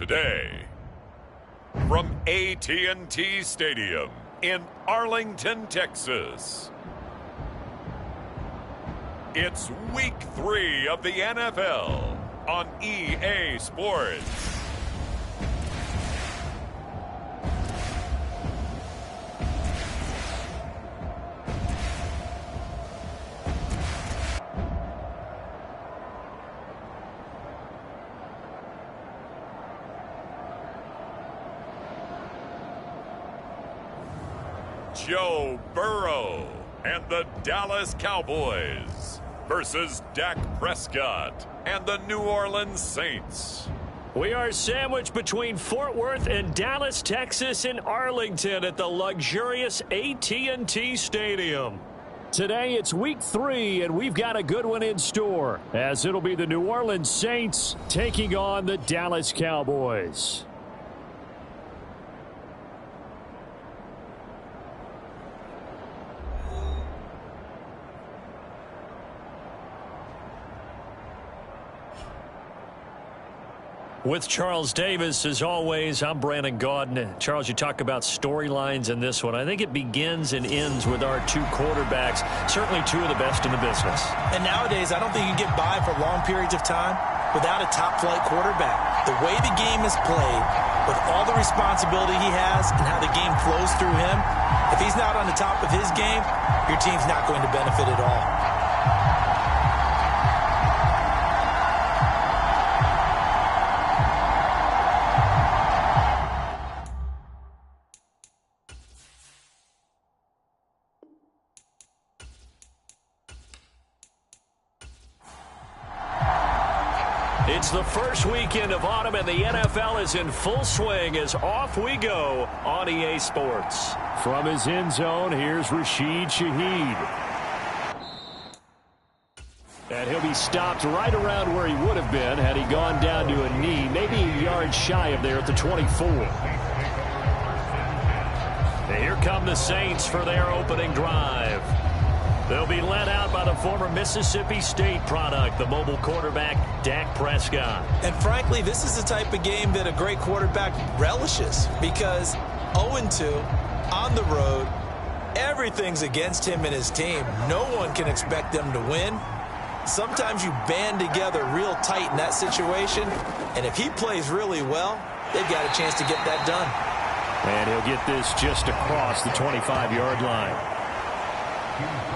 Today, from AT&T Stadium in Arlington, Texas, it's Week 3 of the NFL on EA Sports. Joe Burrow and the Dallas Cowboys versus Dak Prescott and the New Orleans Saints. We are sandwiched between Fort Worth and Dallas, Texas, and Arlington at the luxurious AT&T Stadium. Today it's Week 3, and we've got a good one in store, as it'll be the New Orleans Saints taking on the Dallas Cowboys. With Charles Davis, as always, I'm Brandon Gaudin. Charles, you talk about storylines in this one. I think it begins and ends with our two quarterbacks, certainly two of the best in the business. And nowadays, I don't think you can get by for long periods of time without a top-flight quarterback. The way the game is played, with all the responsibility he has and how the game flows through him, if he's not on the top of his game, your team's not going to benefit at all. It's the first weekend of autumn, and the NFL is in full swing as off we go on EA Sports. From his end zone, here's Rashid Shaheed. And he'll be stopped right around where he would have been had he gone down to a knee, maybe a yard shy of there at the 24. And here come the Saints for their opening drive. They'll be led out by the former Mississippi State product, the mobile quarterback, Dak Prescott. And frankly, this is the type of game that a great quarterback relishes, because 0-2 on the road, everything's against him and his team. No one can expect them to win. Sometimes you band together real tight in that situation, and if he plays really well, they've got a chance to get that done. And he'll get this just across the 25-yard line.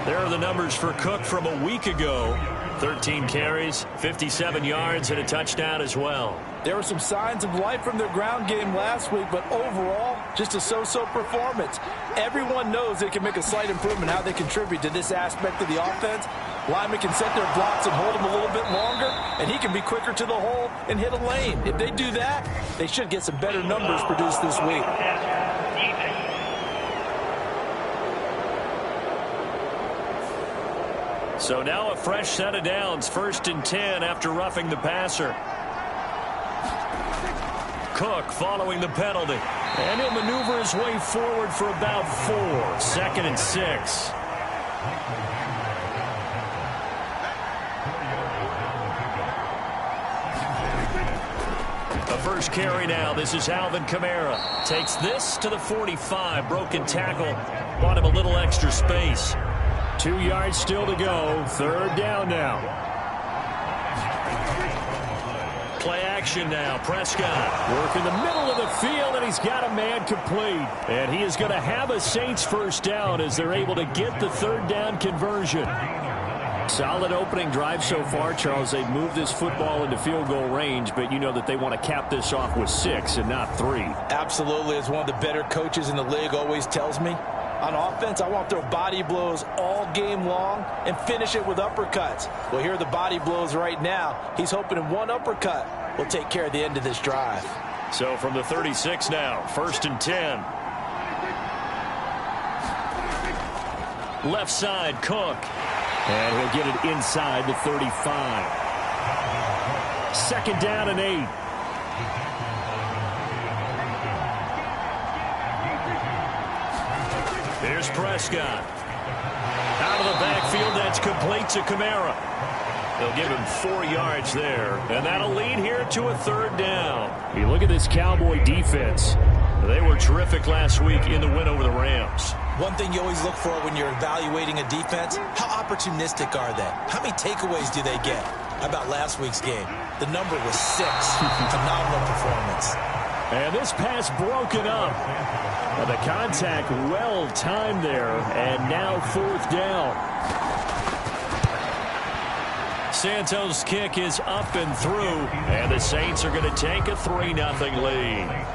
There are the numbers for Cook from a week ago. 13 carries, 57 yards, and a touchdown as well. There were some signs of life from their ground game last week, but overall, just a so-so performance. Everyone knows they can make a slight improvement how they contribute to this aspect of the offense. Linemen can set their blocks and hold them a little bit longer, and he can be quicker to the hole and hit a lane. If they do that, they should get some better numbers produced this week. So now a fresh set of downs, 1st and 10 after roughing the passer. Cook following the penalty. And he'll maneuver his way forward for about 4. 2nd and 6. The first carry now. This is Alvin Kamara. Takes this to the 45. Broken tackle. Bought him a little extra space. 2 yards still to go. 3rd down now. Play action now. Prescott work in the middle of the field, and he's got a man complete. And he is going to have a Saints first down as they're able to get the 3rd down conversion. Solid opening drive so far, Charles. They've moved this football into field goal range, but you know that they want to cap this off with 6 and not 3. Absolutely. As one of the better coaches in the league always tells me, on offense, I want to throw body blows all game long and finish it with uppercuts. Well, here are the body blows right now. He's hoping in one uppercut will take care of the end of this drive. So from the 36 now, 1st and 10. Left side, Cook. And he'll get it inside the 35. 2nd down and 8. Here's Prescott. Out of the backfield, that's complete to Kamara. They'll give him 4 yards there, and that'll lead here to a 3rd down. You look at this Cowboy defense. They were terrific last week in the win over the Rams. One thing you always look for when you're evaluating a defense, how opportunistic are they? How many takeaways do they get? How about last week's game? The number was 6. Phenomenal performance. And this pass broken up. The contact well timed there, and now 4th down. Santos' kick is up and through, and the Saints are going to take a 3-0 lead.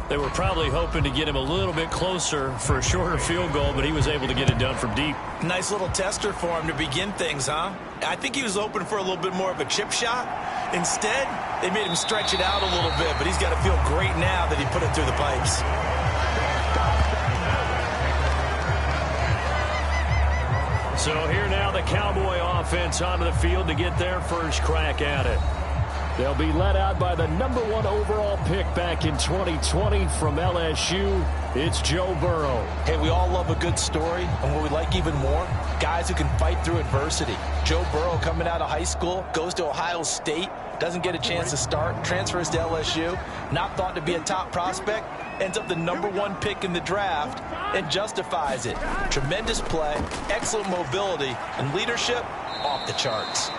They were probably hoping to get him a little bit closer for a shorter field goal, but he was able to get it done from deep. Nice little tester for him to begin things, huh? I think he was hoping for a little bit more of a chip shot. Instead, they made him stretch it out a little bit, but he's got to feel great now that he put it through the pipes. So here now the Cowboy offense onto the field to get their first crack at it. They'll be led out by the #1 overall pick back in 2020 from LSU. It's Joe Burrow. Hey, we all love a good story, and what we like even more, guys who can fight through adversity. Joe Burrow coming out of high school, goes to Ohio State, doesn't get a chance to start, transfers to LSU, not thought to be a top prospect, ends up the #1 pick in the draft, and justifies it. Tremendous play, excellent mobility, and leadership off the charts.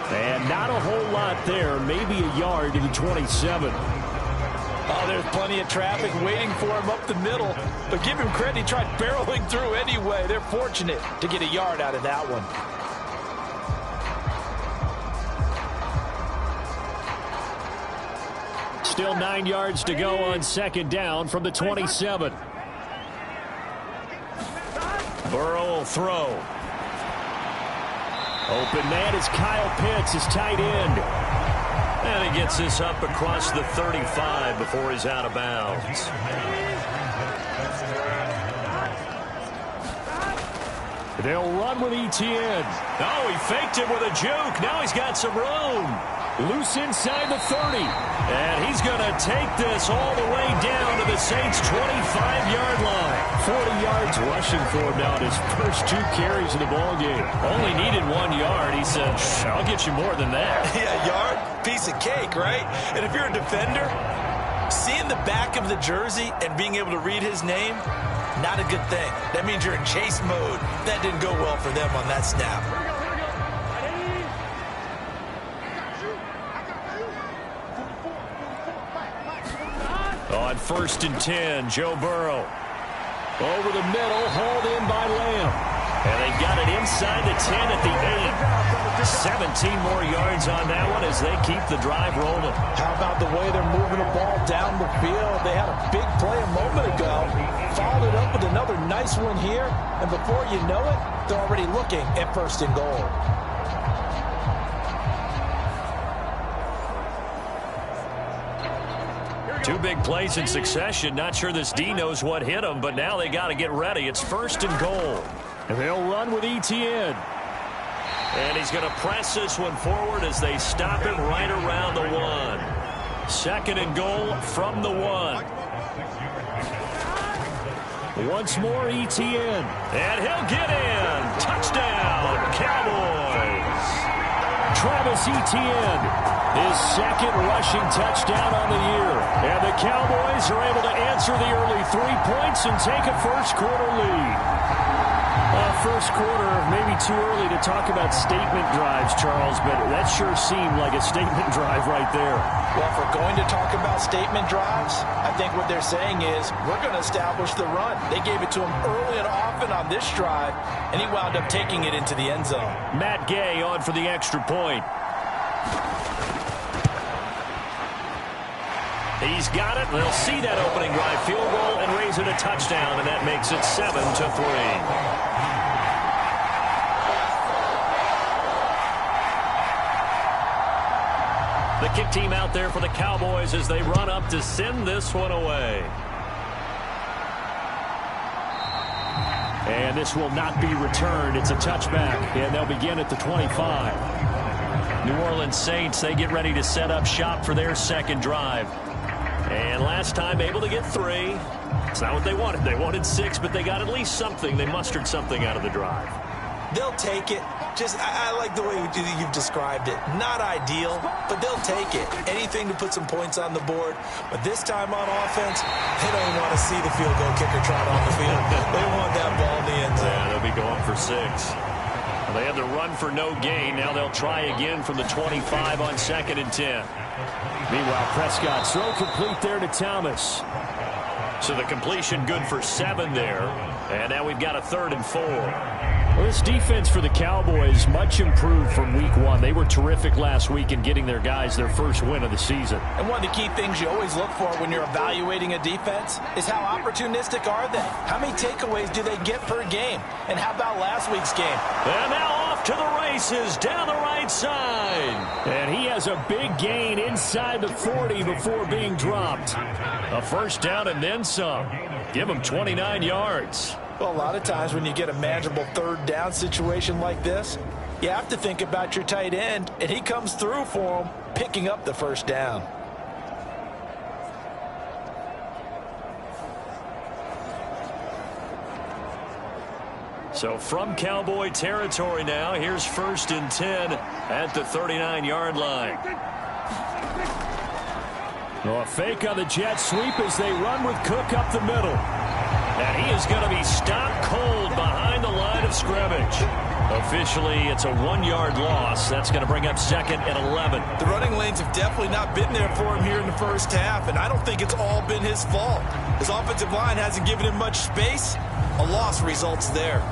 And not a whole lot there, maybe a yard to the 27. Oh, there's plenty of traffic waiting for him up the middle. But give him credit, he tried barreling through anyway. They're fortunate to get a yard out of that one. Still 9 yards to go on 2nd down from the 27. Burrow will throw. Open man is Kyle Pitts, his tight end. And he gets this up across the 35 before he's out of bounds. They'll run with ETN. Oh, he faked it with a juke. Now he's got some room. Loose inside the 30. And he's going to take this all the way down to the Saints' 25-yard line. 40 yards rushing for him now in his first 2 carries of the ballgame. Only needed 1 yard. He said, I'll get you more than that. Yeah, yard, piece of cake, right? And if you're a defender, seeing the back of the jersey and being able to read his name, not a good thing. That means you're in chase mode. That didn't go well for them on that snap. On 1st and 10, Joe Burrow. Over the middle, hauled in by Lamb. And they got it inside the 10 at the 8. 17 more yards on that one as they keep the drive rolling. How about the way they're moving the ball down the field? They had a big play a moment ago. Followed it up with another nice one here. And before you know it, they're already looking at 1st and goal. Two big plays in succession. Not sure this D knows what hit him, but now they got to get ready. It's 1st and goal. And they'll run with ETN. And he's going to press this one forward as they stop him right around the 1. 2nd and goal from the 1. Once more ETN. And he'll get in. Touchdown, Cowboys. Travis Etienne, his 2nd rushing touchdown on the year. And the Cowboys are able to answer the early 3 points and take a first-quarter lead. First quarter, maybe too early to talk about statement drives, Charles, but that sure seemed like a statement drive right there. Well, if we're going to talk about statement drives, I think what they're saying is we're going to establish the run. They gave it to him early and often on this drive, and he wound up taking it into the end zone. Matt Gay on for the extra point. He's got it. They'll see that opening drive field goal and raise it a touchdown, and that makes it 7-3. The kick team out there for the Cowboys as they run up to send this one away. And this will not be returned. It's a touchback, and they'll begin at the 25. New Orleans Saints, they get ready to set up shop for their 2nd drive. And last time able to get 3. It's not what they wanted. They wanted 6, but they got at least something. They mustered something out of the drive. They'll take it. I like the way you've described it. Not ideal, but they'll take it. Anything to put some points on the board. But this time on offense, they don't want to see the field goal kicker trot on the field. They want that ball in the end zone. Yeah, they'll be going for 6. Well, they had the run for no gain. Now they'll try again from the 25 on 2nd and 10. Meanwhile, Prescott's throw complete there to Thomas. So the completion good for 7 there. And now we've got a 3rd and 4. Well, this defense for the Cowboys much improved from week 1. They were terrific last week in getting their guys their first win of the season. And one of the key things you always look for when you're evaluating a defense is how opportunistic are they? How many takeaways do they get per game? And how about last week's game? And now off to the races down the right side. And he has a big gain inside the 40 before being dropped. A first down and then some. Give him 29 yards. Well, a lot of times when you get a manageable 3rd down situation like this, you have to think about your tight end, and he comes through for him, picking up the first down. So from Cowboy territory now, here's 1st and 10 at the 39-yard line. Well, a fake on the jet sweep as they run with Cook up the middle. And he is going to be stopped cold behind the line of scrimmage. Officially, it's a 1-yard loss. That's going to bring up 2nd and 11. The running lanes have definitely not been there for him here in the first half, and I don't think it's all been his fault. His offensive line hasn't given him much space. A loss results there.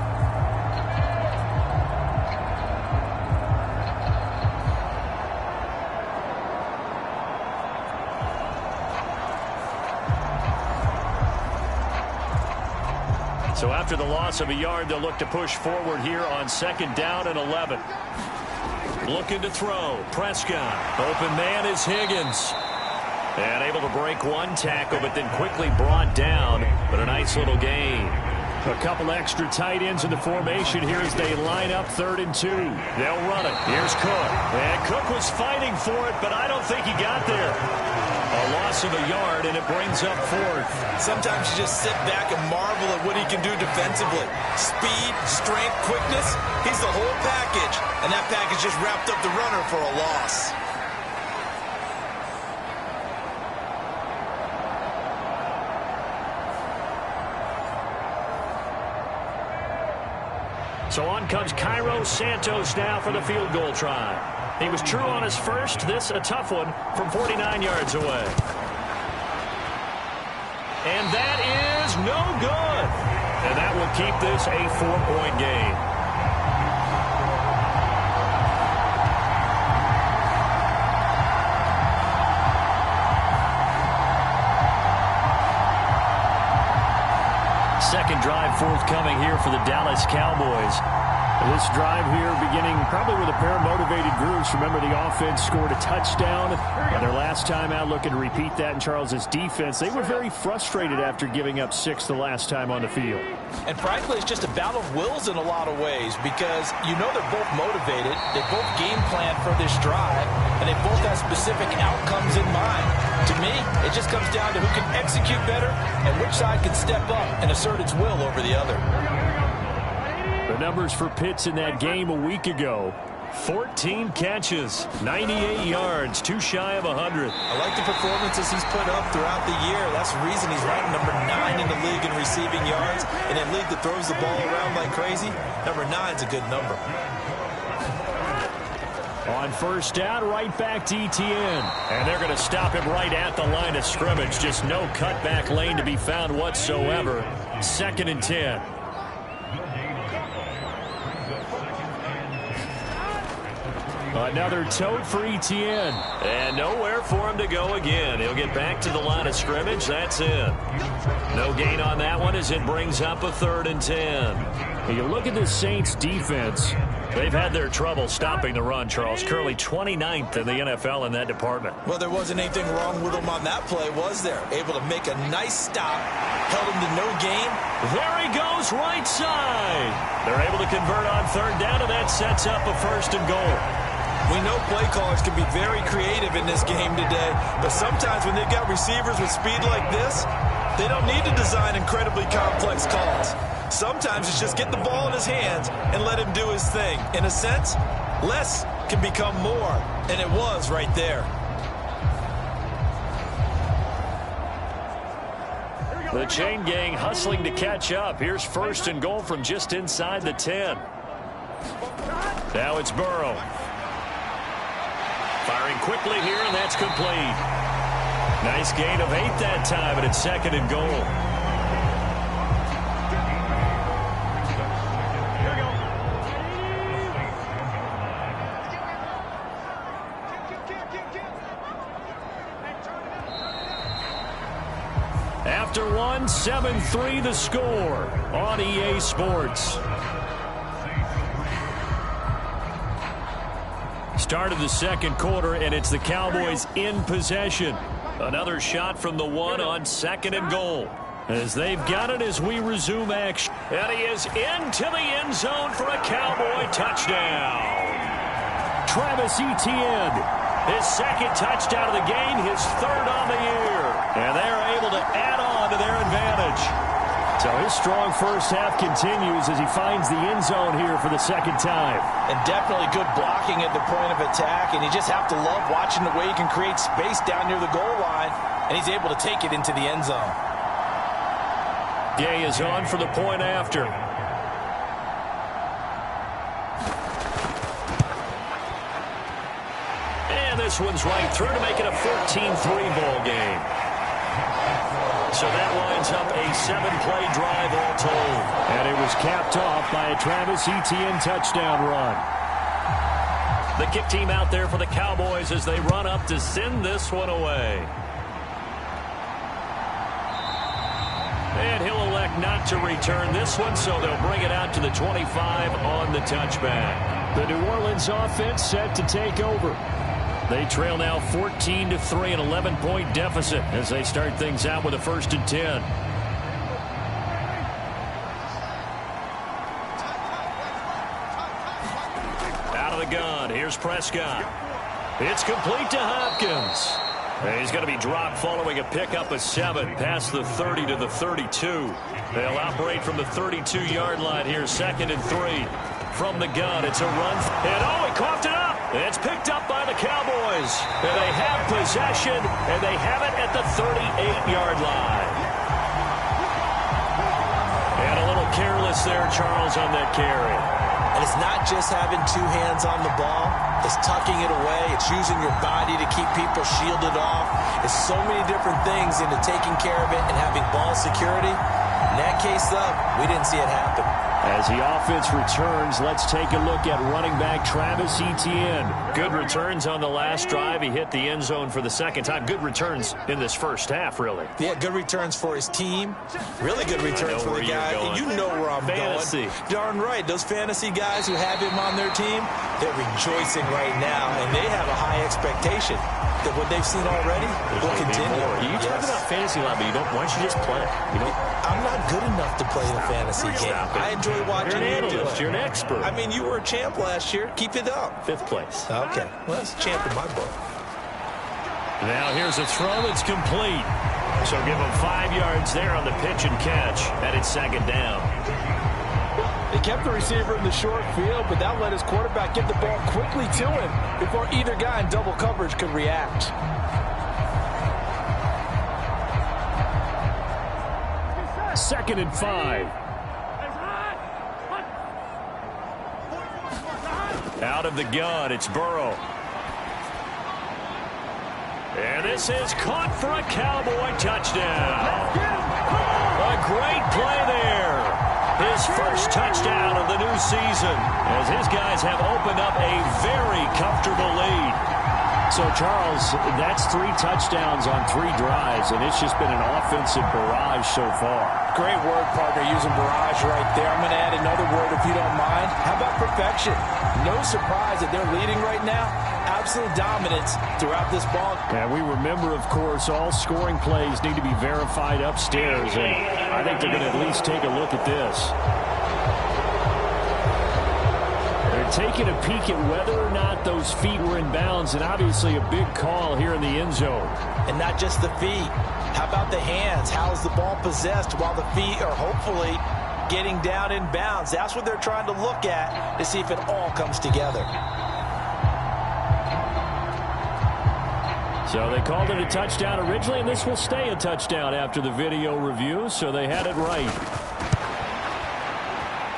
So after the loss of a yard, they'll look to push forward here on 2nd down and 11. Looking to throw. Prescott. Open man is Higgins. And able to break 1 tackle, but then quickly brought down. But a nice little gain. A couple extra tight ends in the formation here as they line up 3rd and 2. They'll run it. Here's Cook. And Cook was fighting for it, but I don't think he got there. A loss of a yard, and it brings up 4th. Sometimes you just sit back and marvel at what he can do defensively. Speed, strength, quickness. He's the whole package. And that package just wrapped up the runner for a loss. So on comes Cairo Santos now for the field goal try. He was true on his first. This a tough one from 49 yards away. And that is no good. And that will keep this a 4-point game. Second drive forthcoming here for the Dallas Cowboys. This drive here beginning probably with a pair of motivated groups. Remember, the offense scored a touchdown. And their last time out looking to repeat that in Charles's defense. They were very frustrated after giving up 6 the last time on the field. And frankly, it's just a battle of wills in a lot of ways because you know they're both motivated. They both game plan for this drive, and they both have specific outcomes in mind. To me, it just comes down to who can execute better and which side can step up and assert its will over the other. The numbers for Pitts in that game a week ago. 14 catches, 98 yards, too shy of 100. I like the performances he's put up throughout the year. That's the reason he's ranked number 9 in the league in receiving yards. In a league that throws the ball around like crazy, number 9's a good number. On first down, right back to Etienne. And they're going to stop him right at the line of scrimmage. Just no cutback lane to be found whatsoever. 2nd and 10. Another tote for Etienne. And nowhere for him to go again. He'll get back to the line of scrimmage. That's it. No gain on that one as it brings up a 3rd and 10. You look at this Saints defense. They've had their trouble stopping the run, Charles. Currently 29th in the NFL in that department. Well, there wasn't anything wrong with him on that play, was there? Able to make a nice stop. Held him to no gain. There he goes, right side. They're able to convert on 3rd down, and that sets up a 1st and goal. We know play callers can be very creative in this game today, but sometimes when they've got receivers with speed like this, they don't need to design incredibly complex calls. Sometimes it's just get the ball in his hands and let him do his thing. In a sense, less can become more, and it was right there. The chain gang hustling to catch up. Here's first and goal from just inside the 10. Now it's Burrow. Firing quickly here, and that's complete. Nice gain of 8 that time, and it's second and goal. After one, 7-3 the score on EA Sports. Start of the second quarter, and it's the Cowboys in possession. Another shot from the 1 on second and goal. As they've got it as we resume action. And he is into the end zone for a Cowboy touchdown. Travis Etienne, his second touchdown of the game, his third on the year. And they're able to add on to their advantage. So his strong first half continues as he finds the end zone here for the second time. And definitely good blocking at the point of attack, and you just have to love watching the way he can create space down near the goal line, and he's able to take it into the end zone. Gay is on for the point after. And this one's right through to make it a 14-3 ball game. So that lines up a 7-play drive all told. And it was capped off by a Travis Etienne touchdown run. The kick team out there for the Cowboys as they run up to send this one away. And he'll elect not to return this one, so they'll bring it out to the 25 on the touchback. The New Orleans offense set to take over. They trail now 14-3, an 11-point deficit as they start things out with a 1st and 10. Out of the gun, here's Prescott. It's complete to Hopkins. And he's going to be dropped following a pickup of 7 past the 30 to the 32. They'll operate from the 32-yard line here, 2nd and 3. From the gun, it's a run. And he coughed it up. It's picked up by the Cowboys. And they have possession, and they have it at the 38-yard line. And a little careless there, Charles, on that carry. And it's not just having 2 hands on the ball. It's tucking it away. It's using your body to keep people shielded off. It's so many different things into taking care of it and having ball security. In that case, though, we didn't see it happen. As the offense returns, let's take a look at running back Travis Etienne. Good returns on the last drive. He hit the end zone for the second time. Good returns in this first half, really. Yeah, good returns for his team. Really good returns for the guy. You know where I'm going. Darn right. Those fantasy guys who have him on their team, they're rejoicing right now, and they have a high expectation that what they've seen already will continue. You talk about fantasy a lot, but why don't you just play? I'm not good enough to play in a fantasy game. I enjoy watching you do it. You're an expert. I mean, you were a champ last year. Keep it up. 5th place. Okay. Well, that's a champ in my book. Now here's a throw that's complete. So give him 5 yards there on the pitch and catch. And it's 2nd down. They kept the receiver in the short field, but that let his quarterback get the ball quickly to him before either guy in double coverage could react. 2nd and 5. Out of the gun, it's Burrow. And this is caught for a Cowboy touchdown. A great play there. His first touchdown of the new season as his guys have opened up a very comfortable lead. So, Charles, that's 3 touchdowns on 3 drives, and it's just been an offensive barrage so far. Great word, partner, using barrage right there. I'm going to add another word if you don't mind. How about perfection? No surprise that they're leading right now. Absolute dominance throughout this ball. And we remember, of course, all scoring plays need to be verified upstairs, and I think they're going to at least take a look at this. They're taking a peek at whether or not those feet were in bounds, and obviously a big call here in the end zone. And not just the feet. How about the hands? How is the ball possessed while the feet are hopefully getting down in bounds? That's what they're trying to look at to see if it all comes together. So they called it a touchdown originally, and this will stay a touchdown after the video review, so they had it right.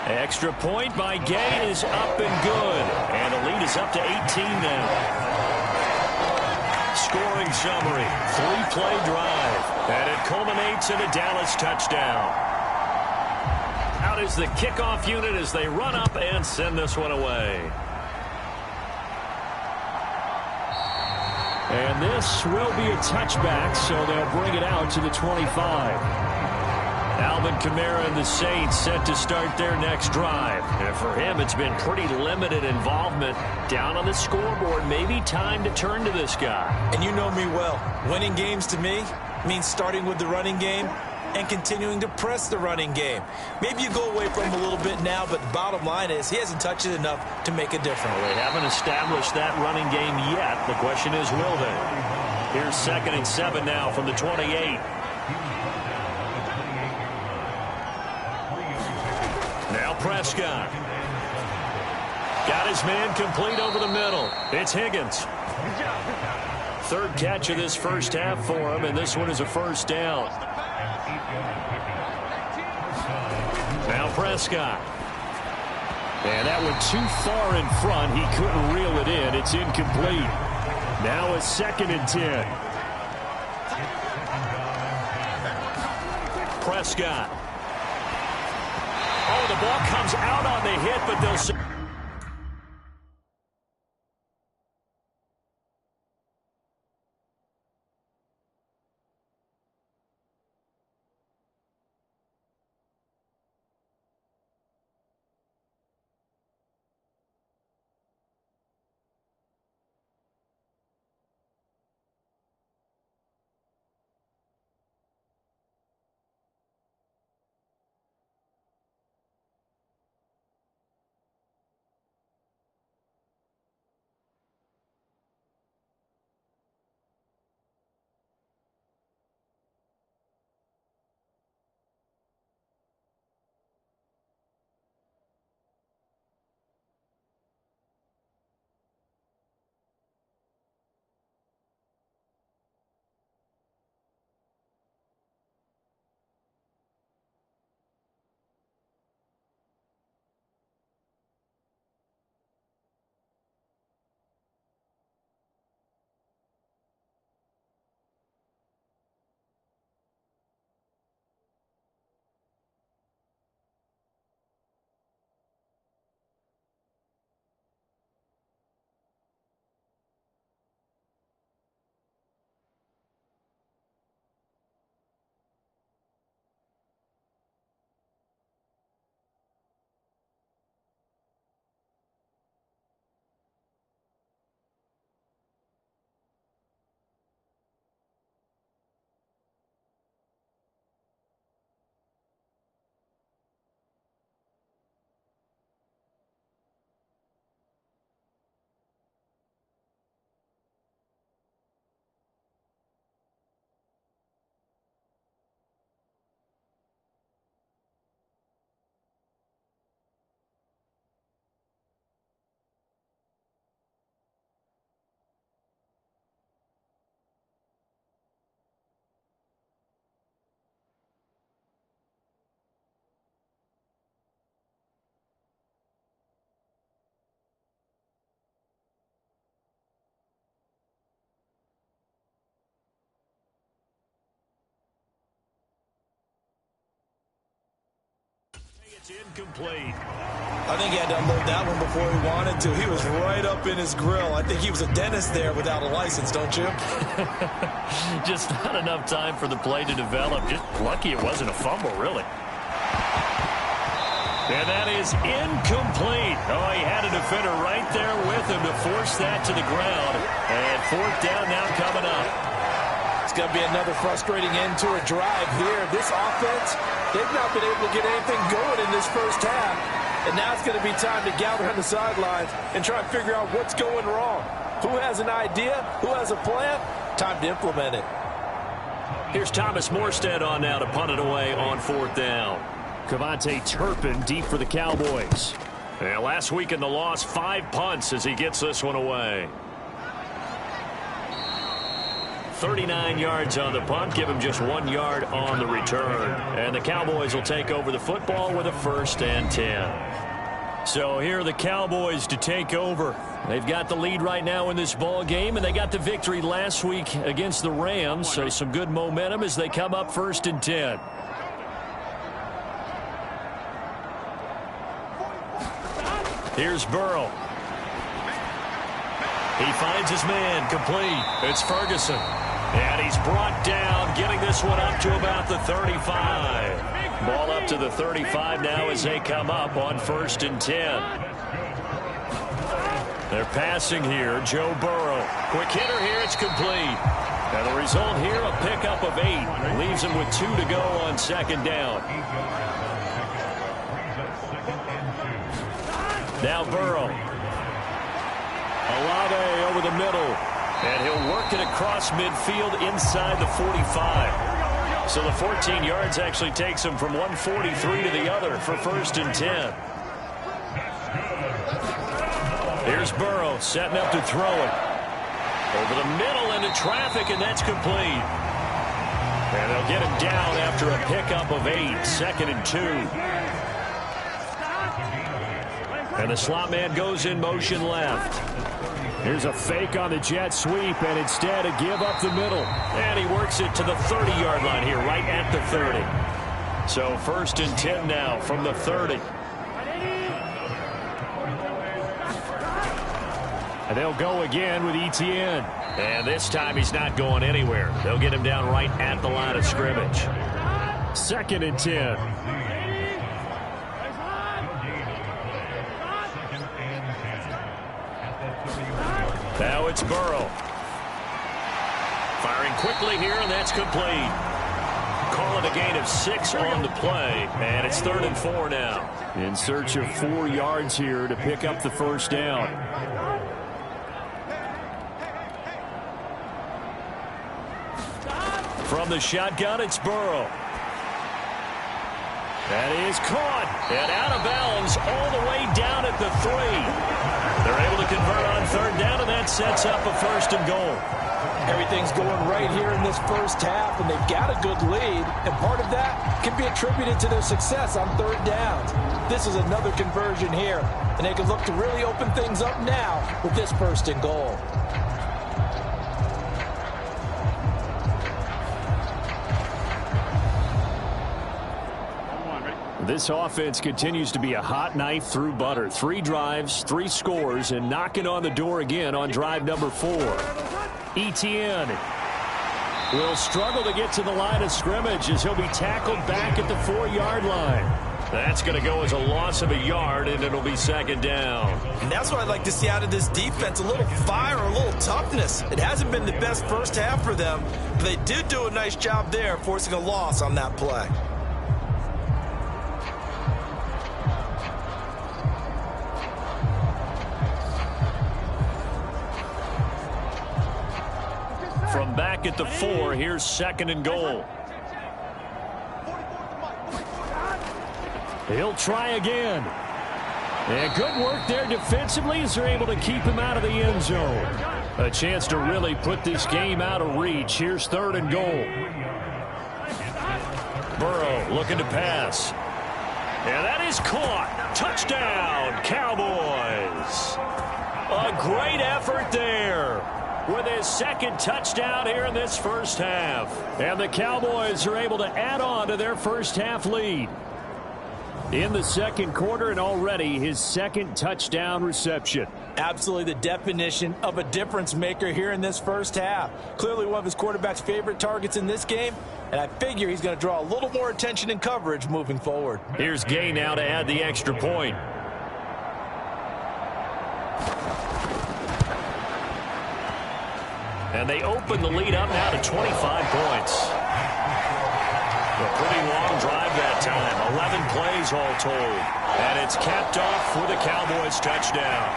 Extra point by Gay is up and good. And the lead is up to 18 now. Scoring summary, 3-play drive. And it culminates in a Dallas touchdown. Out is the kickoff unit as they run up and send this one away. And this will be a touchback, so they'll bring it out to the 25. Alvin Kamara and the Saints set to start their next drive. And for him, it's been pretty limited involvement. Down on the scoreboard, maybe time to turn to this guy. And you know me well. Winning games to me means starting with the running game and continuing to press the running game. Maybe you go away from him a little bit now, but the bottom line is he hasn't touched it enough to make a difference. Well, they haven't established that running game yet. The question is, will they? Here's 2nd and 7 now from the 28. Now Prescott. Got his man complete over the middle. It's Higgins. 3rd catch of this first half for him, and this one is a first down. Now Prescott. And that one too far in front. He couldn't reel it in. It's incomplete. Now a 2nd and 10. Prescott. Oh, the ball comes out on the hit, but they'll... It's incomplete. I think he had to unload that one before he wanted to. He was right up in his grill. I think he was a dentist there without a license, don't you? Just not enough time for the play to develop. Just lucky it wasn't a fumble, really. And that is incomplete. Oh, he had a defender right there with him to force that to the ground. And 4th down now coming up. It's going to be another frustrating end to a drive here. This offense, they've not been able to get anything going in this first half. And now it's going to be time to gather on the sidelines and try and figure out what's going wrong. Who has an idea? Who has a plan? Time to implement it. Here's Thomas Morstead on now to punt it away on 4th down. Cavante Turpin deep for the Cowboys. And last week in the loss, 5 punts as he gets this one away. 39 yards on the punt, give him just 1 yard on the return. And the Cowboys will take over the football with a 1st and 10. So here are the Cowboys to take over. They've got the lead right now in this ball game, and they got the victory last week against the Rams, so some good momentum as they come up 1st and 10. Here's Burrow. He finds his man, complete. It's Ferguson. And he's brought down, getting this one up to about the 35. Ball up to the 35 now as they come up on 1st and 10. They're passing here, Joe Burrow. Quick hitter here, it's complete. And the result here, a pickup of 8. Leaves him with 2 to go on 2nd down. Now Burrow. Olave over the middle. And he'll work it across midfield inside the 45. So the 14 yards actually takes him from 143 to the other for 1st and 10. Here's Burrow setting up to throw it. Over the middle into traffic, and that's complete. And they'll get him down after a pickup of 8. 2nd and 2. And the slot man goes in motion left. Here's a fake on the jet sweep, and instead a give up the middle. And he works it to the 30-yard line here, right at the 30. So 1st and 10 now from the 30. And they'll go again with Etienne. And this time he's not going anywhere. They'll get him down right at the line of scrimmage. 2nd and 10. Now it's Burrow. Firing quickly here, and that's complete. Call it a gain of 6 on the play, and it's 3rd and 4 now. In search of 4 yards here to pick up the 1st down. From the shotgun, it's Burrow. That is caught and out of bounds all the way down at the 3. They're able to convert on 3rd down, and that sets up a 1st and goal. Everything's going right here in this first half, and they've got a good lead, and part of that can be attributed to their success on 3rd downs. This is another conversion here, and they can look to really open things up now with this 1st and goal. This offense continues to be a hot knife through butter. 3 drives, 3 scores, and knocking on the door again on drive number 4. Etienne will struggle to get to the line of scrimmage as he'll be tackled back at the 4-yard line. That's going to go as a loss of a yard, and it'll be 2nd down. And that's what I'd like to see out of this defense, a little fire, a little toughness. It hasn't been the best first half for them, but they did do a nice job there forcing a loss on that play. From back at the 4, here's 2nd and goal. He'll try again. And good work there defensively as they're able to keep him out of the end zone. A chance to really put this game out of reach. Here's 3rd and goal. Burrow looking to pass. And that is caught. Touchdown, Cowboys. A great effort there with his 2nd touchdown here in this first half. And the Cowboys are able to add on to their first half lead. In the 2nd quarter, and already his 2nd touchdown reception. Absolutely the definition of a difference maker here in this first half. Clearly one of his quarterback's favorite targets in this game, and I figure he's going to draw a little more attention and coverage moving forward. Here's Gay now to add the extra point. And they open the lead up now to 25 points. A pretty long drive that time. 11 plays all told. And it's capped off for the Cowboys touchdown.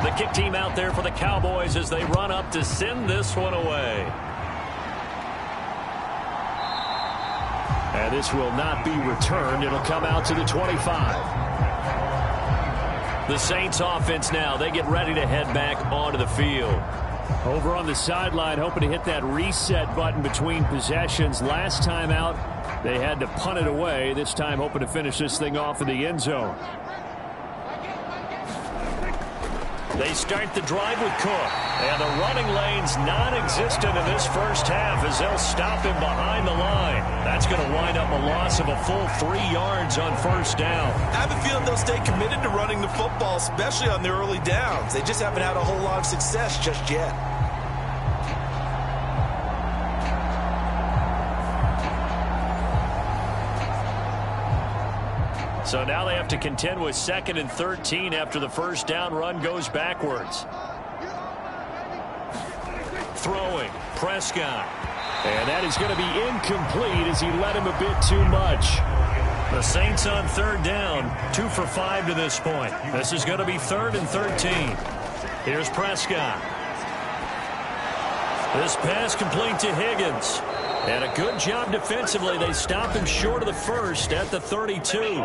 The kick team out there for the Cowboys as they run up to send this one away. And this will not be returned. It'll come out to the 25. The Saints offense now. They get ready to head back onto the field. Over on the sideline, hoping to hit that reset button between possessions. Last time out, they had to punt it away. This time hoping to finish this thing off in the end zone. They start the drive with Cook. And the running lane's non-existent in this first half as they'll stop him behind the line. That's going to wind up a loss of a full 3 yards on first down. I have a feeling they'll stay committed to running the football, especially on the early downs. They just haven't had a whole lot of success just yet. So now they have to contend with 2nd and 13 after the first down run goes backwards. Throwing, Prescott. And that is going to be incomplete as he led him a bit too much. The Saints on 3rd down, 2 for 5 to this point. This is going to be 3rd and 13. Here's Prescott. This pass complete to Higgins. And a good job defensively. They stop him short of the first at the 32.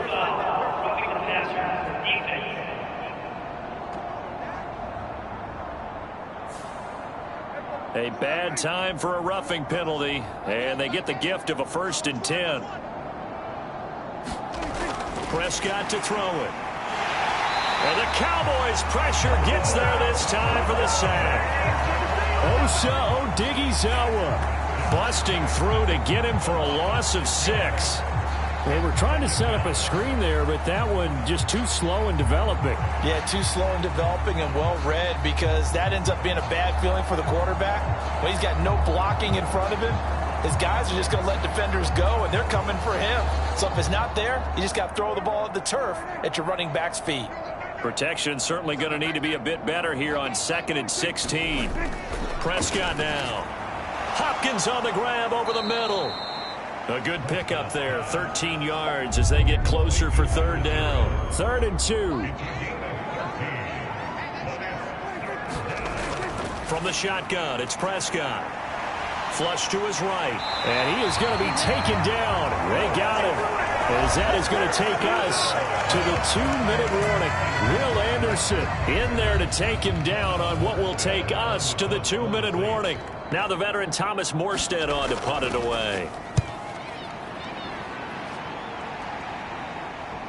A bad time for a roughing penalty. And they get the gift of a 1st and 10. Prescott to throw it. And the Cowboys' pressure gets there this time for the sack. Osa Odighizuwa busting through to get him for a loss of 6. They were trying to set up a screen there, but that one just too slow in developing. Yeah, too slow in developing and well read, because that ends up being a bad feeling for the quarterback. When he's got no blocking in front of him, his guys are just going to let defenders go, and they're coming for him. So if it's not there, you just got to throw the ball at the turf at your running back's feet. Protection certainly going to need to be a bit better here on 2nd and 16. Prescott now. Hopkins on the grab over the middle. A good pickup there, 13 yards as they get closer for 3rd down. 3rd and 2. From the shotgun, it's Prescott. Flush to his right. And he is going to be taken down. They got him. As that is going to take us to the 2-minute warning. Will Anderson in there to take him down on what will take us to the 2-minute warning. Now the veteran Thomas Morstead on to punt it away.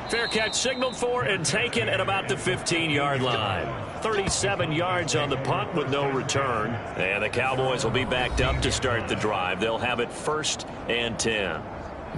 Fair catch signaled for and taken at about the 15-yard line. 37 yards on the punt with no return. And the Cowboys will be backed up to start the drive. They'll have it 1st and 10.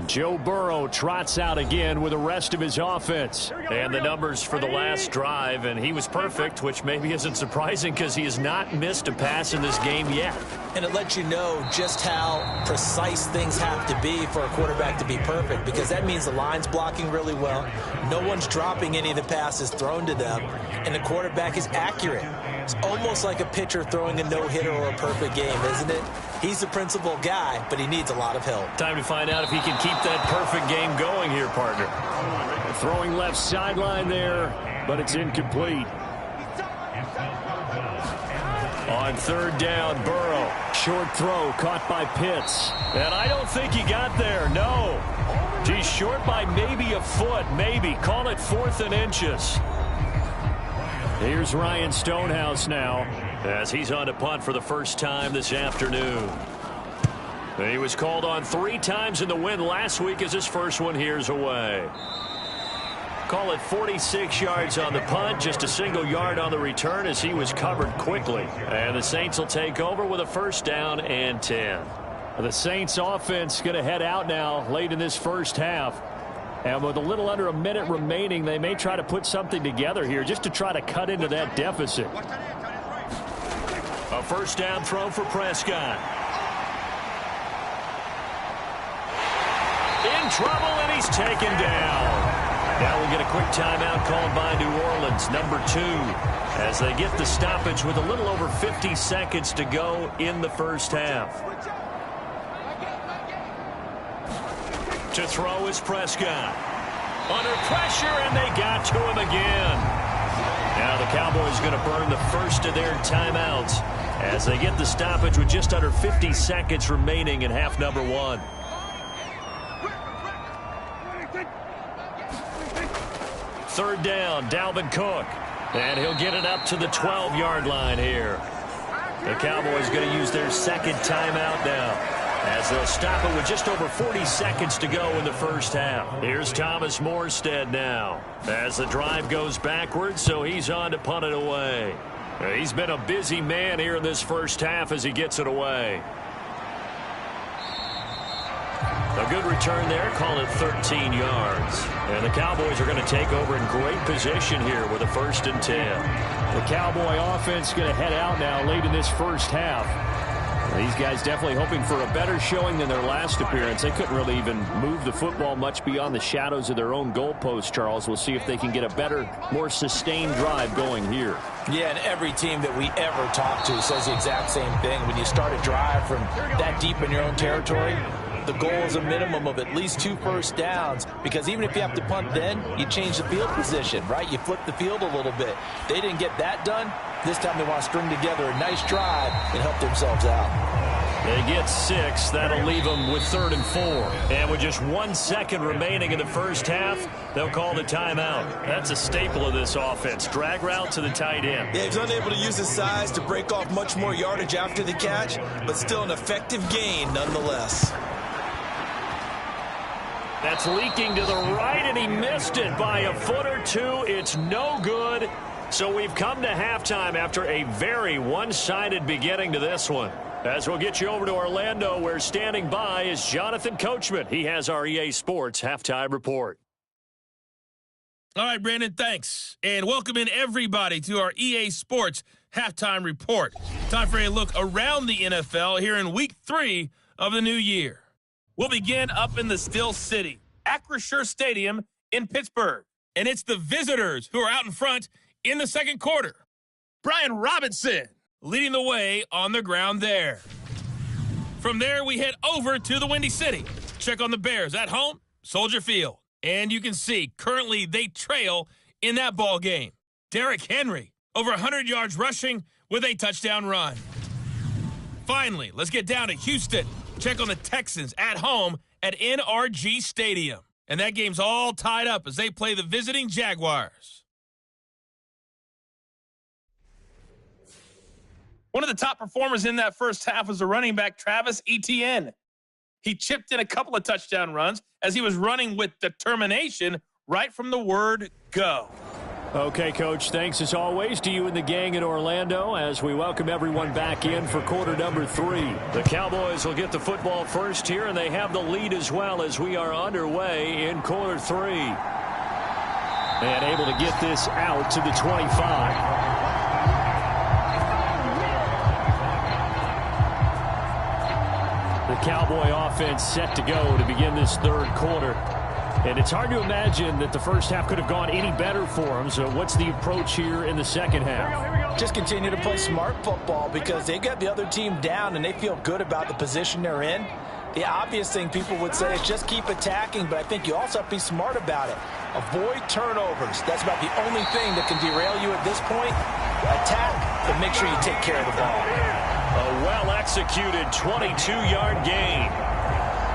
Joe Burrow trots out again with the rest of his offense. And the numbers for the last drive, and he was perfect, which maybe isn't surprising because he has not missed a pass in this game yet. And it lets you know just how precise things have to be for a quarterback to be perfect, because that means the line's blocking really well. No one's dropping any of the passes thrown to them, and the quarterback is accurate. It's almost like a pitcher throwing a no-hitter or a perfect game, isn't it? He's the principal guy, but he needs a lot of help. Time to find out if he can keep that perfect game going here, partner. Throwing left sideline there, but it's incomplete. On 3rd down, Burrow. Short throw caught by Pitts. And I don't think he got there, no. He's short by maybe a foot, maybe. Call it 4th and inches. Here's Ryan Stonehouse now, as he's on to punt for the first time this afternoon. He was called on 3 times in the win last week as his first one here's away. Call it 46 yards on the punt, just a single yard on the return as he was covered quickly. And the Saints will take over with a 1st down and 10. The Saints offense going to head out now late in this first half. And with a little under a minute remaining, they may try to put something together here just to try to cut into that deficit. A 1st down throw for Prescott. In trouble, and he's taken down. Now we'll get a quick timeout called by New Orleans, number 2, as they get the stoppage with a little over 50 seconds to go in the first half. To throw is Prescott. Under pressure, and they got to him again. Now the Cowboys going to burn the first of their timeouts as they get the stoppage with just under 50 seconds remaining in half number 1. Third down, Dalvin Cook. And he'll get it up to the 12-yard line here. The Cowboys going to use their second timeout now, as they'll stop it with just over 40 seconds to go in the first half. Here's Thomas Morstead now, as the drive goes backwards, so he's on to punt it away. He's been a busy man here in this first half as he gets it away. A good return there, call it 13 yards. And the Cowboys are going to take over in great position here with a 1st and 10. The Cowboy offense going to head out now late in this first half. These guys definitely hoping for a better showing than their last appearance. They couldn't really even move the football much beyond the shadows of their own goalpost, Charles. We'll see if they can get a better, more sustained drive going here. Yeah, and every team that we ever talk to says the exact same thing. When you start a drive from that deep in your own territory, the goal is a minimum of at least 2 first downs, because even if you have to punt then, you change the field position, right? You flip the field a little bit. They didn't get that done. This time they want to string together a nice drive and help themselves out. They get 6. That'll leave them with 3rd and 4. And with just 1 second remaining in the first half, they'll call the timeout. That's a staple of this offense. Drag route to the tight end. Yeah, he's unable to use his size to break off much more yardage after the catch, but still an effective gain nonetheless. That's leaking to the right, and he missed it by a foot or 2. It's no good. So we've come to halftime after a very one-sided beginning to this one. As we'll get you over to Orlando, where standing by is Jonathan Coachman. He has our EA Sports Halftime Report. All right, Brandon, thanks. And welcome in everybody to our EA Sports Halftime Report. Time for a look around the NFL here in Week 3 of the new year. We'll begin up in the Steel City, Acrisure Stadium in Pittsburgh. And it's the visitors who are out in front in the second quarter. Brian Robinson leading the way on the ground there. From there, we head over to the Windy City. Check on the Bears at home, Soldier Field. And you can see, currently they trail in that ball game. Derrick Henry, over 100 yards rushing with a touchdown run. Finally, let's get down to Houston. Check on the Texans at home at NRG Stadium. And that game's all tied up as they play the visiting Jaguars. One of the top performers in that first half was the running back Travis Etienne. He chipped in a couple of touchdown runs as he was running with determination right from the word go. Okay, Coach, thanks as always to you and the gang in Orlando as we welcome everyone back in for quarter number 3. The Cowboys will get the football first here, and they have the lead as well as we are underway in quarter 3. And able to get this out to the 25. The Cowboy offense set to go to begin this third quarter. And it's hard to imagine that the first half could have gone any better for them. So what's the approach here in the second half? Just continue to play smart football because they got the other team down and they feel good about the position they're in. The obvious thing people would say is just keep attacking, but I think you also have to be smart about it. Avoid turnovers. That's about the only thing that can derail you at this point. Attack, but make sure you take care of the ball. A well-executed 22-yard gain.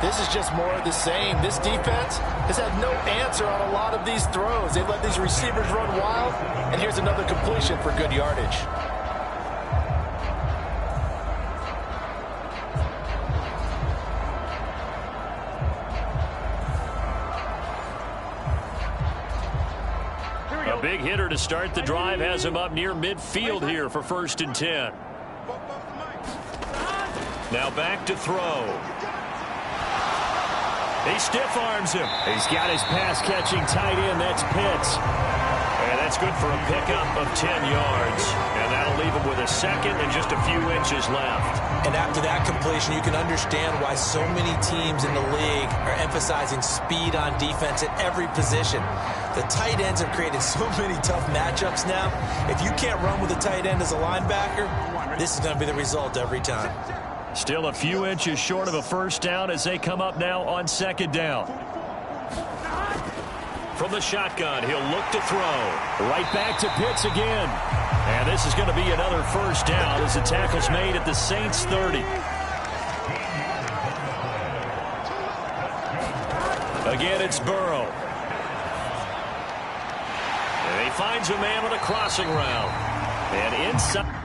This is just more of the same. This defense has had no answer on a lot of these throws. They've let these receivers run wild, and here's another completion for good yardage. A big hitter to start the drive has him up near midfield here for 1st and 10. Now back to throw. He stiff arms him. He's got his pass-catching tight end. That's Pitts. And that's That's good for a pickup of 10 yards. And that'll leave him with a second and just a few inches left. And after that completion, you can understand why so many teams in the league are emphasizing speed on defense at every position. The tight ends have created so many tough matchups now. If you can't run with a tight end as a linebacker, this is going to be the result every time. Still a few inches short of a first down as they come up now on second down. From the shotgun, he'll look to throw. Right back to Pitts again. And this is going to be another first down as the tackle's made at the Saints 30. Again, it's Burrow. And he finds a man on a crossing route. And inside.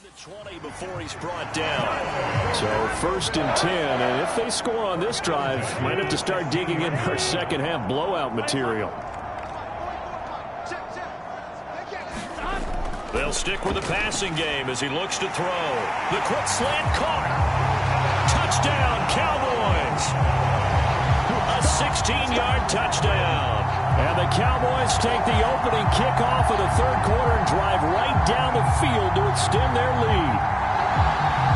The 20 before he's brought down. So first and 10, and if they score on this drive, might have to start digging in our second half blowout material. They'll stick with the passing game as he looks to throw. The quick slant caught. Touchdown, Cowboys. A 16-yard touchdown. And the Cowboys take the opening kickoff of the third quarter and drive right down the field to extend their lead.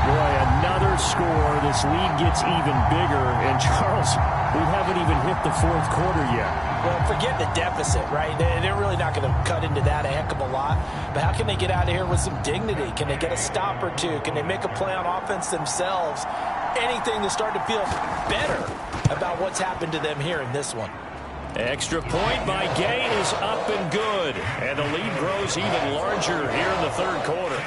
Boy, another score. This lead gets even bigger. And, Charles, we haven't even hit the fourth quarter yet. Well, forget the deficit, right? They're really not going to cut into that a heck of a lot. But how can they get out of here with some dignity? Can they get a stop or two? Can they make a play on offense themselves? Anything to start to feel better about what's happened to them here in this one. Extra point by Gay is up and good. And the lead grows even larger here in the third quarter.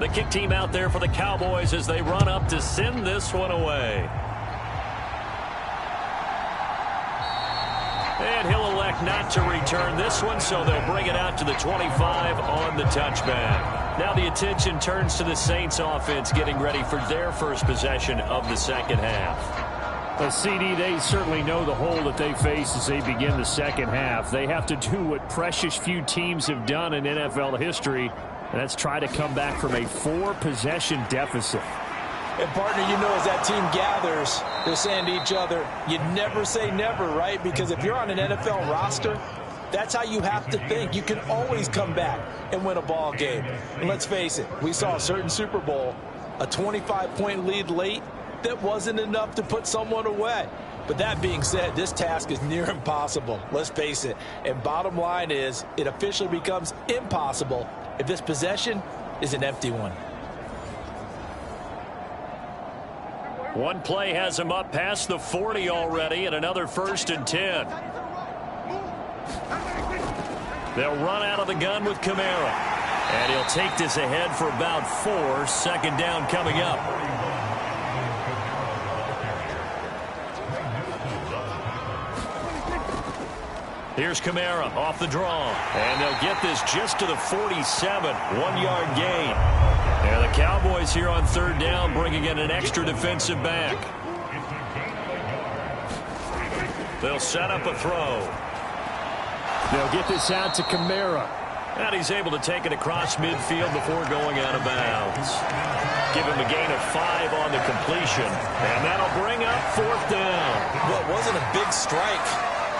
The kick team out there for the Cowboys as they run up to send this one away. And he'll elect not to return this one, so they'll bring it out to the 25 on the touchback. Now the attention turns to the Saints offense getting ready for their first possession of the second half. Well, CD, they certainly know the hole that they face as they begin the second half. They have to do what precious few teams have done in NFL history, and that's try to come back from a 4-possession deficit. And, partner, you know, as that team gathers, they're saying to each other, you never say never, right? Because if you're on an NFL roster, that's how you have to think. You can always come back and win a ball game. And let's face it, we saw a certain Super Bowl, a 25-point lead late that wasn't enough to put someone away. But that being said, this task is near impossible. Let's face it. And bottom line is, it officially becomes impossible if this possession is an empty one. One play has him up past the 40 already, and another 1st and 10. They'll run out of the gun with Kamara. And he'll take this ahead for about 4. Second down coming up. Here's Kamara off the draw. And they'll get this just to the 47. 1-yard gain. And the Cowboys here on third down bringing in an extra defensive back. They'll set up a throw. They'll get this out to Kamara. And he's able to take it across midfield before going out of bounds. Give him a gain of 5 on the completion. And that'll bring up 4th down. Well, it wasn't a big strike,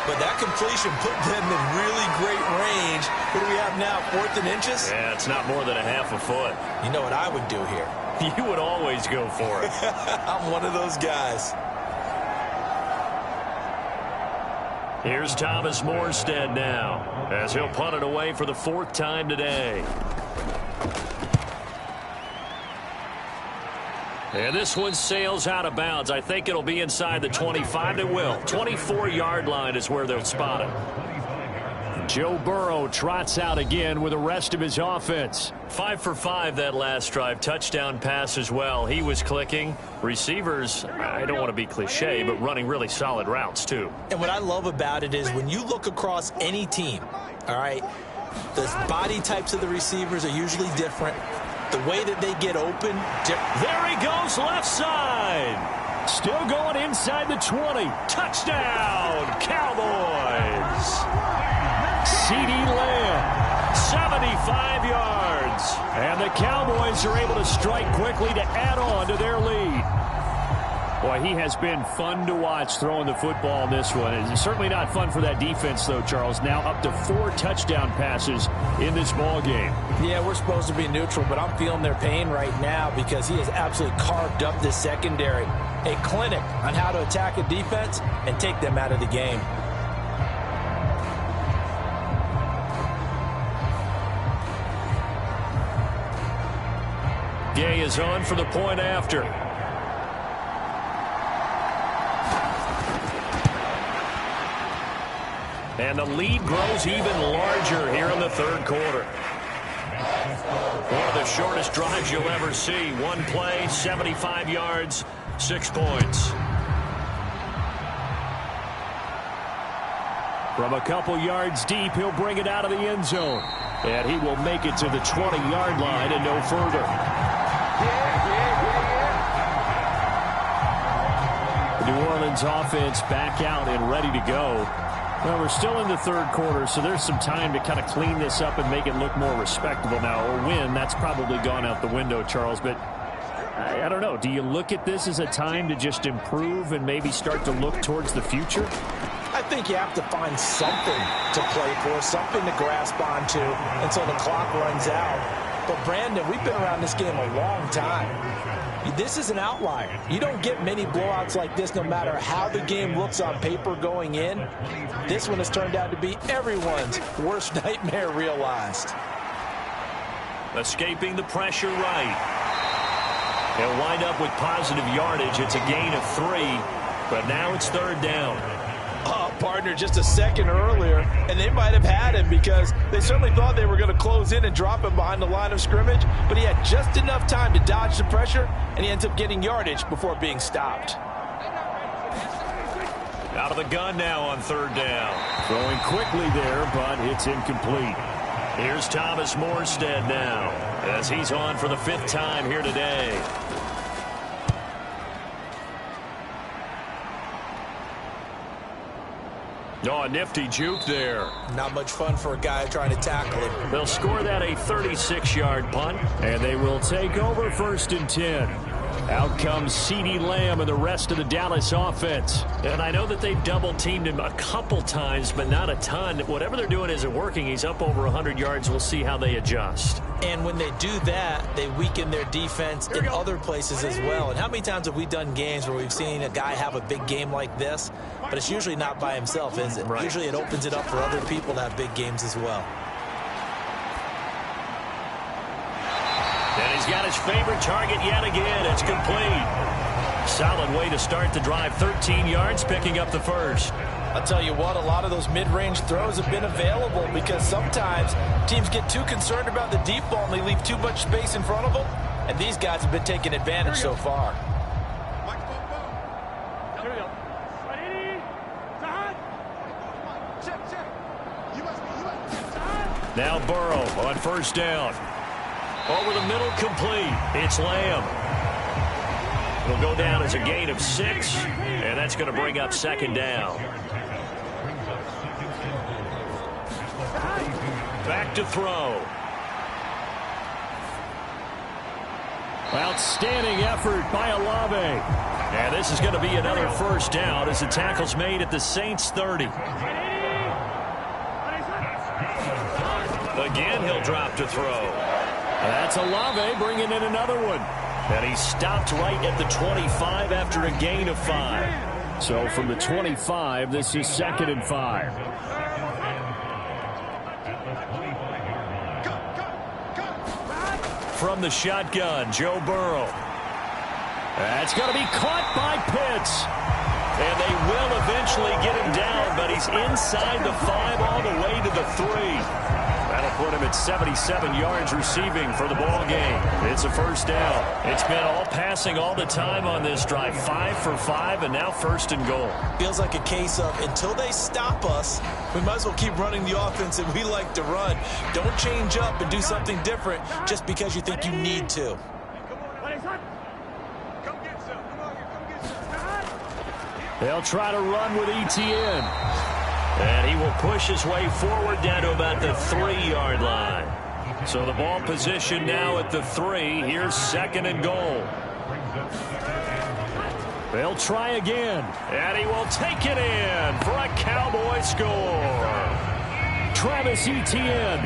But that completion put them in really great range. What do we have now, 4th and inches? Yeah, it's not more than a half a foot. You know what I would do here? You would always go for it. I'm one of those guys. Here's Thomas Morstead now, as he'll punt it away for the 4th time today. And this one sails out of bounds. I think it'll be inside the 25. It will. 24-yard line is where they'll spot it. Joe Burrow trots out again with the rest of his offense. 5 for 5 that last drive. Touchdown pass as well. He was clicking. Receivers, I don't want to be cliche, but running really solid routes too. And what I love about it is when you look across any team, all right, the body types of the receivers are usually different. The way that they get open. There he goes, left side. Still going inside the 20. Touchdown, Cowboys. C.D. Lamb, 75 yards. And the Cowboys are able to strike quickly to add on to their lead. Boy, he has been fun to watch throwing the football in this one. It's certainly not fun for that defense, though, Charles. Now up to 4 touchdown passes in this ball game. Yeah, we're supposed to be neutral, but I'm feeling their pain right now because he has absolutely carved up this secondary. A clinic on how to attack a defense and take them out of the game. Gay is on for the point after. And the lead grows even larger here in the 3rd quarter. One of the shortest drives you'll ever see. One play, 75 yards, 6 points. From a couple yards deep, he'll bring it out of the end zone. And he will make it to the 20-yard line and no further. The New Orleans offense back out and ready to go. Well, we're still in the 3rd quarter, so there's some time to kind of clean this up and make it look more respectable now. Or win, that's probably gone out the window, Charles. But I don't know. Do you look at this as a time to just improve and maybe start to look towards the future? I think you have to find something to play for, something to grasp onto until the clock runs out. But, Brandon, we've been around this game a long time. This is an outlier. You don't get many blowouts like this no matter how the game looks on paper going in. This one has turned out to be everyone's worst nightmare realized. Escaping the pressure right. He'll wind up with positive yardage. It's a gain of 3, but now it's 3rd down. Partner, just a second earlier, and they might have had him because they certainly thought they were going to close in and drop him behind the line of scrimmage, but he had just enough time to dodge the pressure, and he ends up getting yardage before being stopped. Out of the gun now on 3rd down. Throwing quickly there, but it's incomplete. Here's Thomas Morstead now, as he's on for the 5th time here today. Oh, a nifty juke there. Not much fun for a guy trying to tackle him. They'll score that a 36-yard punt. And they will take over 1st and 10. Out comes C.D. Lamb and the rest of the Dallas offense. And I know that they've double-teamed him a couple times, but not a ton. Whatever they're doing isn't working. He's up over 100 yards. We'll see how they adjust. And when they do that, they weaken their defense in other places as well. And how many times have we done games where we've seen a guy have a big game like this, but it's usually not by himself, is it? Right. Usually it opens it up for other people to have big games as well. And he's got his favorite target yet again. It's complete. Solid way to start the drive. 13 yards, picking up the 1st. I'll tell you what, a lot of those mid-range throws have been available because sometimes teams get too concerned about the deep ball and they leave too much space in front of them, and these guys have been taking advantage so far. Now Burrow on 1st down. Over the middle, complete. It's Lamb. It'll go down as a gain of 6, and that's going to bring up 2nd down. Back to throw. Outstanding effort by Olave. And this is going to be another first down as the tackle's made at the Saints 30. Again, he'll drop to throw. That's Olave bringing in another one. And he stopped right at the 25 after a gain of 5. So from the 25, this is 2nd and 5. From the shotgun, Joe Burrow. That's going to be caught by Pitts. And they will eventually get him down, but he's inside the 5 all the way to the 3. That'll put him at 77 yards receiving for the ball game. It's a first down. It's been all passing all the time on this drive. 5 for 5, and now 1st and goal. Feels like a case of until they stop us, we might as well keep running the offense that we like to run. Don't change up and do something different just because you think you need to. They'll try to run with ETN. And he will push his way forward down to about the 3-yard line. So the ball position now at the 3. Here's 2nd and goal. They'll try again. And he will take it in for a Cowboy score. Travis Etienne,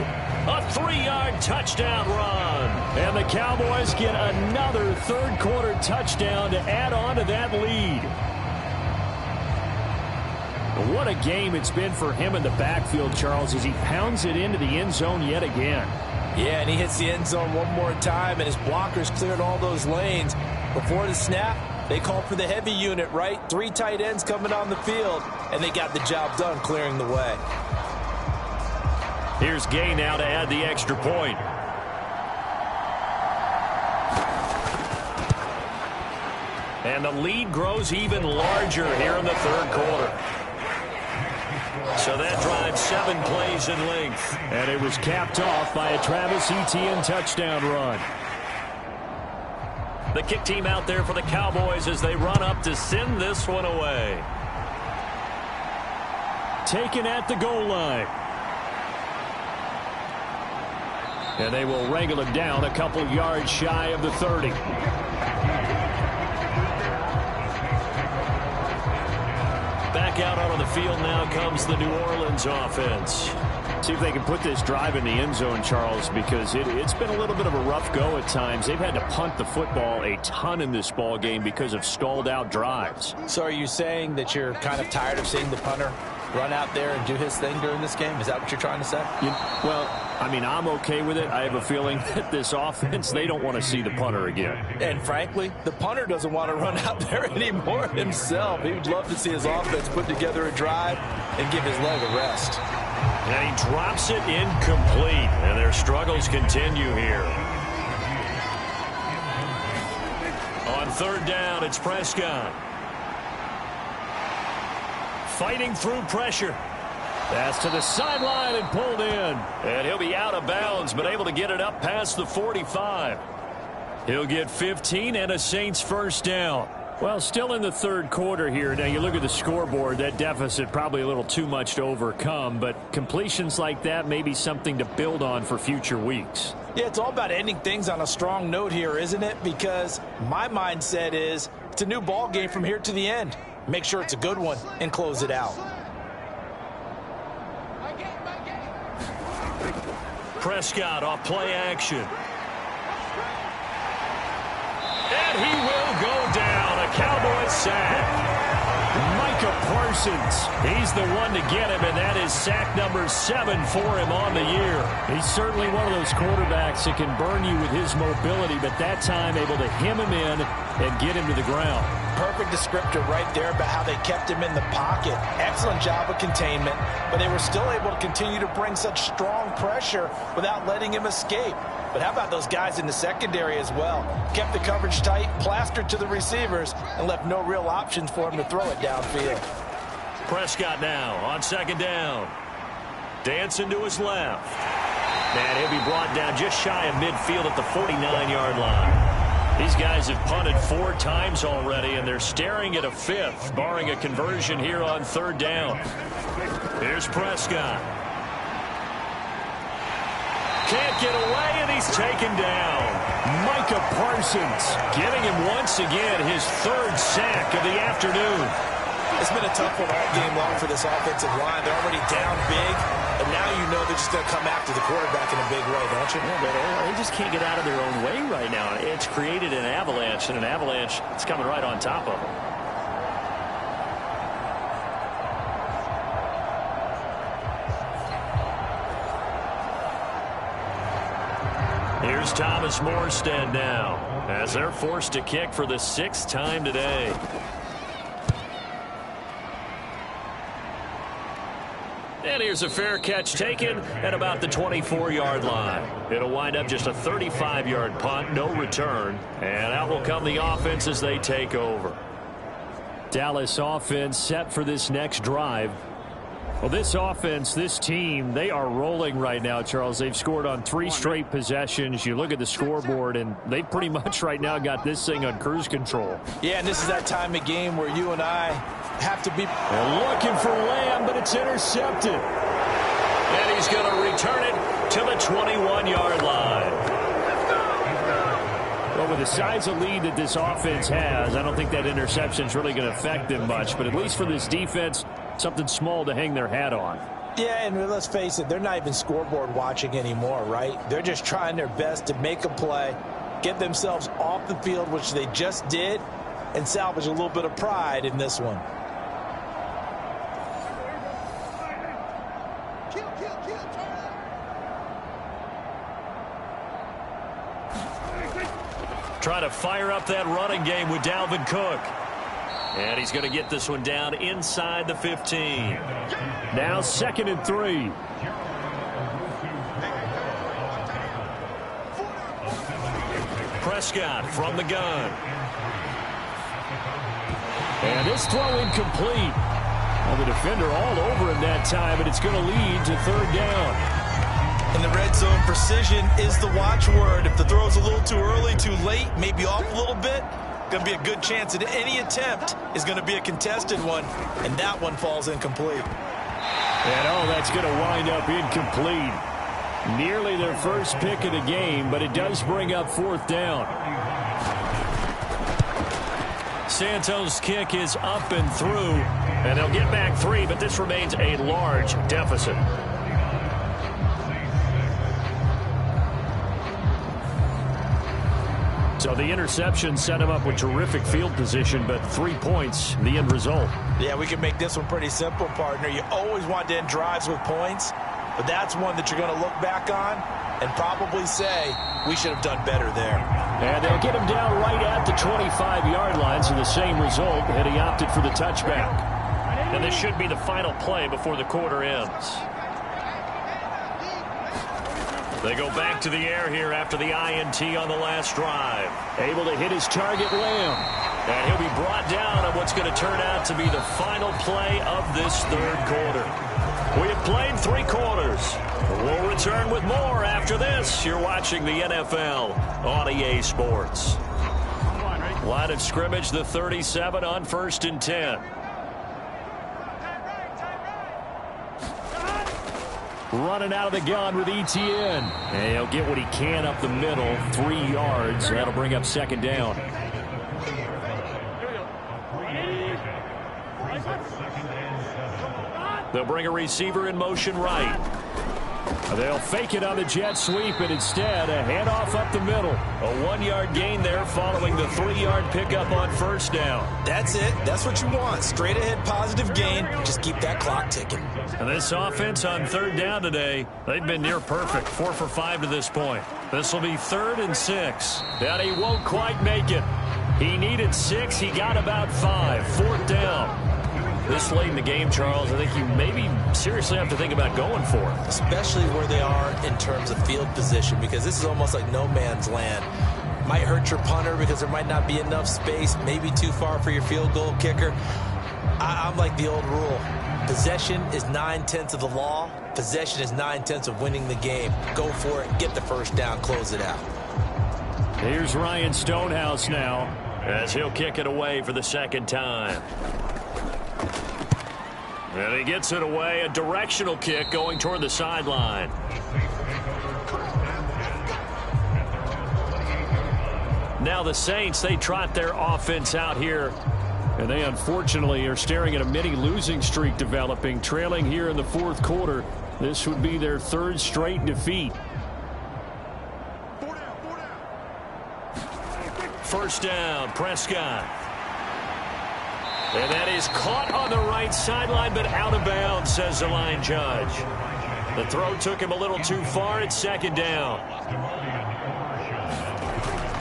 a 3-yard touchdown run. And the Cowboys get another third-quarter touchdown to add on to that lead. What a game it's been for him in the backfield, Charles, as he pounds it into the end zone yet again. Yeah, and he hits the end zone one more time, and his blockers cleared all those lanes. Before the snap, they called for the heavy unit, right? 3 tight ends coming on the field, and they got the job done clearing the way. Here's Gay now to add the extra point. And the lead grows even larger here in the third quarter. So that drives 7 plays in length. And it was capped off by a Travis Etienne touchdown run. The kick team out there for the Cowboys as they run up to send this one away. Taken at the goal line. And they will wrangle him down a couple yards shy of the 30. Back out on the field now comes the New Orleans offense. See if they can put this drive in the end zone, Charles, because it's been a little bit of a rough go at times. They've had to punt the football a ton in this ball game because of stalled out drives. So are you saying that you're kind of tired of seeing the punter run out there and do his thing during this game? Is that what you're trying to say? Well, I mean, I'm okay with it. I have a feeling that this offense, they don't want to see the punter again. And frankly, the punter doesn't want to run out there anymore himself. He would love to see his offense put together a drive and give his leg a rest. And he drops it incomplete. And their struggles continue here. On 3rd down, it's Prescott. Fighting through pressure. Pass to the sideline and pulled in. And he'll be out of bounds, but able to get it up past the 45. He'll get 15 and a Saints first down. Well, still in the third quarter here. Now, you look at the scoreboard, that deficit probably a little too much to overcome, but completions like that may be something to build on for future weeks. Yeah, it's all about ending things on a strong note here, isn't it? Because my mindset is it's a new ball game from here to the end. Make sure it's a good one and close it out. Prescott off play action. And he will go down. A Cowboys sack. Micah Parsons. He's the one to get him, and that is sack number 7 for him on the year. He's certainly one of those quarterbacks that can burn you with his mobility, but that time able to hem him in and get him to the ground. Perfect descriptor right there about how they kept him in the pocket. Excellent job of containment, but they were still able to continue to bring such strong pressure without letting him escape. But how about those guys in the secondary as well? Kept the coverage tight, plastered to the receivers, and left no real options for him to throw it downfield. Prescott now on 2nd down. Dancing to his left. And he'll be brought down just shy of midfield at the 49-yard line. These guys have punted 4 times already, and they're staring at a 5th, barring a conversion here on 3rd down. Here's Prescott. Can't get away, and he he's taken down. Micah Parsons getting him once again his third sack of the afternoon. It's been a tough one all game long for this offensive line. They're already down big, and now you know they're just going to come after the quarterback in a big way, don't you? Yeah, they just can't get out of their own way right now. It's created an avalanche, and an avalanche is coming right on top of them. Here's Thomas Morstead now, as they're forced to kick for the 6th time today. And here's a fair catch taken at about the 24-yard line. It'll wind up just a 35-yard punt, no return. And out will come the offense as they take over. Dallas offense set for this next drive. Well, this offense, this team, they are rolling right now, Charles. They've scored on 3 straight possessions. You look at the scoreboard, and they pretty much right now got this thing on cruise control. Yeah, and this is that time of game where you and I have to be looking for Lamb, but it's intercepted. And he's going to return it to the 21-yard line. Well, with the size of lead that this offense has, I don't think that interception is really going to affect them much. But at least for this defense, something small to hang their hat on. Yeah, and let's face it, they're not even scoreboard watching anymore, right? They're just trying their best to make a play, get themselves off the field, which they just did, and salvage a little bit of pride in this one. Trying to fire up that running game with Dalvin Cook. And he's going to get this one down inside the 15. Now 2nd and 3. Prescott from the gun. And this throw incomplete. Well, the defender all over him that time, and it's going to lead to 3rd down. And the red zone precision is the watchword. If the throw's a little too early, too late, maybe off a little bit, going to be a good chance that any attempt is going to be a contested one, and that one falls incomplete. And that's going to wind up incomplete. Nearly their first pick of the game, but it does bring up 4th down. Santos' kick is up and through, and they'll get back 3, but this remains a large deficit. So the interception set him up with terrific field position, but 3 points, the end result. Yeah, we can make this one pretty simple, partner. You always want to end drives with points, but that's one that you're going to look back on and probably say, we should have done better there. And they'll get him down right at the 25-yard line, so the same result, and he opted for the touchback. And this should be the final play before the quarter ends. They go back to the air here after the INT on the last drive. Able to hit his target, Lamb. And he'll be brought down on what's going to turn out to be the final play of this 3rd quarter. We have played 3 quarters. We'll return with more after this. You're watching the NFL on EA Sports. Line of scrimmage, the 37 on 1st and 10. Running out of the gun with Etienne. And he'll get what he can up the middle, 3 yards. That'll bring up 2nd down. They'll bring a receiver in motion right. They'll fake it on the jet sweep, and instead a handoff up the middle. A 1-yard gain there following the 3-yard pickup on 1st down. That's it. That's what you want. Straight ahead positive gain. Just keep that clock ticking. And this offense on 3rd down today, they've been near perfect. 4 for 5 to this point. This will be 3rd and 6. And he won't quite make it. He needed 6. He got about 5. 4th down. This late in the game, Charles, I think you maybe seriously have to think about going for it. Especially where they are in terms of field position, because this is almost like no man's land. Might hurt your punter because there might not be enough space, maybe too far for your field goal kicker. I'm like the old rule. Possession is 9/10 of the law. Possession is 9/10 of winning the game. Go for it. Get the 1st down. Close it out. Here's Ryan Stonehouse now, as he'll kick it away for the 2nd time. And he gets it away, a directional kick going toward the sideline. Now the Saints, they trot their offense out here. And they unfortunately are staring at a mini losing streak developing, trailing here in the fourth quarter. This would be their third straight defeat. First down, Prescott. And that is caught on the right sideline, but out of bounds, says the line judge. The throw took him a little too far. It's second down.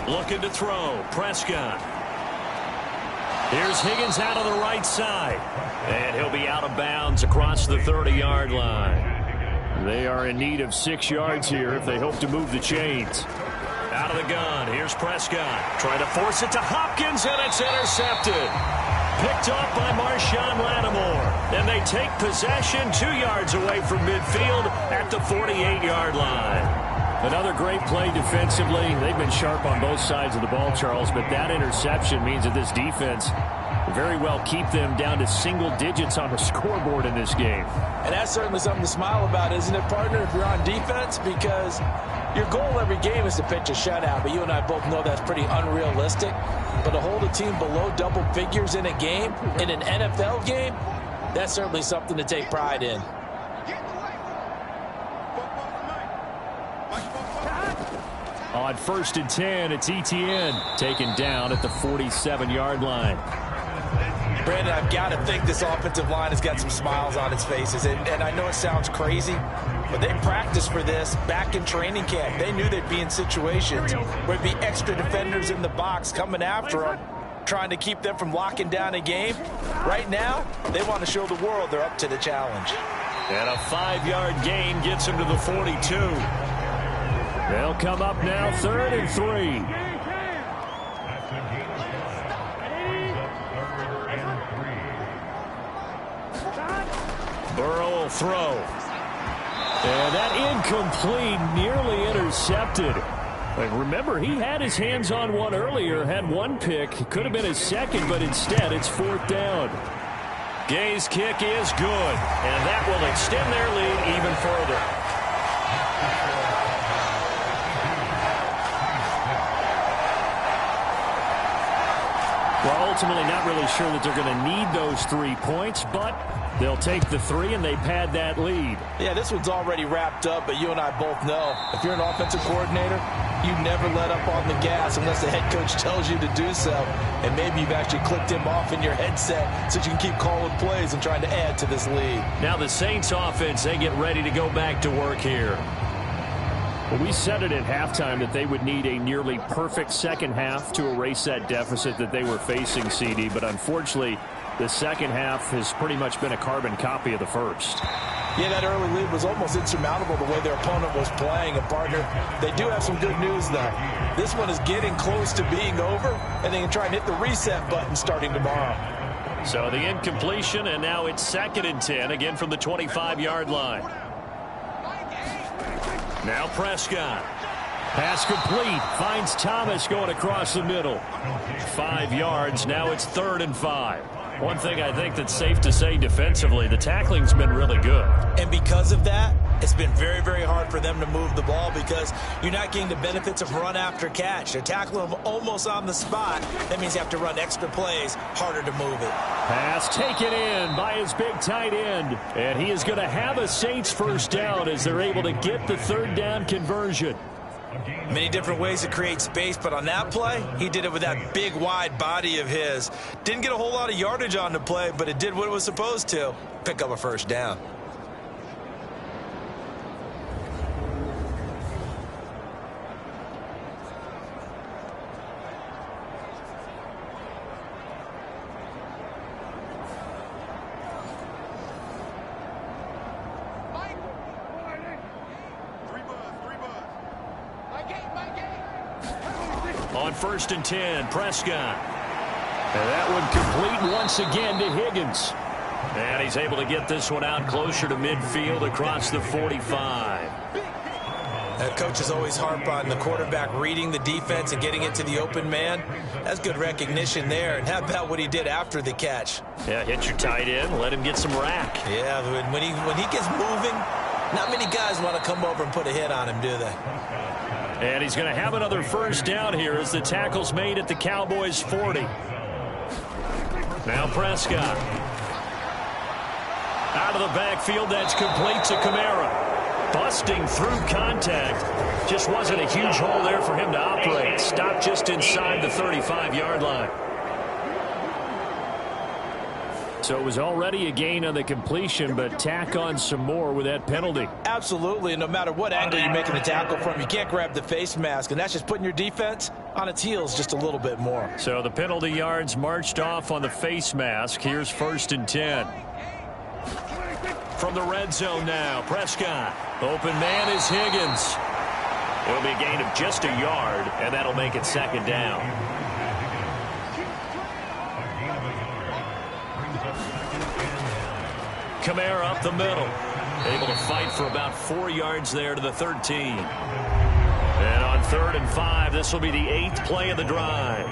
Looking to throw, Prescott. Here's Higgins out on the right side. And he'll be out of bounds across the 30-yard line. They are in need of 6 yards here if they hope to move the chains. Out of the gun, here's Prescott. Trying to force it to Hopkins, and it's intercepted. Picked off by Marshawn Lattimore. And they take possession 2 yards away from midfield at the 48-yard line. Another great play defensively. They've been sharp on both sides of the ball, Charles, but that interception means that this defense very well keep them down to single digits on the scoreboard in this game. And that's certainly something to smile about, isn't it, partner, if you're on defense? Because your goal every game is to pitch a shutout, but you and I both know that's pretty unrealistic. But to hold a team below double figures in a game, in an NFL game, that's certainly something to take pride in. On 1st and 10, it's Etienne taken down at the 47-yard line. Brandon, I've got to think this offensive line has got some smiles on its faces. And I know it sounds crazy, but they practiced for this back in training camp. They knew they'd be in situations where there'd be extra defenders in the box coming after them, trying to keep them from locking down a game. Right now, they want to show the world they're up to the challenge. And a 5-yard gain gets them to the 42. They'll come up now 3rd and 3. Burrow will throw. And that incomplete, nearly intercepted. But remember, he had his hands on one earlier, had one pick. Could have been his second, but instead it's 4th down. Gay's kick is good, and that will extend their lead even further. Well, ultimately not really sure that they're going to need those 3 points, but they'll take the 3 and they pad that lead. Yeah, this one's already wrapped up, but you and I both know if you're an offensive coordinator, you never let up on the gas unless the head coach tells you to do so. And maybe you've actually clicked him off in your headset so you can keep calling plays and trying to add to this lead. Now the Saints offense, they get ready to go back to work here. Well, we said it at halftime that they would need a nearly perfect second half to erase that deficit that they were facing, CD. But unfortunately, the second half has pretty much been a carbon copy of the first. Yeah, that early lead was almost insurmountable the way their opponent was playing. And, partner, they do have some good news, though. This one is getting close to being over, and they can try and hit the reset button starting tomorrow. So the incompletion, and now it's 2nd and 10, again from the 25-yard line. Now Prescott. Pass complete. Finds Thomas going across the middle. 5 yards. Now it's 3rd and 5. One thing I think that's safe to say defensively, the tackling's been really good. And because of that, it's been very, very hard for them to move the ball because you're not getting the benefits of run after catch. They're tackling them almost on the spot. That means you have to run extra plays, harder to move it. Pass taken in by his big tight end. And he is going to have a Saints first down as they're able to get the 3rd down conversion. Many different ways to create space, but on that play, he did it with that big, wide body of his. Didn't get a whole lot of yardage on the play, but it did what it was supposed to. Pick up a first down. On 1st and 10, Prescott. And that one complete once again to Higgins. And he's able to get this one out closer to midfield across the 45. Coaches always harp on the quarterback reading the defense and getting it to the open man. That's good recognition there. And how about what he did after the catch? Yeah, hit your tight end, let him get some rack. Yeah, when he gets moving, not many guys want to come over and put a hit on him, do they? And he's going to have another first down here as the tackle's made at the Cowboys' 40. Now Prescott. Out of the backfield, that's complete to Kamara. Busting through contact. Just wasn't a huge hole there for him to operate. Stopped just inside the 35-yard line. So it was already a gain on the completion, but tack on some more with that penalty. Absolutely, and no matter what angle you're making the tackle from, you can't grab the face mask, and that's just putting your defense on its heels just a little bit more. So the penalty yards marched off on the face mask. Here's 1st and 10. From the red zone now, Prescott. Open man is Higgins. It'll be a gain of just a yard, and that'll make it 2nd down. Kamara up the middle. Able to fight for about 4 yards there to the 13. And on 3rd and 5, this will be the 8th play of the drive.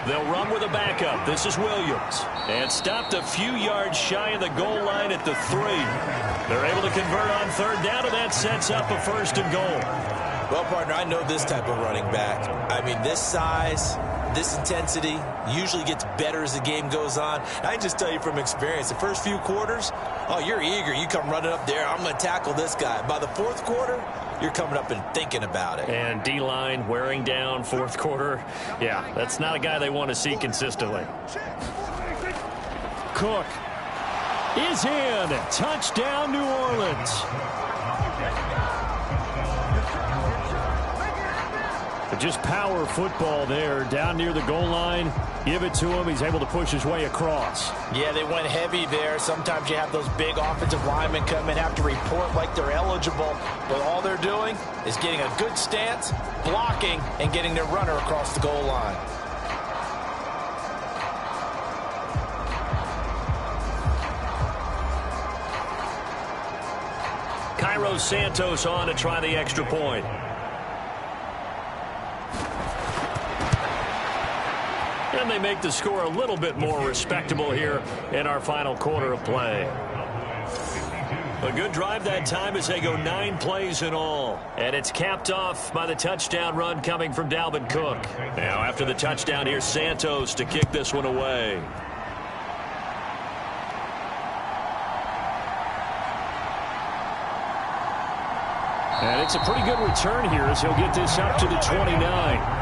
They'll run with a backup. This is Williams. And stopped a few yards shy of the goal line at the 3. They're able to convert on 3rd down, and that sets up a 1st and goal. Well, partner, I know this type of running back. I mean, this size, this intensity usually gets better as the game goes on. I can just tell you from experience, the first few quarters, oh, you're eager. You come running up there, I'm going to tackle this guy. By the 4th quarter, you're coming up and thinking about it. And D-line wearing down 4th quarter. Yeah, that's not a guy they want to see consistently. Cook is in. Touchdown, New Orleans. Just power football there down near the goal line. Give it to him. He's able to push his way across. Yeah, they went heavy there. Sometimes you have those big offensive linemen come and have to report like they're eligible. But all they're doing is getting a good stance, blocking, and getting their runner across the goal line. Cairo Santos on to try the extra point. And they make the score a little bit more respectable here in our final quarter of play. A good drive that time as they go 9 plays in all. And it's capped off by the touchdown run coming from Dalvin Cook. Now after the touchdown, here's Santos to kick this one away. And it's a pretty good return here as he'll get this up to the 29.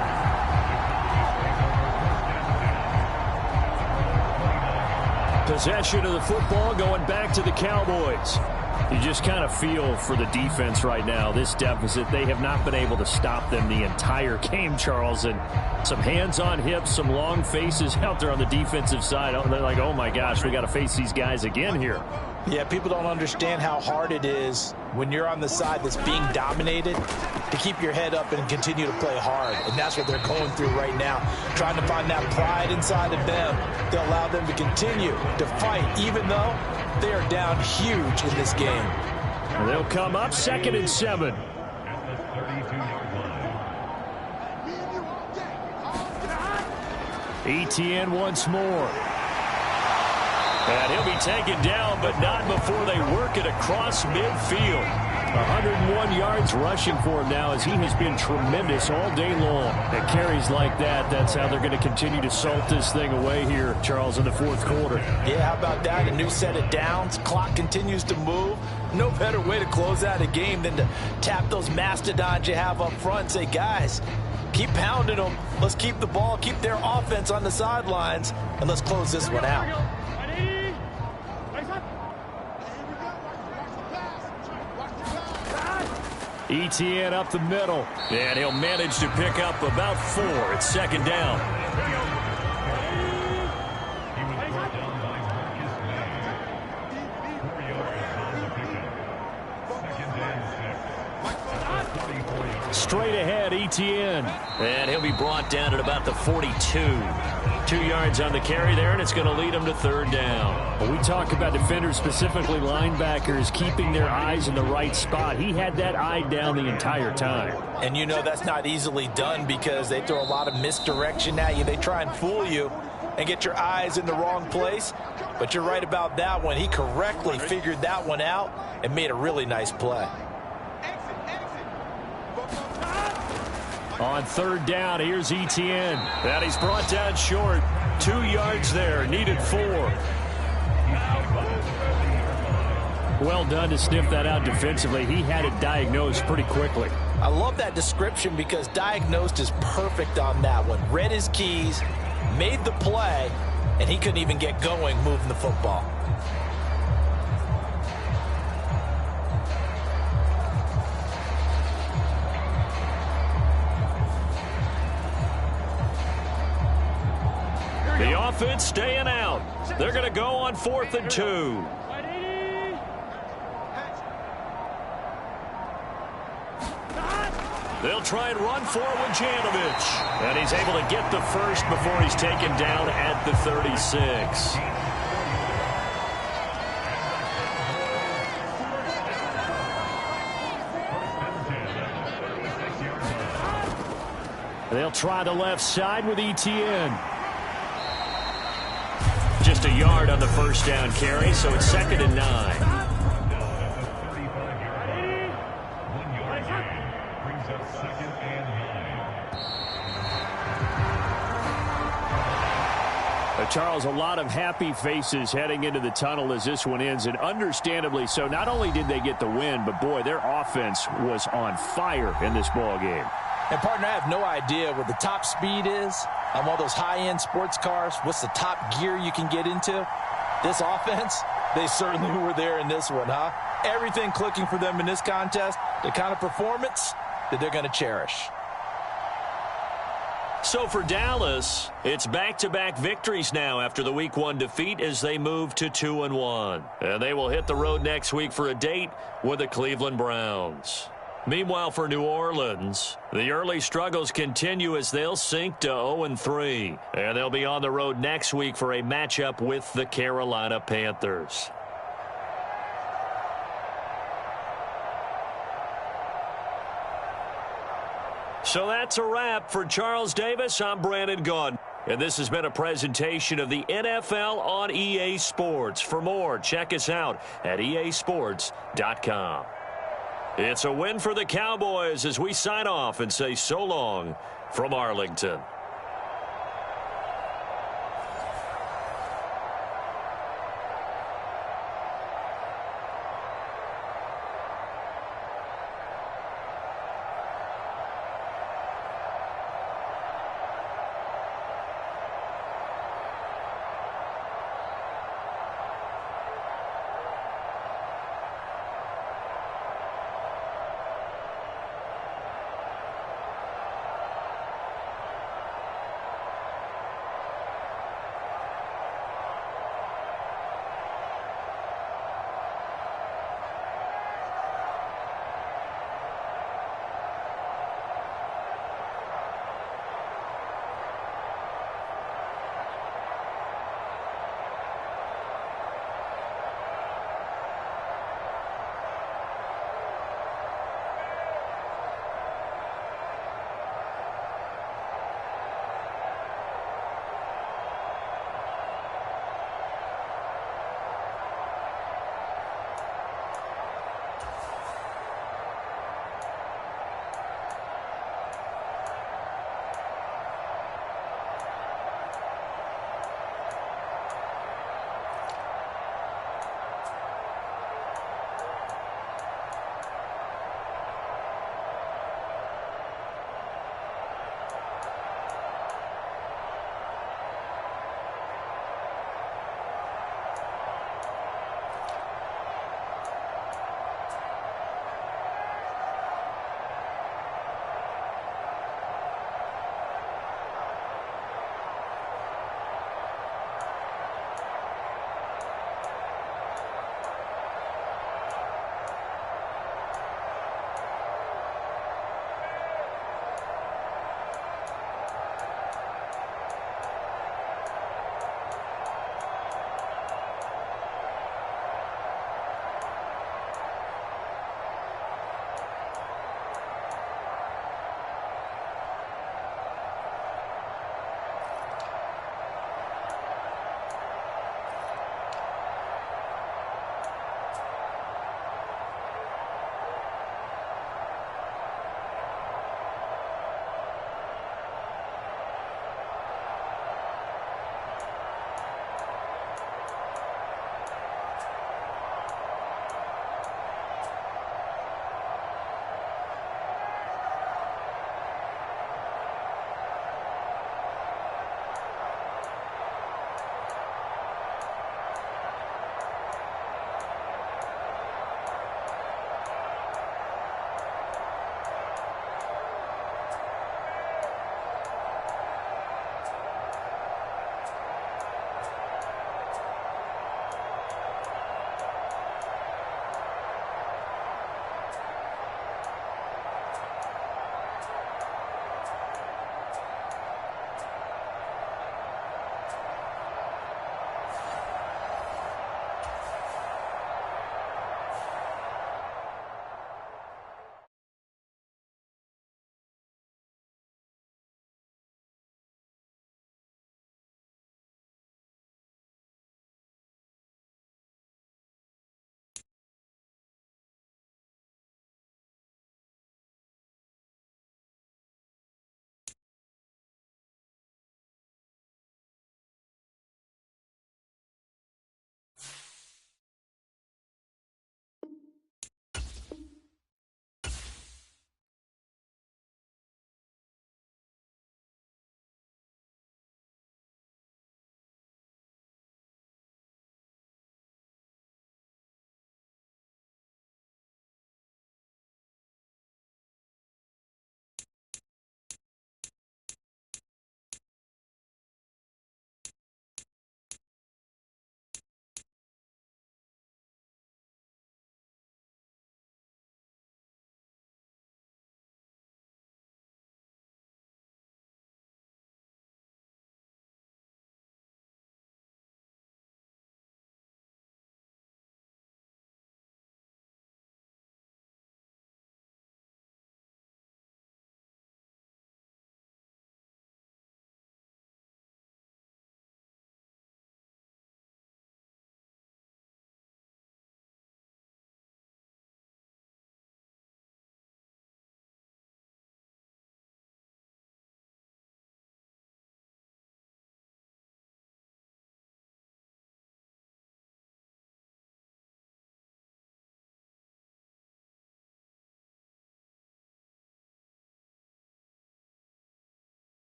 Possession of the football going back to the Cowboys. You just kind of feel for the defense right now, this deficit. They have not been able to stop them the entire game, Charles. And some hands on hips, some long faces out there on the defensive side. They're like, oh, my gosh, we got to face these guys again here. Yeah, people don't understand how hard it is when you're on the side that's being dominated to keep your head up and continue to play hard. And that's what they're going through right now, trying to find that pride inside of them to allow them to continue to fight, even though they are down huge in this game. They'll come up 2nd and 7. ETN once more. And he'll be taken down, but not before they work it across midfield. 101 yards rushing for him now as he has been tremendous all day long. And carries like that, that's how they're going to continue to salt this thing away here, Charles, in the 4th quarter. Yeah, how about that? A new set of downs. Clock continues to move. No better way to close out a game than to tap those mastodons you have up front and say, guys, keep pounding them. Let's keep the ball, keep their offense on the sidelines, and let's close this one out. ETN up the middle, and he'll manage to pick up about 4. It's 2nd down. Straight ahead, ETN. And he'll be brought down at about the 42. 2 yards on the carry there, and it's going to lead him to 3rd down. When we talk about defenders, specifically linebackers, keeping their eyes in the right spot, he had that eye down the entire time. And you know that's not easily done because they throw a lot of misdirection at you. They try and fool you. and get your eyes in the wrong place. But you're right about that one. He correctly figured that one out and made a really nice play. On third down, here's Etienne. And he's brought down short. 2 yards there, needed 4. Well done to sniff that out defensively. He had it diagnosed pretty quickly. I love that description because diagnosed is perfect on that one. Read his keys, made the play, and he couldn't even get going moving the football. The offense staying out. They're going to go on 4th and 2. They'll try and run for it with Janovich. And he's able to get the first before he's taken down at the 36. They'll try the left side with Etienne. Just a yard on the first down carry, so it's 2nd and 9. Charles, a lot of happy faces heading into the tunnel as this one ends, and understandably so. Not only did they get the win, but, boy, their offense was on fire in this ball game. And, partner, I have no idea what the top speed is on one of those high-end sports cars. What's the top gear you can get into? This offense, they certainly were there in this one, huh? Everything clicking for them in this contest, the kind of performance that they're going to cherish. So for Dallas, it's back-to-back victories now after the Week 1 defeat as they move to 2-1. And they will hit the road next week for a date with the Cleveland Browns. Meanwhile, for New Orleans, the early struggles continue as they'll sink to 0-3. And they'll be on the road next week for a matchup with the Carolina Panthers. So that's a wrap. For Charles Davis, I'm Brandon Gaudin. And this has been a presentation of the NFL on EA Sports. For more, check us out at easports.com. It's a win for the Cowboys as we sign off and say so long from Arlington.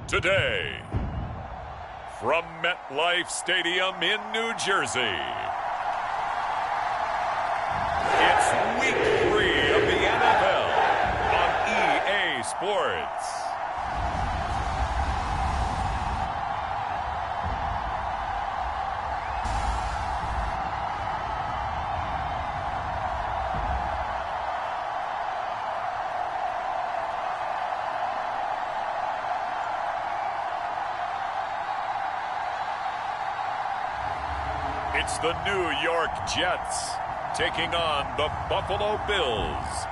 today. From MetLife Stadium in New Jersey, it's Week 3 of the NFL on EA Sports. It's the New York Jets taking on the Buffalo Bills.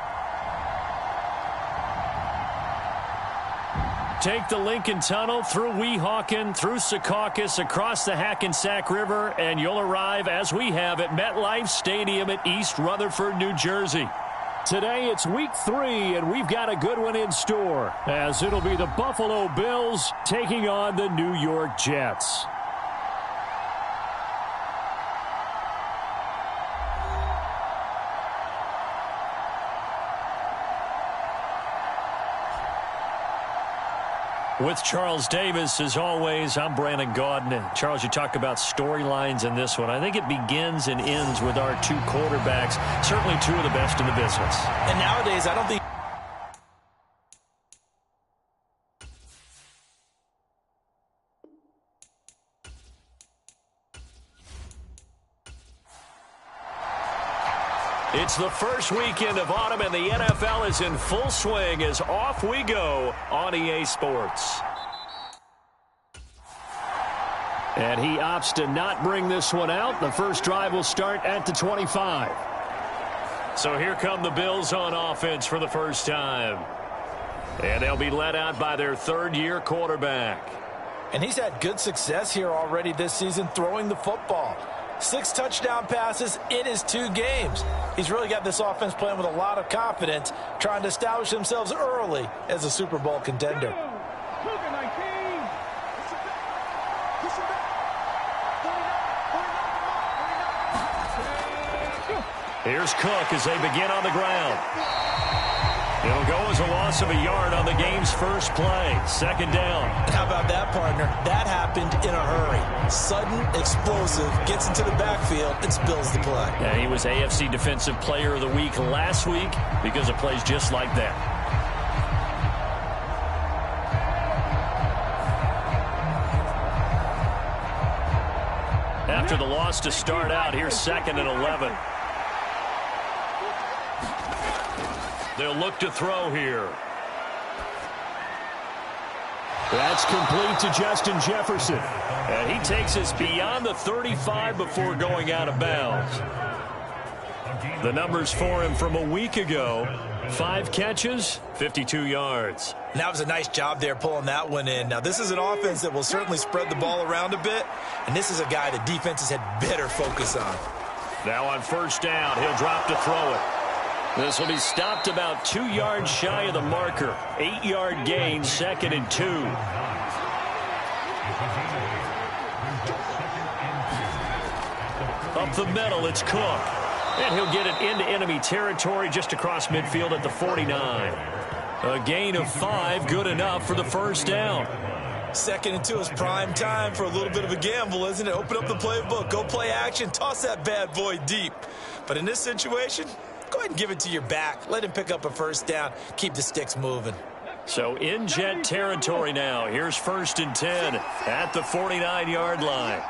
Take the Lincoln Tunnel through Weehawken, through Secaucus, across the Hackensack River, and you'll arrive, as we have, at MetLife Stadium at East Rutherford, New Jersey. Today it's Week 3, and we've got a good one in store, as it'll be the Buffalo Bills taking on the New York Jets. With Charles Davis, as always, I'm Brandon Gaudin. Charles, you talk about storylines in this one. I think it begins and ends with our two quarterbacks, certainly two of the best in the business. And nowadays, I don't think It's the first weekend of autumn, and the NFL is in full swing as off we go on EA Sports. And he opts to not bring this one out. The first drive will start at the 25. So here come the Bills on offense for the first time. And they'll be led out by their third-year quarterback. And he's had good success here already this season throwing the football. 6 touchdown passes in his 2 games. He's really got this offense playing with a lot of confidence, trying to establish themselves early as a Super Bowl contender. Here's Cook as they begin on the ground. It'll go as a loss of a yard on the game's first play. Second down. How about that, partner? That happened in a hurry. Sudden, explosive, gets into the backfield, and spills the play. Yeah, he was AFC Defensive Player of the Week last week because of plays just like that. After the loss to start out, here's 2nd and 11. They'll look to throw here. That's complete to Justin Jefferson. And he takes us beyond the 35 before going out of bounds. The numbers for him from a week ago: 5 catches, 52 yards. And that was a nice job there pulling that one in. Now, this is an offense that will certainly spread the ball around a bit, and this is a guy the defenses had better focus on. Now on first down, he'll drop to throw it. This will be stopped about 2 yards shy of the marker. 8-yard gain, 2nd and 2. Up the middle, it's Cook. And he'll get it into enemy territory just across midfield at the 49. A gain of 5, good enough for the first down. 2nd and 2 is prime time for a little bit of a gamble, isn't it? Open up the playbook, go play action, toss that bad boy deep. But in this situation, go ahead and give it to your back. Let him pick up a first down. Keep the sticks moving. So in Jet territory now. Here's 1st and 10 at the 49-yard line.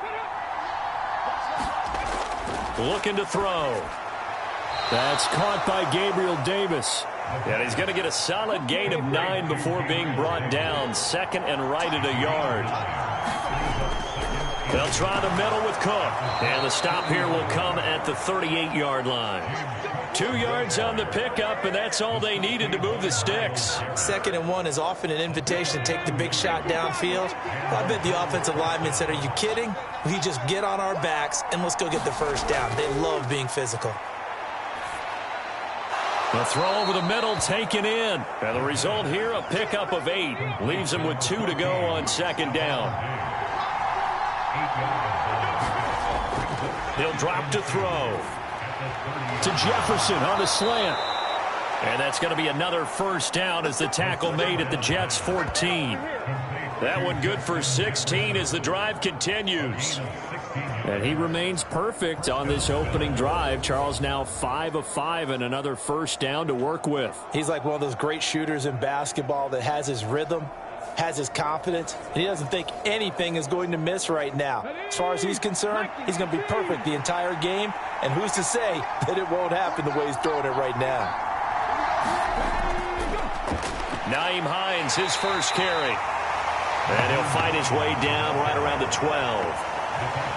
Looking to throw. That's caught by Gabriel Davis. And he's going to get a solid gain of 9 before being brought down. 2nd and right at a yard. They'll try the middle with Cook. And the stop here will come at the 38-yard line. 2 yards on the pickup, and that's all they needed to move the sticks. 2nd and 1 is often an invitation to take the big shot downfield. I bet the offensive lineman said, "Are you kidding? We just get on our backs and let's go get the first down." They love being physical. The throw over the middle taken in. And the result here, a pickup of 8. Leaves him with 2 to go on 2nd down. He'll drop to throw. To Jefferson on the slant. And that's going to be another first down as the tackle made at the Jets' 14. That one good for 16 as the drive continues. And he remains perfect on this opening drive. Charles now 5 of 5 and another first down to work with. He's like one of those great shooters in basketball that has his rhythm, has his confidence, and he doesn't think anything is going to miss right now. As far as he's concerned, he's going to be perfect the entire game, and who's to say that it won't happen the way he's throwing it right now. Nyheim Hines, his first carry. And he'll find his way down right around the 12.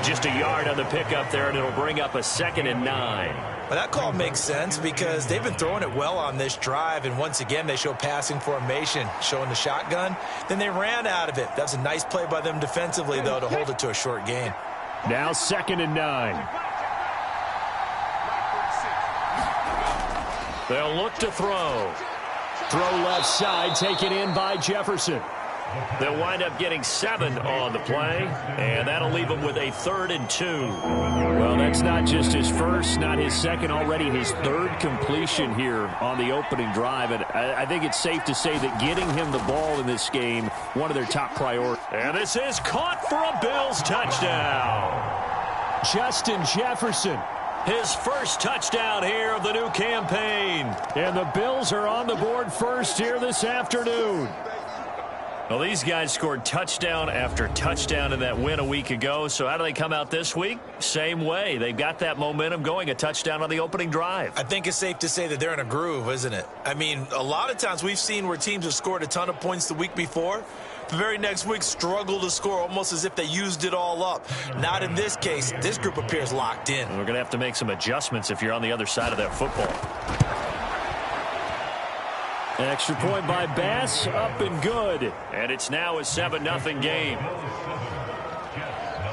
Just a yard on the pickup there, and it'll bring up a 2nd and 9. Well, that call makes sense because they've been throwing it well on this drive, and once again they show passing formation, showing the shotgun. Then they ran out of it. That's a nice play by them defensively, though, to hold it to a short gain. Now 2nd and 9. They'll look to throw. Throw left side, taken in by Jefferson. They'll wind up getting 7 on the play, and that'll leave them with a 3rd and 2. Well, that's not just his first, not his second, already his 3rd completion here on the opening drive. And I think it's safe to say that getting him the ball in this game, one of their top priorities. And this is caught for a Bills touchdown. Justin Jefferson. His first touchdown here of the new campaign. And the Bills are on the board first here this afternoon. Well, these guys scored touchdown after touchdown in that win a week ago. So how do they come out this week? Same way. They've got that momentum going, a touchdown on the opening drive. I think it's safe to say that they're in a groove, isn't it? I mean, a lot of times we've seen where teams have scored a ton of points the week before. The very next week struggle to score almost as if they used it all up. Not in this case. This group appears locked in. And we're going to have to make some adjustments if you're on the other side of that football. Extra point by Bass, up and good. And it's now a 7-0 game.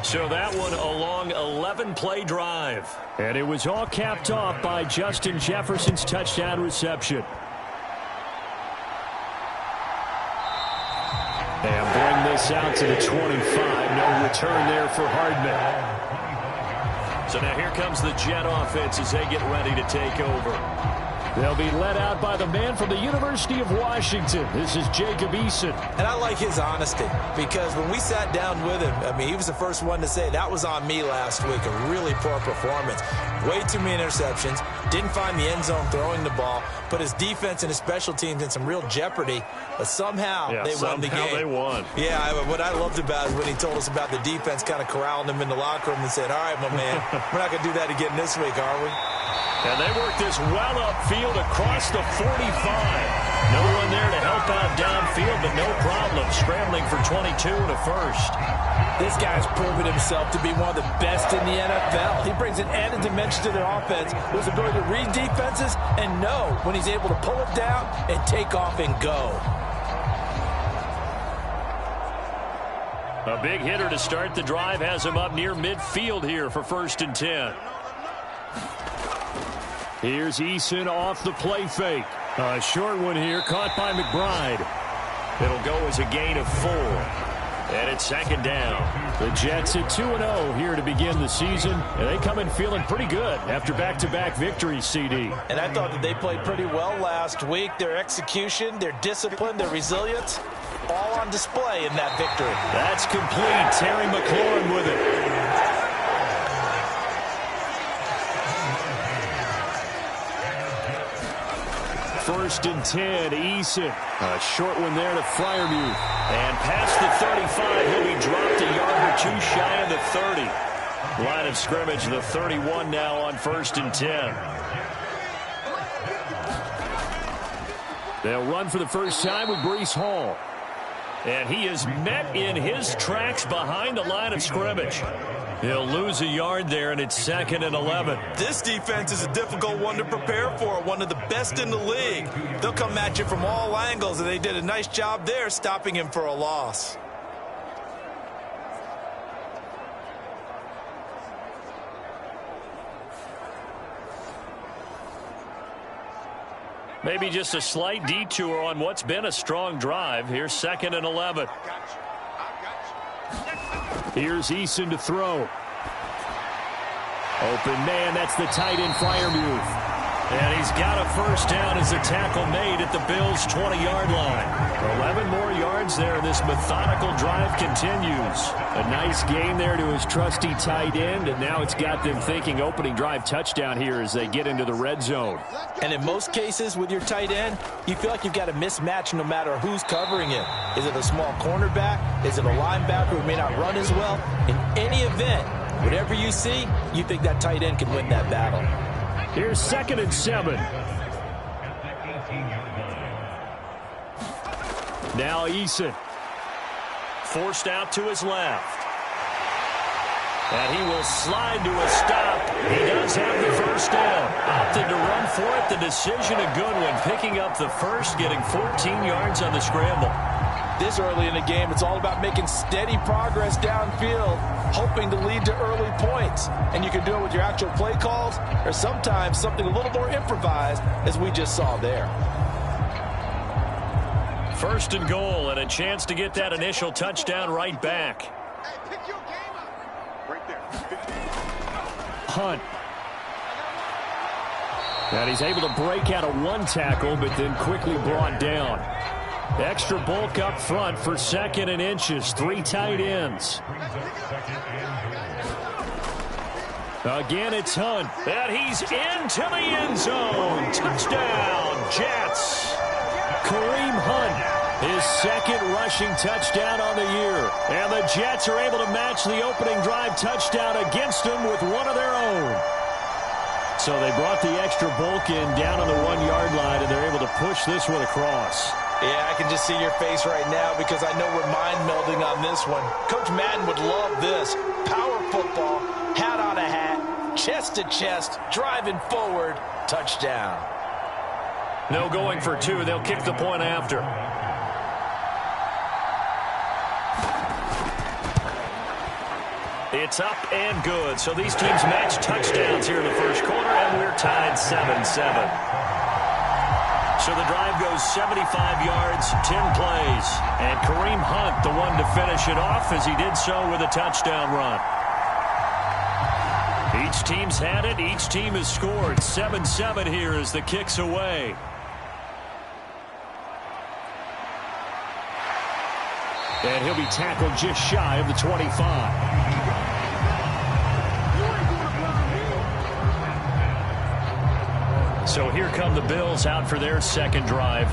So that one a long 11-play drive. And it was all capped off by Justin Jefferson's touchdown reception. And bring this out to the 25. No return there for Hardman. So now here comes the Jet offense as they get ready to take over. They'll be led out by the man from the University of Washington. This is Jacob Eason. And I like his honesty because when we sat down with him, I mean, he was the first one to say that was on me last week, a really poor performance. Way too many interceptions, didn't find the end zone throwing the ball, put his defense and his special teams in some real jeopardy, but somehow they won the game. They won. Yeah, what I loved about it is when he told us about the defense kind of corralling him in the locker room and said, all right, my man, we're not going to do that again this week, are we? And they work this well upfield across the 45. No one there to help out downfield, but no problem. Scrambling for 22 and a first. This guy's proven himself to be one of the best in the NFL. He brings an added dimension to their offense with his ability to read defenses and know when he's able to pull it down and take off and go. A big hitter to start the drive has him up near midfield here for 1st and 10. Here's Eason off the play fake. A short one here, caught by McBride. It'll go as a gain of 4. And it's 2nd down. The Jets at 2-0 here to begin the season. And they come in feeling pretty good after back-to-back victories, CD. And I thought that they played pretty well last week. Their execution, their discipline, their resilience, all on display in that victory. That's complete. Terry McLaurin with it. First and 10, Eason. A short one there to Freiermuth. And past the 35, he'll be dropped a yard or 2 shy of the 30. Line of scrimmage, the 31 now on 1st and 10. They'll run for the first time with Breece Hall. And he is met in his tracks behind the line of scrimmage. He'll lose a yard there, and it's 2nd and 11. This defense is a difficult one to prepare for, one of the best in the league. They'll come at you from all angles, and they did a nice job there stopping him for a loss. Maybe just a slight detour on what's been a strong drive. Here's 2nd and 11. Here's Eason to throw. Open man, that's the tight end Freiermuth. And he's got a first down as a tackle made at the Bills' 20-yard line. 11 more yards there. This methodical drive continues. A nice gain there to his trusty tight end, and now it's got them thinking opening drive touchdown here as they get into the red zone. And in most cases with your tight end, you feel like you've got a mismatch no matter who's covering him. Is it a small cornerback? Is it a linebacker who may not run as well? In any event, whatever you see, you think that tight end can win that battle. Here's 2nd and 7. Now Eason. Forced out to his left. And he will slide to a stop. He does have the first down. Opted to run for it. The decision a good one. Picking up the first, getting 14 yards on the scramble. This early in the game, it's all about making steady progress downfield, hoping to lead to early points. And you can do it with your actual play calls or sometimes something a little more improvised, as we just saw there. 1st and goal, and a chance to get that initial touchdown right back. Hunt. And he's able to break out of one tackle, but then quickly brought down. Extra bulk up front for 2nd and inches. 3 tight ends. Again, it's Hunt. And he's into the end zone. Touchdown, Jets. Kareem Hunt, his 2nd rushing touchdown on the year. And the Jets are able to match the opening drive touchdown against them with one of their own. So they brought the extra bulk in down on the 1-yard line, and they're able to push this one across. Yeah, I can just see your face right now because I know we're mind-melding on this one. Coach Madden would love this. Power football, hat on a hat, chest to chest, driving forward, touchdown. No going for 2. They'll kick the point after. It's up and good. So these teams match touchdowns here in the first quarter, and we're tied 7-7. So the drive goes 75 yards, 10 plays. And Kareem Hunt, the one to finish it off, as he did so with a touchdown run. Each team's had it. Each team has scored. 7-7 here as the kick's away. And he'll be tackled just shy of the 25. So here come the Bills out for their 2nd drive.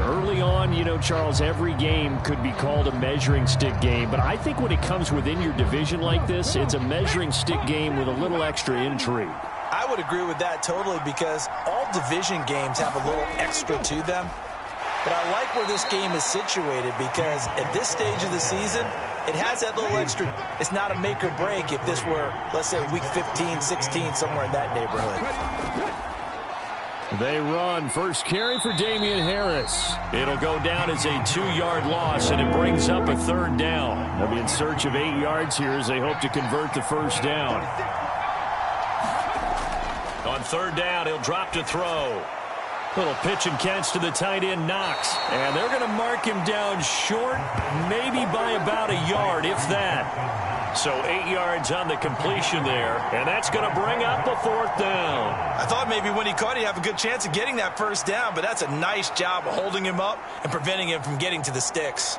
Early on, you know, Charles, every game could be called a measuring stick game. But I think when it comes within your division like this, it's a measuring stick game with a little extra intrigue. I would agree with that totally because all division games have a little extra to them. But I like where this game is situated because at this stage of the season, it has that little extra. It's not a make or break if this were, let's say, week 15, 16, somewhere in that neighborhood. They run. First carry for Damian Harris. It'll go down as a 2-yard loss, and it brings up a 3rd down. They'll be in search of 8 yards here as they hope to convert the first down. On 3rd down, he'll drop to throw. Little pitch and catch to the tight end, Knox. And they're going to mark him down short, maybe by about a yard, if that. So 8 yards on the completion there, and that's going to bring up a 4th down. I thought maybe when he caught it, he'd have a good chance of getting that first down, but that's a nice job of holding him up and preventing him from getting to the sticks.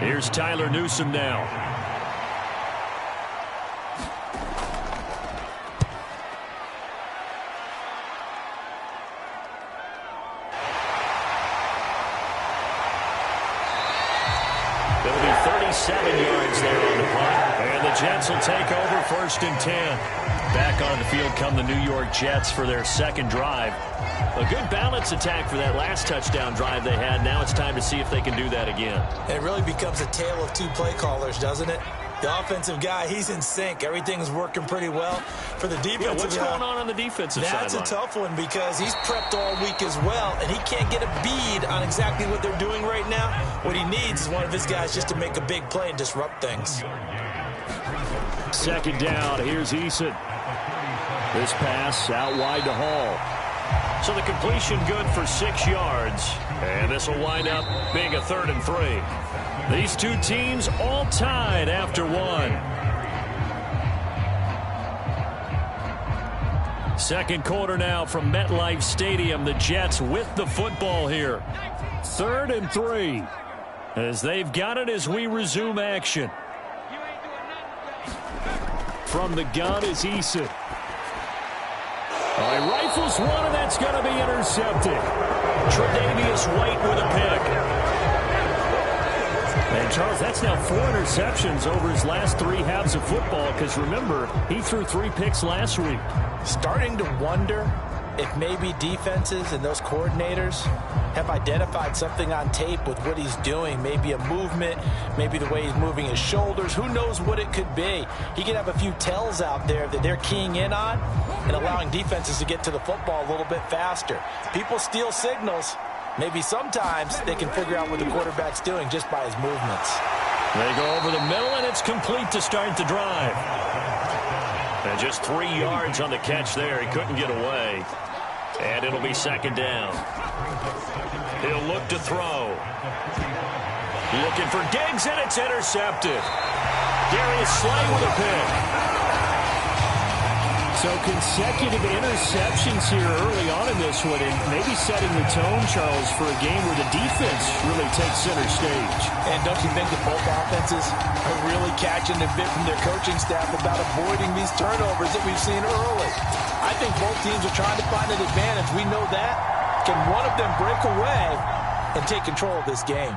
Here's Tyler Newsome now. It'll be 37 yards there on the punt. And the Jets will take over 1st and 10. Back on the field come the New York Jets for their 2nd drive. A good balance attack for that last touchdown drive they had. Now it's time to see if they can do that again. And it really becomes a tale of 2 play callers, doesn't it? The offensive guy, he's in sync. Everything's working pretty well. For the defensive guy, what's going on the defensive side? That's a tough one because he's prepped all week as well, and he can't get a bead on exactly what they're doing right now. What he needs is one of his guys just to make a big play and disrupt things. 2nd down. Here's Eason. This pass out wide to Hall. So the completion good for 6 yards. And this will wind up being a 3rd and 3. These two teams all tied after 1. Second quarter now from MetLife Stadium. The Jets with the football here. 3rd and 3. As they've got it as we resume action. From the gun is Eason. Rifles one, and that's going to be intercepted. Tre'Davious White with a pick. And, Charles, that's now 4 interceptions over his last 3 halves of football because, remember, he threw 3 picks last week. Starting to wonder if maybe defenses and those coordinators have identified something on tape with what he's doing. Maybe a movement, maybe the way he's moving his shoulders. Who knows what it could be? He could have a few tells out there that they're keying in on and allowing defenses to get to the football a little bit faster. People steal signals. Maybe sometimes they can figure out what the quarterback's doing just by his movements. They go over the middle, and it's complete to start the drive. And just 3 yards on the catch there. He couldn't get away. And it'll be 2nd down. He'll look to throw. Looking for Diggs, and it's intercepted. Darius Slay with a pick. So consecutive interceptions here early on in this one, and maybe setting the tone, Charles, for a game where the defense really takes center stage. And don't you think that both offenses are really catching a bit from their coaching staff about avoiding these turnovers that we've seen early? I think both teams are trying to find an advantage. We know that. Can one of them break away and take control of this game?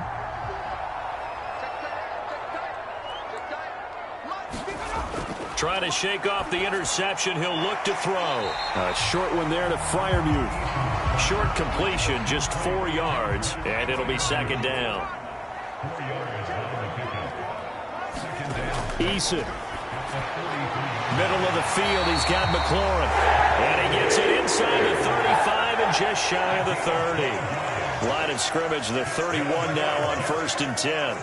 Trying to shake off the interception. He'll look to throw. A short one there to Freiermuth. Short completion, just 4 yards, and it'll be 2nd down. Eason. Middle of the field, he's got McLaurin. And he gets it inside the 35 and just shy of the 30. Line of scrimmage, the 31 now on 1st and 10.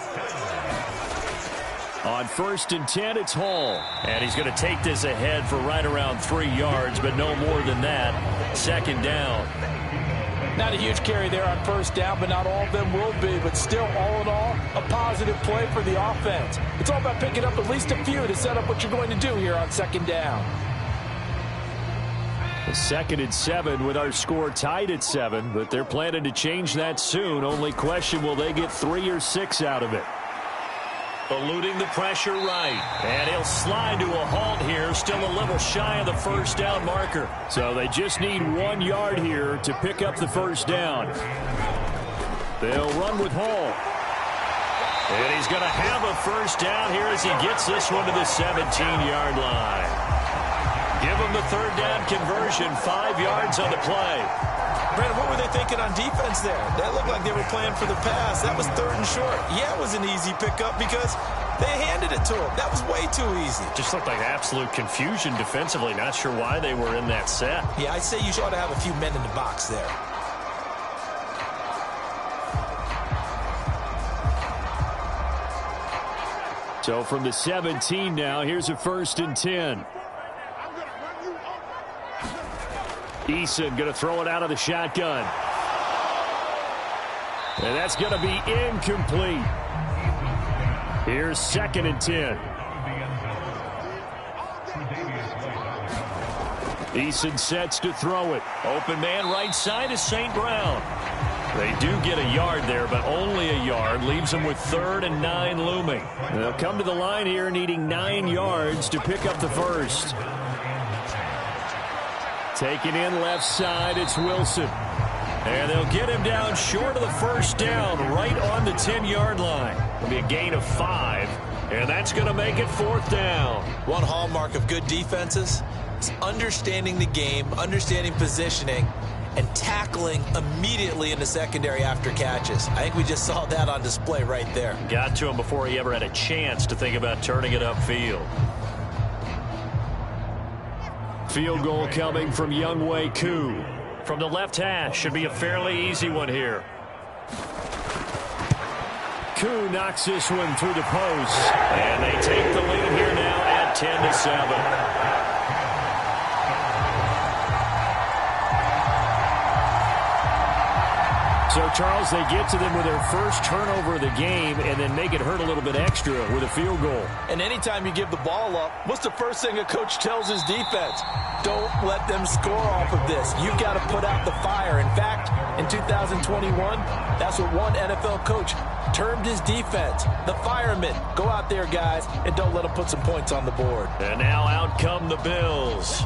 On 1st and 10, it's Hall. And he's going to take this ahead for right around 3 yards, but no more than that. 2nd down. Not a huge carry there on 1st down, but not all of them will be. But still, all in all, a positive play for the offense. It's all about picking up at least a few to set up what you're going to do here on 2nd down. 2nd and 7 with our score tied at 7, but they're planning to change that soon. Only question, will they get 3 or 6 out of it? Eluding the pressure right. And he'll slide to a halt here. Still a little shy of the 1st down marker. So they just need 1 yard here to pick up the 1st down. They'll run with Hall. And he's going to have a 1st down here as he gets this one to the 17-yard line. Give him the 3rd down conversion. 5 yards on the play. Brandon, what were they thinking on defense there? That looked like they were playing for the pass. That was 3rd and short. Yeah, it was an easy pickup because they handed it to him. That was way too easy. Just looked like absolute confusion defensively. Not sure why they were in that set. Yeah, I'd say you ought to have a few men in the box there. So from the 17 now, here's a 1st and 10. Eason going to throw it out of the shotgun. And that's going to be incomplete. Here's 2nd and 10. Eason sets to throw it. Open man right side is St. Brown. They do get a yard there, but only a yard. Leaves them with 3rd and 9 looming. They'll come to the line here needing 9 yards to pick up the 1st. Taking in left side, it's Wilson. And they'll get him down short of the 1st down, right on the 10-yard line. It'll be a gain of 5, and that's going to make it 4th down. One hallmark of good defenses is understanding the game, understanding positioning, and tackling immediately in the secondary after catches. I think we just saw that on display right there. Got to him before he ever had a chance to think about turning it upfield. Field goal coming from Younghoe Koo. From the left hash, should be a fairly easy one here. Koo knocks this one through the post. And they take the lead here now at 10-7. So, Charles, they get to them with their first turnover of the game and then make it hurt a little bit extra with a field goal. And anytime you give the ball up, what's the first thing a coach tells his defense? Don't let them score off of this. You've got to put out the fire. In fact, in 2021, that's what one NFL coach termed his defense, the firemen. Go out there, guys, and don't let them put some points on the board. And now out come the Bills.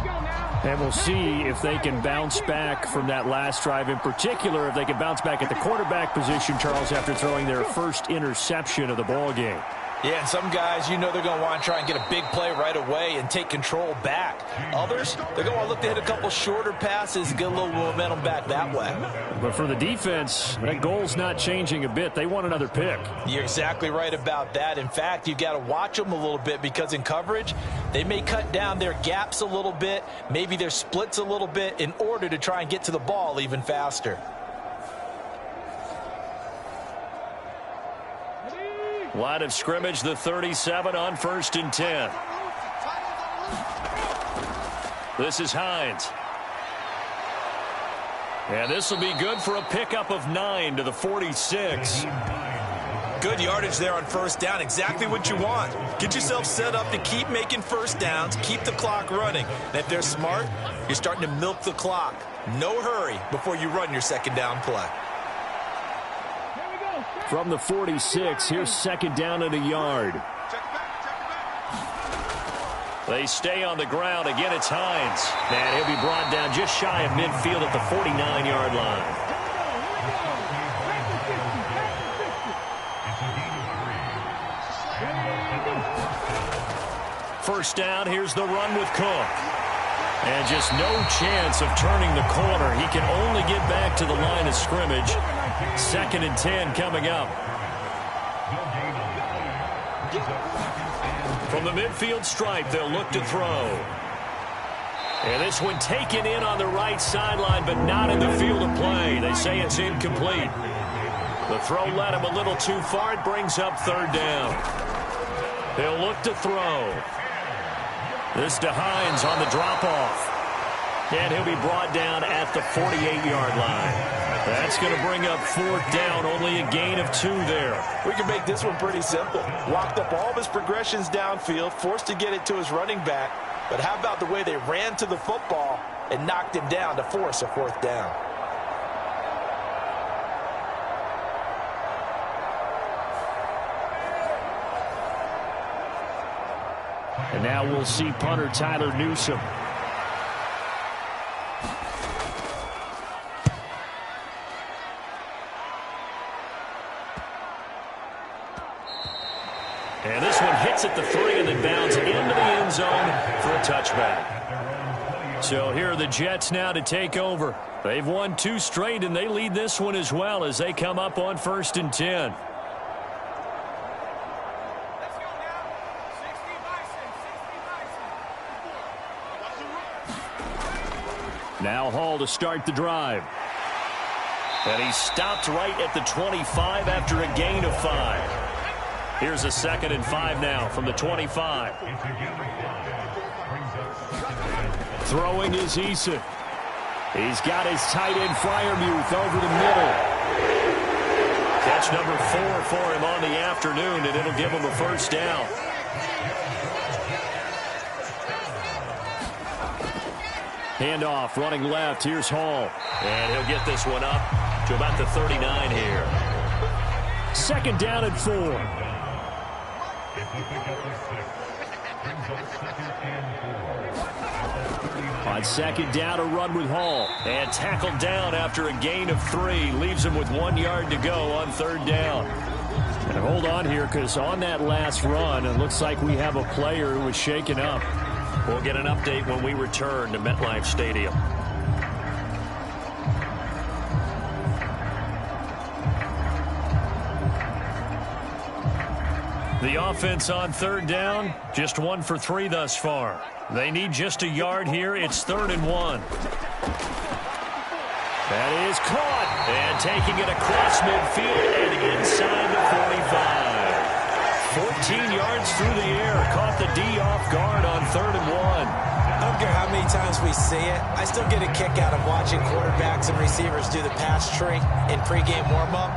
And we'll see if they can bounce back from that last drive, in particular if they can bounce back at the quarterback position, Charles, after throwing their first interception of the ball game. Yeah, and some guys, you know they're going to want to try and get a big play right away and take control back. Others, they're going to want to look to hit a couple shorter passes and get a little momentum back that way. But for the defense, that goal's not changing a bit. They want another pick. You're exactly right about that. In fact, you've got to watch them a little bit because in coverage, they may cut down their gaps a little bit, maybe their splits a little bit in order to try and get to the ball even faster. Line of scrimmage, the 37 on 1st and 10. This is Hines. And this will be good for a pickup of 9 to the 46. Good yardage there on first down. Exactly what you want. Get yourself set up to keep making first downs, keep the clock running. And if they're smart, you're starting to milk the clock. No hurry before you run your second down play. From the 46, here's 2nd down and a yard. They stay on the ground. Again, it's Hines. And he'll be brought down just shy of midfield at the 49-yard line. First down, here's the run with Cook. And just no chance of turning the corner. He can only get back to the line of scrimmage. 2nd and 10 coming up. From the midfield stripe, they'll look to throw. And this one taken in on the right sideline, but not in the field of play. They say it's incomplete. The throw led him a little too far. It brings up 3rd down. He'll look to throw. This to Hines on the drop-off. And he'll be brought down at the 48-yard line. That's going to bring up 4th down, only a gain of 2 there. We can make this one pretty simple. Locked up all of his progressions downfield, forced to get it to his running back. But how about the way they ran to the football and knocked him down to force a 4th down? And now we'll see punter Tyler Newsome. And this one hits at the 3 and then bounds into the end zone for a touchback. So here are the Jets now to take over. They've won 2 straight, and they lead this one as well as they come up on 1st and 10. Now Hall to start the drive. And he stopped right at the 25 after a gain of 5. Here's a 2nd and 5 now from the 25. Throwing is Eason. He's got his tight end Freiermuth over the middle. Catch number 4 for him on the afternoon, and it'll give him a 1st down. Handoff running left. Here's Hall. And he'll get this one up to about the 39 here. 2nd down and 4. On 2nd down, a run with Hall. And tackled down after a gain of 3. Leaves him with 1 yard to go on 3rd down. And hold on here, because on that last run, it looks like we have a player who was shaken up. We'll get an update when we return to MetLife Stadium. The offense on 3rd down, just 1 for 3 thus far. They need just a yard here. It's 3rd and 1. That is caught. And taking it across midfield and inside the 45. 14 yards through the air. Caught the D off guard on 3rd and 1. I don't care how many times we see it. I still get a kick out of watching quarterbacks and receivers do the pass tree in pregame warm-up.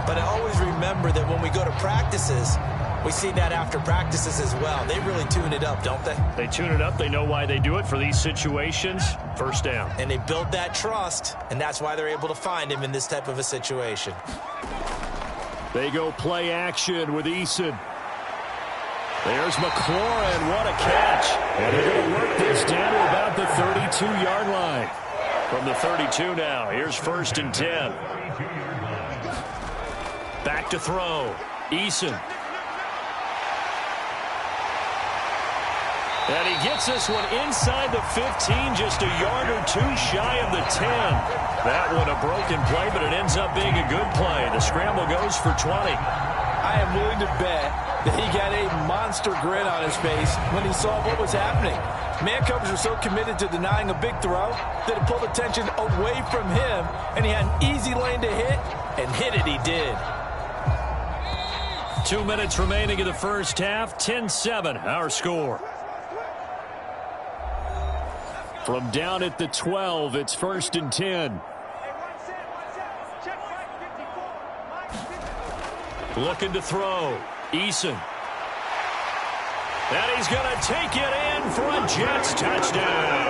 But I always remember that when we go to practices, we see that after practices as well. They really tune it up, don't they? They tune it up. They know why they do it for these situations. First down. And they build that trust, and that's why they're able to find him in this type of a situation. They go play action with Eason. There's McLaurin. What a catch. And they're going to work this down to about the 32-yard line. From the 32 now, here's 1st and 10. Back to throw. Eason. And he gets this one inside the 15, just a yard or two shy of the 10. That one a broken play, but it ends up being a good play. The scramble goes for 20. I am willing to bet that he got a monster grin on his face when he saw what was happening. Man coverage was so committed to denying a big throw that it pulled attention away from him, and he had an easy lane to hit, and hit it he did. 2 minutes remaining in the first half, 10-7 our score. From down at the 12, it's 1st and 10. Looking to throw. Eason. And he's going to take it in for a Jets touchdown.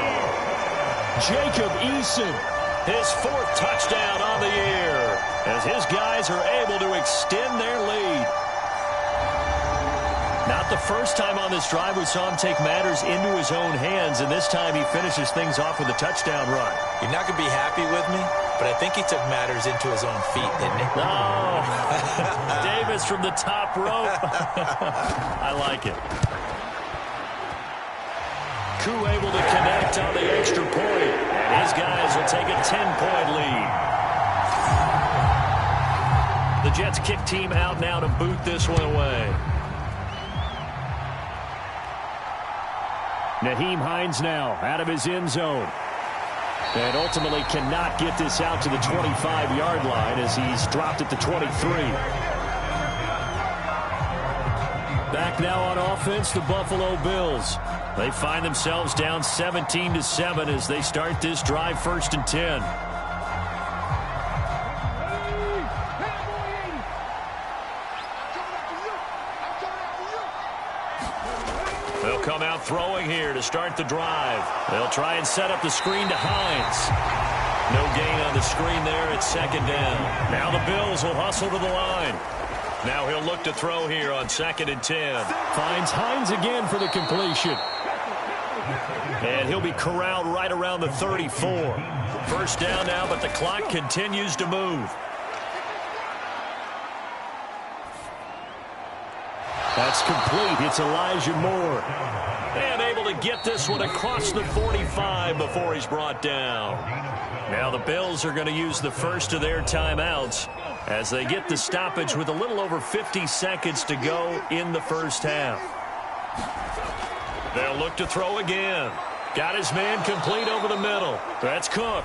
Jacob Eason, his 4th touchdown on the year, as his guys are able to extend their lead. Not the first time on this drive we saw him take matters into his own hands, and this time he finishes things off with a touchdown run. You're not going to be happy with me, but I think he took matters into his own feet, didn't he? Oh, Davis from the top rope. I like it. Koo able to connect on the extra point, and his guys will take a 10-point lead. The Jets kick team out now to boot this one away. Nyheim Hines now out of his end zone. And ultimately cannot get this out to the 25-yard line as he's dropped at the 23. Back now on offense, the Buffalo Bills. They find themselves down 17-7 as they start this drive 1st and 10. They'll come out throwing here to start the drive. They'll try and set up the screen to Hines. No gain on the screen there. It's 2nd down. Now the Bills will hustle to the line. Now he'll look to throw here on 2nd and 10. Finds Hines again for the completion. And he'll be corralled right around the 34. 1st down now, but the clock continues to move. That's complete. It's Elijah Moore. And able to get this one across the 45 before he's brought down. Now the Bills are going to use the first of their timeouts as they get the stoppage with a little over 50 seconds to go in the first half. They'll look to throw again. Got his man complete over the middle. That's Cook.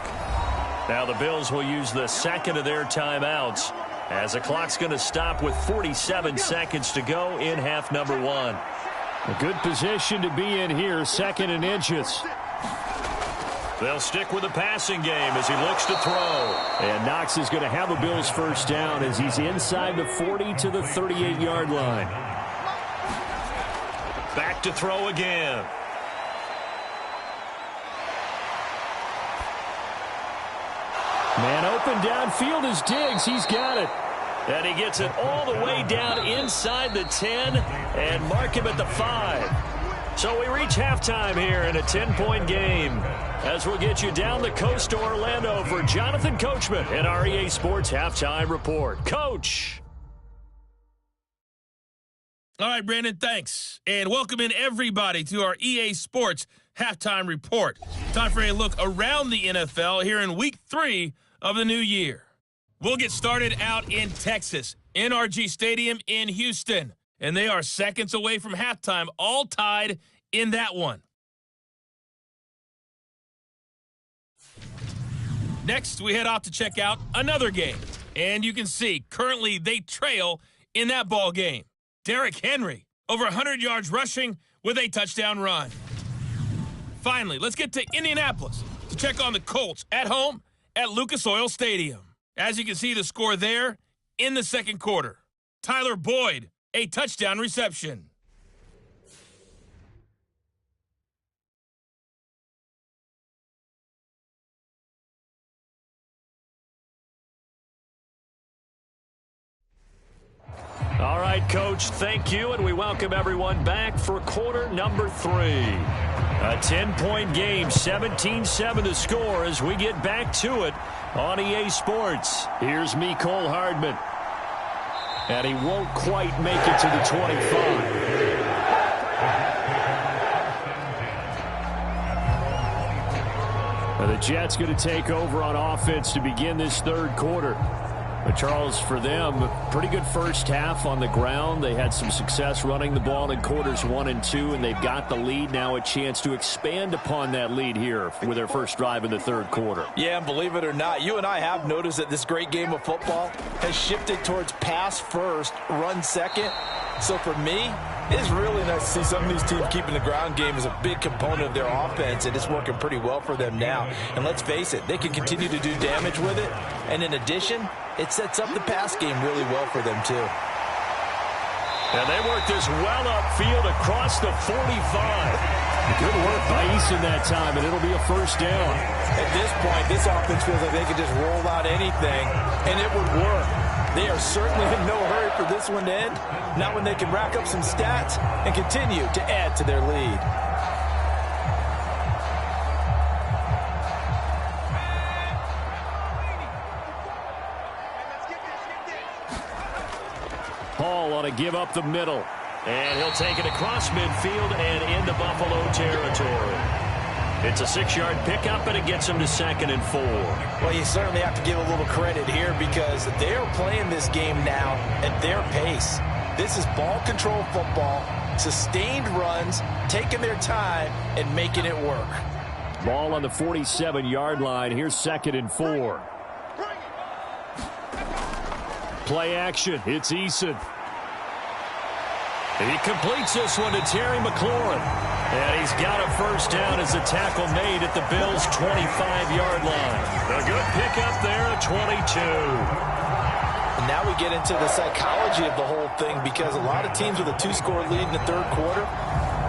Now the Bills will use the second of their timeouts as the clock's going to stop with 47 seconds to go in half number 1. A good position to be in here, 2nd and inches. They'll stick with the passing game as he looks to throw. And Knox is going to have a Bills 1st down as he's inside the 40 to the 38-yard line. Back to throw again. Man open downfield is Diggs. He's got it. And he gets it all the way down inside the 10 and mark him at the 5. So we reach halftime here in a 10-point game as we'll get you down the coast to Orlando for Jonathan Coachman in our EA Sports Halftime Report. Coach. All right, Brandon, thanks. And welcome in everybody to our EA Sports Halftime Report. Time for a look around the NFL here in Week 3 of the new year. We'll get started out in Texas, NRG Stadium in Houston. And they are seconds away from halftime, all tied in that one. Next, we head off to check out another game. And you can see, currently they trail in that ball game. Derrick Henry, over 100 yards rushing with a touchdown run. Finally, let's get to Indianapolis to check on the Colts at home at Lucas Oil Stadium. As you can see, the score there in the second quarter. Tyler Boyd, a touchdown reception. All right, Coach, thank you, and we welcome everyone back for quarter number 3. A 10-point game, 17-7 the score as we get back to it on EA Sports. Here's Mecole Hardman. And he won't quite make it to the 25. Now the Jets going to take over on offense to begin this third quarter. But, Charles, for them, pretty good first half on the ground. They had some success running the ball in quarters 1 and 2, and they've got the lead now, a chance to expand upon that lead here with their first drive in the third quarter. Yeah, and believe it or not, you and I have noticed that this great game of football has shifted towards pass first, run second. So for me, it's really nice to see some of these teams keeping the ground game as a big component of their offense, and it's working pretty well for them now. And let's face it, they can continue to do damage with it. And in addition, it sets up the pass game really well for them, too. And they work this well upfield across the 45. Good work by Eason that time, and it'll be a first down. At this point, this offense feels like they could just roll out anything, and it would work. They are certainly in no hurry for this one to end. Not when they can rack up some stats and continue to add to their lead. Hall on a give up the middle. And he'll take it across midfield and into Buffalo territory. It's a 6-yard pickup, and it gets him to 2nd and 4. Well, you certainly have to give a little credit here because they're playing this game now at their pace. This is ball control football, sustained runs, taking their time, and making it work. Ball on the 47-yard line. Here's 2nd and 4. Play action. It's Eason. He completes this one to Terry McLaurin. And he's got a first down as a tackle made at the Bills' 25-yard line. A good pickup there at 22. And now we get into the psychology of the whole thing because a lot of teams with a 2-score lead in the third quarter,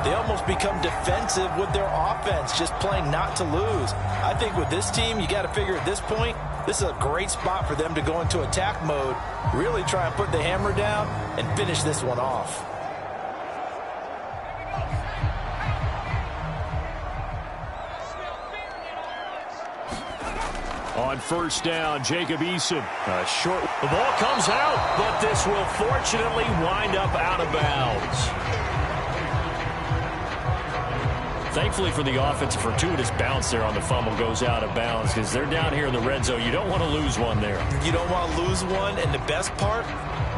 they almost become defensive with their offense, just playing not to lose. I think with this team, you got to figure at this point, this is a great spot for them to go into attack mode, really try and put the hammer down and finish this one off. On first down, Jacob Eason. Short. The ball comes out, but this will fortunately wind up out of bounds. Thankfully for the offense, a fortuitous bounce there on the fumble goes out of bounds because they're down here in the red zone. You don't want to lose one there. You don't want to lose one, and the best part,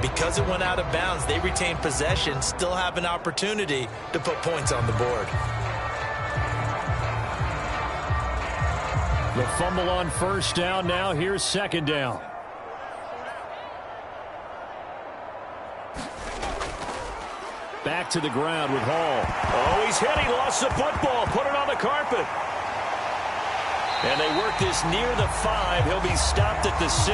because it went out of bounds, they retain possession, still have an opportunity to put points on the board. The fumble on first down now. Here's 2nd down. Back to the ground with Hall. Oh, he's hit. He lost the football. Put it on the carpet. And they work this near the 5. He'll be stopped at the 6.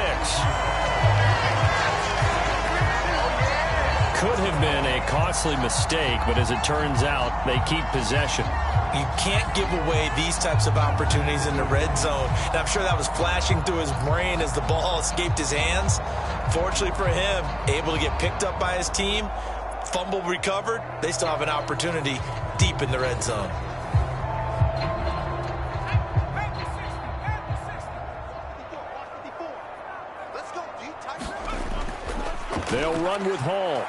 Could have been a costly mistake, but as it turns out, they keep possession. You can't give away these types of opportunities in the red zone. And I'm sure that was flashing through his brain as the ball escaped his hands. Fortunately for him, able to get picked up by his team, fumble recovered. They still have an opportunity deep in the red zone. They'll run with Hall.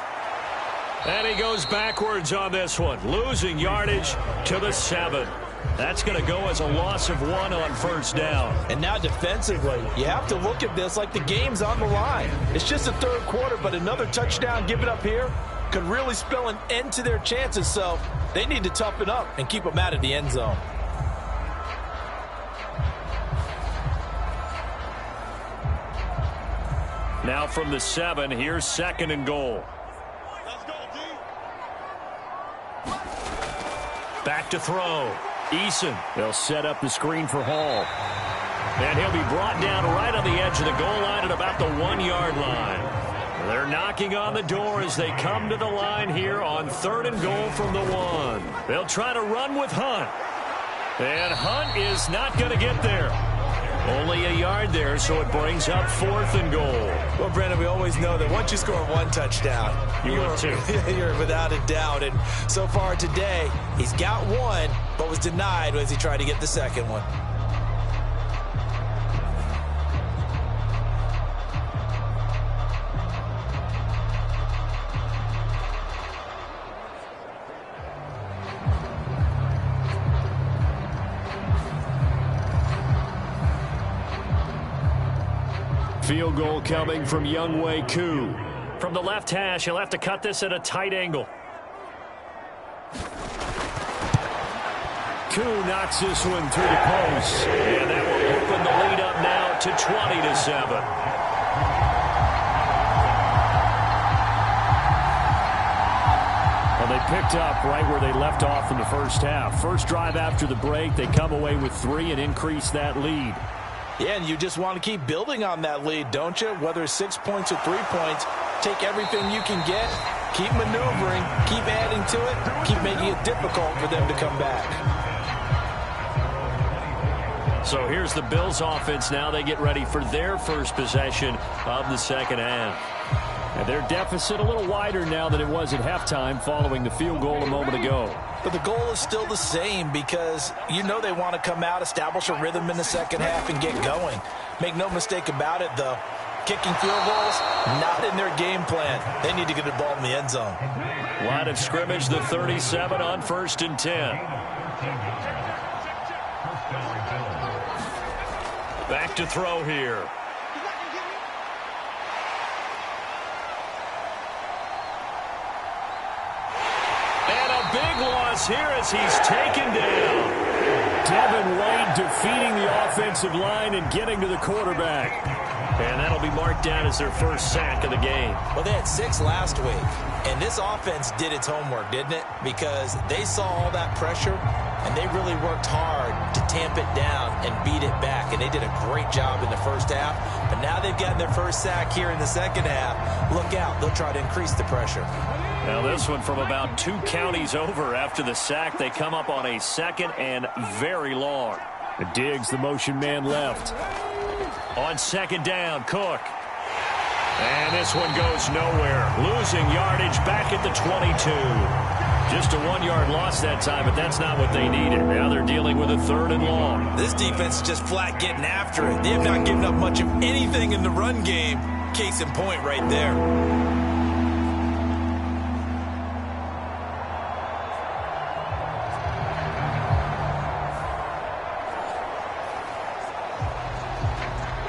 And he goes backwards on this one, losing yardage to the 7. That's going to go as a loss of 1 on first down. And now defensively, you have to look at this like the game's on the line. It's just the third quarter, but another touchdown given up here could really spell an end to their chances. So they need to toughen up and keep them out of the end zone. Now from the 7, here's 2nd and goal. Back to throw. Eason, they'll set up the screen for Hall. And he'll be brought down right on the edge of the goal line at about the 1-yard line. They're knocking on the door as they come to the line here on 3rd and goal from the 1. They'll try to run with Hunt. And Hunt is not going to get there. Only a yard there, so it brings up 4th and goal. Well, Brandon, we always know that once you score 1 touchdown, you're without a doubt. And so far today, he's got 1, but was denied as he tried to get the second one. Field goal coming from Younghoe Koo. From the left hash, he'll have to cut this at a tight angle. Koo knocks this one through the post. And that will open the lead up now to 20-7. Well, they picked up right where they left off in the first half. First drive after the break, they come away with 3 and increase that lead. Yeah, and you just want to keep building on that lead, don't you? Whether it's 6 points or 3 points, take everything you can get, keep maneuvering, keep adding to it, keep making it difficult for them to come back. So here's the Bills offense now. They get ready for their first possession of the second half. And their deficit a little wider now than it was at halftime following the field goal a moment ago. But the goal is still the same because you know they want to come out, establish a rhythm in the second half, and get going. Make no mistake about it, though. Kicking field goals, not in their game plan. They need to get the ball in the end zone. Line of scrimmage, the 37 on 1st and 10. Back to throw here. Big loss here as he's taken down. Devin Wade defeating the offensive line and getting to the quarterback. And that'll be marked down as their first sack of the game. Well, they had 6 last week, and this offense did its homework, didn't it? Because they saw all that pressure, and they really worked hard to tamp it down and beat it back, and they did a great job in the first half. But now they've gotten their first sack here in the second half. Look out. They'll try to increase the pressure. Now this one from about 2 counties over after the sack. They come up on a 2nd and very long. Diggs, the motion man left. On 2nd down, Cook. And this one goes nowhere. Losing yardage back at the 22. Just a 1-yard loss that time, but that's not what they needed. Now they're dealing with a 3rd and long. This defense is just flat getting after it. They have not given up much of anything in the run game. Case in point right there.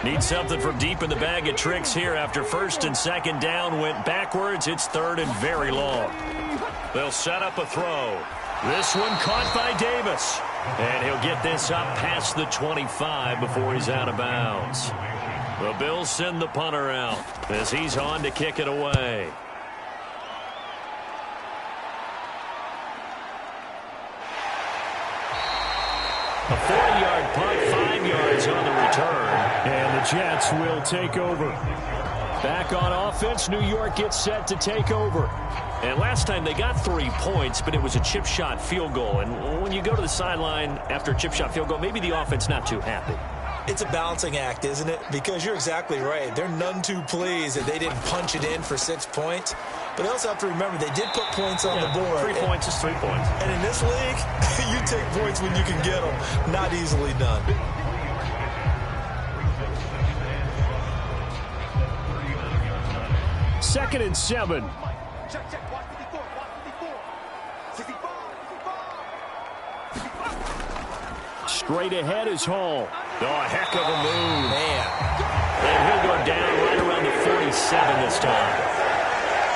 Need something from deep in the bag of tricks here after 1st and 2nd down went backwards. It's 3rd and very long. They'll set up a throw. This one caught by Davis. And he'll get this up past the 25 before he's out of bounds. The Bills send the punter out as he's on to kick it away. A 40-yard punt, 5 yards on the return. And the Jets will take over. Back on offense, New York gets set to take over. And last time they got 3 points, but it was a chip shot field goal. And when you go to the sideline after a chip shot field goal, maybe the offense not too happy. It's a balancing act, isn't it? Because you're exactly right. They're none too pleased that they didn't punch it in for 6 points. But they also have to remember they did put points on the board. 3 points is 3 points. And in this league, you take points when you can get them. Not easily done. Second and 7. Straight ahead is Hall. Oh, a heck of a move. Man. And he'll go down right around the 47 this time.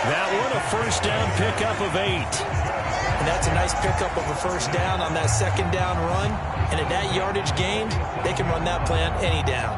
That one, a first down pickup of 8. And that's a nice pickup of a first down on that 2nd down run. And at that yardage gained, they can run that plan any down.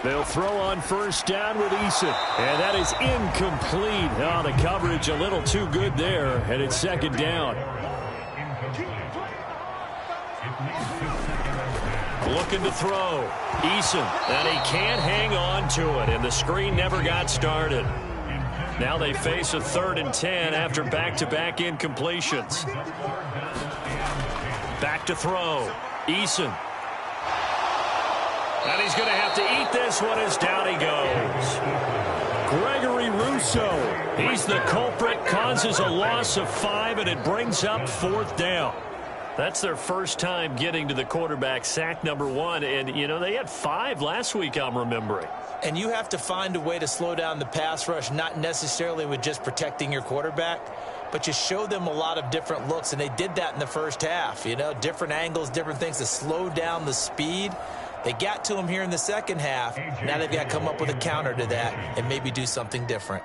They'll throw on first down with Eason. And that is incomplete. Oh, the coverage a little too good there. And it's second down. Looking to throw. Eason. And he can't hang on to it. And the screen never got started. Now they face a 3rd and 10 after back-to-back incompletions. Back to throw. Eason. And he's going to have to eat this one as down he goes. Gregory Rousseau. He's the culprit, causes a loss of 5, and it brings up 4th down. That's their first time getting to the quarterback, sack number 1. And, you know, they had 5 last week, I'm remembering. And you have to find a way to slow down the pass rush, not necessarily with just protecting your quarterback, but you show them a lot of different looks, and they did that in the first half. You know, different angles, different things to slow down the speed. They got to him here in the second half. Now they've got to come up with a counter to that and maybe do something different.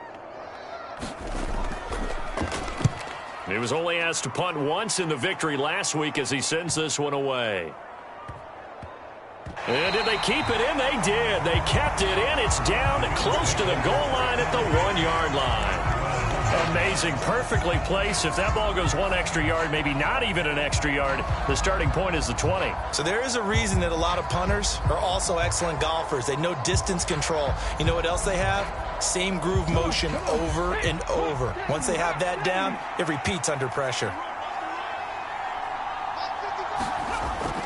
He was only asked to punt once in the victory last week as he sends this one away. And did they keep it in? They did. They kept it in. It's down close to the goal line at the 1-yard line. Amazing. Perfectly placed. If that ball goes 1 extra yard, maybe not even an extra yard, the starting point is the 20. So there is a reason that a lot of punters are also excellent golfers. They know distance control. You know what else they have? Same groove motion over and over. Once they have that down, it repeats under pressure.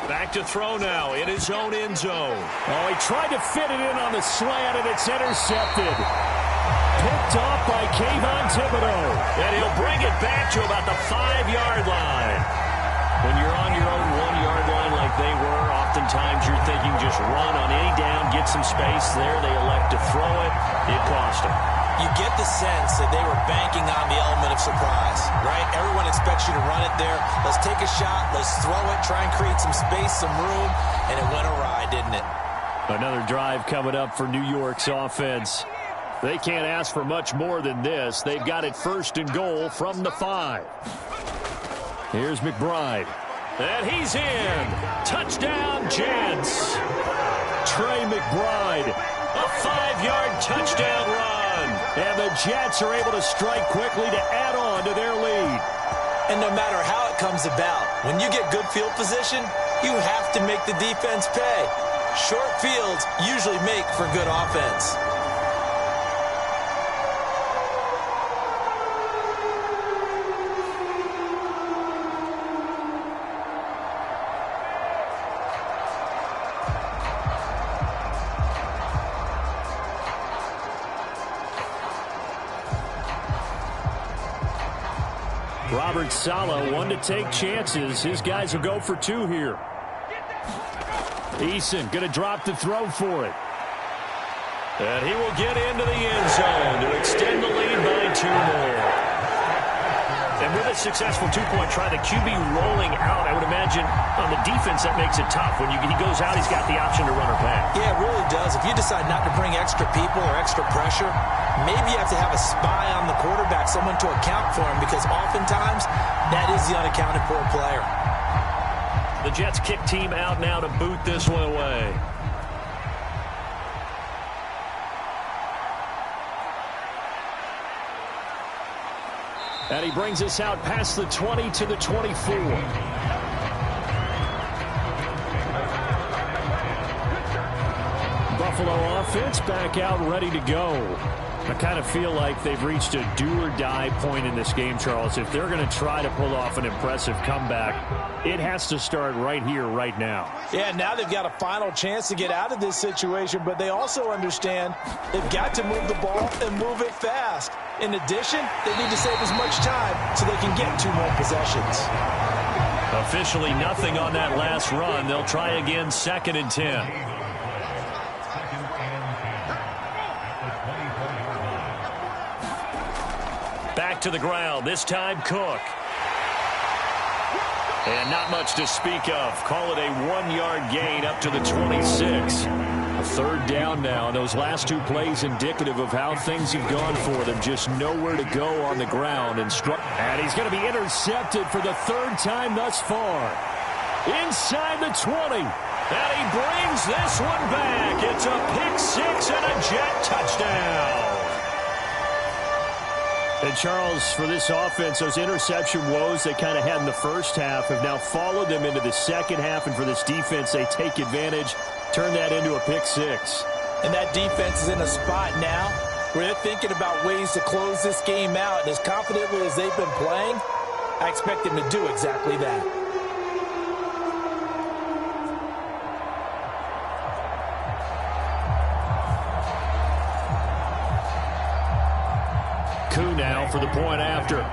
Back to throw now in his own end zone. Oh, he tried to fit it in on the slant, and it's intercepted. Picked off by Kayvon Thibodeau. And he'll bring it back to about the 5-yard line. When you're on your own 1-yard line like they were, oftentimes you're thinking just run on any down, get some space. There they elect to throw it. It cost them. You get the sense that they were banking on the element of surprise, right? Everyone expects you to run it there. Let's take a shot. Let's throw it. Try and create some space, some room. And it went awry, didn't it? Another drive coming up for New York's offense. They can't ask for much more than this. They've got it 1st and goal from the 5. Here's McBride. And he's in. Touchdown, Jets. Trey McBride. A 5-yard touchdown run. And the Jets are able to strike quickly to add on to their lead. And no matter how it comes about, when you get good field position, you have to make the defense pay. Short fields usually make for good offense. Robert Saleh, one to take chances. His guys will go for 2 here. Eason going to drop the throw for it. And he will get into the end zone to extend the lead by 2 more. And with a successful 2-point try, the QB rolling out, I would imagine on the defense that makes it tough. When he goes out, he's got the option to run or pass. Yeah, it really does. If you decide not to bring extra people or extra pressure, maybe you have to have a spy on the quarterback, someone to account for him, because oftentimes that is the unaccounted for player. The Jets kick team out now to boot this one away. And he brings us out past the 20 to the 24. Buffalo offense back out ready to go. I kind of feel like they've reached a do-or-die point in this game, Charles. If they're going to try to pull off an impressive comeback, it has to start right here, right now. Yeah, now they've got a final chance to get out of this situation, but they also understand they've got to move the ball and move it fast. In addition, they need to save as much time so they can get 2 more possessions. Officially nothing on that last run. They'll try again, 2nd and 10. Back to the ground, this time Cook. And not much to speak of. Call it a 1-yard gain up to the 26. A 3rd down now. And those last 2 plays indicative of how things have gone for them. Just nowhere to go on the ground. And he's going to be intercepted for the 3rd time thus far. Inside the 20. And he brings this one back. It's a pick six and a Jet touchdown. And Charles, for this offense, those interception woes they kind of had in the first half have now followed them into the second half. And for this defense, they take advantage, turn that into a pick six. And that defense is in a spot now where they're thinking about ways to close this game out. And as confidently as they've been playing, I expect them to do exactly that. Koo now for the point after.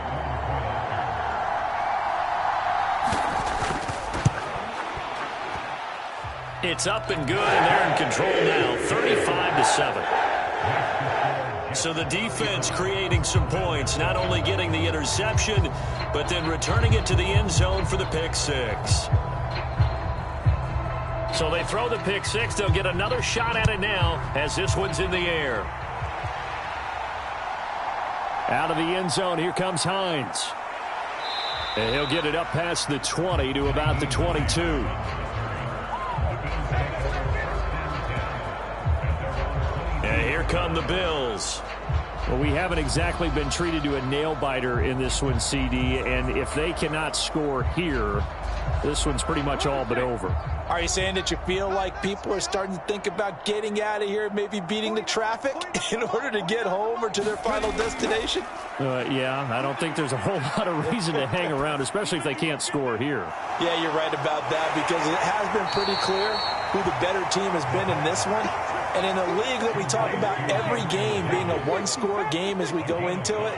It's up and good, and they're in control now, 35-7. So the defense creating some points, not only getting the interception, but then returning it to the end zone for the pick six. So they throw the pick six. They'll get another shot at it now as this one's in the air. Out of the end zone, here comes Hines. And he'll get it up past the 20 to about the 22. And here come the Bills. Well, we haven't exactly been treated to a nail-biter in this one, CD, and if they cannot score here, this one's pretty much all but over. Are you saying that you feel like people are starting to think about getting out of here, maybe beating the traffic in order to get home or to their final destination? Yeah, I don't think there's a whole lot of reason to hang around, especially if they can't score here. Yeah, you're right about that because it has been pretty clear who the better team has been in this one. And in a league that we talk about every game being a one-score game as we go into it,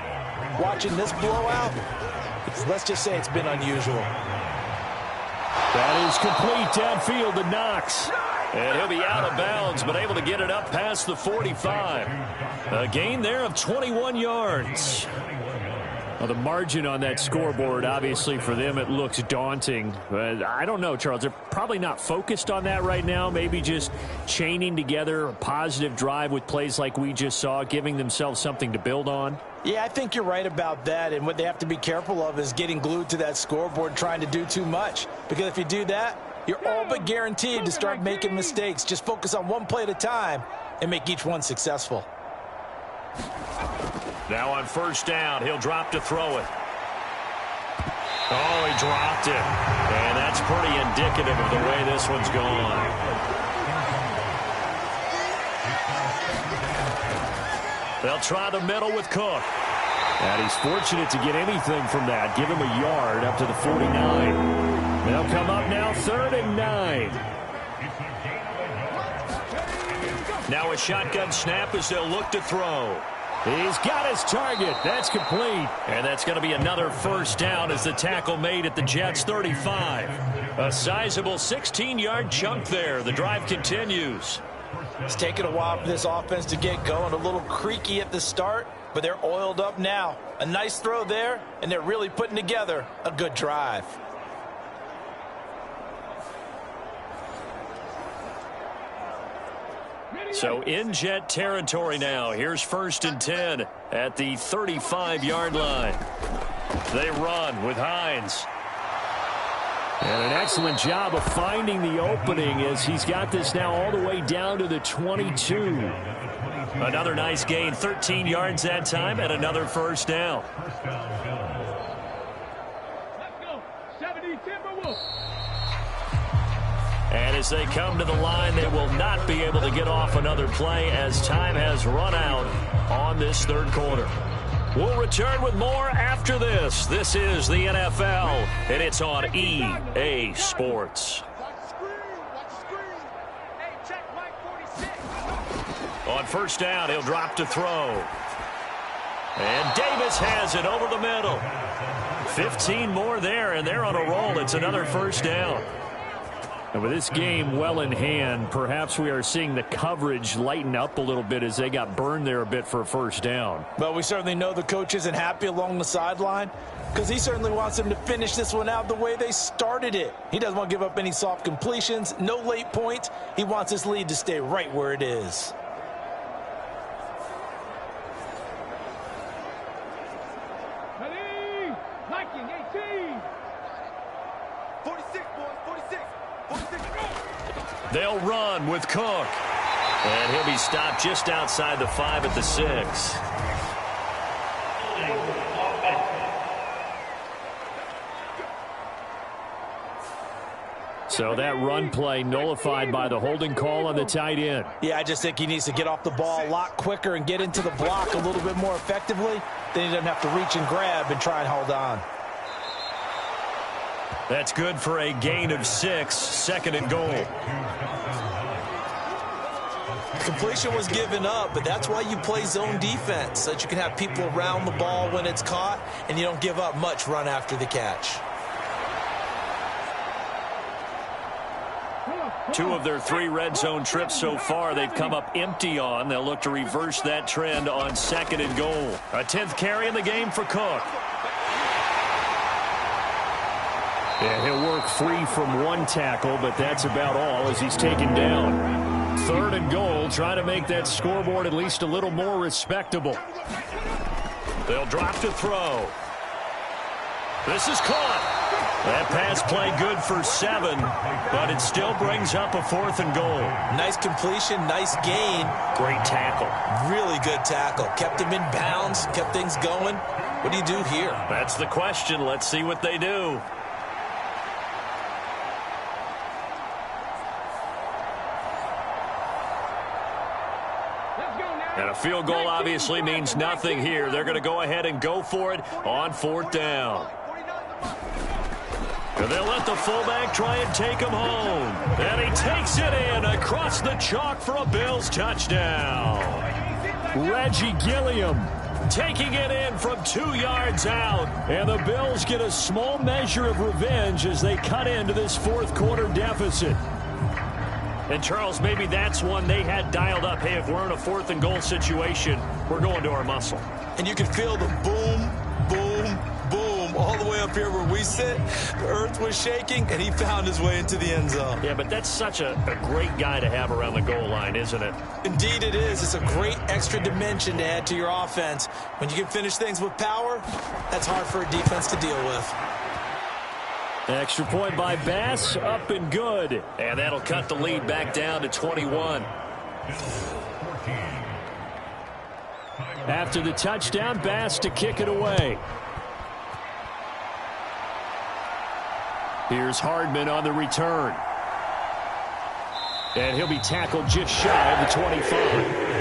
watching this blowout, let's just say it's been unusual. That is complete downfield to Knox. And he'll be out of bounds, but able to get it up past the 45. A gain there of 21 yards. Well, the margin on that scoreboard, obviously, for them, it looks daunting. I don't know, Charles. They're probably not focused on that right now. Maybe just chaining together a positive drive with plays like we just saw, giving themselves something to build on. Yeah, I think you're right about that. And what they have to be careful of is getting glued to that scoreboard trying to do too much. Because if you do that, you're all but guaranteed to start making mistakes. Just focus on one play at a time and make each one successful. Now on first down, he'll drop to throw it. Oh, he dropped it. And that's pretty indicative of the way this one's gone. They'll try the middle with Cook. And he's fortunate to get anything from that. Give him a yard up to the 49. They'll come up now 3rd and 9. Now a shotgun snap as they'll look to throw. He's got his target. That's complete. And that's going to be another first down as the tackle made at the Jets' 35. A sizable 16-yard chunk there. The drive continues. It's taken a while for this offense to get going. A little creaky at the start, but they're oiled up now. A nice throw there, and they're really putting together a good drive. So in Jet territory now. Here's 1st and 10 at the 35-yard line. They run with Hines. And an excellent job of finding the opening as he's got this now all the way down to the 22. Another nice gain, 13 yards that time, and another first down. And as they come to the line, they will not be able to get off another play as time has run out on this 3rd quarter. We'll return with more after this. This is the NFL, and it's on EA Sports. On first down, he'll drop to throw. And Davis has it over the middle. 15 more there, and they're on a roll. It's another first down. And with this game well in hand, perhaps we are seeing the coverage lighten up a little bit as they got burned there a bit for a first down. But we certainly know the coach isn't happy along the sideline because he certainly wants them to finish this one out the way they started it. He doesn't want to give up any soft completions, no late points. He wants his lead to stay right where it is. They'll run with Cook. And he'll be stopped just outside the 5 at the 6. So that run play nullified by the holding call on the tight end. Yeah, I just think he needs to get off the ball a lot quicker and get into the block a little bit more effectively. Then he doesn't have to reach and grab and try and hold on. That's good for a gain of 6, 2nd and goal. Completion was given up, but that's why you play zone defense, so that you can have people around the ball when it's caught, and you don't give up much run after the catch. 2 of their 3 red zone trips so far they've come up empty on. They'll look to reverse that trend on 2nd and goal. A 10th carry in the game for Cook. And he'll work free from 1 tackle, but that's about all as he's taken down. 3rd and goal, trying to make that scoreboard at least a little more respectable. They'll drop to throw. This is caught. That pass play good for 7, but it still brings up a 4th and goal. Nice completion, nice gain. Great tackle. Really good tackle. Kept him in bounds, kept things going. What do you do here? That's the question. Let's see what they do. And a field goal obviously means nothing here. They're going to go ahead and go for it on 4th down. And they'll let the fullback try and take him home. And he takes it in across the chalk for a Bills touchdown. Reggie Gilliam taking it in from 2 yards out. And the Bills get a small measure of revenge as they cut into this 4th quarter deficit. And, Charles, maybe that's one they had dialed up. Hey, if we're in a 4th and goal situation, we're going to our muscle. And you can feel the boom, boom, boom all the way up here where we sit. The earth was shaking, and he found his way into the end zone. Yeah, but that's such a great guy to have around the goal line, isn't it? Indeed it is. It's a great extra dimension to add to your offense. When you can finish things with power, that's hard for a defense to deal with. Extra point by Bass, up and good. And that'll cut the lead back down to 21. After the touchdown, Bass to kick it away. Here's Hardman on the return. And he'll be tackled just shy of the 25.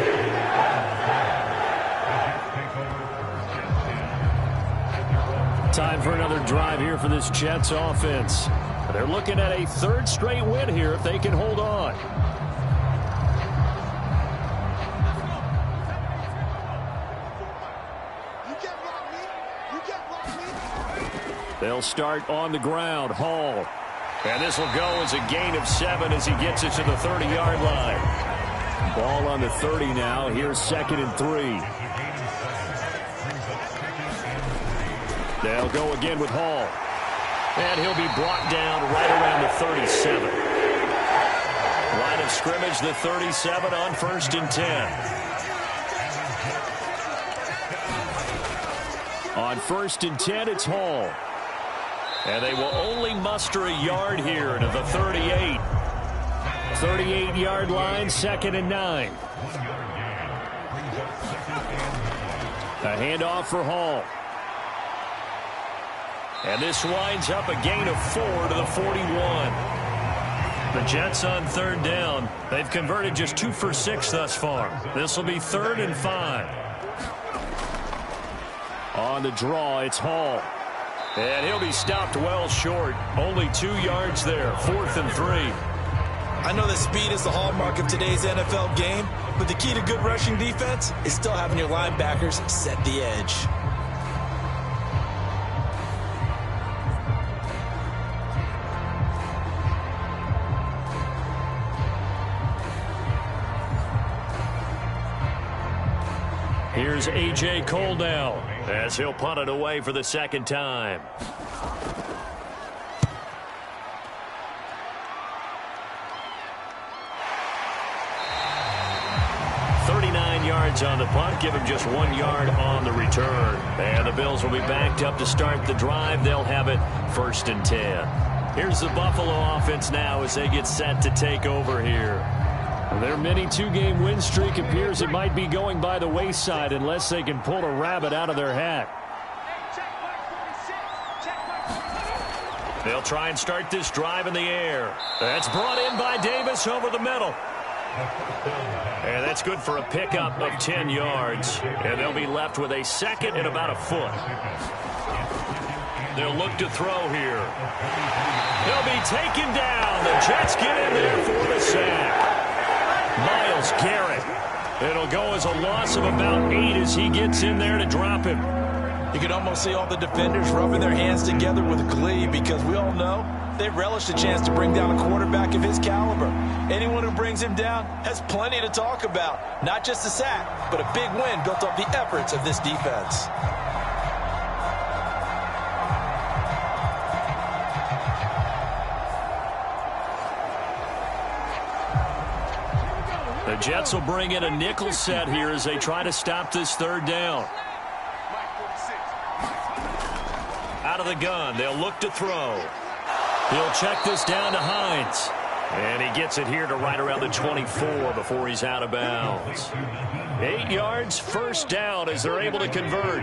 Time for another drive here for this Jets offense. They're looking at a 3rd straight win here if they can hold on. They'll start on the ground. Hall. And this will go as a gain of 7 as he gets it to the 30-yard line. Ball on the 30 now. Here's 2nd and 3. They'll go again with Hall. And he'll be brought down right around the 37. Line of scrimmage, the 37 on 1st and 10. On 1st and 10, it's Hall. And they will only muster a yard here to the 38. 38-yard line, 2nd and 9. A handoff for Hall. And this winds up a gain of 4 to the 41. The Jets on 3rd down. They've converted just 2 for 6 thus far. This will be 3rd and 5. On the draw, it's Hall. And he'll be stopped well short. Only 2 yards there. 4th and 3. I know that speed is the hallmark of today's NFL game, but the key to good rushing defense is still having your linebackers set the edge. Here's A.J. Cole now as he'll punt it away for the 2nd time. Yards on the punt, give him just 1 yard on the return. And the Bills will be backed up to start the drive. They'll have it 1st and 10. Here's the Buffalo offense now as they get set to take over here. Their mini two-game win streak appears it might be going by the wayside unless they can pull a rabbit out of their hat. They'll try and start this drive in the air. That's brought in by Davis over the middle. And that's good for a pickup of 10 yards. And they'll be left with a second and about a foot. They'll look to throw here. He'll be taken down. The Jets get in there for the sack. Myles Garrett. It'll go as a loss of about 8 as he gets in there to drop him. You can almost see all the defenders rubbing their hands together with glee because we all know they relish the chance to bring down a quarterback of his caliber. Anyone who brings him down has plenty to talk about. Not just a sack, but a big win built off the efforts of this defense. The Jets will bring in a nickel set here as they try to stop this third down. Out of the gun, they'll look to throw. He'll check this down to Hines. And he gets it here to right around the 24 before he's out of bounds. 8 yards, first down as they're able to convert.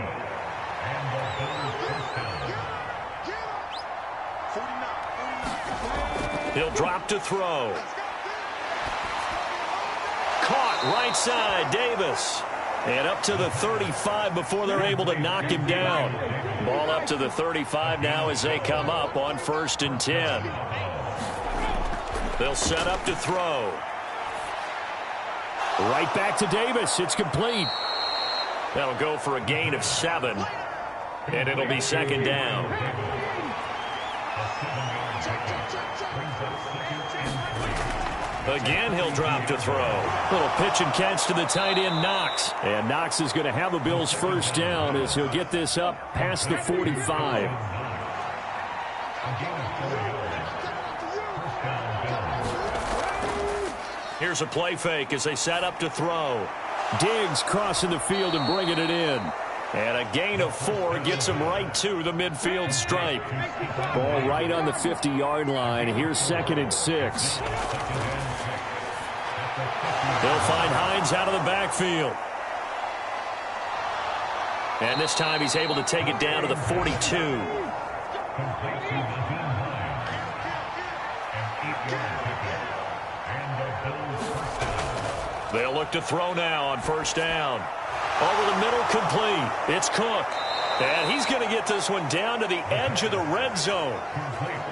He'll drop to throw. Caught right side, Davis. And up to the 35 before they're able to knock him down. Ball up to the 35 now as they come up on 1st and 10. They'll set up to throw. Right back to Davis. It's complete. That'll go for a gain of 7. And it'll be second down. Again, he'll drop to throw. Little pitch and catch to the tight end, Knox. And Knox is going to have a Bills first down as he'll get this up past the 45. Here's a play fake as they set up to throw. Diggs crossing the field and bringing it in. And a gain of 4 gets him right to the midfield stripe. Ball right on the 50-yard line. Here's 2nd and 6. They'll find Hines out of the backfield. And this time he's able to take it down to the 42. They'll look to throw now on 1st down. Over the middle, complete. It's Cook. And he's going to get this one down to the edge of the red zone.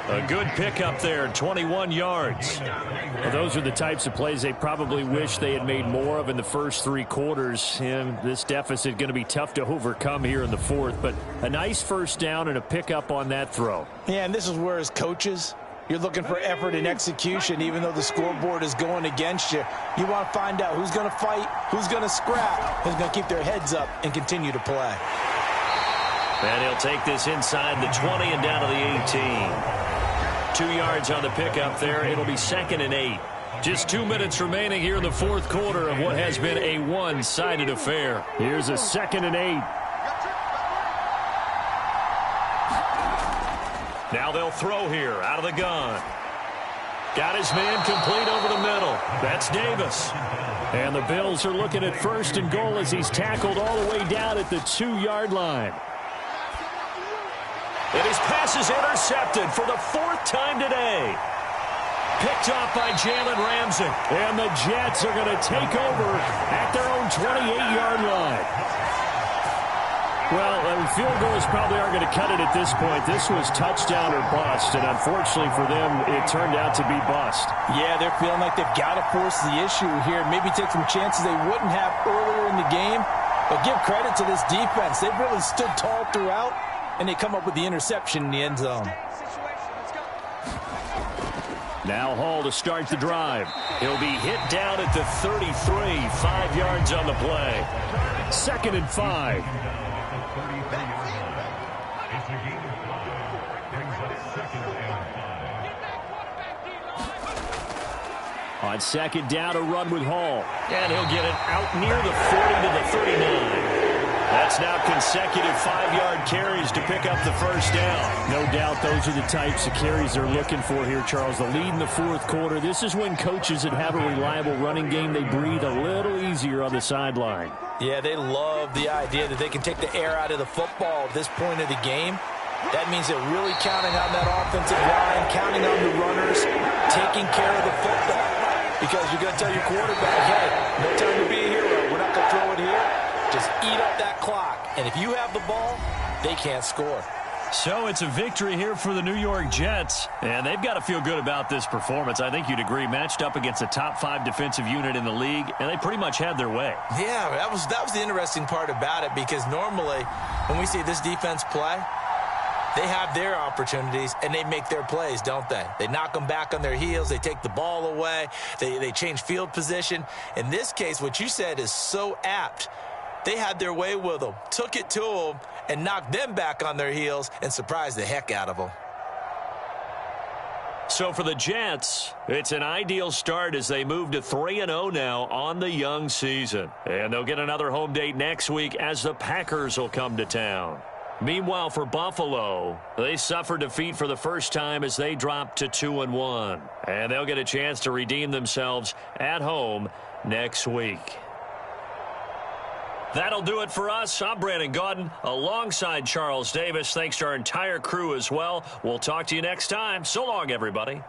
A good pickup there, 21 yards. Well, those are the types of plays they probably wish they had made more of in the first 3 quarters. And this deficit going to be tough to overcome here in the 4th. But a nice first down and a pickup on that throw. Yeah, and this is where as coaches, you're looking for effort and execution, even though the scoreboard is going against you. You want to find out who's going to fight, who's going to scrap, who's going to keep their heads up and continue to play. And he'll take this inside the 20 and down to the 18. 2 yards on the pickup there. It'll be 2nd and 8. Just 2 minutes remaining here in the 4th quarter of what has been a one-sided affair. Here's a 2nd and 8. Now they'll throw here out of the gun. Got his man complete over the middle. That's Davis. And the Bills are looking at 1st and goal as he's tackled all the way down at the 2-yard line. And his pass is intercepted for the 4th time today. Picked off by Jalen Ramsey. And the Jets are going to take over at their own 28-yard line. Well, field goals probably aren't going to cut it at this point. This was touchdown or bust, and unfortunately for them, it turned out to be bust. Yeah, they're feeling like they've got to force the issue here. Maybe take some chances they wouldn't have earlier in the game. But give credit to this defense. They've really stood tall throughout, and they come up with the interception in the end zone. Now Hall to start the drive. He'll be hit down at the 33, 5 yards on the play. 2nd and 5. On 2nd down, a run with Hall. And he'll get it out near the 40 to the 39. That That's now consecutive 5-yard carries to pick up the first down. No doubt those are the types of carries they're looking for here, Charles. The lead in the fourth quarter. This is when coaches that have a reliable running game, they breathe a little easier on the sideline. Yeah, they love the idea that they can take the air out of the football at this point of the game. That means they're really counting on that offensive line, counting on the runners, taking care of the football. Because you're going to tell your quarterback, hey, no time to be a hero. We're not going to throw it here. Just eat up that clock. And if you have the ball, they can't score. So it's a victory here for the New York Jets, and they've got to feel good about this performance. I think you'd agree, matched up against a top 5 defensive unit in the league, and they pretty much had their way. Yeah, that was the interesting part about it, because normally when we see this defense play, they have their opportunities, and they make their plays, don't they? They knock them back on their heels. They take the ball away. They change field position. In this case, what you said is so apt. They had their way with them, took it to them, and knocked them back on their heels and surprised the heck out of them. So for the Jets, it's an ideal start as they move to 3-0 now on the young season. And they'll get another home date next week as the Packers will come to town. Meanwhile, for Buffalo, they suffered defeat for the first time as they dropped to 2-1. And they'll get a chance to redeem themselves at home next week. That'll do it for us. I'm Brandon Gaudin alongside Charles Davis. Thanks to our entire crew as well. We'll talk to you next time. So long, everybody.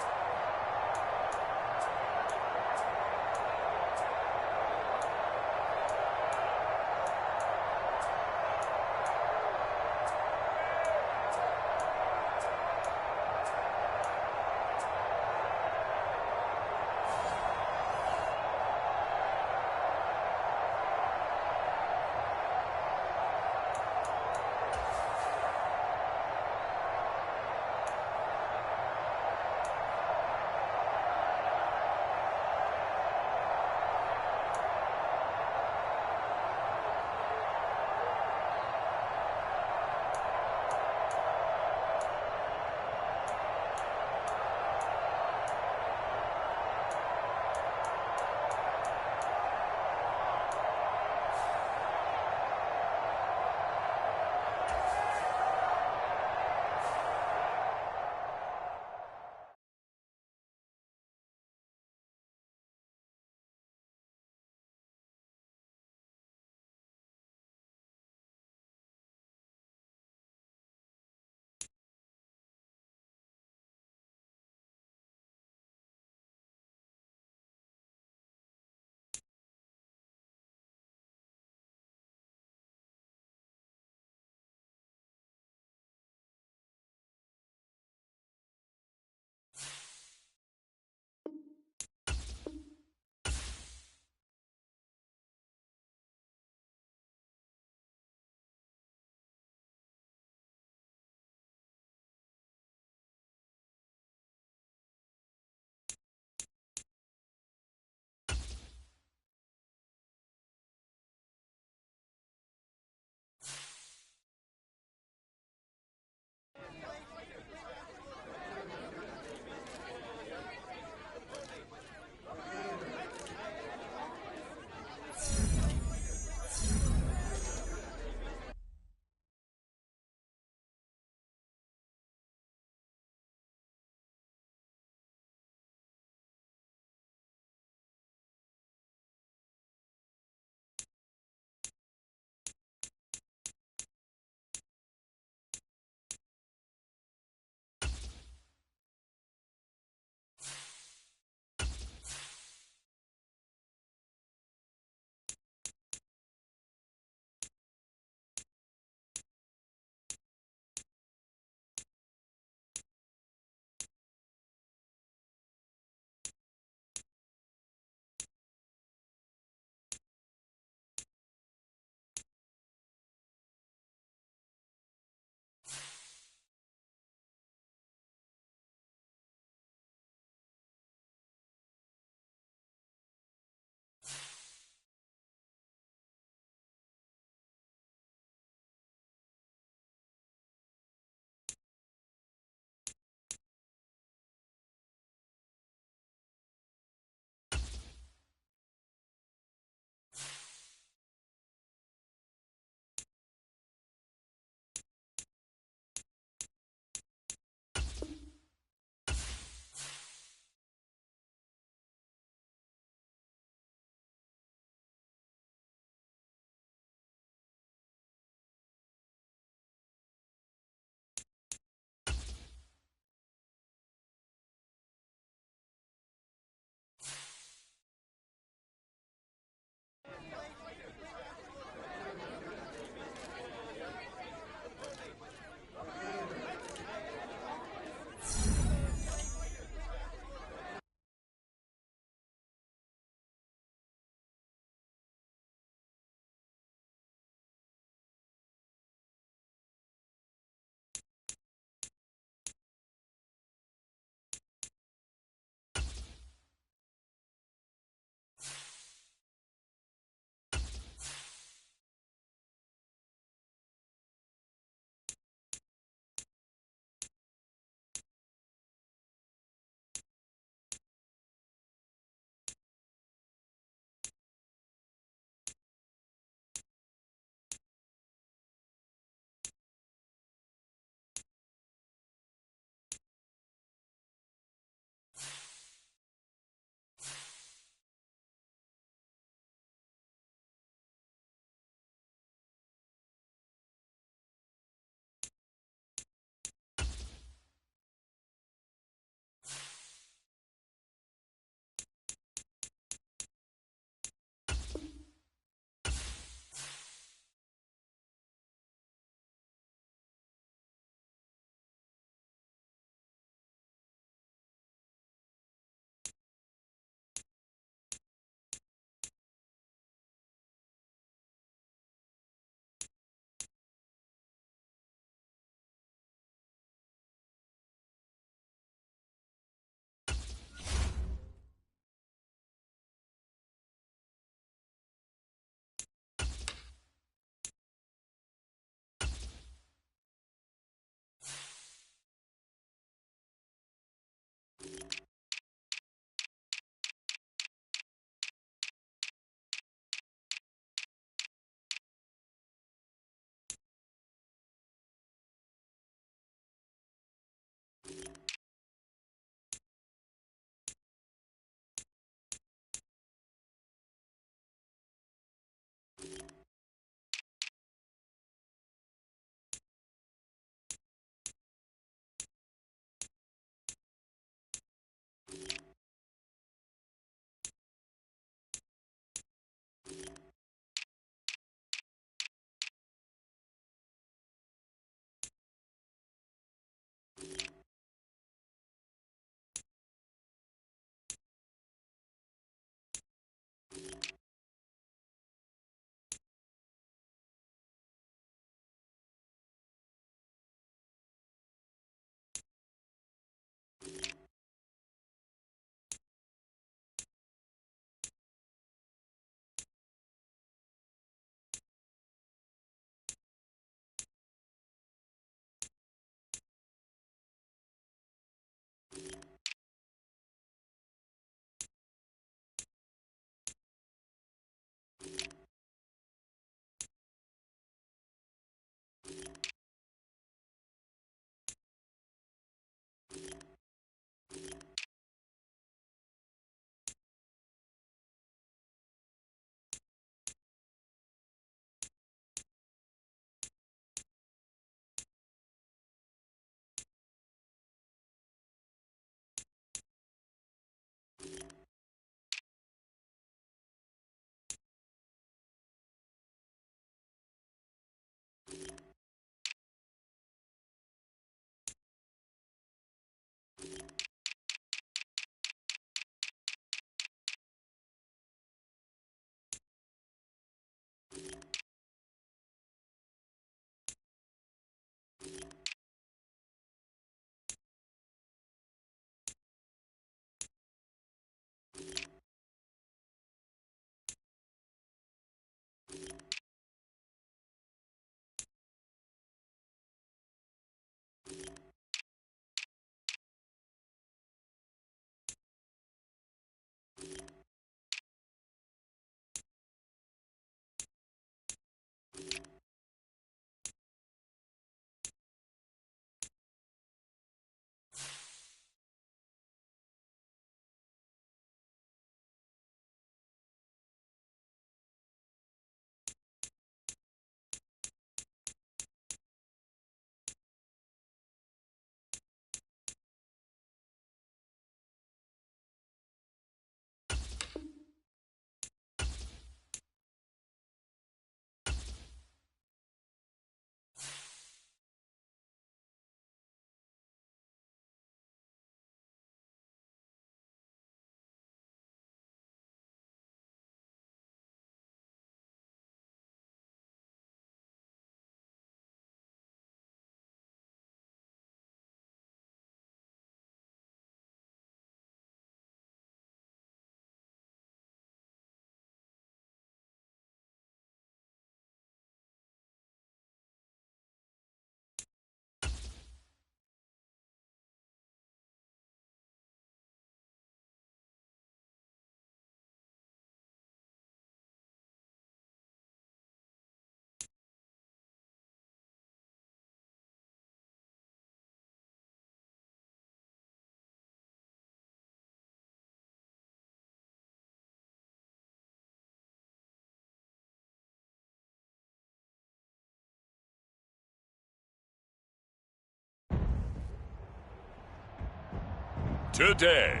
today.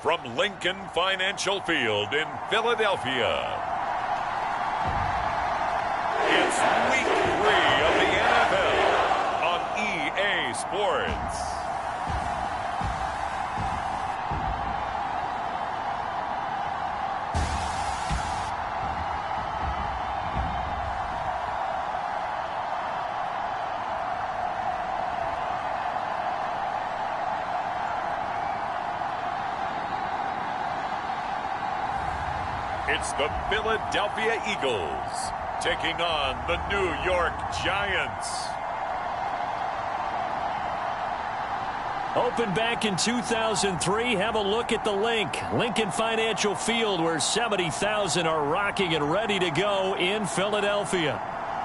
From Lincoln Financial Field in Philadelphia, it's Week 3 of the NFL on EA Sports. It's the Philadelphia Eagles taking on the New York Giants. Opened back in 2003. Have a look at the link. Lincoln Financial Field, where 70,000 are rocking and ready to go in Philadelphia.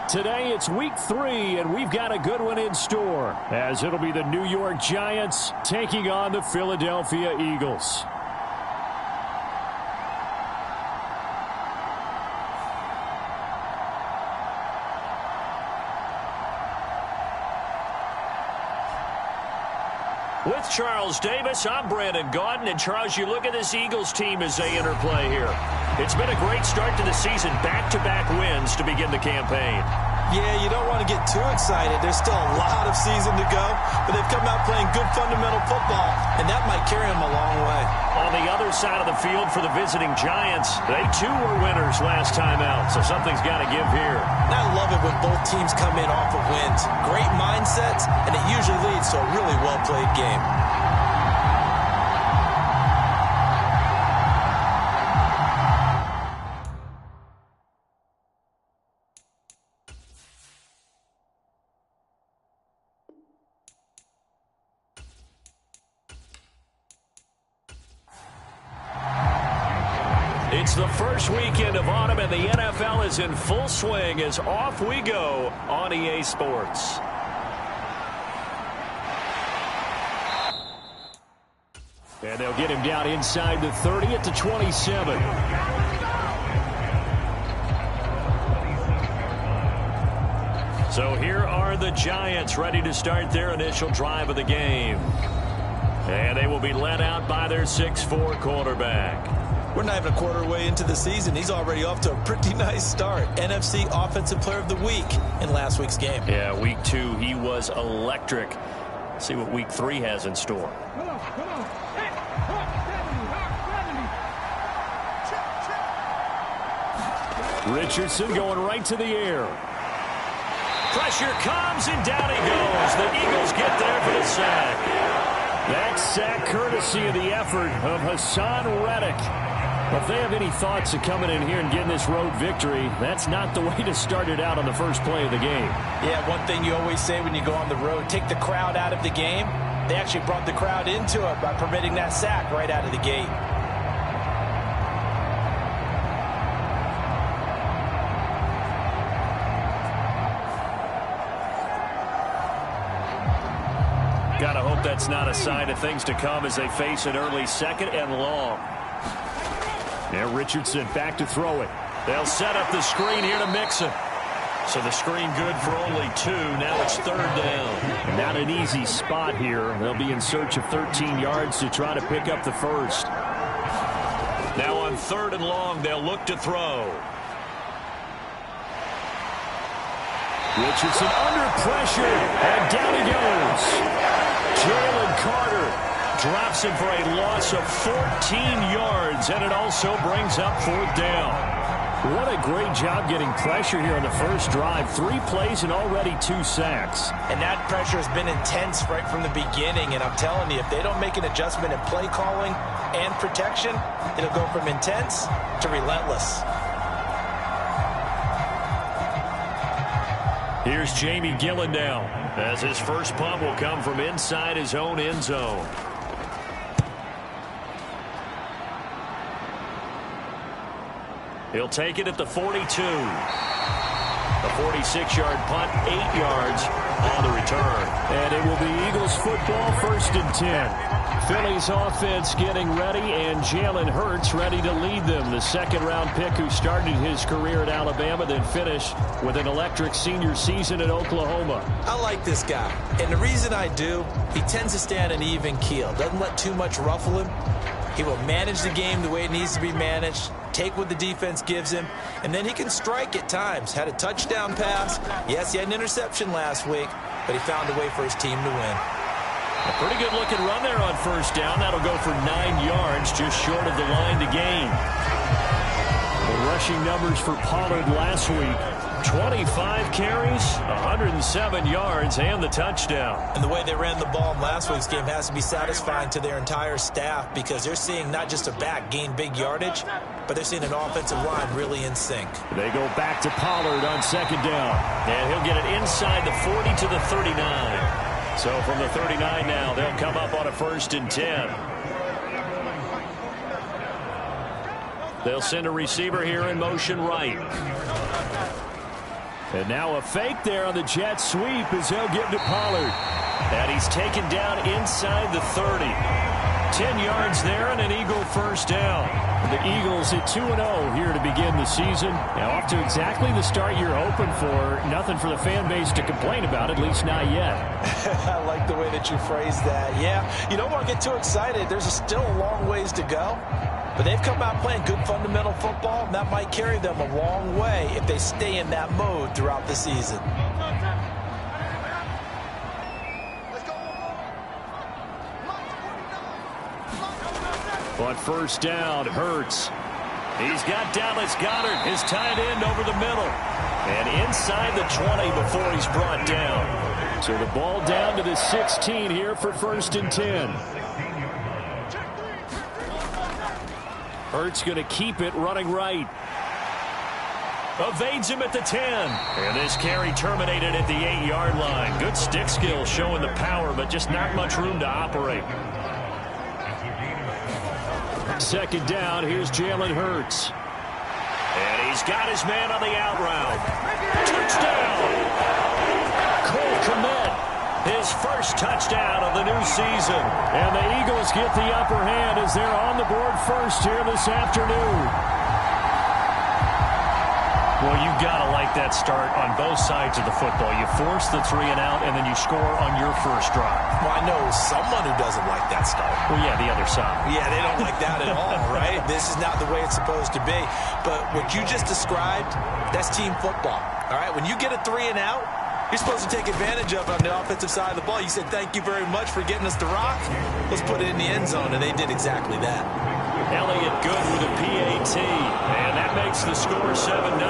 Today it's Week 3, and we've got a good one in store, as it'll be the New York Giants taking on the Philadelphia Eagles. With Charles Davis, I'm Brandon Gaudin. And Charles, you look at this Eagles team as they interplay here. It's been a great start to the season, back-to-back wins to begin the campaign. Yeah, you don't want to get too excited. There's still a lot of season to go, but they've come out playing good fundamental football, and that might carry them a long way. On the other side of the field for the visiting Giants, they too were winners last time out, so something's got to give here. And I love it when both teams come in off of wins. Great mindsets, and it usually leads to a really well-played game. It's the first weekend of autumn, and the NFL is in full swing as off we go on EA Sports. And they'll get him down inside the 30 at the 27. So here are the Giants ready to start their initial drive of the game. And they will be led out by their 6'4" quarterback. We're not even a quarter way into the season. He's already off to a pretty nice start. NFC Offensive Player of the Week in last week's game. Yeah, Week 2, he was electric. Let's see what Week 3 has in store. Richardson going right to the air. Pressure comes, and down he goes. The Eagles get there for the sack. That sack courtesy of the effort of Hassan Reddick. If they have any thoughts of coming in here and getting this road victory, that's not the way to start it out on the first play of the game. Yeah, one thing you always say when you go on the road, take the crowd out of the game. They actually brought the crowd into it by permitting that sack right out of the gate. Gotta hope that's not a sign of things to come as they face an early second and long. And Richardson back to throw it. They'll set up the screen here to Mixon. So the screen good for only 2. Now it's third down. Not an easy spot here. They'll be in search of 13 yards to try to pick up the first. Now on third and long, they'll look to throw. Richardson under pressure, and down he goes. Jalen Carter drops him for a loss of 14 yards, and it also brings up fourth down. What a great job getting pressure here on the first drive. 3 plays and already 2 sacks. And that pressure has been intense right from the beginning, and I'm telling you, if they don't make an adjustment in play calling and protection, it'll go from intense to relentless. Here's Jamie Gillen now, as his first punt will come from inside his own end zone. He'll take it at the 42. A 46-yard punt, 8 yards. on the return. And it will be Eagles football, 1st and 10. Philly's offense getting ready, and Jalen Hurts ready to lead them. The second-round pick who started his career at Alabama, then finished with an electric senior season at Oklahoma. I like this guy, and the reason I do, he tends to stay on an even keel. Doesn't let too much ruffle him. He will manage the game the way it needs to be managed, take what the defense gives him, and then he can strike at times. Had a touchdown pass. Yes, he had an interception last week, but he found a way for his team to win. A pretty good-looking run there on 1st down. That'll go for 9 yards, just short of the line to gain. The rushing numbers for Pollard last week. 25 carries, 107 yards, and the touchdown. And the way they ran the ball in last week's game has to be satisfying to their entire staff, because they're seeing not just a back gain big yardage, but they're seeing an offensive line really in sync. They go back to Pollard on 2nd down. And he'll get it inside the 40 to the 39. So from the 39 now, they'll come up on a 1st and 10. They'll send a receiver here in motion right. And now a fake there on the jet sweep as they'll give to Pollard. And he's taken down inside the 30. 10 yards there and an Eagle 1st down. The Eagles at 2-0 here to begin the season. Now off to exactly the start you're hoping for. Nothing for the fan base to complain about, at least not yet. I like the way that you phrased that. Yeah, you don't want to get too excited. There's still a long ways to go. But they've come out playing good fundamental football, and that might carry them a long way if they stay in that mode throughout the season. On 1st down, Hurts. He's got Dallas Goedert, his tight end, over the middle. And inside the 20 before he's brought down. So the ball down to the 16 here for 1st and 10. Hurts going to keep it running right. Evades him at the 10. And this carry terminated at the 8-yard line. Good stick skill showing the power, but just not much room to operate. 2nd down, here's Jalen Hurts. And he's got his man on the out route. Touchdown! Cole Kmet, his 1st touchdown of the new season. And the Eagles get the upper hand as they're on the board first here this afternoon. Well, you've got to like that start on both sides of the football. You force the 3 and out, and then you score on your 1st drive. Well, I know someone who doesn't like that start. Well, yeah, the other side. Yeah, they don't like that at all, right? This is not the way it's supposed to be. But what you just described, that's team football, all right? When you get a 3 and out, you're supposed to take advantage of it on the offensive side of the ball. You said, thank you very much for getting us the rock. Let's put it in the end zone, and they did exactly that. Elliott good with a PAT, and that makes the score 7-0.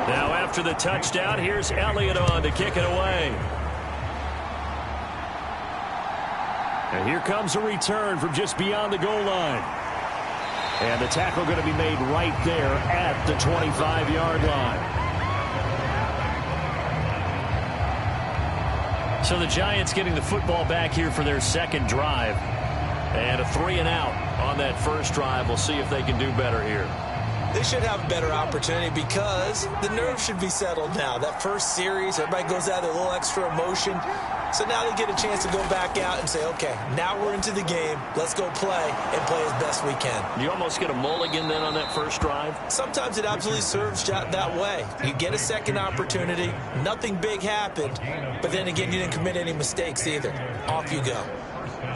Now after the touchdown, here's Elliott on to kick it away. And here comes a return from just beyond the goal line. And the tackle going to be made right there at the 25-yard line. So the Giants getting the football back here for their 2nd drive. And a 3 and out on that 1st drive. We'll see if they can do better here. They should have a better opportunity because the nerves should be settled now. That 1st series, everybody goes out with a little extra emotion. So now they get a chance to go back out and say, okay, now we're into the game. Let's go play and play as best we can. You almost get a mulligan then on that 1st drive? Sometimes it absolutely serves that way. You get a 2nd opportunity. Nothing big happened. But then again, you didn't commit any mistakes either. Off you go.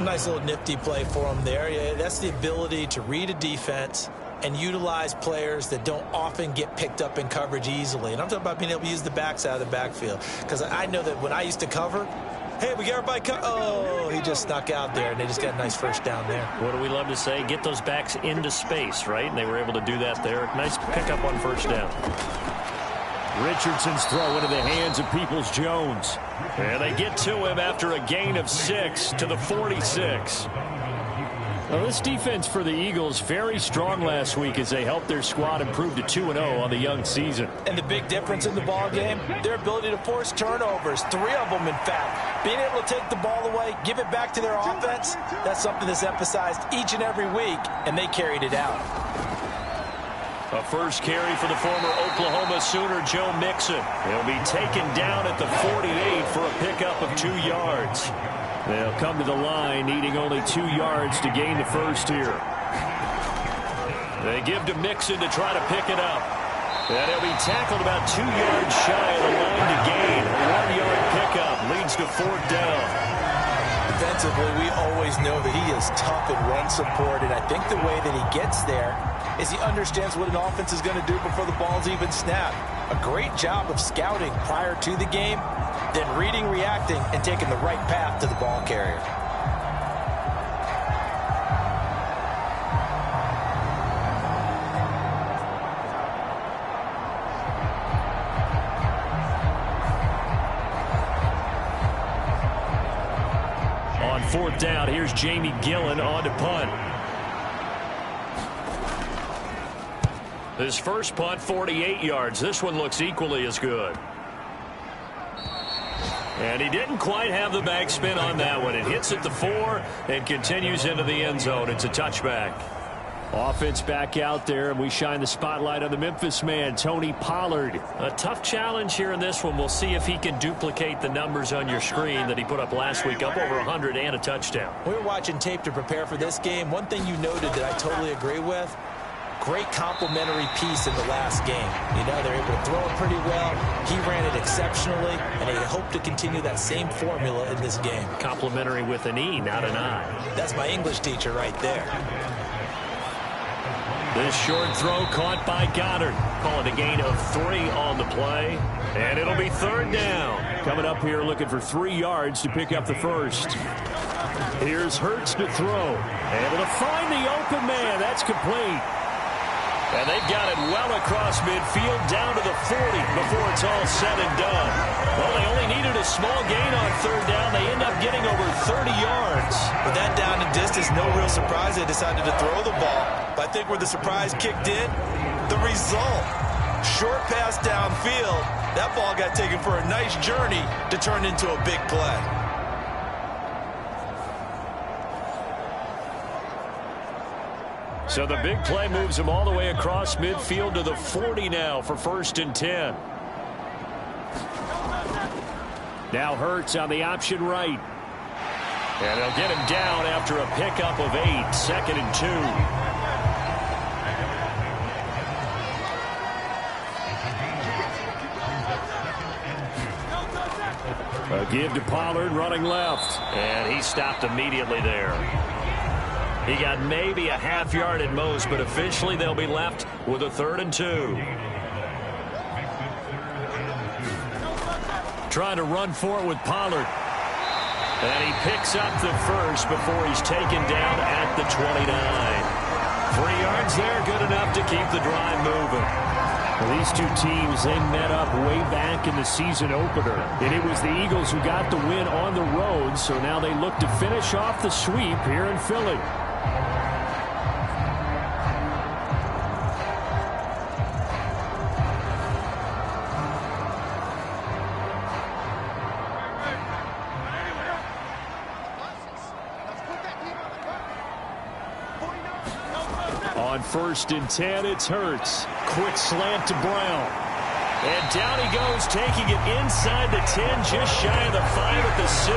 Nice little nifty play for them there. Yeah, that's the ability to read a defense and utilize players that don't often get picked up in coverage easily. And I'm talking about being able to use the backside of the backfield. Because I know that when I used to cover, hey, we got everybody oh, he just snuck out there, and they just got a nice 1st down there. What do we love to say? Get those backs into space, right? And they were able to do that there. Nice pickup on 1st down. Richardson's throw into the hands of Peoples-Jones. And they get to him after a gain of 6 to the 46. Well, this defense for the Eagles very strong last week as they helped their squad improve to 2-0 on the young season. And the big difference in the ball game, their ability to force turnovers, 3 of them in fact. Being able to take the ball away, give it back to their offense, that's something that's emphasized each and every week, and they carried it out. A first carry for the former Oklahoma Sooner, Joe Mixon. He'll be taken down at the 48 for a pickup of 2 yards. They'll come to the line needing only 2 yards to gain the first here. They give to Mixon to try to pick it up. And he'll be tackled about 2 yards shy of the line to gain. A 1-yard pickup leads to 4th down. Defensively, we always know that he is tough in run support, and I think the way that he gets there is he understands what an offense is going to do before the ball's even snapped. A great job of scouting prior to the game, then reading, reacting, and taking the right path to the ball carrier. On 4th down, here's Jamie Gillen on to punt. His first punt, 48 yards. This one looks equally as good. And he didn't quite have the backspin on that one. It hits at the 4 and continues into the end zone. It's a touchback. Offense back out there, and we shine the spotlight on the Memphis man, Tony Pollard. A tough challenge here in this one. We'll see if he can duplicate the numbers on your screen that he put up last week, up over 100 and a touchdown. We were watching tape to prepare for this game. One thing you noted that I totally agree with, great complementary piece in the last game. You know, they're able to throw it pretty well. He ran it exceptionally, and they hope to continue that same formula in this game. Complementary with an E, not an I. That's my English teacher right there. This short throw caught by Goddard. Call it a gain of 3 on the play. And it'll be 3rd down. Coming up here looking for 3 yards to pick up the first. Here's Hurts to throw. Able to find the open man. That's complete. And they've got it well across midfield down to the 40 before it's all said and done. Well, they only needed a small gain on 3rd down. They end up getting over 30 yards. With that down and distance, no real surprise they decided to throw the ball. But I think where the surprise kicked in, the result. Short pass downfield. That ball got taken for a nice journey to turn into a big play. So the big play moves him all the way across midfield to the 40 now for 1st and 10. Now Hurts on the option right. And they'll get him down after a pickup of 8, 2nd and 2. A give to Pollard running left. And he stopped immediately there. He got maybe a half yard at most, but officially they'll be left with a 3rd and 2. Trying to run for it with Pollard. And he picks up the first before he's taken down at the 29. 3 yards there, good enough to keep the drive moving. Well, these two teams, they met up way back in the season opener. And it was the Eagles who got the win on the road, so now they look to finish off the sweep here in Philly. On 1st and 10, it's Hurts. Quick slant to Brown. And down he goes, taking it inside the 10, just shy of the 5 at the 6.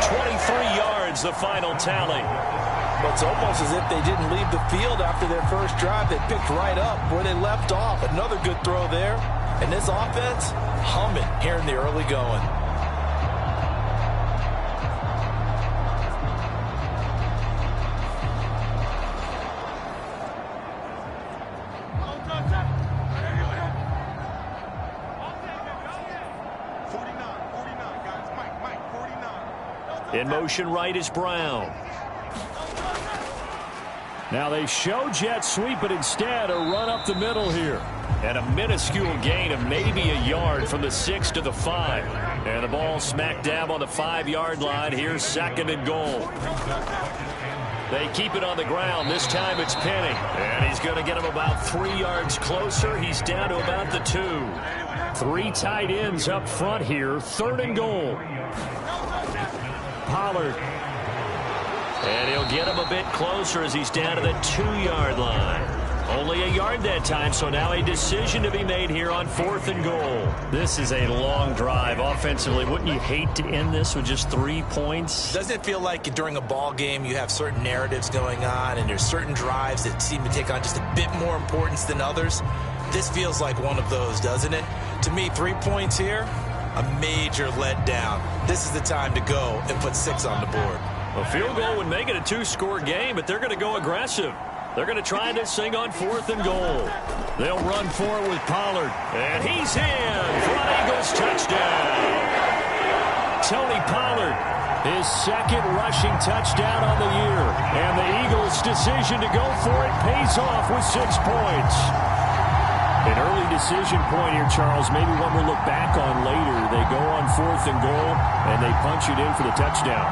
23 yards, the final tally. But it's almost as if they didn't leave the field after their first drive. They picked right up where they left off. Another good throw there. And this offense, humming here in the early going. In motion right is Brown. Now they show jet sweep, but instead a run up the middle here. And a minuscule gain of maybe a yard from the 6 to the 5. And the ball smack dab on the 5-yard line. Here's 2nd and goal. They keep it on the ground. This time it's Penny. And he's going to get him about 3 yards closer. He's down to about the 2. 3 tight ends up front here. 3rd and goal. Pollard. And he'll get him a bit closer as he's down to the 2-yard line. Only a yard that time, so now a decision to be made here on 4th and goal. This is a long drive offensively. Wouldn't you hate to end this with just 3 points? Doesn't it feel like during a ball game you have certain narratives going on and there's certain drives that seem to take on just a bit more importance than others? This feels like one of those, doesn't it? To me, 3 points here, a major letdown. This is the time to go and put 6 on the board. A field goal would make it a 2-score game, but they're going to go aggressive. They're going to try this thing on 4th and goal. They'll run for it with Pollard. And he's in for an Eagles touchdown. Tony Pollard, his second rushing touchdown on the year. And the Eagles' decision to go for it pays off with 6 points. An early decision point here, Charles. Maybe one we'll look back on later. They go on 4th and goal, and they punch it in for the touchdown.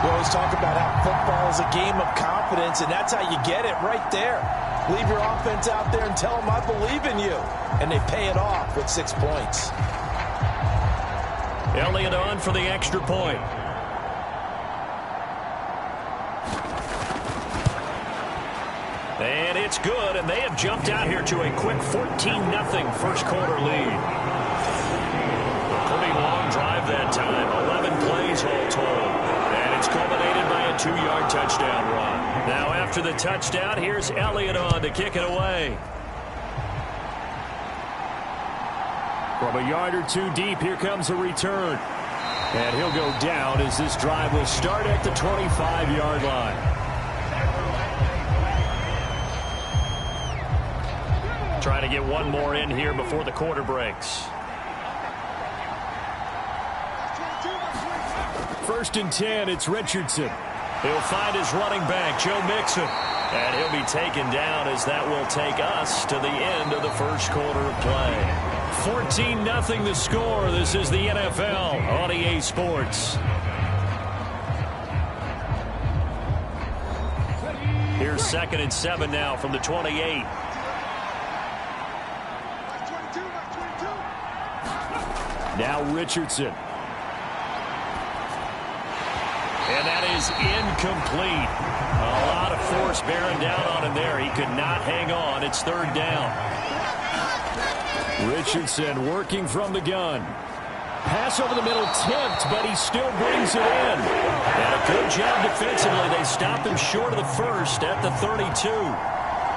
We always talk about how football is a game of confidence, and that's how you get it right there. Leave your offense out there and tell them, I believe in you. And they pay it off with 6 points. Elliott on for the extra point. And it's good, and they have jumped out here to a quick 14-0 first quarter lead. A pretty long drive that time, 11 plays all told. And it's culminated by a 2-yard touchdown run. Now after the touchdown, here's Elliott on to kick it away. From a yard or 2 deep, here comes a return. And he'll go down as this drive will start at the 25-yard line. Trying to get one more in here before the quarter breaks. 1st and 10, it's Richardson. He'll find his running back, Joe Mixon. And he'll be taken down as that will take us to the end of the first quarter of play. 14-0 the score. This is the NFL on EA Sports. Here's 2nd and 7 now from the 28. Now Richardson. And that is incomplete. A lot of force bearing down on him there. He could not hang on. It's 3rd down. Richardson working from the gun. Pass over the middle tipped, but he still brings it in. And a good job defensively. They stopped him short of the first at the 32.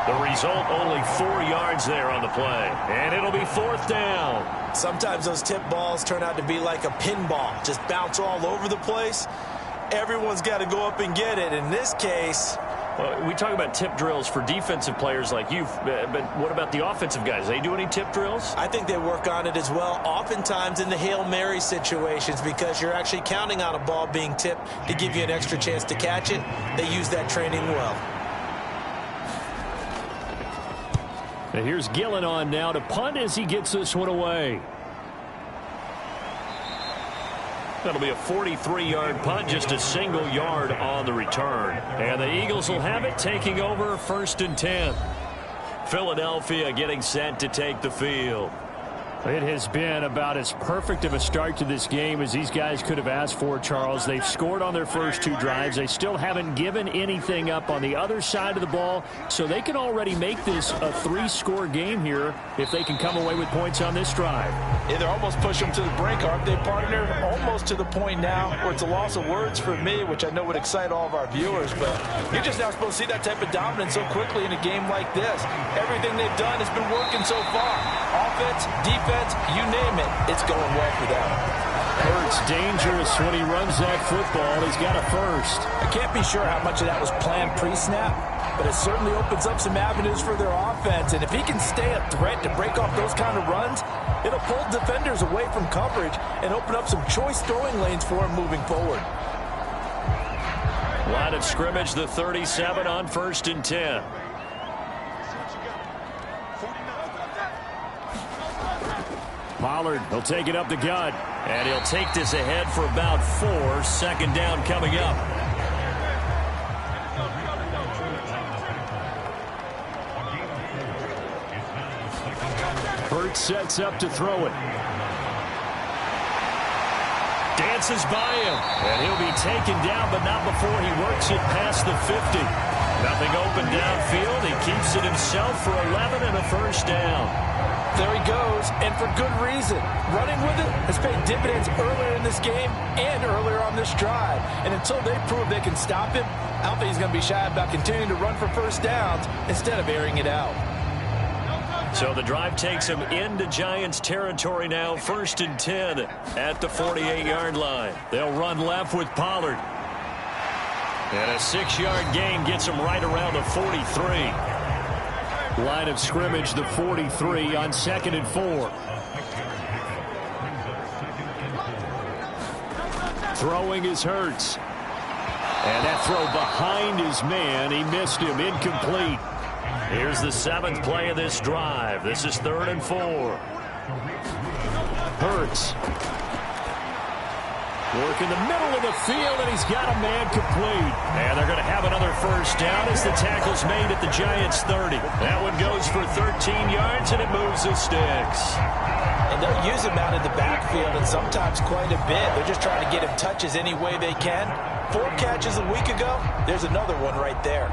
The result, only 4 yards there on the play. And it'll be 4th down. Sometimes those tip balls turn out to be like a pinball. Just bounce all over the place. Everyone's got to go up and get it. In this case, we talk about tip drills for defensive players like you, but what about the offensive guys? They do any tip drills? I think they work on it as well, oftentimes in the Hail Mary situations, because you're actually counting on a ball being tipped to give you an extra chance to catch it. They use that training well. And here's Gillen on now to punt as he gets this one away. That'll be a 43-yard punt, just a single yard on the return. And the Eagles will have it, taking over 1st and 10. Philadelphia getting set to take the field. It has been about as perfect of a start to this game as these guys could have asked for, Charles. They've scored on their first 2 drives. They still haven't given anything up on the other side of the ball, so they can already make this a 3-score game here if they can come away with points on this drive. Yeah, they're almost pushing them to the brink, aren't they, partner? Almost to the point now where it's a loss of words for me, which I know would excite all of our viewers, but you're just not supposed to see that type of dominance so quickly in a game like this. Everything they've done has been working so far. Offense, defense, you name it, it's going well for them. Hurts dangerous when he runs that football. He's got a first. I can't be sure how much of that was planned pre-snap, but it certainly opens up some avenues for their offense. And if he can stay a threat to break off those kind of runs, it'll pull defenders away from coverage and open up some choice throwing lanes for him moving forward. Line of scrimmage, the 37 on 1st and 10. Pollard, he'll take it up the gut. And he'll take this ahead for about 4. 2nd down coming up. Hurts sets up to throw it. Dances by him. And he'll be taken down, but not before he works it past the 50. Nothing open downfield. He keeps it himself for 11 and a first down. There he goes, and for good reason. Running with it has paid dividends earlier in this game and earlier on this drive. And until they prove they can stop him, I don't think he's going to be shy about continuing to run for first downs instead of airing it out. So the drive takes him into Giants territory now, 1st and 10 at the 48-yard line. They'll run left with Pollard. And a 6-yard gain gets him right around the 43. Line of scrimmage, the 43 on 2nd and 4. Throwing is Hurts. And that throw behind his man. He missed him. Incomplete. Here's the 7th play of this drive. This is 3rd and 4. Hurts. Work in the middle of the field, and he's got a man complete. And they're going to have another first down as the tackle's made at the Giants' 30. That one goes for 13 yards, and it moves the sticks. And they'll use him out in the backfield, and sometimes quite a bit. They're just trying to get him touches any way they can. 4 catches a week ago. There's another one right there.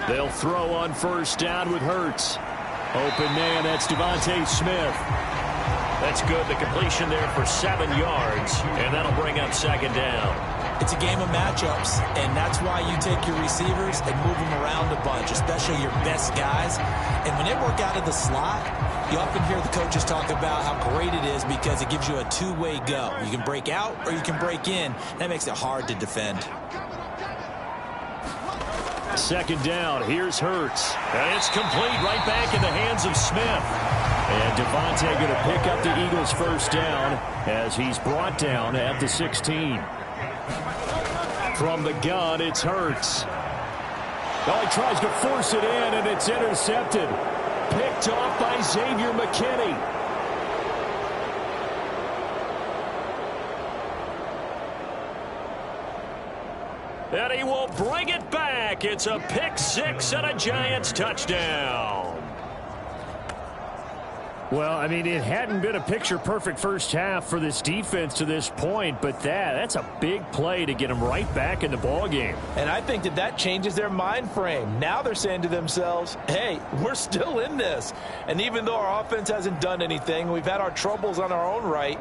They'll throw on first down with Hurts. Open man, that's Devontae Smith. That's good. The completion there for 7 yards, and that'll bring up 2nd down. It's a game of matchups, and that's why you take your receivers and move them around a bunch, especially your best guys. And when they work out of the slot, you often hear the coaches talk about how great it is because it gives you a two-way go. You can break out or you can break in. That makes it hard to defend. 2nd down, here's Hurts. And it's complete right back in the hands of Smith. And Devontae going to pick up the Eagles' first down as he's brought down at the 16. From the gun, it's Hurts. Oh, he tries to force it in, and it's intercepted. Picked off by Xavier McKinney. And he will bring it back. It's a pick 6 and a Giants touchdown. Well, I mean, it hadn't been a picture-perfect first half for this defense to this point, but that's a big play to get them right back in the ballgame. And I think that changes their mind frame. Now they're saying to themselves, hey, we're still in this. And even though our offense hasn't done anything, we've had our troubles on our own right,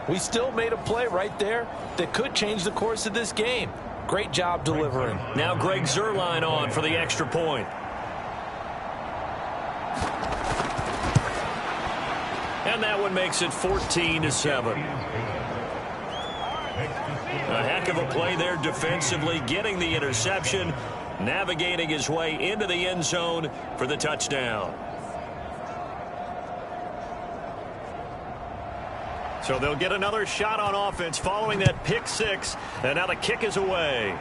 we still made a play right there that could change the course of this game. Great job delivering. Now Greg Zuerlein on for the extra point. And that one makes it 14-7. A heck of a play there defensively, getting the interception, navigating his way into the end zone for the touchdown. So they'll get another shot on offense following that pick 6, and now the kick is away.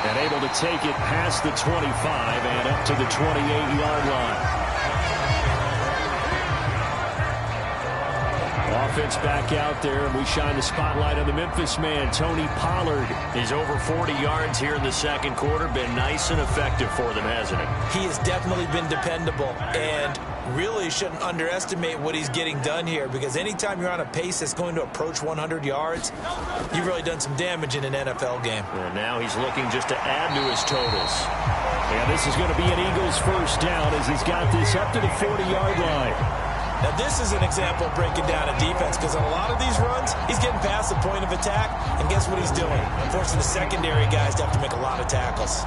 And able to take it past the 25 and up to the 28-yard line. Offense back out there, and we shine the spotlight on the Memphis man, Tony Pollard. He's over 40 yards here in the second quarter. Been nice and effective for them, hasn't he? He has definitely been dependable, and really shouldn't underestimate what he's getting done here, because anytime you're on a pace that's going to approach 100 yards, you've really done some damage in an NFL game. And now he's looking just to add to his totals. And this is going to be an Eagles first down as he's got this up to the 40-yard line. Now, this is an example of breaking down a defense, because on a lot of these runs, he's getting past the point of attack, and guess what he's doing? Forcing the secondary guys to have to make a lot of tackles.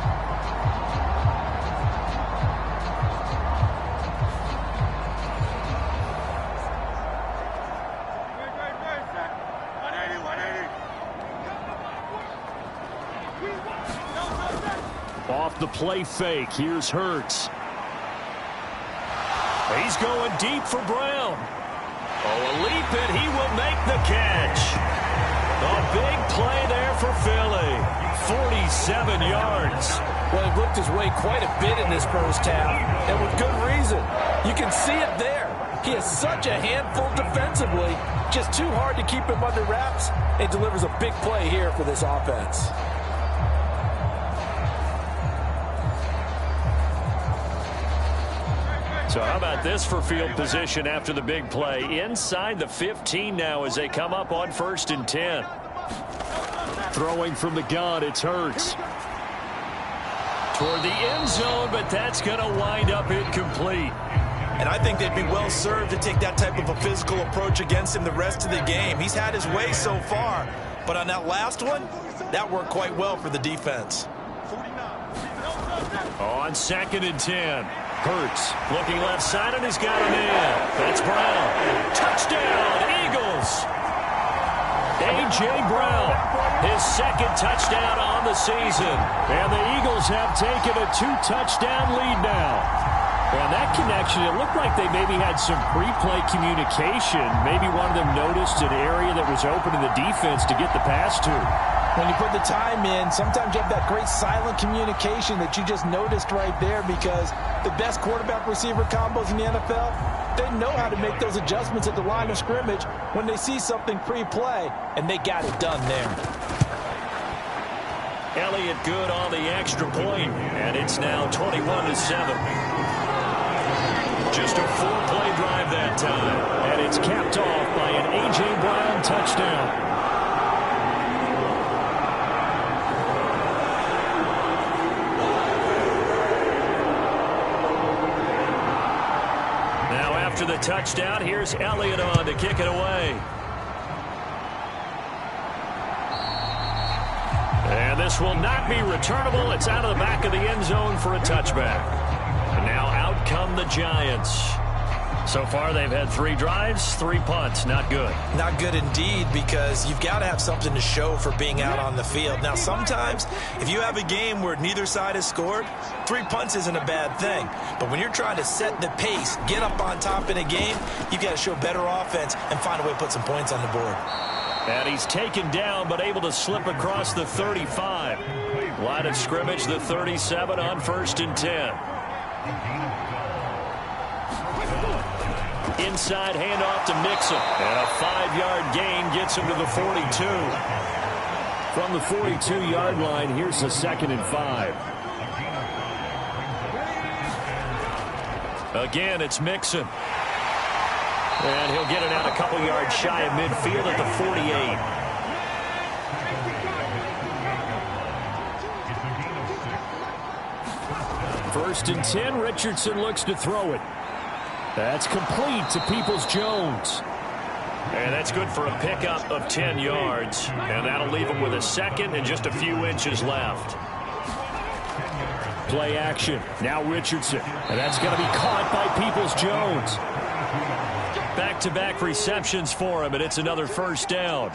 Off the play fake, here's Hurts. He's going deep for Brown. Oh, a leap, and he will make the catch. A big play there for Philly. 47 yards. Well, he worked his way quite a bit in this first half, and with good reason. You can see it there. He is such a handful defensively, just too hard to keep him under wraps, and delivers a big play here for this offense. So how about this for field position after the big play? Inside the 15 now as they come up on 1st and 10. Throwing from the gun, it's Hurts. Toward the end zone, but that's going to wind up incomplete. And I think they'd be well served to take that type of a physical approach against him the rest of the game. He's had his way so far, but on that last one, that worked quite well for the defense. On 2nd and 10, Hurts looking left side, and he's got a man. That's Brown. Touchdown, Eagles. A.J. Brown, his 2nd touchdown on the season. And the Eagles have taken a 2-touchdown lead now. And that connection, it looked like they maybe had some pre-play communication. Maybe one of them noticed an area that was open in the defense to get the pass to. When you put the time in, sometimes you have that great silent communication that you just noticed right there, because the best quarterback-receiver combos in the NFL, they know how to make those adjustments at the line of scrimmage when they see something pre-play, and they got it done there. Elliott good on the extra point, and it's now 21-7. Just a 4-play drive that time, and it's capped off by an A.J. Brown touchdown. Now after the touchdown, here's Elliott on to kick it away. And this will not be returnable. It's out of the back of the end zone for a touchback. And now out come the Giants. So far, they've had 3 drives, 3 punts. Not good. Not good indeed, because you've got to have something to show for being out on the field. Now, sometimes, if you have a game where neither side has scored, 3 punts isn't a bad thing. But when you're trying to set the pace, get up on top in a game, you've got to show better offense and find a way to put some points on the board. And he's taken down, but able to slip across the 35. Line of scrimmage, the 37 on 1st and 10. Inside handoff to Mixon. And a 5-yard gain gets him to the 42. From the 42-yard line, here's the 2nd and 5. Again, it's Mixon. And he'll get it out a couple yards shy of midfield at the 48. First and 10, Richardson looks to throw it. That's complete to Peoples-Jones. And that's good for a pickup of 10 yards. And that'll leave him with a 2nd and just a few inches left. Play action. Now Richardson. And that's going to be caught by Peoples-Jones. Back-to-back receptions for him, and it's another 1st down.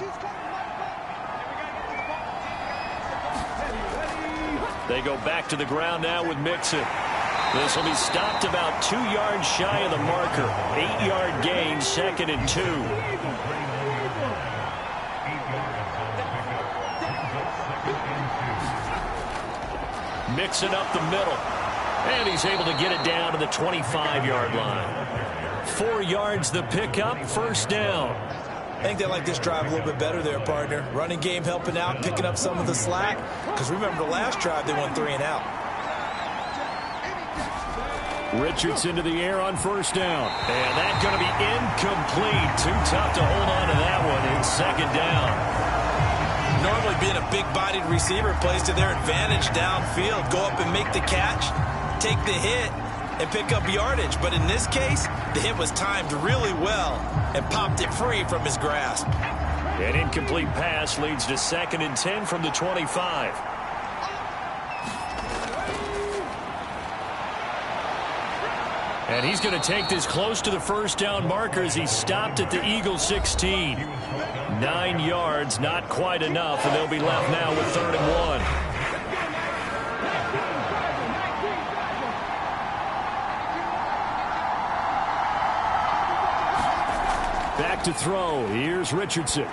They go back to the ground now with Mixon. This will be stopped about 2 yards shy of the marker. 8-yard gain, 2nd and 2. Mixon up the middle. And he's able to get it down to the 25-yard line. 4 yards the pickup, 1st down. I think they like this drive a little bit better there, partner. Running game helping out, picking up some of the slack. Because remember, the last drive, they went 3 and out. Richardson to the air on 1st down. And that's going to be incomplete. Too tough to hold on to that one in 2nd down. Normally being a big-bodied receiver plays to their advantage downfield. Go up and make the catch, take the hit, and pick up yardage. But in this case, the hit was timed really well and popped it free from his grasp. An incomplete pass leads to 2nd and 10 from the 25. And he's going to take this close to the 1st down marker as he stopped at the Eagles 16. 9 yards, not quite enough, and they'll be left now with 3rd and 1. Back to throw. Here's Richardson.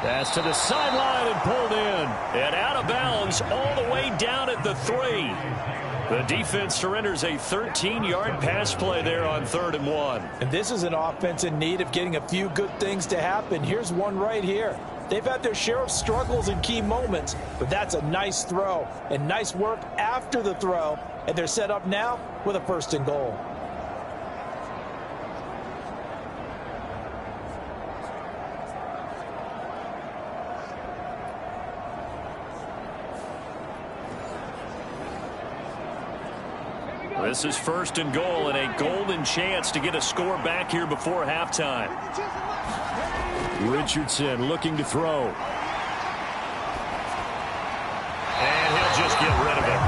Pass to the sideline and pulled in. And out of bounds all the way down at the 3. The defense surrenders a 13-yard pass play there on 3rd and 1. And this is an offense in need of getting a few good things to happen. Here's one right here. They've had their share of struggles in key moments, but that's a nice throw and nice work after the throw and they're set up now with a 1st and goal. This is 1st and goal and a golden chance to get a score back here before halftime. Richardson looking to throw. And he'll just get rid of it.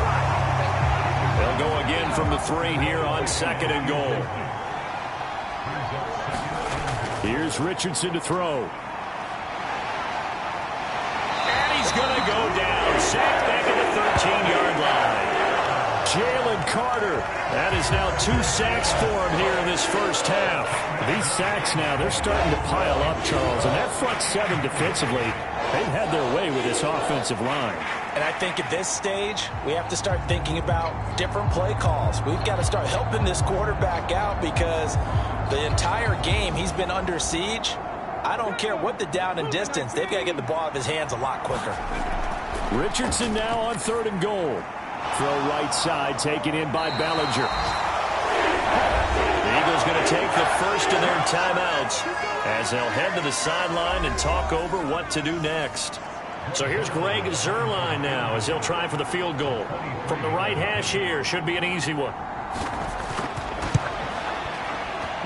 They'll go again from the 3 here on 2nd and goal. Here's Richardson to throw. And he's going to go down. Sacked back at the 13-yard line. Jalen Carter. That is now 2 sacks for him here in this first half. These sacks now, they're starting to pile up, Charles. And that front 7 defensively, they've had their way with this offensive line. And I think at this stage, we have to start thinking about different play calls. We've got to start helping this quarterback out because the entire game he's been under siege. I don't care what the down and distance. They've got to get the ball out of his hands a lot quicker. Richardson now on 3rd and goal. Throw right side, taken in by Bellinger. The Eagles going to take the first of their timeouts as they'll head to the sideline and talk over what to do next. So here's Greg Zuerlein now as he'll try for the field goal. From the right hash here, should be an easy one.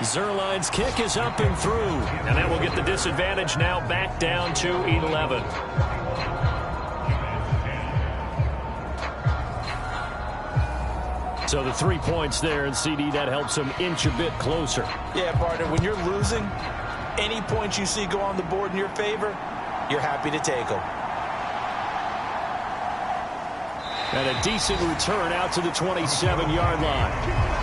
Zuerlein's kick is up and through, and that will get the disadvantage now back down to 11. So the 3 points there, and CD, that helps him inch a bit closer. Yeah, partner, when you're losing, any points you see go on the board in your favor, you're happy to take them. And a decent return out to the 27-yard line.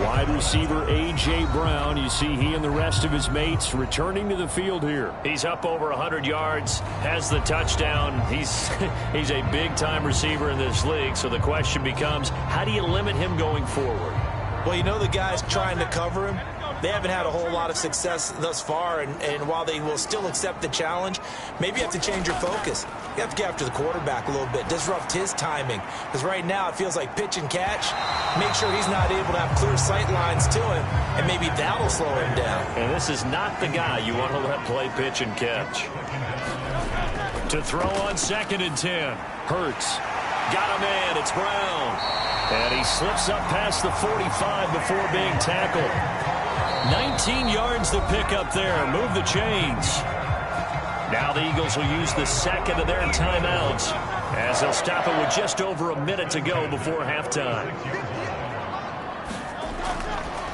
Wide receiver A.J. Brown, you see he and the rest of his mates returning to the field here. He's up over 100 yards, has the touchdown. He's a big-time receiver in this league, so the question becomes, how do you limit him going forward? Well, you know the guys trying to cover him, they haven't had a whole lot of success thus far, and while they will still accept the challenge, maybe you have to change your focus. You have to get after the quarterback a little bit, disrupt his timing, because right now it feels like pitch and catch. Make sure he's not able to have clear sight lines to him, and maybe that'll slow him down. And this is not the guy you want to let play pitch and catch. To throw on 2nd and 10. Hurts. Got a man. It's Brown. And he slips up past the 45 before being tackled. 19 yards to pick up there. Move the chains. Now the Eagles will use the 2nd of their timeouts as they'll stop it with just over a minute to go before halftime.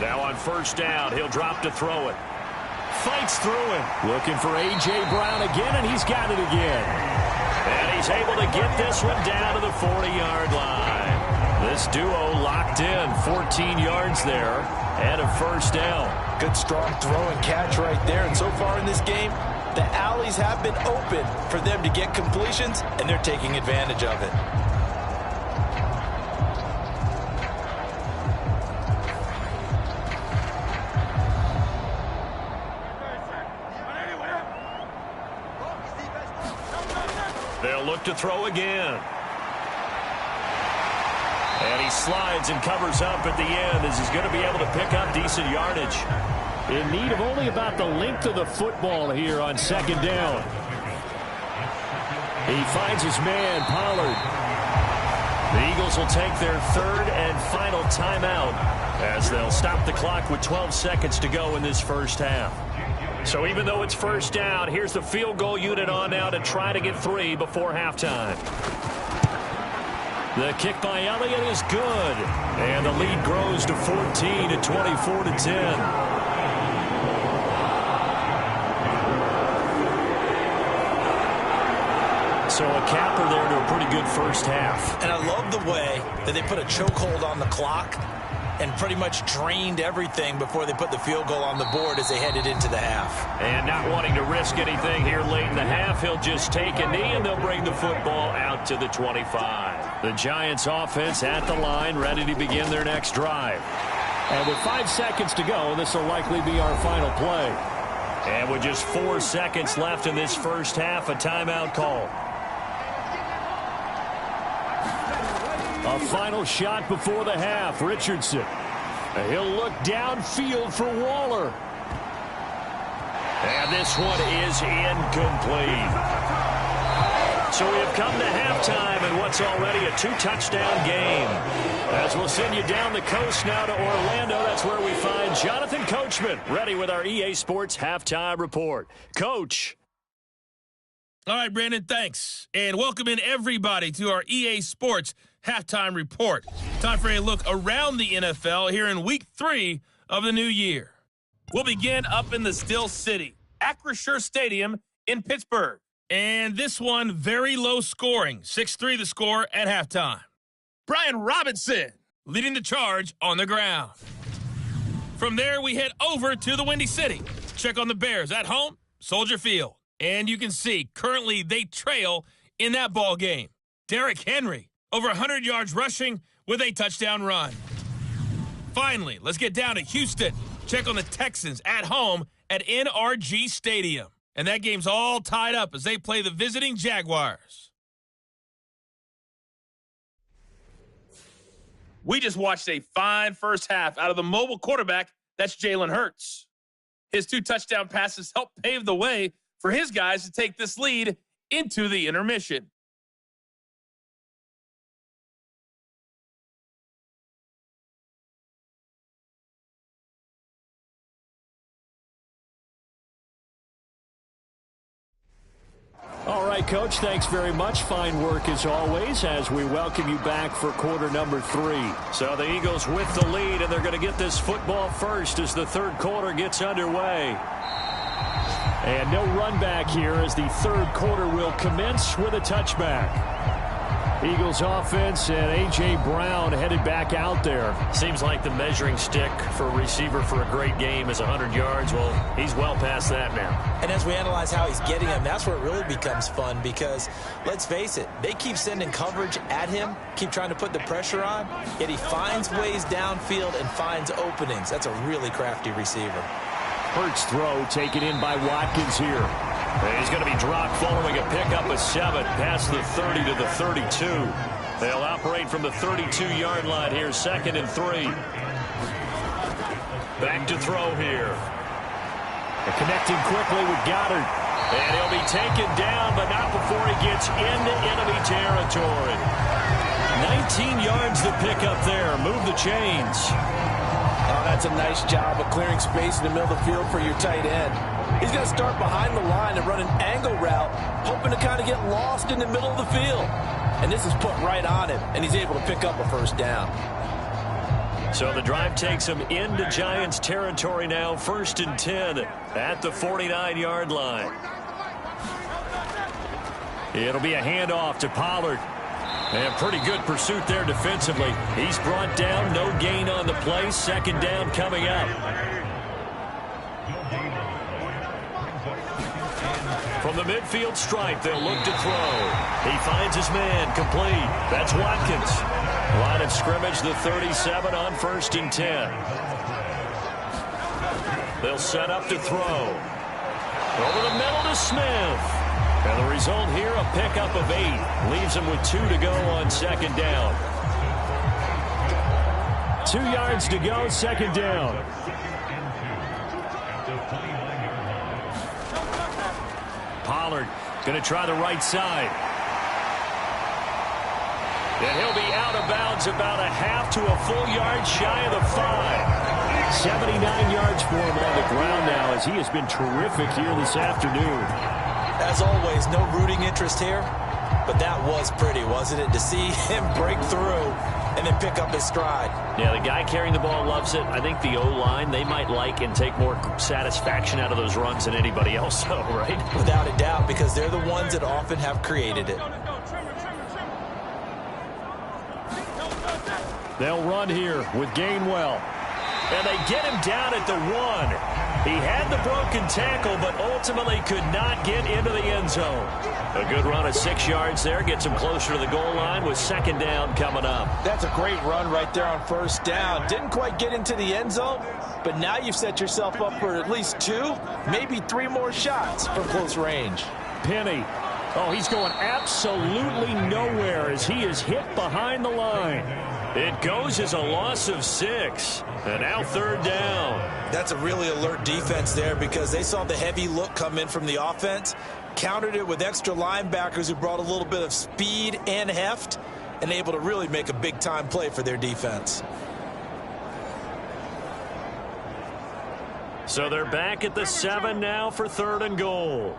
Now on 1st down, he'll drop to throw it. Fights through him. Looking for A.J. Brown again, and he's got it again. And he's able to get this one down to the 40-yard line. This duo locked in, 14 yards there, and a 1st down. Good strong throw and catch right there. And so far in this game, the alleys have been open for them to get completions, and they're taking advantage of it. They'll look to throw again. And he slides and covers up at the end as he's going to be able to pick up decent yardage. In need of only about the length of the football here on 2nd down. He finds his man, Pollard. The Eagles will take their 3rd and final timeout as they'll stop the clock with 12 seconds to go in this first half. So even though it's 1st down, here's the field goal unit on now to try to get 3 before halftime. The kick by Elliott is good. And the lead grows to 14 at 24-10. So a capper there to a pretty good first half. And I love the way that they put a chokehold on the clock and pretty much drained everything before they put the field goal on the board as they headed into the half. And not wanting to risk anything here late in the half, he'll just take a knee and they'll bring the football out to the 25. The Giants offense at the line, ready to begin their next drive. And with 5 seconds to go, this will likely be our final play. And with just 4 seconds left in this first half, a timeout call. A final shot before the half. Richardson. He'll look downfield for Waller. And this one is incomplete. So we have come to halftime in what's already a 2-touchdown game. As we'll send you down the coast now to Orlando, that's where we find Jonathan Coachman, ready with our EA Sports Halftime Report. Coach. All right, Brandon, thanks. And welcome in everybody to our EA Sports Halftime Report. Time for a look around the NFL here in Week 3 of the new year. We'll begin up in the Steel City, Acrisure Stadium in Pittsburgh. And this one, very low scoring, 6-3 the score at halftime. Brian Robinson leading the charge on the ground. From there, we head over to the Windy City. Check on the Bears at home, Soldier Field. And you can see, currently they trail in that ball game. Derrick Henry, over 100 yards rushing with a touchdown run. Finally, let's get down to Houston. Check on the Texans at home at NRG Stadium. And that game's all tied up as they play the visiting Jaguars. We just watched a fine first half out of the mobile quarterback. That's Jalen Hurts. His 2 touchdown passes helped pave the way for his guys to take this lead into the intermission. All right, Coach, thanks very much. Fine work as always as we welcome you back for quarter number 3. So the Eagles with the lead, and they're going to get this football first as the third quarter gets underway. And no run back here as the third quarter will commence with a touchback. Eagles offense and A.J. Brown headed back out there. Seems like the measuring stick for a receiver for a great game is 100 yards. Well, he's well past that now. And as we analyze how he's getting them, that's where it really becomes fun because, let's face it, they keep sending coverage at him, keep trying to put the pressure on, yet he finds ways downfield and finds openings. That's a really crafty receiver. Hurts throw taken in by Watkins here. He's going to be dropped following a pickup of 7 past the 30 to the 32. They'll operate from the 32-yard line here, 2nd and 3. Back to throw here. They're connecting quickly with Goddard. And he'll be taken down, but not before he gets into enemy territory. 19 yards to pick up there. Move the chains. Oh, that's a nice job of clearing space in the middle of the field for your tight end. He's going to start behind the line and run an angle route, hoping to kind of get lost in the middle of the field. And this is put right on him, and he's able to pick up a first down. So the drive takes him into Giants territory now, 1st and 10 at the 49-yard line. It'll be a handoff to Pollard. And pretty good pursuit there defensively. He's brought down, no gain on the play. 2nd down coming up. From the midfield stripe, they'll look to throw. He finds his man, complete. That's Watkins. Line of scrimmage, the 37 on 1st and 10. They'll set up to throw. Over the middle to Smith. And the result here, a pickup of 8. Leaves him with 2 to go on 2nd down. 2 yards to go, 2nd down. Pollard going to try the right side. And he'll be out of bounds about a half to a full yard shy of the 5. 79 yards for him on the ground now as he has been terrific here this afternoon. As always, no rooting interest here, but that was pretty, wasn't it? To see him break through and then pick up his stride. Yeah, the guy carrying the ball loves it. I think the O-line, they might like and take more satisfaction out of those runs than anybody else, though, right? Without a doubt, because they're the ones that often have created it. They'll run here with Gainwell. And they get him down at the 1. He had the broken tackle, but ultimately could not get into the end zone. A good run of 6 yards there. Gets him closer to the goal line with 2nd down coming up. That's a great run right there on 1st down. Didn't quite get into the end zone, but now you've set yourself up for at least 2, maybe 3 more shots from close range. Penny Oh, he's going absolutely nowhere as he is hit behind the line. It goes as a loss of 6. And now third down. That's a really alert defense there because they saw the heavy look come in from the offense, countered it with extra linebackers who brought a little bit of speed and heft, and able to really make a big-time play for their defense. So they're back at the 7 now for third and goal.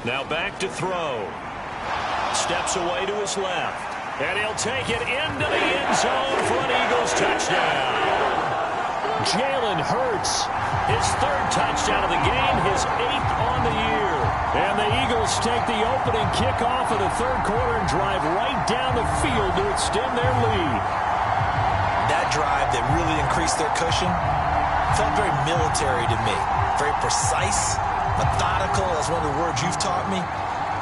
Now back to throw. Steps away to his left. And he'll take it into the end zone for an Eagles touchdown. Jalen Hurts, his third touchdown of the game, his 8th on the year. And the Eagles take the opening kickoff of the third quarter and drive right down the field to extend their lead. That drive that really increased their cushion felt very military to me. Very precise, methodical, that's one of the words you've taught me.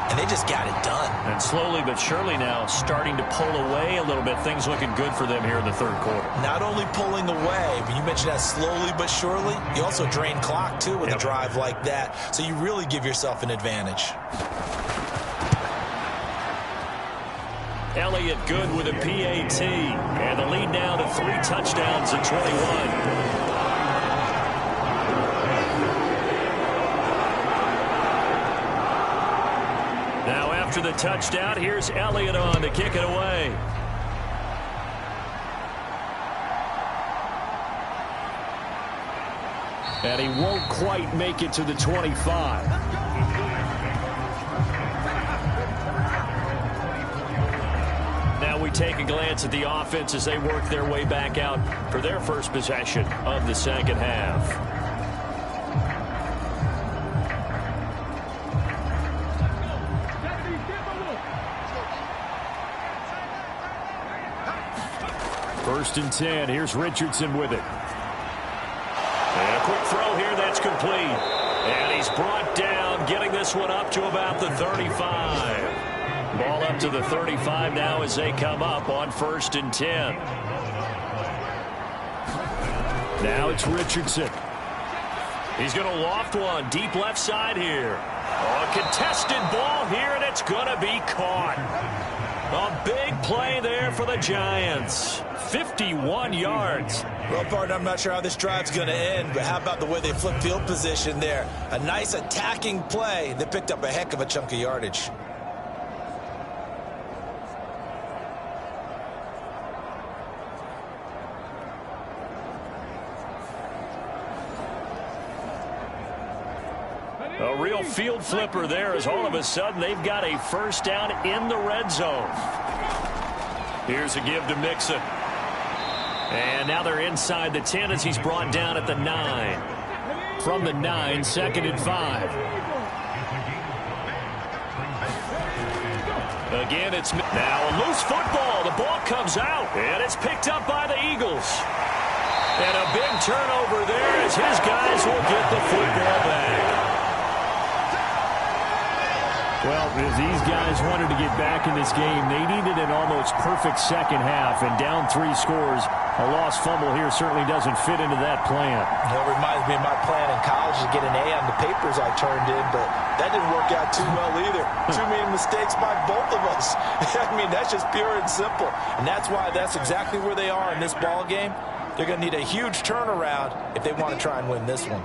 And they just got it done. And slowly but surely now starting to pull away a little bit. Things looking good for them here in the third quarter. Not only pulling away, but you mentioned that slowly but surely. You also drain clock, too, with a drive like that. So you really give yourself an advantage. Elliott good with a PAT. And the lead now to 3 touchdowns at 21. After the touchdown, here's Elliott on to kick it away. And he won't quite make it to the 25. Now we take a glance at the offense as they work their way back out for their first possession of the second half. First and 10. Here's Richardson with it. And a quick throw here that's complete. And he's brought down, getting this one up to about the 35. Ball up to the 35 now as they come up on first and 10. Now it's Richardson. He's going to loft one deep left side here. Oh, a contested ball here, and it's going to be caught. A big play there for the Giants. 51 yards. Well, partner, I'm not sure how this drive's going to end, but how about the way they flip field position there? A nice attacking play that picked up a heck of a chunk of yardage. A real field flipper there as all of a sudden they've got a first down in the red zone. Here's a give to Mixon. And now they're inside the 10 as he's brought down at the 9. From the 9, second and 5. Again, it's now a loose football. The ball comes out, and it's picked up by the Eagles. And a big turnover there as his guys will get the football back. Well, if these guys wanted to get back in this game, they needed an almost perfect second half, and down 3 scores. A lost fumble here certainly doesn't fit into that plan. It reminds me of my plan in college to get an A on the papers I turned in, but that didn't work out too well either. Too many mistakes by both of us. I mean, that's just pure and simple. And that's why that's exactly where they are in this ball game. They're going to need a huge turnaround if they want to try and win this one.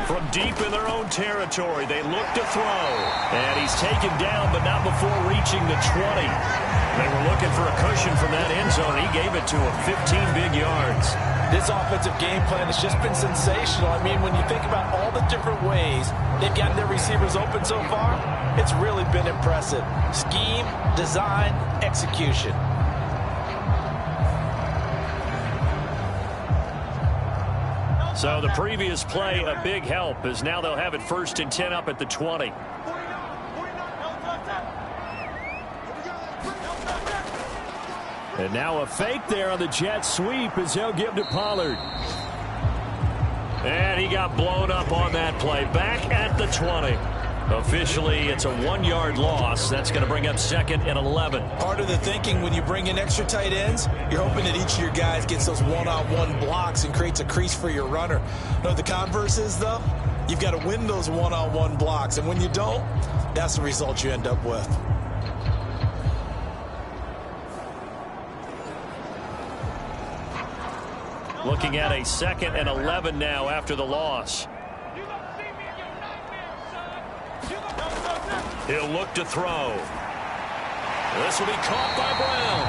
From deep in their own territory, they look to throw. And he's taken down, but not before reaching the 20. They were looking for a cushion from that end zone. He gave it to him, 15 big yards. This offensive game plan has just been sensational. I mean, when you think about all the different ways they've gotten their receivers open so far, it's really been impressive. Scheme, design, execution. So the previous play, a big help, as now they'll have it first and 10 up at the 20. And now a fake there on the jet sweep as they'll give to Pollard. And he got blown up on that play. Back at the 20. Officially, it's a 1-yard loss. That's going to bring up 2nd and 11. Part of the thinking when you bring in extra tight ends, you're hoping that each of your guys gets those one-on-one blocks and creates a crease for your runner. No, the converse is, though, you've got to win those one-on-one blocks. And when you don't, that's the result you end up with. Looking at a 2nd and 11 now after the loss. He'll look to throw. This will be caught by Brown.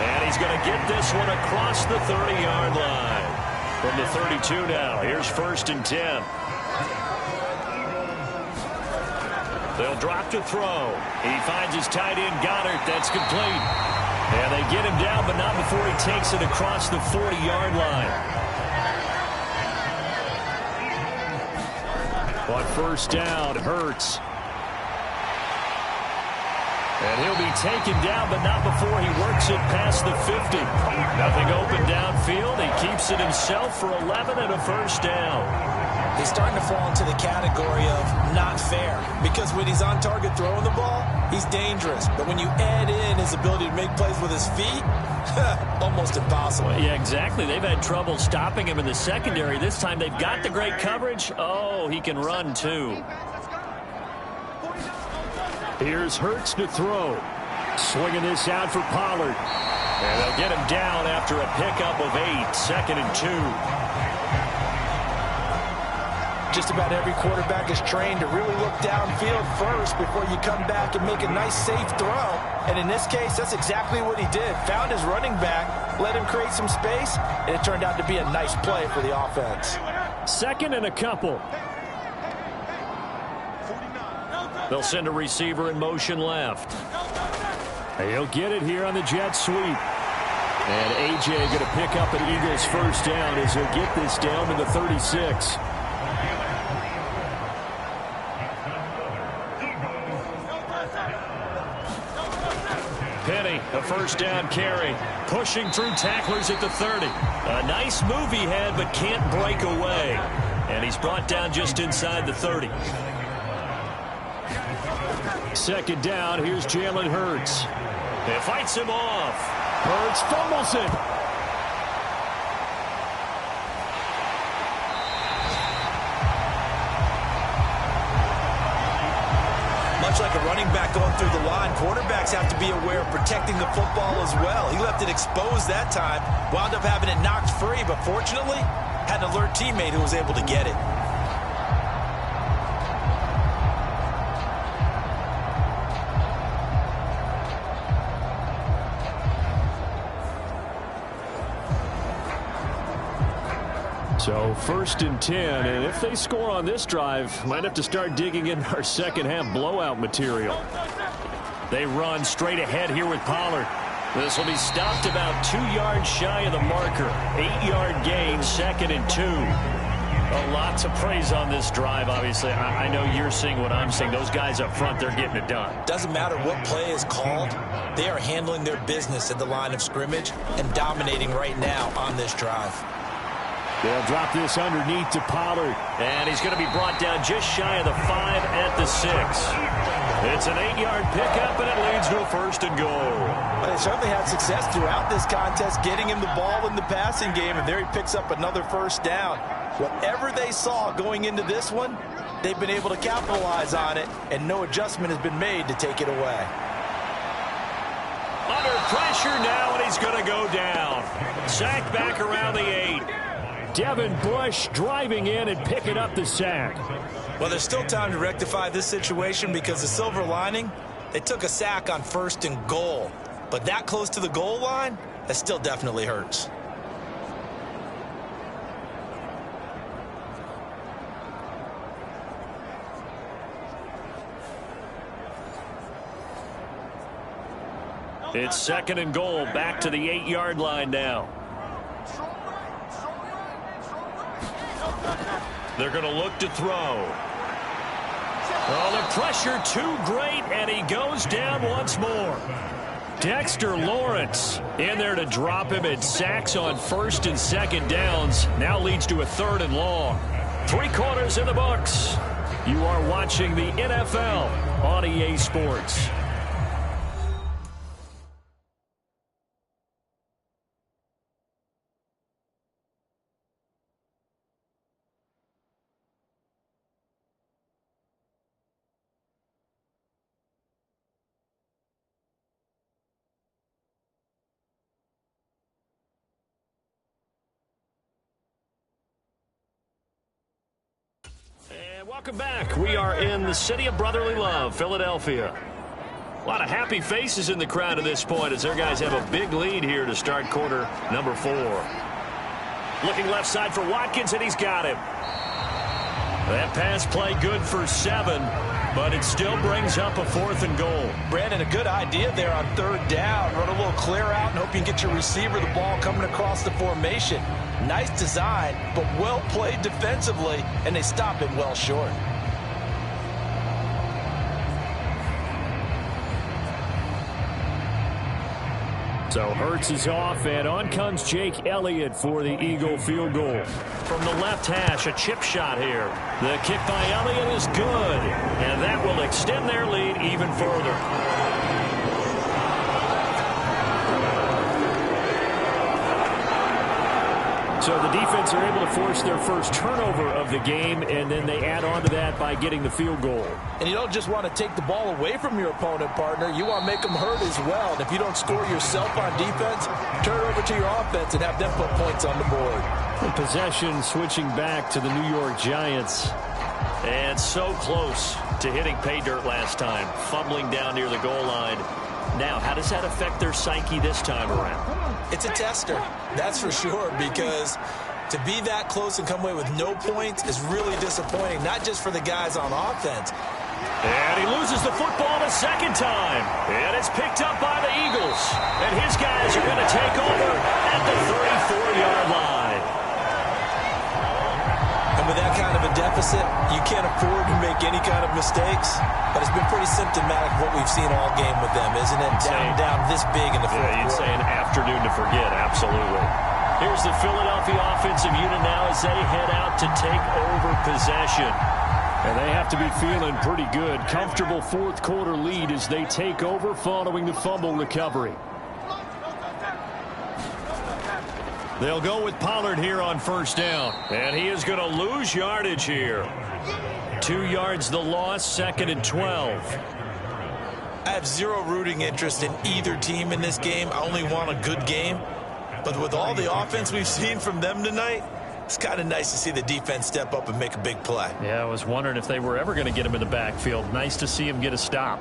And he's going to get this one across the 30-yard line. From the 32 now, here's 1st and 10. They'll drop to throw. He finds his tight end, Goddard. That's complete. And they get him down, but not before he takes it across the 40-yard line. On 1st down, Hurts. And he'll be taken down, but not before he works it past the 50. Nothing open downfield. He keeps it himself for 11 and a 1st down. He's starting to fall into the category of not fair, because when he's on target throwing the ball, he's dangerous. But when you add in his ability to make plays with his feet, almost impossible. Well, yeah, exactly. They've had trouble stopping him in the secondary. This time they've got the great coverage. Oh, he can run too. Here's Hurts to throw. Swinging this out for Pollard. And they'll get him down after a pickup of 8. 2nd and 2. Just about every quarterback is trained to really look downfield first before you come back and make a nice, safe throw. And in this case, that's exactly what he did. Found his running back, let him create some space, and it turned out to be a nice play for the offense. 2nd and a couple. They'll send a receiver in motion left. He'll get it here on the jet sweep. And A.J. going to pick up an Eagles 1st down as he'll get this down to the 36. Penny, a 1st down carry. Pushing through tacklers at the 30. A nice move he had, but can't break away. And he's brought down just inside the 30. 2nd down, here's Jalen Hurts. He fights him off. Hurts fumbles it. Much like a running back going through the line, quarterbacks have to be aware of protecting the football as well. He left it exposed that time, wound up having it knocked free, but fortunately, had an alert teammate who was able to get it. So 1st and 10, and if they score on this drive, might have to start digging in our second half blowout material. They run straight ahead here with Pollard. This will be stopped about 2 yards shy of the marker. 8-yard gain, 2nd and 2. A lot to praise on this drive, obviously. I know you're seeing what I'm seeing. Those guys up front, they're getting it done. Doesn't matter what play is called. They are handling their business at the line of scrimmage and dominating right now on this drive. They'll drop this underneath to Pollard. And he's going to be brought down just shy of the 5 at the 6. It's an 8-yard pickup, and it leads to a 1st and goal. Well, they certainly had success throughout this contest, getting him the ball in the passing game, and there he picks up another 1st down. Whatever they saw going into this one, they've been able to capitalize on it, and no adjustment has been made to take it away. Under pressure now, and he's going to go down. Sacked back around the 8. Devin Bush driving in and picking up the sack. Well, there's still time to rectify this situation because the silver lining, they took a sack on 1st and goal. But that close to the goal line, that still definitely hurts. It's 2nd and goal, back to the 8-yard line now. They're going to look to throw. Oh, the pressure too great, and he goes down once more. Dexter Lawrence in there to drop him. It sacks on 1st and 2nd downs. Now leads to a 3rd and long. 3 quarters in the books. You are watching the NFL on EA Sports. Welcome back. We are in the city of brotherly love, Philadelphia. A lot of happy faces in the crowd at this point as their guys have a big lead here to start quarter number 4. Looking left side for Watkins, and he's got him. That pass play good for 7, but it still brings up a 4th and goal. Brandon, a good idea there on 3rd down. Run a little clear out and hope you can get your receiver the ball coming across the formation. Nice design, but well played defensively, and they stop it well short. So Hurts is off, and on comes Jake Elliott for the Eagle field goal. From the left hash, a chip shot here. The kick by Elliott is good, and that will extend their lead even further. So the defense are able to force their first turnover of the game, and then they add on to that by getting the field goal. And you don't just want to take the ball away from your opponent, partner. You want to make them hurt as well. And if you don't score yourself on defense, turn it over to your offense and have them put points on the board. The possession switching back to the New York Giants. And so close to hitting pay dirt last time, fumbling down near the goal line. Now, how does that affect their psyche this time around? It's a tester, that's for sure, because to be that close and come away with no points is really disappointing, not just for the guys on offense. And he loses the football a second time. And it's picked up by the Eagles. And his guys are going to take over at the 34-yard line. And with that kind of a deficit, you can't afford to make any kind of mistakes. But it's been pretty symptomatic of what we've seen all game with them, isn't it? Down this big in the fourth quarter. You'd say an afternoon to forget, absolutely. Here's the Philadelphia offensive unit now as they head out to take over possession. And they have to be feeling pretty good. Comfortable fourth quarter lead as they take over following the fumble recovery. They'll go with Pollard here on first down. And he is going to lose yardage here. 2 yards the loss, 2nd and 12. I have zero rooting interest in either team in this game. I only want a good game. But with all the offense we've seen from them tonight, it's kind of nice to see the defense step up and make a big play. Yeah, I was wondering if they were ever going to get him in the backfield. Nice to see him get a stop.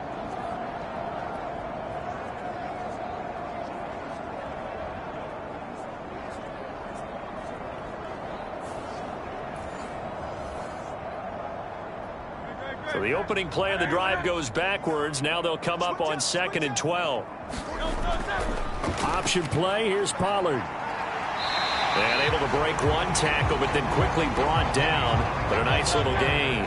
So the opening play of the drive goes backwards. Now they'll come up on 2nd and 12. Option play. Here's Pollard. And able to break one tackle, but then quickly brought down. But a nice little gain.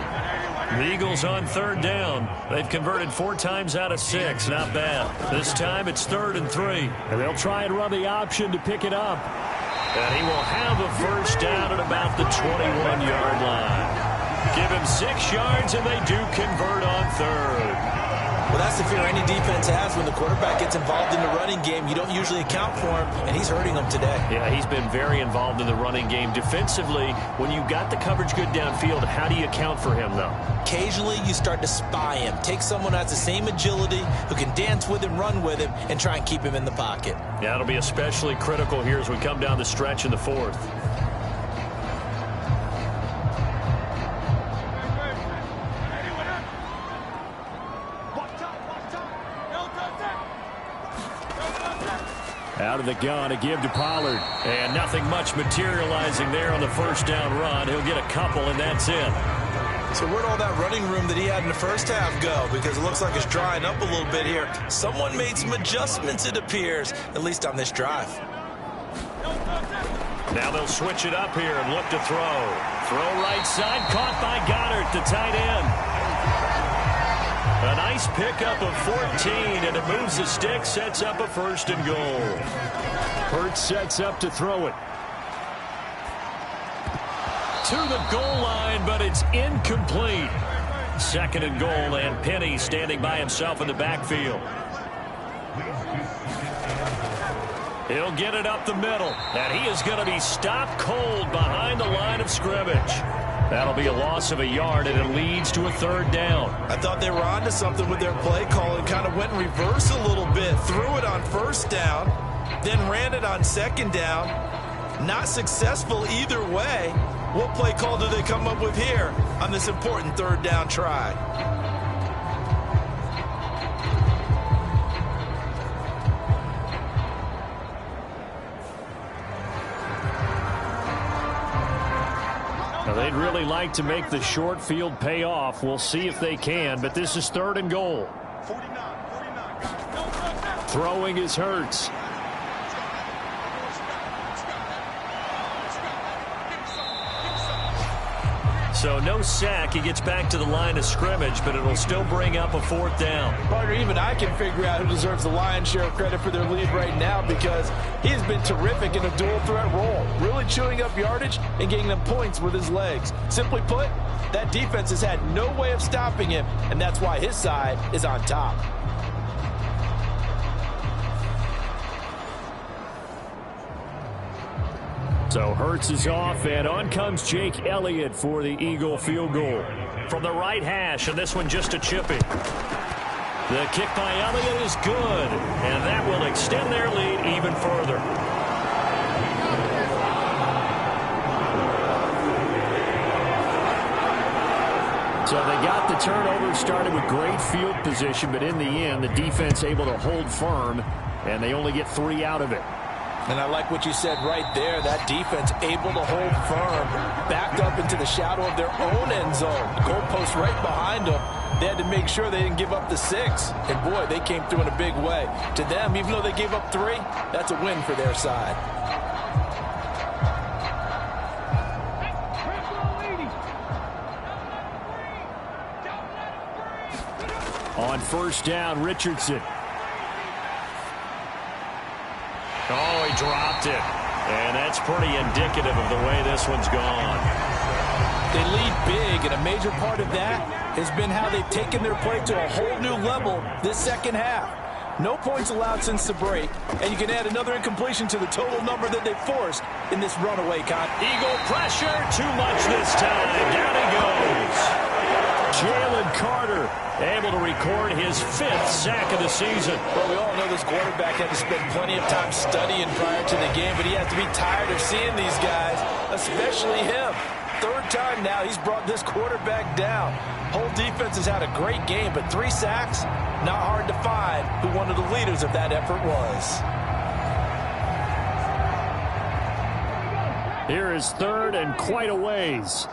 The Eagles on 3rd down. They've converted 4 times out of 6. Not bad. This time it's 3rd and 3. And they'll try and run the option to pick it up. And he will have a first down at about the 21-yard line. Give him 6 yards, and they do convert on 3rd. Well, that's the fear any defense has when the quarterback gets involved in the running game. You don't usually account for him, and he's hurting them today. Yeah, he's been very involved in the running game. Defensively, when you've got the coverage good downfield, how do you account for him, though? Occasionally, you start to spy him. Take someone who has the same agility, who can dance with him, run with him, and try and keep him in the pocket. Yeah, it'll be especially critical here as we come down the stretch in the 4th. Out of the gun, a give to Pollard. And nothing much materializing there on the first down run. He'll get a couple, and that's it. So where'd all that running room that he had in the first half go? Because it looks like it's drying up a little bit here. Someone made some adjustments, it appears, at least on this drive. Now they'll switch it up here and look to throw. Throw right side, caught by Goddard, the tight end. A nice pickup of 14, and it moves the stick, sets up a 1st and goal. Hurts sets up to throw it. To the goal line, but it's incomplete. 2nd and goal, and Penny standing by himself in the backfield. He'll get it up the middle, and he is going to be stopped cold behind the line of scrimmage. That'll be a loss of a yard, and it leads to a 3rd down. I thought they were onto something with their play call and kind of went in reverse a little bit. Threw it on 1st down, then ran it on 2nd down. Not successful either way. What play call do they come up with here on this important 3rd down try? Now, they'd really like to make the short field pay off. We'll see if they can, but this is 3rd and goal. Throwing is Hurts. So no sack. He gets back to the line of scrimmage, but it'll still bring up a 4th down. Partner, even I can figure out who deserves the lion's share of credit for their lead right now, because he's been terrific in a dual threat role, really chewing up yardage and getting them points with his legs. Simply put, that defense has had no way of stopping him, and that's why his side is on top. So Hurts is off, and on comes Jake Elliott for the Eagle field goal. From the right hash, and this one just a chippy. The kick by Elliott is good, and that will extend their lead even further. So they got the turnover, started with great field position, but in the end, the defense able to hold firm, and they only get 3 out of it. And I like what you said right there. That defense able to hold firm, backed up into the shadow of their own end zone. Goalpost right behind them. They had to make sure they didn't give up the 6. And, boy, they came through in a big way. To them, even though they gave up 3, that's a win for their side. On 1st down, Richardson. Oh, he dropped it. And that's pretty indicative of the way this one's gone. They lead big, and a major part of that has been how they've taken their play to a whole new level this 2nd half. No points allowed since the break, and you can add another incompletion to the total number that they forced in this runaway contest. Eagle pressure, too much this time. Down he goes. Jalen Carter able to record his 5th sack of the season. Well, we all know this quarterback had to spend plenty of time studying prior to the game, but he has to be tired of seeing these guys, especially him. 3rd time now he's brought this quarterback down. Whole defense has had a great game, but 3 sacks, not hard to find who one of the leaders of that effort was. Here is 3rd and quite a ways.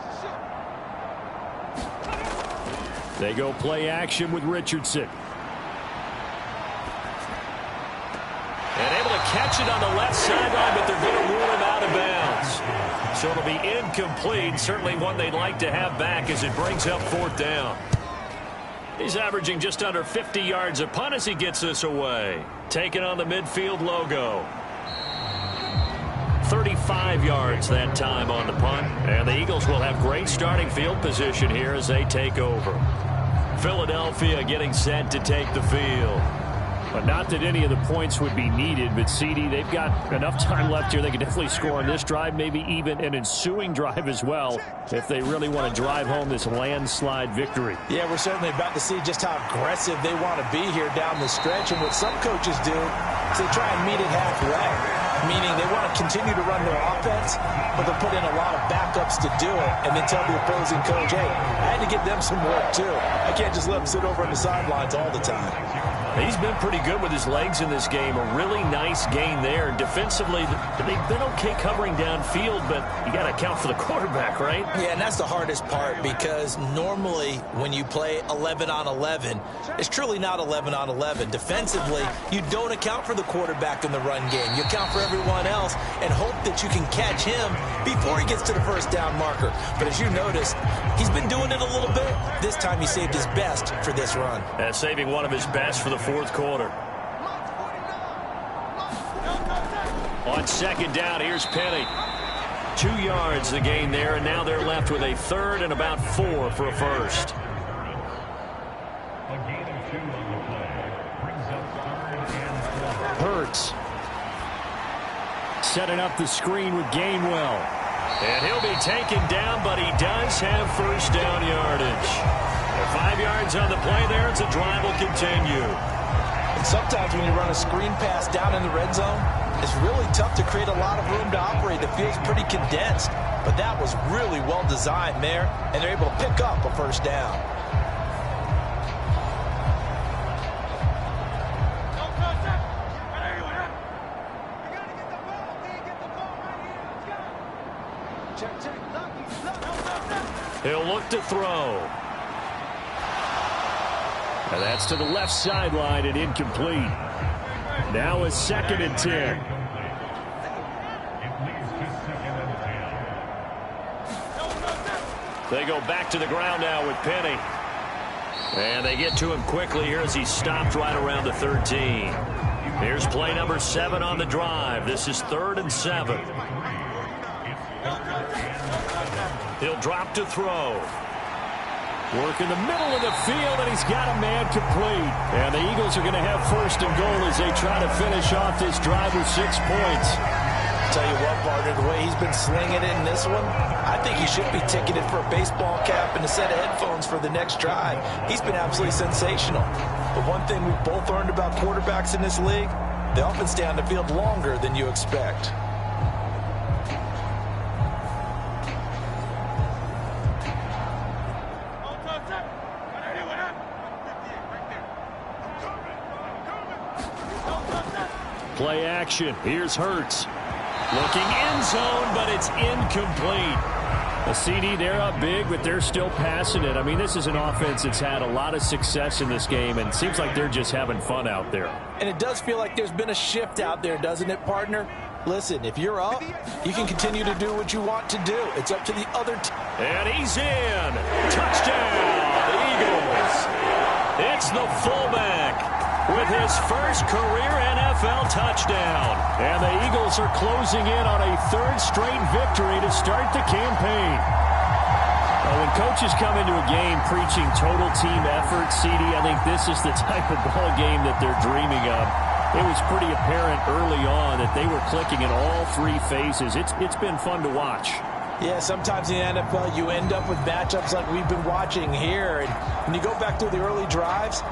They go play action with Richardson. And able to catch it on the left sideline, but they're going to rule him out of bounds. So it'll be incomplete. Certainly one they'd like to have back as it brings up 4th down. He's averaging just under 50 yards a punt as he gets this away. Taking on the midfield logo. 35 yards that time on the punt. And the Eagles will have great starting field position here as they take over. Philadelphia getting set to take the field. But not that any of the points would be needed, but CD, they've got enough time left here. They can definitely score on this drive, maybe even an ensuing drive as well, if they really want to drive home this landslide victory. Yeah, we're certainly about to see just how aggressive they want to be here down the stretch. And what some coaches do is they try and meet it halfway, meaning they want to continue to run their offense, but they'll put in a lot of backups to do it, and then tell the opposing coach, hey, I had to give them some work too. I can't just let them sit over on the sidelines all the time. He's been pretty good with his legs in this game. A really nice gain there. Defensively, they've been okay covering downfield, but you got to account for the quarterback, right? Yeah, and that's the hardest part, because normally when you play 11 on 11, it's truly not 11 on 11. Defensively, you don't account for the quarterback in the run game. You account for everyone else and hope that you can catch him before he gets to the 1st down marker. But as you notice, he's been doing it a little bit. This time he saved his best for this run. And saving one of his best for the 4th quarter. On 2nd down, here's Penny. 2 yards the gain there, and now they're left with a 3rd and about 4 for a 1st. Hurts. Setting up the screen with Gainwell. And he'll be taken down, but he does have first down yardage. 5 yards on the play there, as the drive will continue. And sometimes when you run a screen pass down in the red zone, it's really tough to create a lot of room to operate. The field's pretty condensed, but that was really well designed there, and they're able to pick up a first down. He'll look to throw. And that's to the left sideline and incomplete. Now a 2nd and 10. They go back to the ground now with Penny. And they get to him quickly here as he's stopped right around the 13. Here's play number 7 on the drive. This is 3rd and 7. He'll drop to throw. Work in the middle of the field, and he's got a man complete. And the Eagles are going to have 1st and goal as they try to finish off this drive with 6 points. Tell you what, partner, the way he's been slinging it in this one, I think he should be ticketed for a baseball cap and a set of headphones for the next drive. He's been absolutely sensational. But one thing we've both learned about quarterbacks in this league, they often stay on the field longer than you expect. Play action. Here's Hurts. Looking end zone, but it's incomplete. A CD, they're up big, but they're still passing it. I mean, this is an offense that's had a lot of success in this game, and it seems like they're just having fun out there. And it does feel like there's been a shift out there, doesn't it, partner? Listen, if you're up, you can continue to do what you want to do. It's up to the other team. And he's in. Touchdown, the Eagles. It's the fullback with his first career NFL touchdown. And the Eagles are closing in on a 3rd straight victory to start the campaign. Well, when coaches come into a game preaching total team effort, CD, I think this is the type of ball game that they're dreaming of. It was pretty apparent early on that they were clicking in all 3 phases. It's been fun to watch. Yeah, sometimes in the NFL you end up with matchups like we've been watching here. And when you go back through the early drives,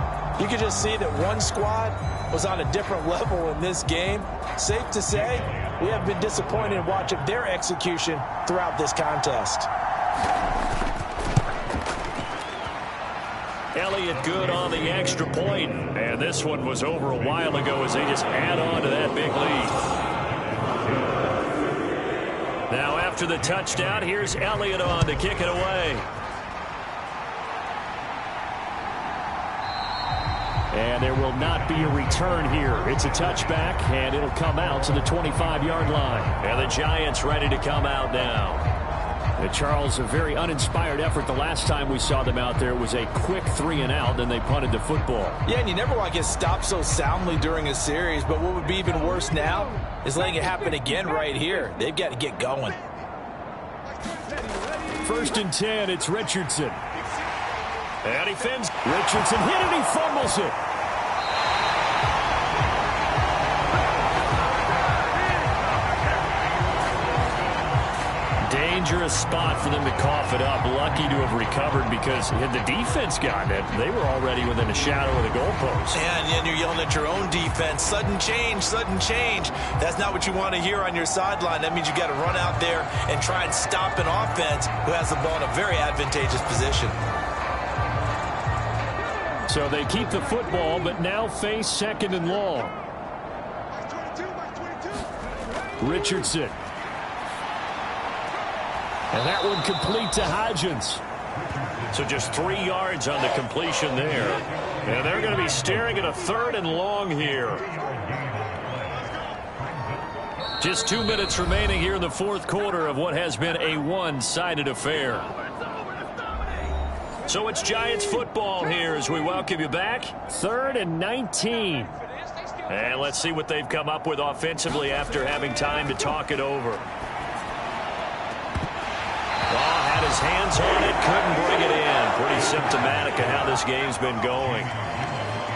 you can just see that one squad was on a different level in this game. Safe to say, we have been disappointed in watching their execution throughout this contest. Elliott good on the extra point. And this one was over a while ago as they just add on to that big lead. Now after the touchdown, here's Elliott on to kick it away. And there will not be a return here. It's a touchback, and it'll come out to the 25-yard line. And the Giants ready to come out now. And Charles, a very uninspired effort. The last time we saw them out there was a quick 3-and-out, then they punted the football. Yeah, and you never want to get stopped so soundly during a series, but what would be even worse now is letting it happen again right here. They've got to get going. 1st and 10, it's Richardson. And he fins. Richardson hit it, he fumbles it. Dangerous spot for them to cough it up. Lucky to have recovered because had the defense gotten it, they were already within a shadow of the goalpost. And then you're yelling at your own defense. Sudden change, sudden change. That's not what you want to hear on your sideline. That means you got to run out there and try and stop an offense who has the ball in a very advantageous position. So they keep the football, but now face 2nd and long. Richardson. And that one complete to Hodgins. So just 3 yards on the completion there. And they're going to be staring at a 3rd and long here. Just 2 minutes remaining here in the 4th quarter of what has been a one-sided affair. So it's Giants football here as we welcome you back. 3rd and 19. And let's see what they've come up with offensively after having time to talk it over. Had his hands on it, couldn't bring it in. Pretty symptomatic of how this game's been going.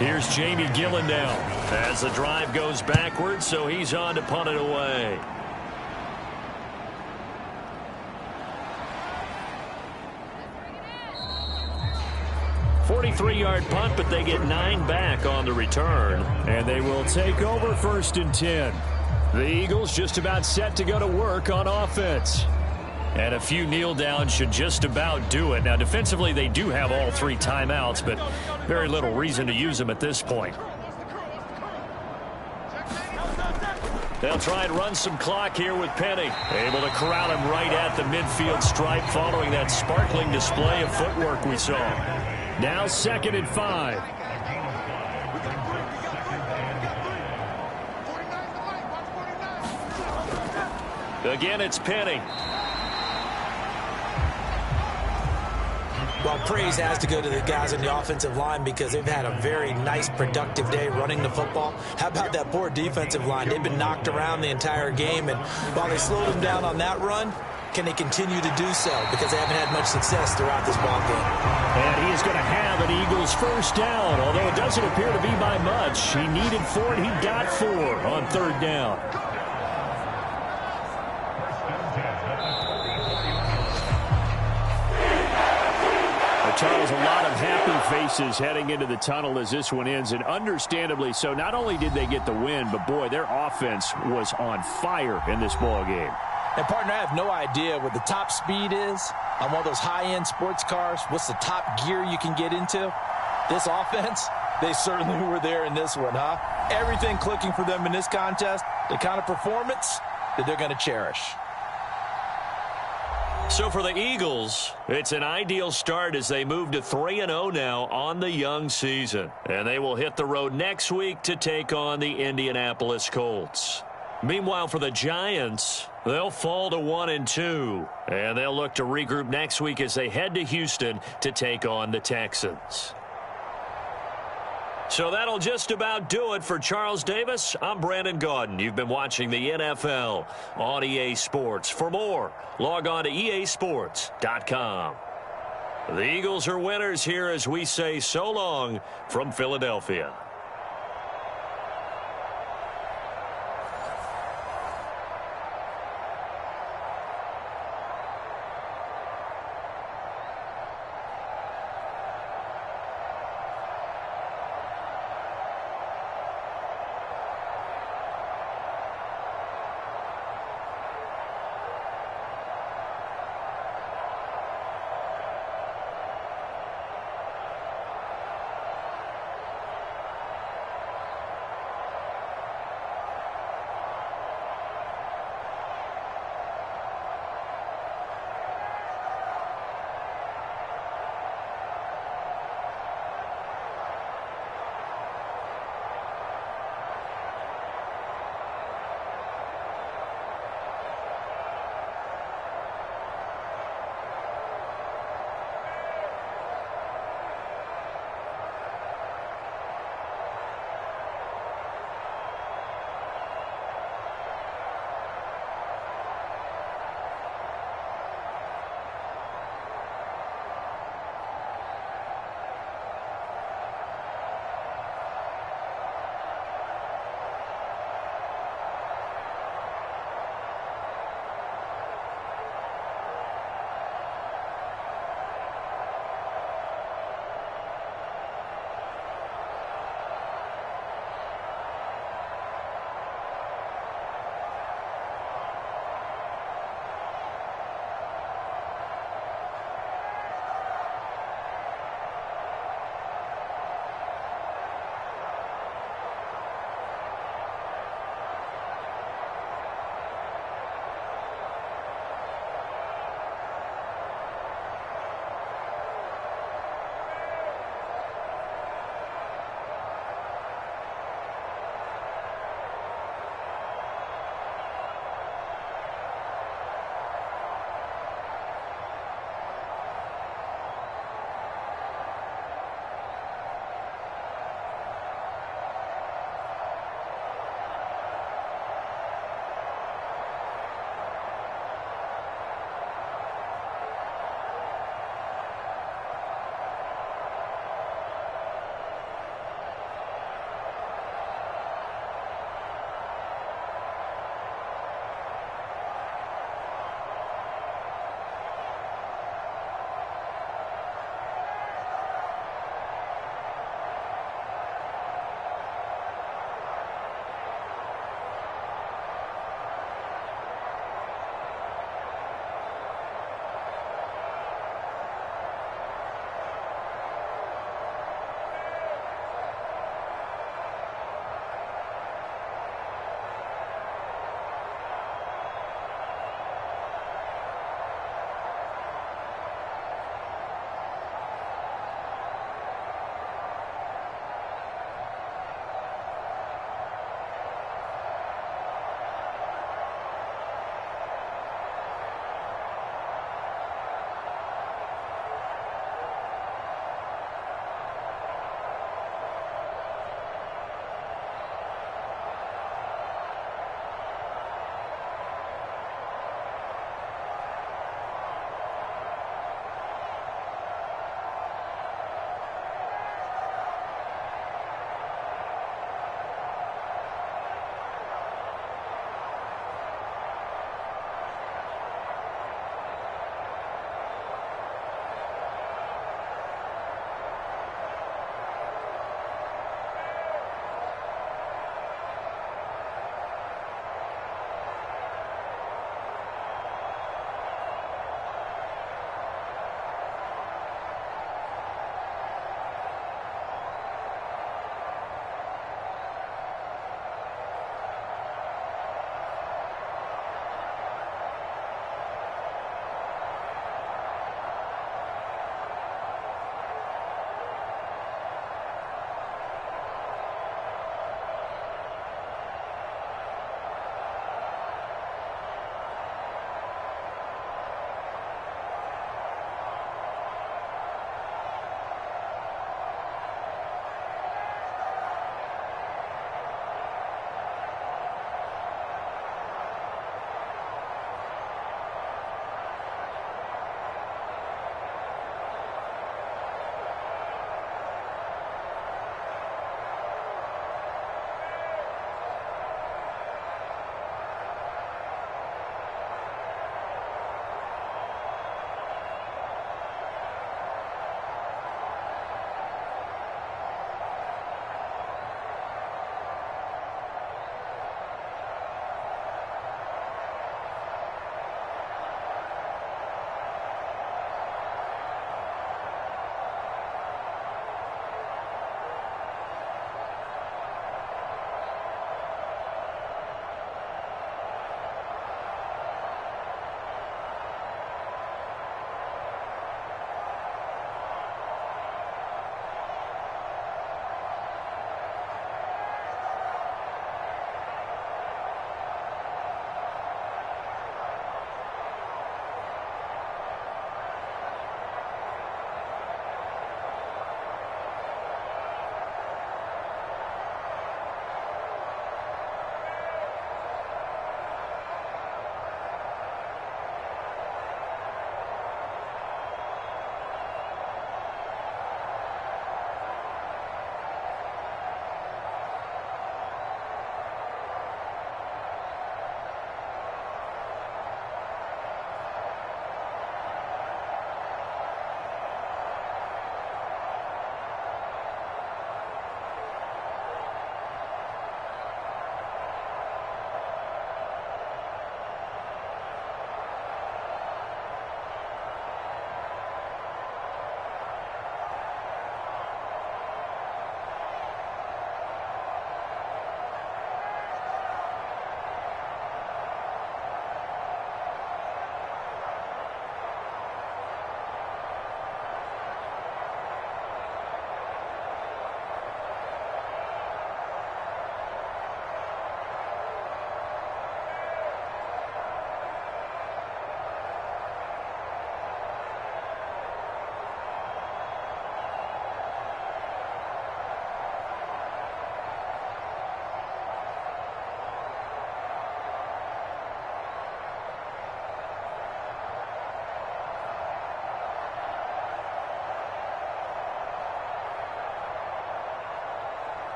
Here's Jamie Gillen now as the drive goes backwards, so he's on to punt it away. .43-yard punt, but they get 9 back on the return. And they will take over 1st and 10. The Eagles just about set to go to work on offense. And a few kneel downs should just about do it. Now, defensively, they do have all 3 timeouts, but very little reason to use them at this point. They'll try and run some clock here with Penny. Able to corral him right at the midfield stripe following that sparkling display of footwork we saw. Now 2nd and 5. Again, it's Penny. Well, praise has to go to the guys in the offensive line because they've had a very nice, productive day running the football. How about that poor defensive line? They've been knocked around the entire game, and while they slowed them down on that run, can they continue to do so? Because they haven't had much success throughout this ball game. And he is going to have an Eagles 1st down, although it doesn't appear to be by much. He needed 4, and he got 4 on 3rd down. Charles, a lot of happy faces heading into the tunnel as this one ends, and understandably so. Not only did they get the win, but boy, their offense was on fire in this ball game. And, partner, I have no idea what the top speed is on one of those high-end sports cars. What's the top gear you can get into? This offense, they certainly were there in this one, huh? Everything clicking for them in this contest, the kind of performance that they're going to cherish. So for the Eagles, it's an ideal start as they move to 3-0 now on the young season. And they will hit the road next week to take on the Indianapolis Colts. Meanwhile, for the Giants, they'll fall to 1-2. And they'll look to regroup next week as they head to Houston to take on the Texans. So that'll just about do it for Charles Davis. I'm Brandon Gaudin. You've been watching the NFL on EA Sports. For more, log on to easports.com. The Eagles are winners here as we say so long from Philadelphia.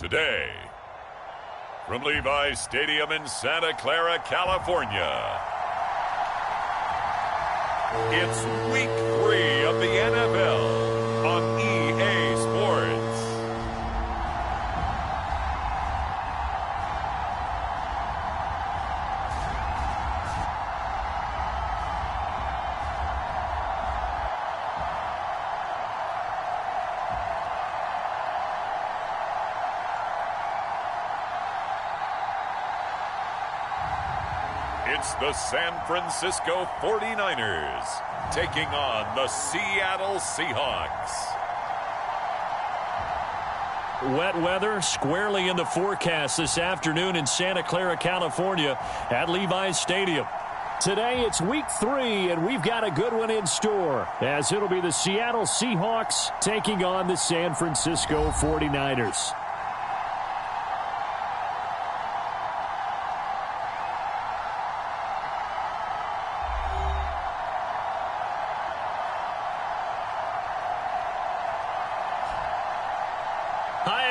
Today, from Levi's Stadium in Santa Clara, California, it's Week 3 of the NFL on EA Sports. It's the San Francisco 49ers taking on the Seattle Seahawks. Wet weather squarely in the forecast this afternoon in Santa Clara, California at Levi's Stadium. Today it's Week 3, and we've got a good one in store, as it'll be the Seattle Seahawks taking on the San Francisco 49ers.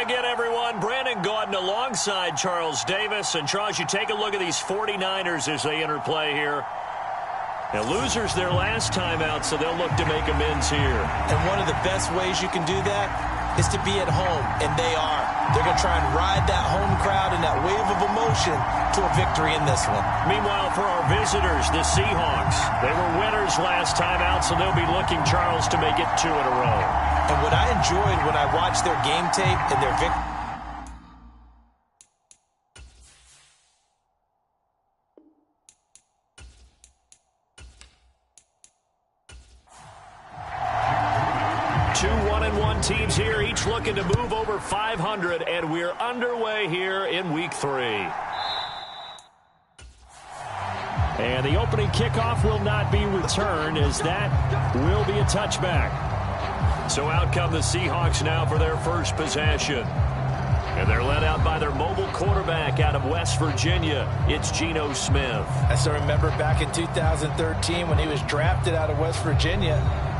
Again, everyone, Brandon Gaudin alongside Charles Davis. And, Charles, you take a look at these 49ers as they enter play here. Now, losers their last time out, so they'll look to make amends here. And one of the best ways you can do that is to be at home, and they are. They're going to try and ride that home crowd and that wave of emotion to a victory in this one. Meanwhile, for our visitors, the Seahawks, they were winners last time out, so they'll be looking, Charles, to make it 2 in a row. And what I enjoyed when I watched their game tape and their victory. Two 1-1 teams here, each looking to move over 500, and we're underway here in Week 3. And the opening kickoff will not be returned, as that will be a touchback. So out come the Seahawks now for their first possession. And they're led out by their mobile quarterback out of West Virginia. It's Geno Smith. I still remember back in 2013 when he was drafted out of West Virginia.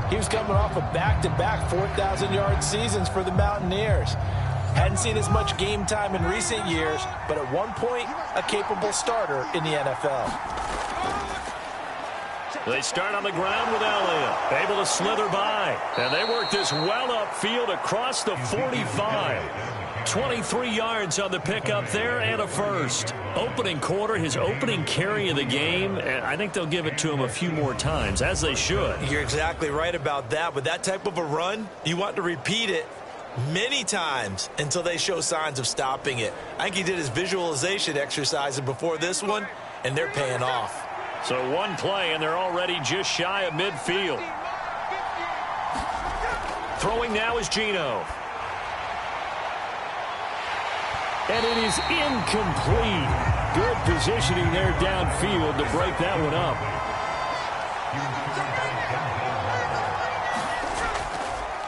He was coming off of back-to-back 4,000-yard seasons for the Mountaineers. Hadn't seen as much game time in recent years, but at one point, a capable starter in the NFL. They start on the ground with Elliott, able to slither by. And they work this well upfield across the 45. 23 yards on the pickup there and a first. Opening quarter, his opening carry of the game, and I think they'll give it to him a few more times, as they should. You're exactly right about that. With that type of a run, you want to repeat it many times until they show signs of stopping it. I think he did his visualization exercises before this one, and they're paying off. So one play, and they're already just shy of midfield. Throwing now is Geno. And it is incomplete. Good positioning there downfield to break that one up.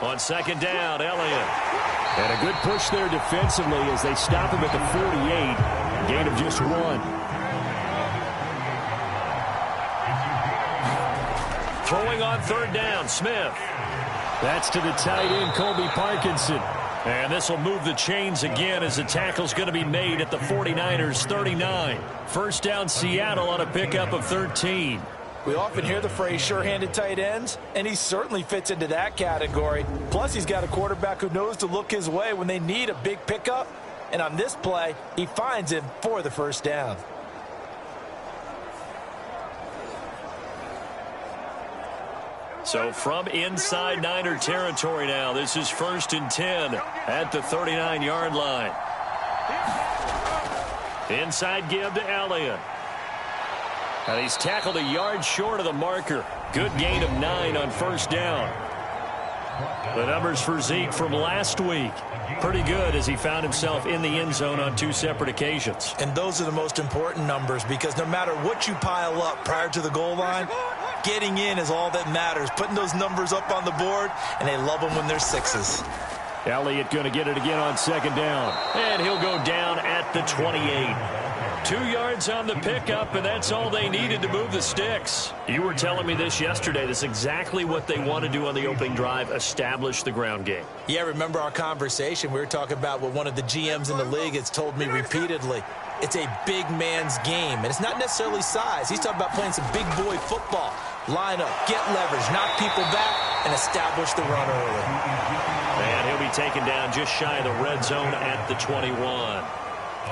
On second down, Elliott. And a good push there defensively as they stop him at the 48. Gain of just 1. Throwing on third down, Smith. That's to the tight end, Colby Parkinson. And this will move the chains again as the tackle's going to be made at the 49ers 39. First down, Seattle on a pickup of 13. We often hear the phrase sure-handed tight ends, and he certainly fits into that category. Plus, he's got a quarterback who knows to look his way when they need a big pickup. And on this play, he finds him for the first down. So from inside Niner territory now, this is 1st and 10 at the 39-yard line. Inside give to Elliott. And he's tackled a yard short of the marker. Good gain of 9 on first down. The numbers for Zeke from last week, pretty good as he found himself in the end zone on 2 separate occasions. And those are the most important numbers because no matter what you pile up prior to the goal line, getting in is all that matters. Putting those numbers up on the board, and they love them when they're 6s. Elliott going to get it again on second down. And he'll go down at the 28. 2 yards on the pickup, and that's all they needed to move the sticks. You were telling me this yesterday. This is exactly what they want to do on the opening drive, establish the ground game. Yeah, remember our conversation? We were talking about what one of the GMs in the league has told me repeatedly. It's a big man's game, and it's not necessarily size. He's talking about playing some big boy football. Line up, get leverage, knock people back, and establish the run early. And he'll be taken down just shy of the red zone at the 21.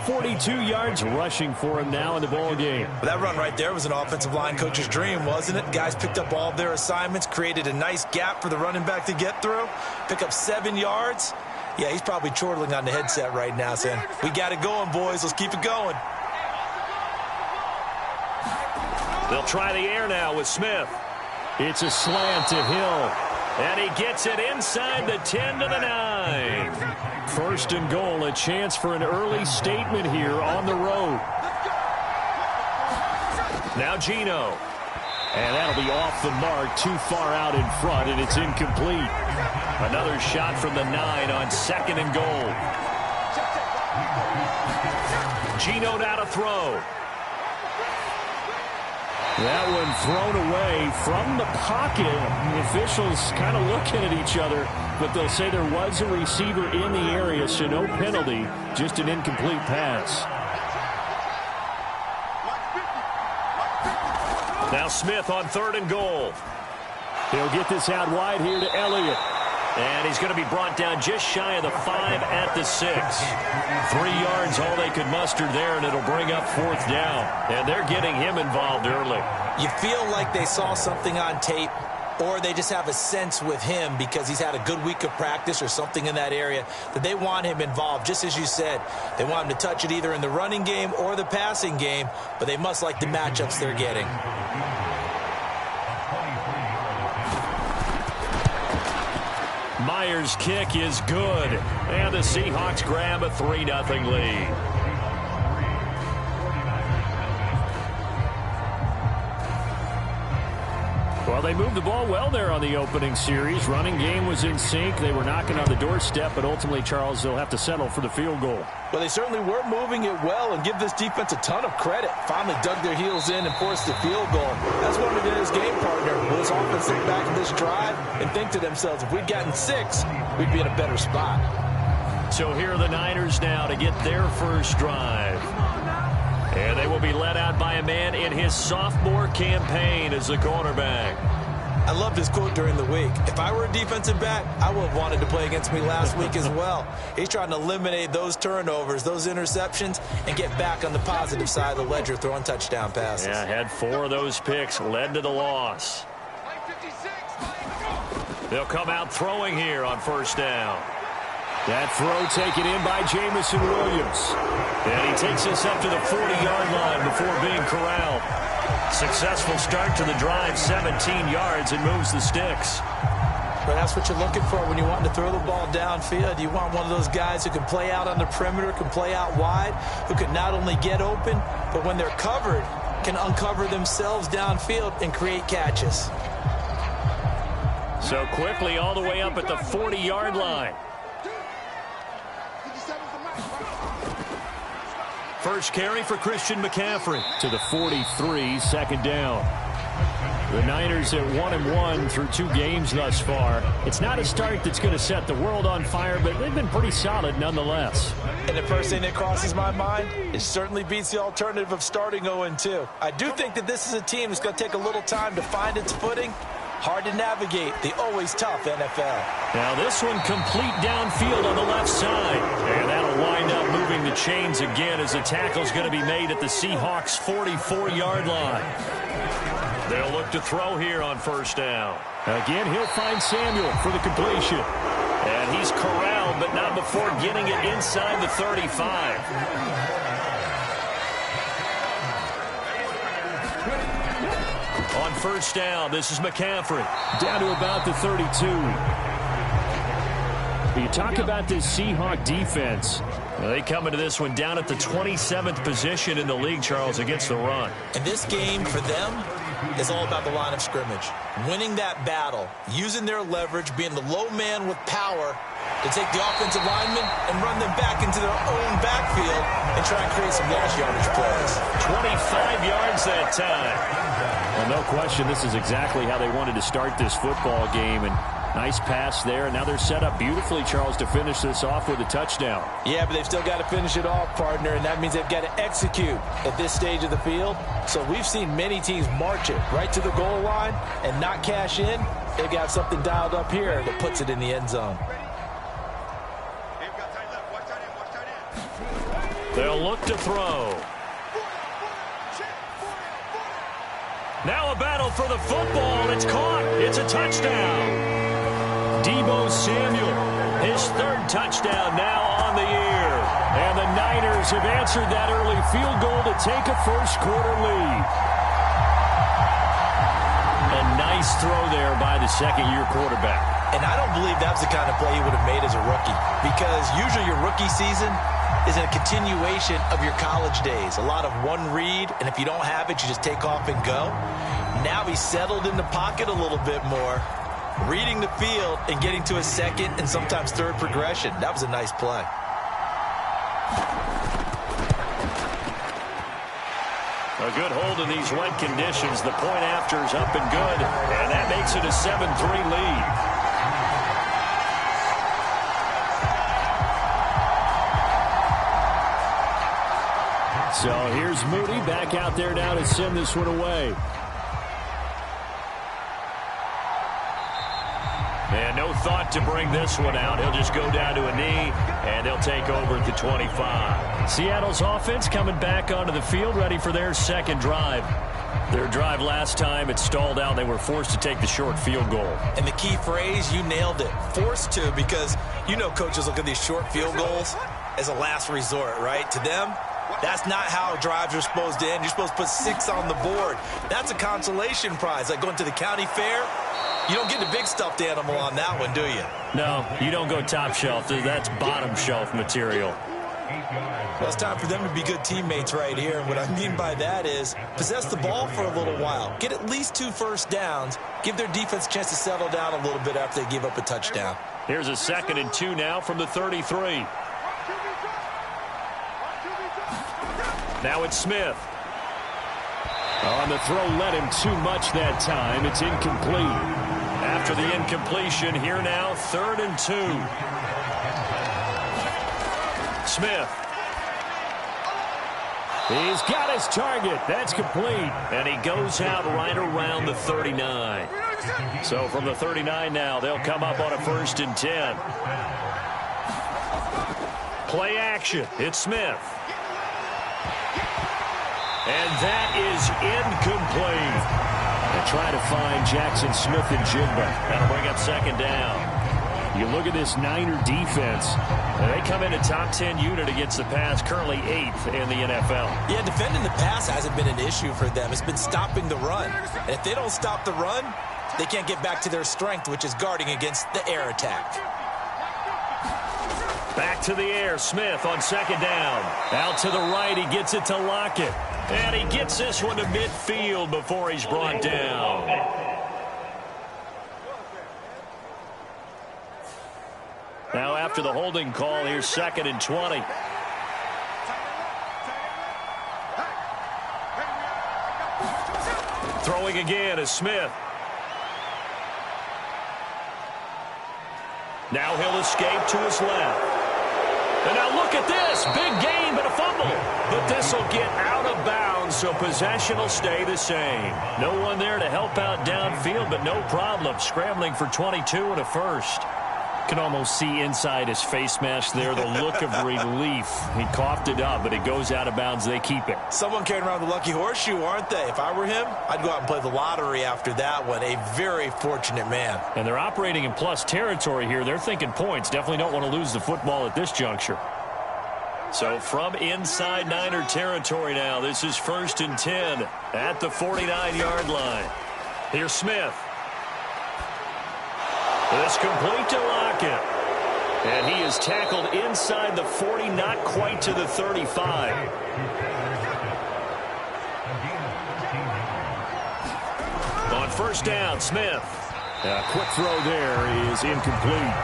42 yards rushing for him now in the ball game. But that run right there was an offensive line coach's dream, wasn't it? Guys picked up all of their assignments, created a nice gap for the running back to get through, pick up 7 yards. Yeah, he's probably chortling on the headset right now saying, we got it going, boys. Let's keep it going. They'll try the air now with Smith. It's a slant to Hill. And he gets it inside the 10 to the 9. First and goal, a chance for an early statement here on the road. Now Gino. And that'll be off the mark, too far out in front, and it's incomplete. Another shot from the 9 on 2nd and goal. Gino now to throw. That one thrown away from the pocket. The officials kind of looking at each other, but they'll say there was a receiver in the area, so no penalty, just an incomplete pass. Now Smith on 3rd and goal. He'll get this out wide here to Elliott. And he's going to be brought down just shy of the 5 at the 6. 3 yards, all they could muster there, and it'll bring up 4th down. And they're getting him involved early. You feel like they saw something on tape, or they just have a sense with him because he's had a good week of practice or something in that area that they want him involved. Just as you said, they want him to touch it either in the running game or the passing game, but they must like the matchups they're getting. Myers' kick is good, and the Seahawks grab a 3-0 lead. Well, they moved the ball well there on the opening series. Running game was in sync. They were knocking on the doorstep, but ultimately, Charles, they'll have to settle for the field goal. Well, they certainly were moving it well, and give this defense a ton of credit. Finally dug their heels in and forced the field goal. That's one of his game partner. Will his offense sit back in this drive and think to themselves, if we'd gotten 6, we'd be in a better spot. So here are the Niners now to get their first drive. And they will be led out by a man in his sophomore campaign as a cornerback. I loved his quote during the week. If I were a defensive back, I would have wanted to play against me last week as well. He's trying to eliminate those turnovers, those interceptions, and get back on the positive side of the ledger throwing touchdown passes. Yeah, had 4 of those picks, led to the loss. They'll come out throwing here on 1st down. That throw taken in by Jamison Williams. And he takes us up to the 40-yard line before being corralled. Successful start to the drive, 17 yards, and moves the sticks. But that's what you're looking for when you want to throw the ball downfield. You want one of those guys who can play out on the perimeter, can play out wide, who can not only get open, but when they're covered, can uncover themselves downfield and create catches. So quickly all the way up at the 40-yard line. First carry for Christian McCaffrey. To the 43, 2nd down. The Niners at 1-1 through 2 games thus far. It's not a start that's going to set the world on fire, but they've been pretty solid nonetheless. And the first thing that crosses my mind, it certainly beats the alternative of starting 0-2. I do think that this is a team that's going to take a little time to find its footing. Hard to navigate the always tough NFL. Now this one complete downfield on the left side. And that'll wind up moving the chains again as the tackle's going to be made at the Seahawks' 44-yard line. They'll look to throw here on 1st down. Again, he'll find Samuel for the completion. And he's corralled, but not before getting it inside the 35. On 1st down, this is McCaffrey. Down to about the 32. You talk about this Seahawk defense. They come into this one down at the 27th position in the league, Charles, against the run. And this game for them is all about the line of scrimmage. Winning that battle, using their leverage, being the low man with power to take the offensive linemen and run them back into their own backfield and try and create some lost yardage plays. 25 yards that time. Well, no question, this is exactly how they wanted to start this football game. And nice pass there. And now they're set up beautifully, Charles, to finish this off with a touchdown. Yeah, but they've still got to finish it off, partner, and that means they've got to execute at this stage of the field. So we've seen many teams march it right to the goal line and not cash in. They've got something dialed up here that puts it in the end zone. They'll look to throw. Now a battle for the football. It's caught. It's a touchdown. Deebo Samuel, his third touchdown now on the year. And the Niners have answered that early field goal to take a first-quarter lead. A nice throw there by the second-year quarterback. And I don't believe that was the kind of play he would have made as a rookie, because usually your rookie season is a continuation of your college days. A lot of one read, and if you don't have it, you just take off and go. Now he's settled in the pocket a little bit more, reading the field and getting to a second and sometimes third progression. That was a nice play. A good hold in these wet conditions. The point after is up and good, and that makes it a 7-3 lead. So here's Moody back out there now to send this one away. And no thought to bring this one out. He'll just go down to a knee, and they'll take over at the 25. Seattle's offense coming back onto the field, ready for their second drive. Their drive last time, it stalled out. They were forced to take the short field goal. And the key phrase, you nailed it, forced to, because you know coaches look at these short field goals as a last resort, right? To them, that's not how drives are supposed to end. You're supposed to put 6 on the board. That's a consolation prize, like going to the county fair. You don't get the big stuffed animal on that one, do you? No, you don't go top shelf. That's bottom shelf material. Well, it's time for them to be good teammates right here. And what I mean by that is possess the ball for a little while. Get at least 2 first downs. Give their defense a chance to settle down a little bit after they give up a touchdown. Here's a 2nd and 2 now from the 33. Now it's Smith. On the throw, led him too much that time. It's incomplete. After the incompletion, here now, 3rd and 2. Smith. He's got his target. That's complete. And he goes out right around the 39. So from the 39 now, they'll come up on a 1st and 10. Play action. It's Smith. And that is incomplete. They try to find Jackson Smith and Jigba. That'll bring up 2nd down. You look at this Niner defense. They come in a top 10 unit against the pass, currently 8th in the NFL. Yeah, defending the pass hasn't been an issue for them. It's been stopping the run. And if they don't stop the run, they can't get back to their strength, which is guarding against the air attack. Back to the air, Smith on 2nd down. Out to the right, he gets it to Lockett. And he gets this one to midfield before he's brought down. Now after the holding call, here's 2nd and 20. Throwing again is Smith. Now he'll escape to his left. And now look at this. Big gain, but a fumble. But this will get out of bounds, so possession will stay the same. No one there to help out downfield, but no problem. Scrambling for 22 and a first. Can almost see inside his face mask there the look of relief. He coughed it up, but it goes out of bounds. They keep it. Someone carrying around the lucky horseshoe, aren't they? If I were him, I'd go out and play the lottery after that one. A very fortunate man. And they're operating in plus territory here. They're thinking points. Definitely don't want to lose the football at this juncture. So from inside Niner territory now, this is 1st and 10 at the 49-yard line. Here's Smith. This complete to Lockett. And he is tackled inside the 40, not quite to the 35. On first down, Smith. A quick throw there is incomplete.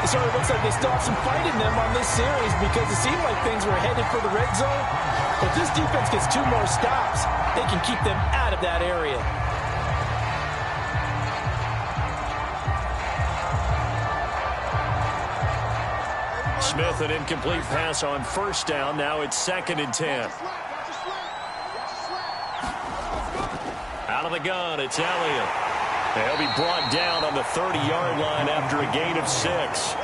It sort of looks like they still have some fight in them on this series because it seemed like things were headed for the red zone. But this defense gets 2 more stops. They can keep them out of that area. Smith, an incomplete pass on first down. Now it's 2nd and 10. Out of the gun, it's Elliott. He'll be brought down on the 30-yard line after a gain of 6.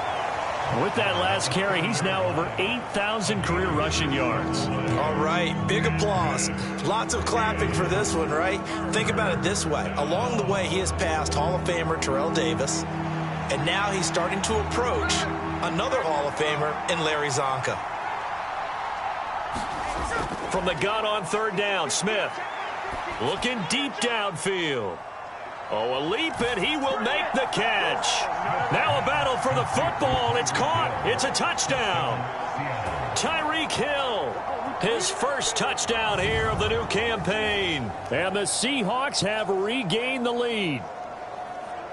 With that last carry, he's now over 8,000 career rushing yards. All right, big applause. Lots of clapping for this one, right? Think about it this way. Along the way, he has passed Hall of Famer Terrell Davis, and now he's starting to approach another Hall of Famer in Larry Zonka. From the gun on 3rd down, Smith looking deep downfield. Oh, a leap, and he will make the catch. Now a battle for the football. It's caught. It's a touchdown. Tyreek Hill, his first touchdown here of the new campaign. And the Seahawks have regained the lead.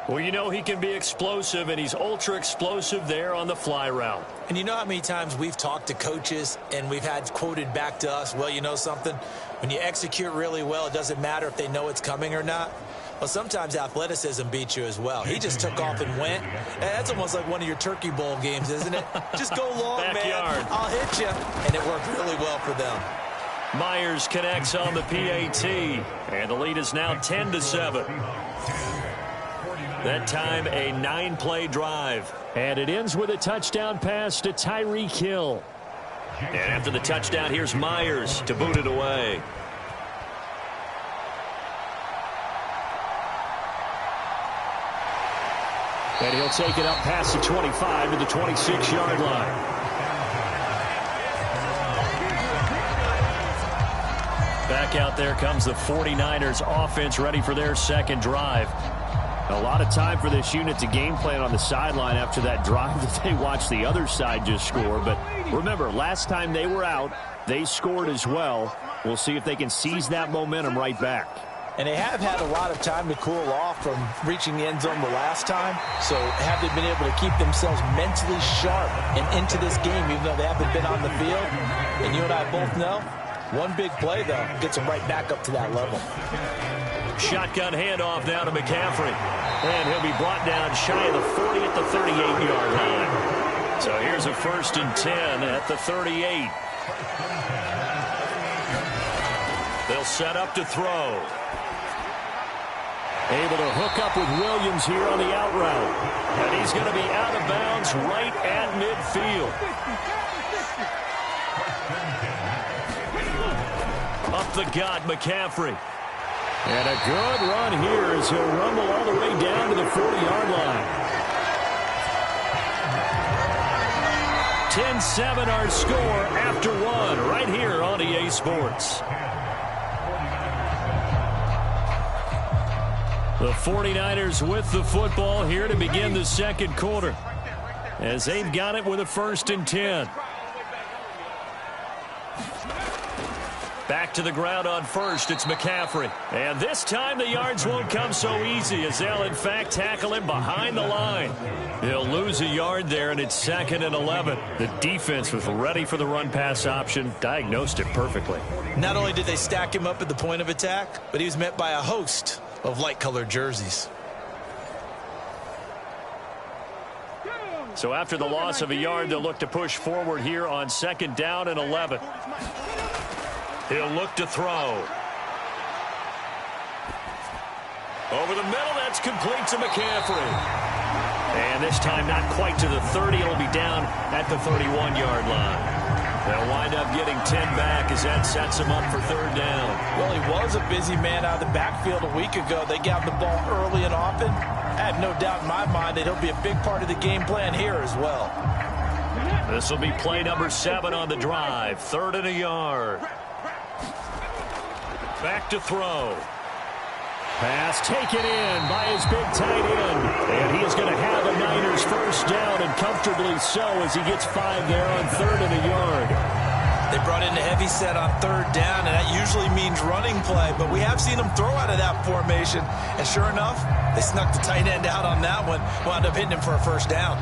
Well, you know he can be explosive, and he's ultra-explosive there on the fly route. And you know how many times we've talked to coaches and we've had quoted back to us, well, you know something? When you execute really well, it doesn't matter if they know it's coming or not. Well, sometimes athleticism beats you as well. He just took off and went. And that's almost like one of your Turkey Bowl games, isn't it? Just go long, Backyard. man. I'll hit you. And it worked really well for them. Myers connects on the PAT, and the lead is now 10-7. That time, a 9-play drive. And it ends with a touchdown pass to Tyreek Hill. And after the touchdown, here's Myers to boot it away. And he'll take it up past the 25 to the 26-yard line. Back out there comes the 49ers offense ready for their second drive. A lot of time for this unit to game plan on the sideline after that drive that they watched the other side just score. But remember, last time they were out, they scored as well. We'll see if they can seize that momentum right back. And they have had a lot of time to cool off from reaching the end zone the last time. So have they been able to keep themselves mentally sharp and into this game even though they haven't been on the field? And you and I both know, one big play, though, gets them right back up to that level. Shotgun handoff now to McCaffrey. And he'll be brought down shy of the 40 at the 38-yard line. So here's a 1st and 10 at the 38. They'll set up to throw. Able to hook up with Williams here on the out route. And he's going to be out of bounds right at midfield. Up the gut, McCaffrey. And a good run here as he'll rumble all the way down to the 40-yard line. 10-7 our score after one right here on EA Sports. The 49ers with the football here to begin the second quarter as they've got it with a 1st and 10. Back to the ground on first, it's McCaffrey. And this time the yards won't come so easy as they'll in fact tackle him behind the line. He'll lose a yard there, and it's 2nd and 11. The defense was ready for the run-pass option, diagnosed it perfectly. Not only did they stack him up at the point of attack, but he was met by a host of light-colored jerseys. So after the loss of a yard, they'll look to push forward here on 2nd down and 11. He'll look to throw. Over the middle, that's complete to McCaffrey. And this time not quite to the 30. It'll be down at the 31-yard line. They'll wind up getting 10 back as that sets him up for 3rd down. Well, he was a busy man out of the backfield a week ago. They got the ball early and often. I have no doubt in my mind that he'll be a big part of the game plan here as well. This will be play number 7 on the drive. 3rd and a yard. Back to throw. Pass taken in by his big tight end. And he is going to have a Niners first down, and comfortably so, as he gets 5 there on 3rd and a yard. They brought in a heavy set on 3rd down, and that usually means running play. But we have seen them throw out of that formation. And sure enough, they snuck the tight end out on that one. Wound up hitting him for a first down.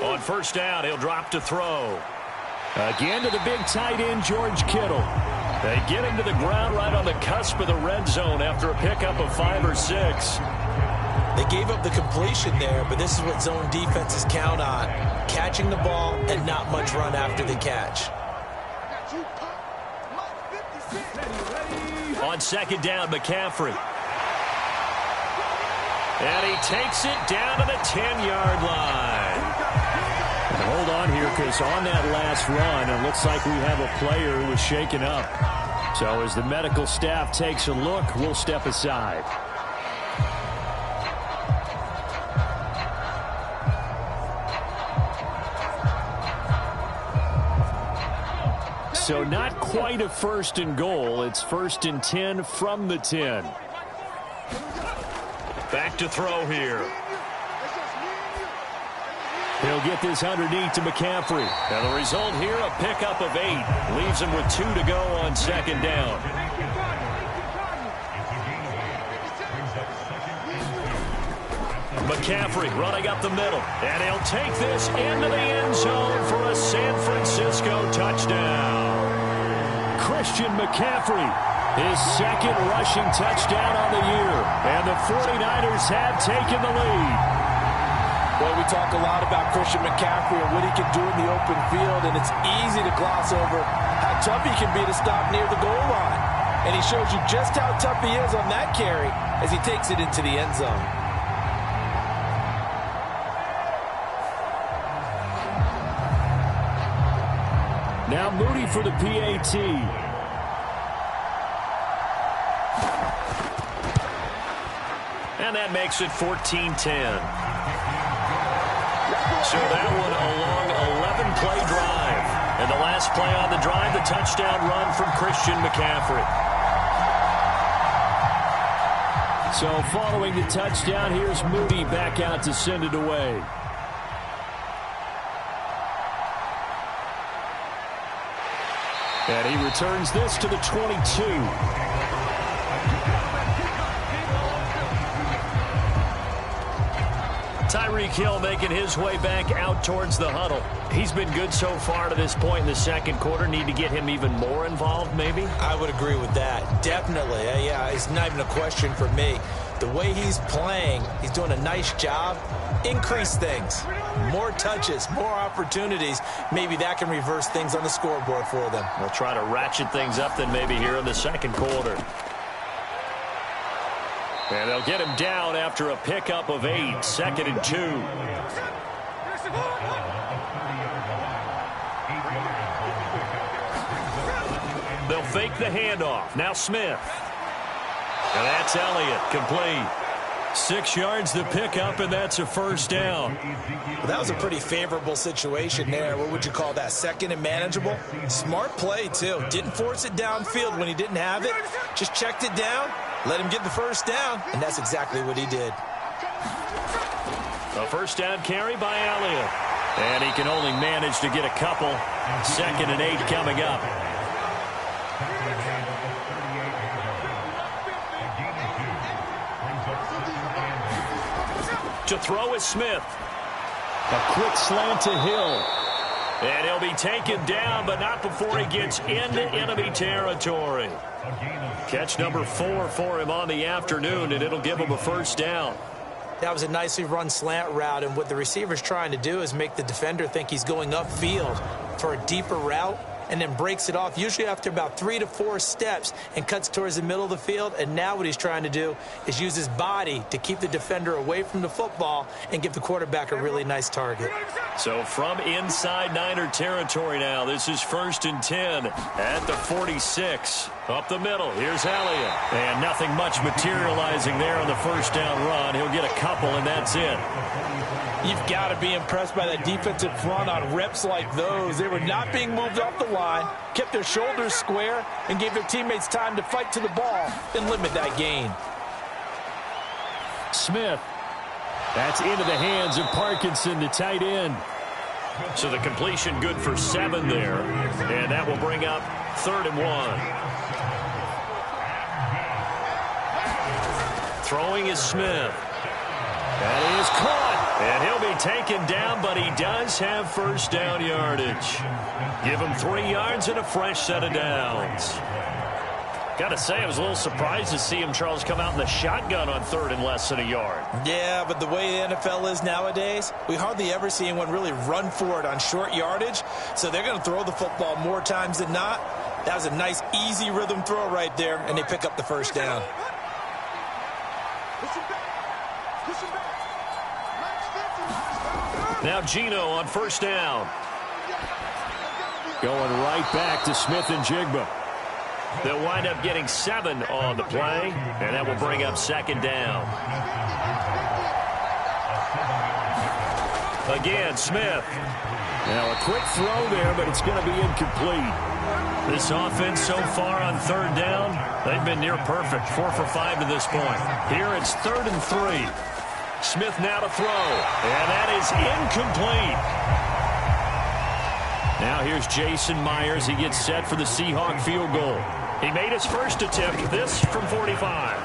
On first down, he'll drop to throw. Again to the big tight end, George Kittle. They get him to the ground right on the cusp of the red zone after a pickup of 5 or 6. They gave up the completion there, but this is what zone defenses count on. Catching the ball and not much run after the catch. On 2nd down, McCaffrey. And he takes it down to the 10-yard line. And hold on here, because on that last run, it looks like we have a player who was shaken up. So as the medical staff takes a look, we'll step aside. So not quite a 1st and goal. It's 1st and 10 from the 10. Back to throw here. He'll get this underneath to McCaffrey. And the result here, a pickup of 8. Leaves him with 2 to go on 2nd down. McCaffrey running up the middle. And he'll take this into the end zone for a San Francisco touchdown. Christian McCaffrey, his 2nd rushing touchdown on the year. And the 49ers have taken the lead. Well, we talk a lot about Christian McCaffrey and what he can do in the open field, and it's easy to gloss over how tough he can be to stop near the goal line. And he shows you just how tough he is on that carry as he takes it into the end zone. Now Moody for the PAT. And that makes it 14-10. So that one a long 11-play drive. And the last play on the drive, the touchdown run from Christian McCaffrey. So following the touchdown, here's Moody back out to send it away. And he returns this to the 22. Tyreek Hill making his way back out towards the huddle. He's been good so far to this point in the 2nd quarter. Need to get him even more involved, maybe? I would agree with that. Definitely. Yeah, it's not even a question for me. The way he's playing, he's doing a nice job. Increase things. More touches, more opportunities. Maybe that can reverse things on the scoreboard for them. They'll try to ratchet things up then maybe here in the 2nd quarter. And they'll get him down after a pickup of 8, 2nd and 2. They'll fake the handoff. Now Smith. And that's Elliott, complete. 6 yards to pick up, and that's a first down. Well, that was a pretty favorable situation there. What would you call that? 2nd and manageable? Smart play, too. Didn't force it downfield when he didn't have it. Just checked it down, let him get the first down, and that's exactly what he did. A first down carry by Elliott. And he can only manage to get a couple. 2nd and 8 coming up. To throw is Smith. A quick slant to Hill. And he'll be taken down, but not before he gets into enemy territory. Catch number 4 for him on the afternoon, and it'll give him a first down. That was a nicely run slant route, and what the receiver's trying to do is make the defender think he's going upfield for a deeper route, and then breaks it off, usually after about 3 to 4 steps, and cuts towards the middle of the field. And now what he's trying to do is use his body to keep the defender away from the football and give the quarterback a really nice target. So from inside Niner territory now, this is 1st and 10 at the 46. Up the middle, here's Elliott. And nothing much materializing there on the first down run. He'll get a couple, and that's it. You've got to be impressed by that defensive front on reps like those. They were not being moved off the line, kept their shoulders square, and gave their teammates time to fight to the ball and limit that gain. Smith. That's into the hands of Parkinson, the tight end. So the completion good for 7 there. And that will bring up 3rd and 1. Throwing is Smith. That is caught. And he'll be taken down, but he does have first down yardage. Give him 3 yards and a fresh set of downs. Got to say, I was a little surprised to see him, Charles, come out in the shotgun on 3rd and less than a yard. Yeah, but the way the NFL is nowadays, we hardly ever see anyone really run for it on short yardage. So they're going to throw the football more times than not. That was a nice, easy rhythm throw right there, and they pick up the first down. Now Geno on first down. Going right back to Smith and Jigba. They'll wind up getting 7 on the play, and that will bring up 2nd down. Again, Smith. Now a quick throw there, but it's going to be incomplete. This offense so far on 3rd down, they've been near perfect, 4 for 5 to this point. Here it's 3rd and 3. Smith now to throw, and that is incomplete. Now here's Jason Myers. He gets set for the Seahawk field goal. He made his first attempt, this from 45.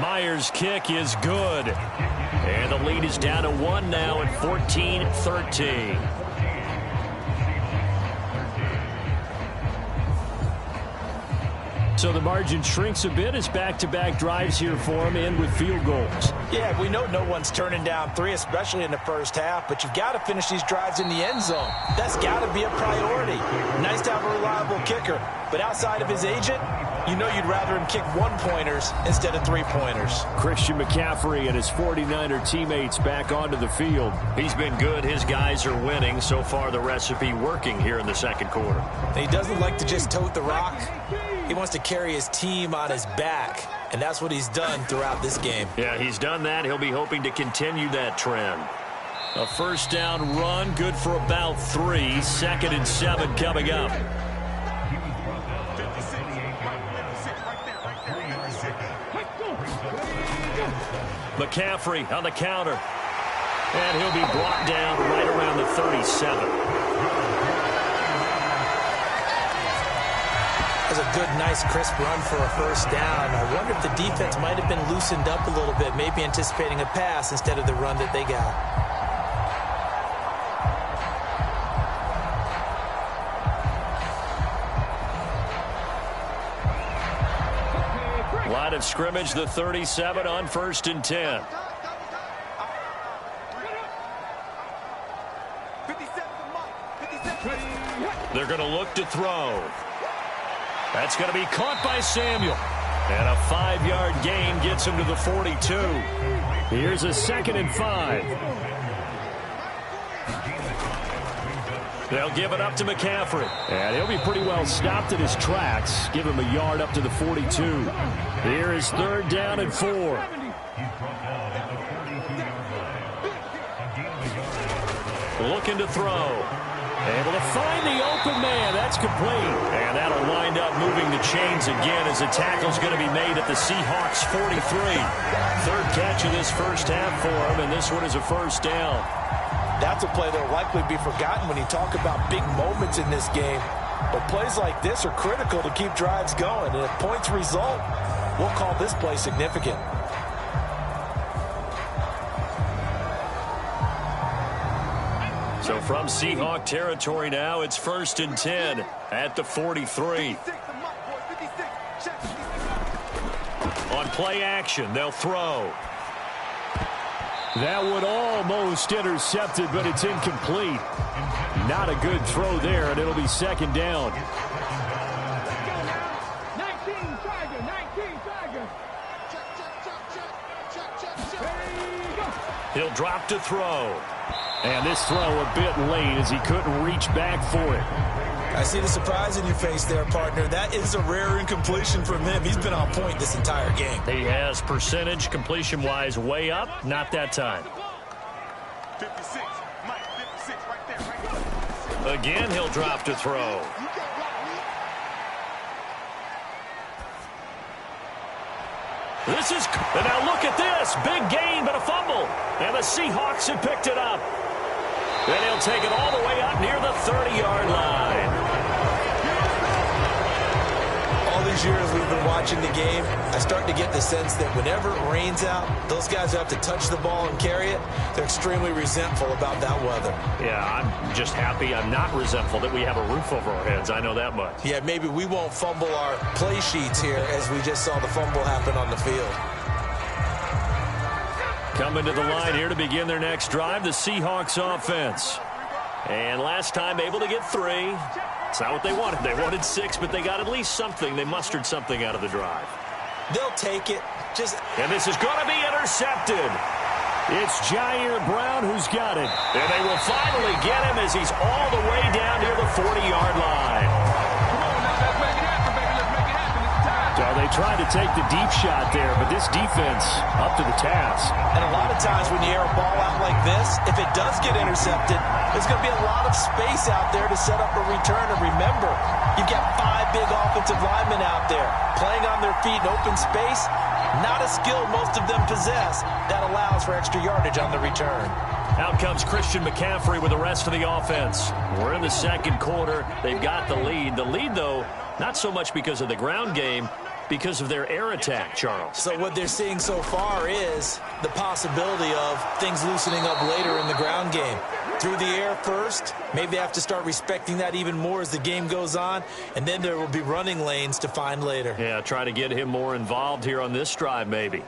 Myers' kick is good. And the lead is down to 1 now at 14-13. So the margin shrinks a bit as back-to-back drives here for him, and with field goals. Yeah, we know no one's turning down 3, especially in the first half, but you've got to finish these drives in the end zone. That's got to be a priority. Nice to have a reliable kicker, but outside of his agent, you know you'd rather him kick 1-pointers instead of 3-pointers. Christian McCaffrey and his 49er teammates back onto the field. He's been good. His guys are winning. So far, the recipe working here in the second quarter. He doesn't like to just tote the rock. He wants to carry his team on his back, and that's what he's done throughout this game. Yeah, he's done that. He'll be hoping to continue that trend. A first down run, good for about 3. 2nd and 7 coming up. McCaffrey on the counter. And he'll be brought down right around the 37. That was a good, nice, crisp run for a first down. I wonder if the defense might have been loosened up a little bit, maybe anticipating a pass instead of the run that they got. Line of scrimmage, the 37 on 1st and 10. They're going to look to throw. That's going to be caught by Samuel. And a 5-yard gain gets him to the 42. Here's a 2nd and 5. They'll give it up to McCaffrey. And he'll be pretty well stopped in his tracks. Give him a yard up to the 42. Here is 3rd down and 4. Looking to throw. Able to find the open man. That's complete. And that'll wind up moving the chains again as the tackle's going to be made at the Seahawks 43. 3rd catch of this first half for him, and this one is a first down. That's a play that will likely be forgotten when you talk about big moments in this game. But plays like this are critical to keep drives going. And if points result, we'll call this play significant. So from Seahawk territory now, it's 1st and 10 at the 43. On play action, they'll throw. That would almost intercepted, but it's incomplete. Not a good throw there, and it'll be 2nd down. 19 Tiger. He'll drop to throw. And this throw a bit late as he couldn't reach back for it. I see the surprise in your face there, partner. That is a rare incompletion from him. He's been on point this entire game. He has percentage completion-wise way up. Not that time. 56. Mike, 56 right there, right there. Again, he'll drop to throw. And now look at this. Big gain, but a fumble. And the Seahawks have picked it up. And he'll take it all the way up near the 30-yard line. All these years we've been watching the game, I start to get the sense that whenever it rains out, those guys who have to touch the ball and carry it, they're extremely resentful about that weather. Yeah, I'm just happy I'm not resentful that we have a roof over our heads. I know that much. Yeah, maybe we won't fumble our play sheets here as we just saw the fumble happen on the field. Coming to the line here to begin their next drive, the Seahawks offense. And last time able to get 3. It's not what they wanted. They wanted 6, but they got at least something. They mustered something out of the drive. They'll take it. And this is going to be intercepted. It's Jair Brown who's got it. And they will finally get him as he's all the way down near the 40-yard line. So they tried to take the deep shot there, but this defense up to the task. And a lot of times when you air a ball out like this, if it does get intercepted, there's going to be a lot of space out there to set up a return. And remember, you've got 5 big offensive linemen out there playing on their feet in open space. Not a skill most of them possess that allows for extra yardage on the return. Out comes Christian McCaffrey with the rest of the offense. We're in the second quarter. They've got the lead. The lead, though, not so much because of the ground game, because of their air attack, Charles. So what they're seeing so far is the possibility of things loosening up later in the ground game. Through the air first, maybe they have to start respecting that even more as the game goes on, and then there will be running lanes to find later. Yeah, try to get him more involved here on this drive, maybe.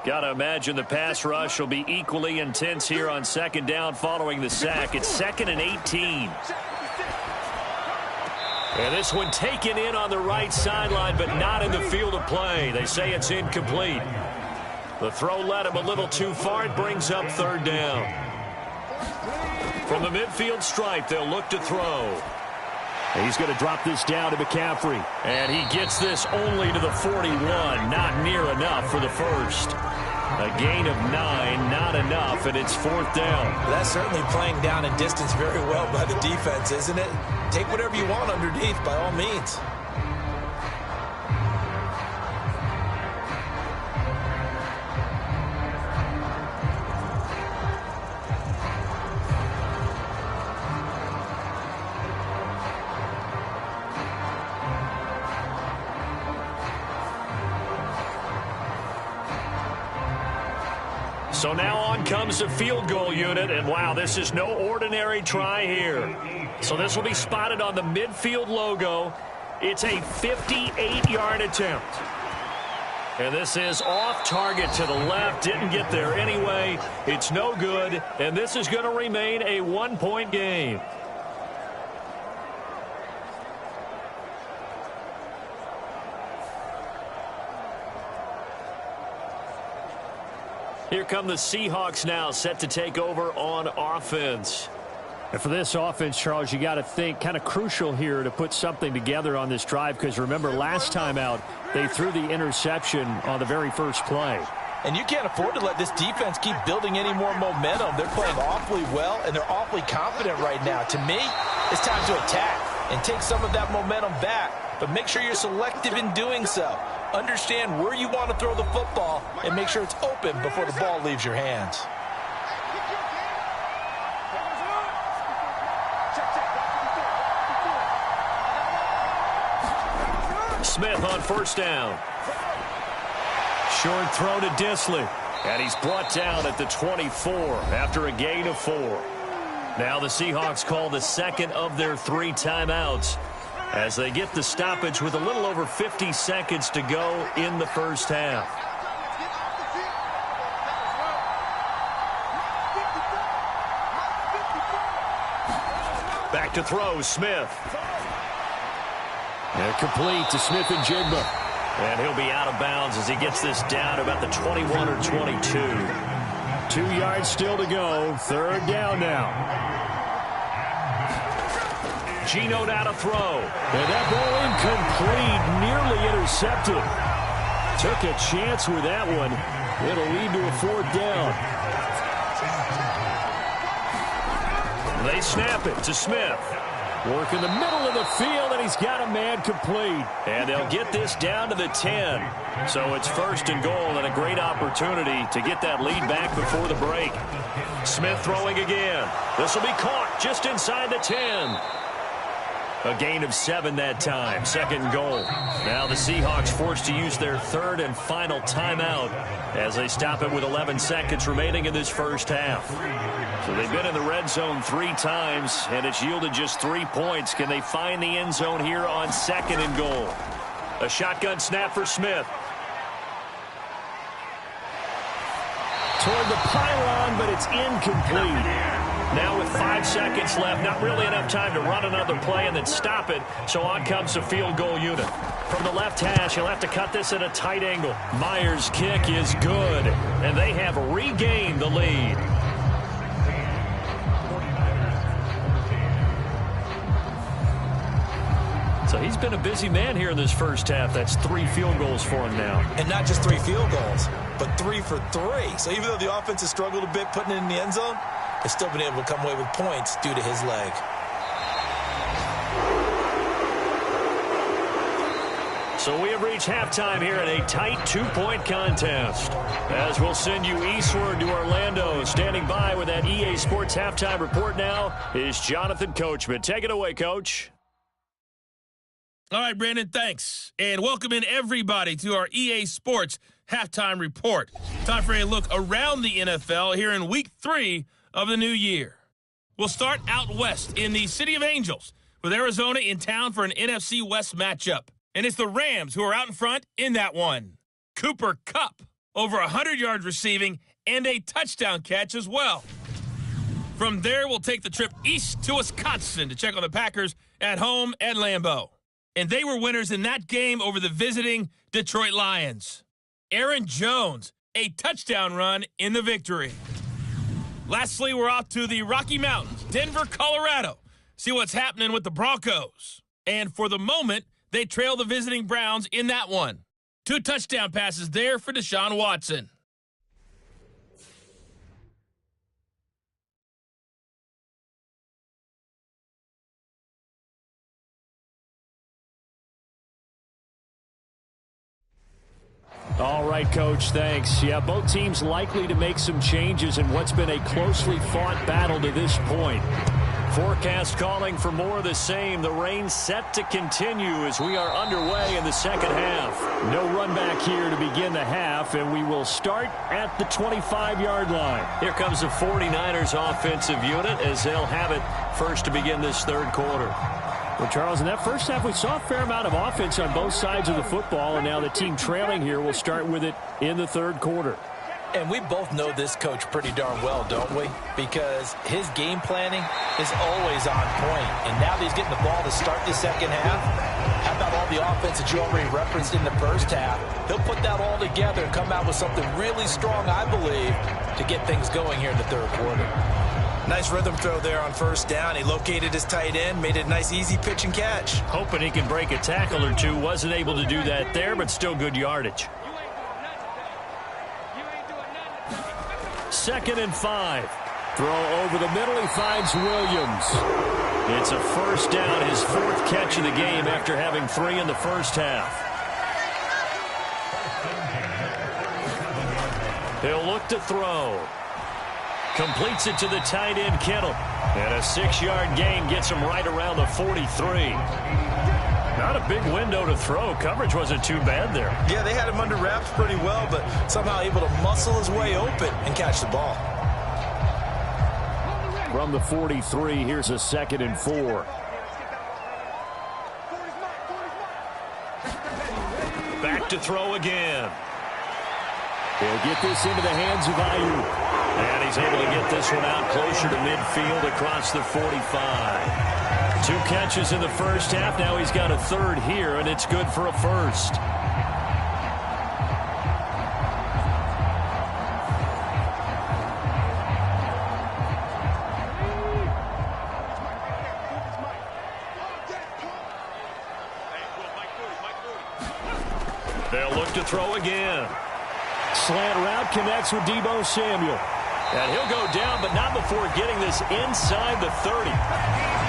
Got to imagine the pass rush will be equally intense here on second down following the sack. It's 2nd and 18. And this one taken in on the right sideline, but not in the field of play. They say it's incomplete. The throw led him a little too far. It brings up 3rd down. From the midfield stripe, they'll look to throw. He's going to drop this down to McCaffrey. And he gets this only to the 41. Not near enough for the first. A gain of 9, not enough, and it's 4th down. That's certainly playing down and distance very well by the defense, isn't it? Take whatever you want underneath, by all means. So now on comes the field goal unit, and wow, this is no ordinary try here. So this will be spotted on the midfield logo. It's a 58-yard attempt. And this is off target to the left, didn't get there anyway. It's no good, and this is going to remain a 1-point game. Here come the Seahawks now, set to take over on offense. And for this offense, Charles, you got to think kind of crucial here to put something together on this drive, because remember last time out they threw the interception on the very first play. And you can't afford to let this defense keep building any more momentum. They're playing awfully well, and they're awfully confident right now. To me, it's time to attack and take some of that momentum back, but make sure you're selective in doing so. Understand where you want to throw the football and make sure it's open before the ball leaves your hands. Smith on first down. Short throw to Disley. And he's brought down at the 24 after a gain of 4. Now the Seahawks call the second of their 3 timeouts as they get the stoppage with a little over 50 seconds to go in the first half. Back to throw, Smith. And complete to Smith and Jigba. And he'll be out of bounds as he gets this down about the 21 or 22. 2 yards still to go. Third down now. Geno now to throw. And that ball incomplete, nearly intercepted. Took a chance with that one. It'll lead to a fourth down. They snap it to Smith. Work in the middle of the field, and he's got a man complete. And they'll get this down to the 10. So it's first and goal, and a great opportunity to get that lead back before the break. Smith throwing again. This will be caught just inside the 10. A gain of 7 that time. Second and goal. Now the Seahawks forced to use their third and final timeout as they stop it with 11 seconds remaining in this first half. So they've been in the red zone 3 times, and it's yielded just 3 points. Can they find the end zone here on second and goal? A shotgun snap for Smith. Toward the pylon, but it's incomplete. Now with 5 seconds left, not really enough time to run another play and then stop it, so on comes the field goal unit. From the left hash, he'll have to cut this at a tight angle. Myers' kick is good, and they have regained the lead. So he's been a busy man here in this first half. That's 3 field goals for him now. And not just 3 field goals, but 3 for 3. So even though the offense has struggled a bit putting it in the end zone, they've still been able to come away with points due to his leg. So we have reached halftime here in a tight 2-point contest. As we'll send you eastward to Orlando. Standing by with that EA Sports halftime report now is Jonathan Coachman. Take it away, Coach. All right, Brandon, thanks. And welcome in everybody to our EA Sports halftime report. Time for a look around the NFL here in week 3 of the new year. We'll start out west in the City of Angels with Arizona in town for an NFC West matchup. And it's the Rams who are out in front in that one. Cooper Kupp, over 100 yards receiving and a touchdown catch as well. From there, we'll take the trip east to Wisconsin to check on the Packers at home at Lambeau. And they were winners in that game over the visiting Detroit Lions. Aaron Jones, a touchdown run in the victory. Lastly, we're off to the Rocky Mountains, Denver, Colorado. See what's happening with the Broncos. And for the moment, they trail the visiting Browns in that one. 2 touchdown passes there for Deshaun Watson. All right, Coach, thanks. Yeah, both teams likely to make some changes in what's been a closely fought battle to this point. Forecast calling for more of the same. The rain set to continue as we are underway in the second half. No run back here to begin the half, and we will start at the 25-yard line. Here comes the 49ers offensive unit as they'll have it first to begin this third quarter. Well, Charles, in that first half, we saw a fair amount of offense on both sides of the football, and now the team trailing here will start with it in the third quarter. And we both know this coach pretty darn well, don't we? Because his game planning is always on point. And now that he's getting the ball to start the second half, how about all the offense that you already referenced in the first half? He'll put that all together and come out with something really strong, I believe, to get things going here in the third quarter. Nice rhythm throw there on first down. He located his tight end, made it a nice, easy pitch and catch. Hoping he can break a tackle or two. Wasn't able to do that there, but still good yardage. 2nd and 5. Throw over the middle. He finds Williams. It's a first down, his 4th catch of the game after having 3 in the first half. He'll look to throw. Completes it to the tight end, Kittle. And a 6-yard gain gets him right around the 43. Not a big window to throw. Coverage wasn't too bad there. Yeah, they had him under wraps pretty well, but somehow able to muscle his way open and catch the ball. From the 43, here's a 2nd and 4. Back to throw again. He'll get this into the hands of Ayuk. And he's able to get this one out closer to midfield across the 45. 2 catches in the first half. Now he's got a 3rd here, and it's good for a 1st. They'll look to throw again. Slant route connects with Deebo Samuel. And he'll go down, but not before getting this inside the 30.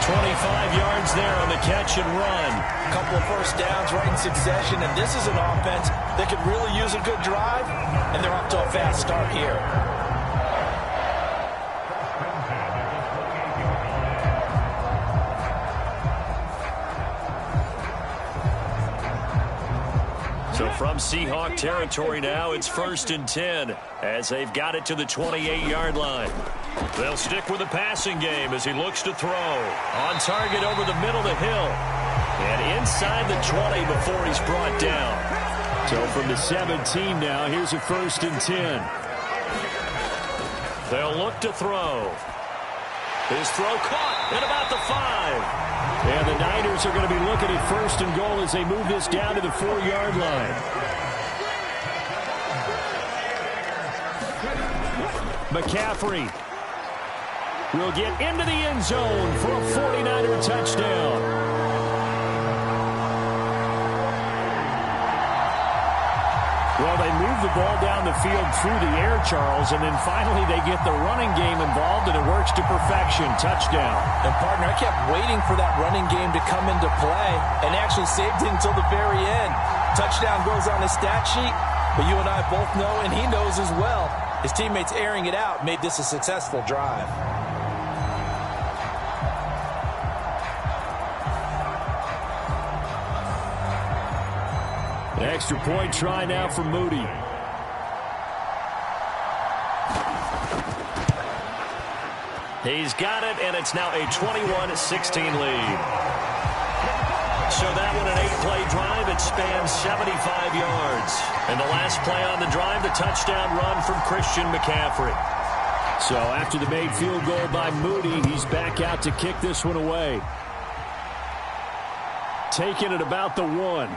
25 yards there on the catch and run. A couple of first downs right in succession, and this is an offense that could really use a good drive, and they're off to a fast start here. So from Seahawk territory now, it's 1st and 10 as they've got it to the 28-yard line. They'll stick with the passing game as he looks to throw. On target over the middle of the hill. And inside the 20 before he's brought down. So from the 17 now, here's a 1st and 10. They'll look to throw. His throw caught at about the 5. And the Niners are going to be looking at 1st and goal as they move this down to the 4-yard line. McCaffrey will get into the end zone for a 49er touchdown. Well, they move the ball down the field through the air, Charles, and then finally they get the running game involved, and it works to perfection. Touchdown. And, partner, I kept waiting for that running game to come into play and actually saved it until the very end. Touchdown goes on his stat sheet, but you and I both know, and he knows as well, his teammates airing it out made this a successful drive. An extra point try now for Moody. He's got it, and it's now a 21-16 lead. So that one, an 8-play drive. It spans 75 yards. And the last play on the drive, the touchdown run from Christian McCaffrey. So after the made field goal by Moody, he's back out to kick this one away. Taking it about the 1.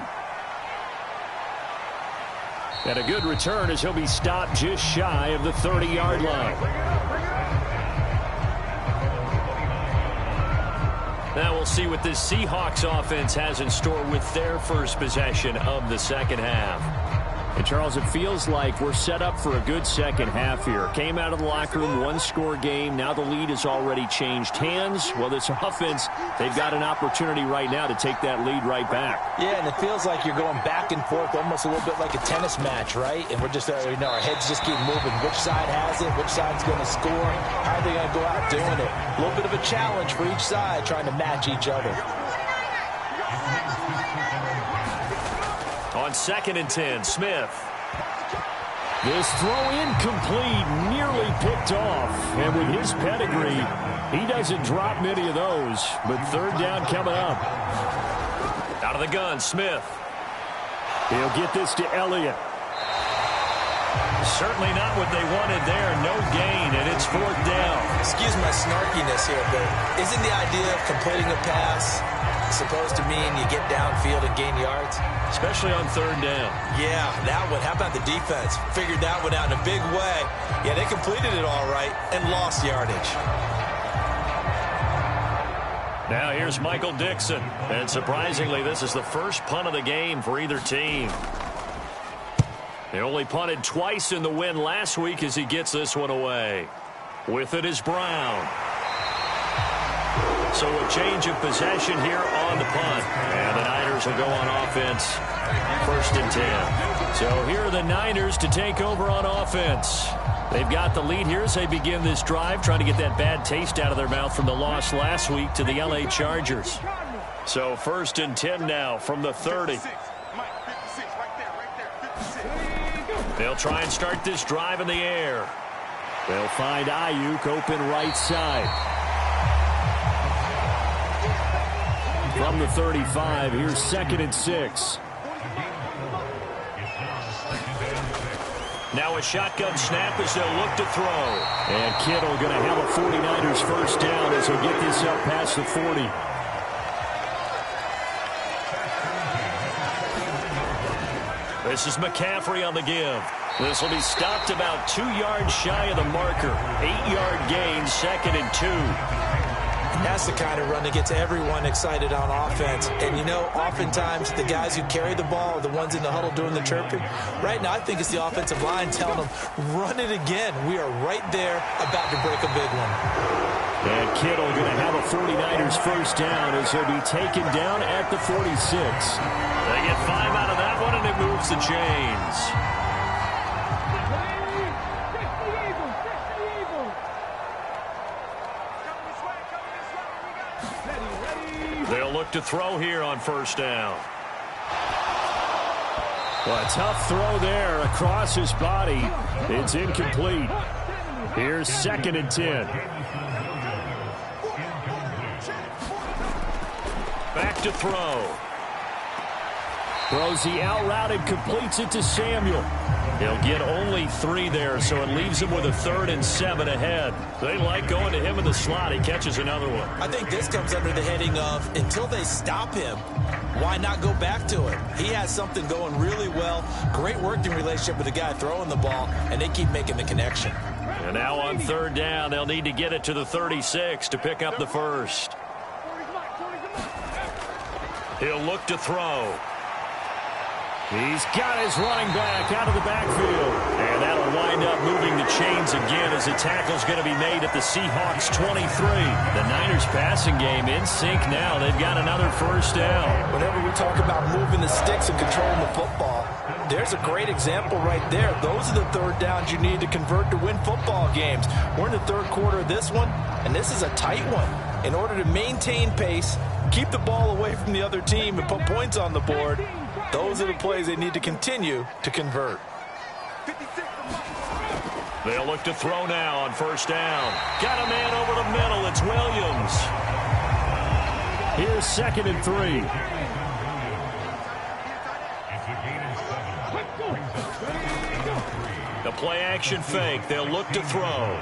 And a good return as he'll be stopped just shy of the 30-yard line. Now we'll see what this Seahawks offense has in store with their first possession of the second half. And, Charles, it feels like we're set up for a good second half here. Came out of the locker room, one-score game. Now the lead has already changed hands. Well, this offense, they've got an opportunity right now to take that lead right back. Yeah, and it feels like you're going back and forth almost a little bit like a tennis match, right? And we're just, our heads just keep moving. Which side has it? Which side's going to score? How are they going to go out doing it? A little bit of a challenge for each side trying to match each other. On 2nd and 10, Smith. This throw incomplete, nearly picked off. And with his pedigree, he doesn't drop many of those. But 3rd down coming up. Out of the gun, Smith. He'll get this to Elliott. Certainly not what they wanted there. No gain, and it's 4th down. Excuse my snarkiness here, but isn't the idea of completing a pass supposed to mean you get downfield and gain yards? Especially on 3rd down. Yeah, that one. How about the defense? Figured that one out in a big way. Yeah, they completed it all right and lost yardage. Now here's Michael Dixon. And surprisingly, this is the first punt of the game for either team. They only punted twice in the win last week as he gets this one away. With it is Brown. So a change of possession here on the punt. And the Niners will go on offense. 1st and 10. So here are the Niners to take over on offense. They've got the lead here as they begin this drive, trying to get that bad taste out of their mouth from the loss last week to the LA Chargers. So 1st and 10 now from the 30. They'll try and start this drive in the air. They'll find Ayuk open right side. From the 35, here's 2nd and 6. Now a shotgun snap as they'll look to throw. And Kittle going to have a 49ers first down as he'll get this up past the 40. This is McCaffrey on the give. This will be stopped about 2 yards shy of the marker. 8-yard gain, 2nd and 2. That's the kind of run that gets everyone excited on offense. And, you know, oftentimes the guys who carry the ball are the ones in the huddle doing the chirping. Right now, I think it's the offensive line telling them, run it again. We are right there about to break a big one. And Kittle going to have a 49ers first down as he'll be taken down at the 46. They get 5 out of that one, and it moves the chains. They'll look to throw here on first down. Well, a tough throw there across his body. It's incomplete. Here's 2nd and 10. Back to throw. Throws the out route and completes it to Samuel. He'll get only 3 there, so it leaves him with a 3rd and 7 ahead. They like going to him in the slot. He catches another one. I think this comes under the heading of, until they stop him, why not go back to it? He has something going really well. Great working relationship with the guy throwing the ball, and they keep making the connection. And now on 3rd down, they'll need to get it to the 36 to pick up the first. He'll look to throw. He's got his running back out of the backfield. And that'll wind up moving the chains again as the tackle's going to be made at the Seahawks 23. The Niners passing game in sync now. They've got another first down. Whenever we talk about moving the sticks and controlling the football, there's a great example right there. Those are the 3rd downs you need to convert to win football games. We're in the 3rd quarter of this one, and this is a tight one. In order to maintain pace, keep the ball away from the other team, and put points on the board, those are the plays they need to continue to convert. They'll look to throw now on first down. Got a man over the middle. It's Williams. Here's 2nd and 3. The play action fake. They'll look to throw.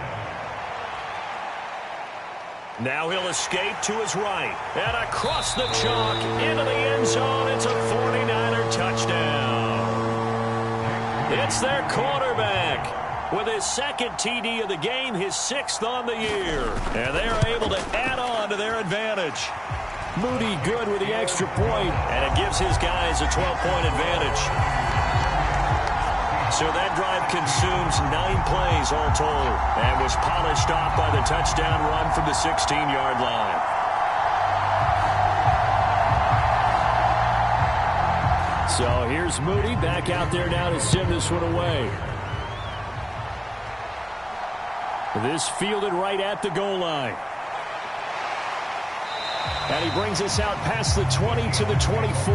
Now he'll escape to his right. And across the chalk into the end zone. It's a 49er touchdown. It's their quarterback with his 2nd TD of the game, his 6th on the year. And they're able to add on to their advantage. Moody good with the extra point, and it gives his guys a 12-point advantage. So that drive consumes 9 plays all told and was polished off by the touchdown run from the 16-yard line. So here's Moody back out there now to send this one away. This fielded right at the goal line. And he brings us out past the 20 to the 24.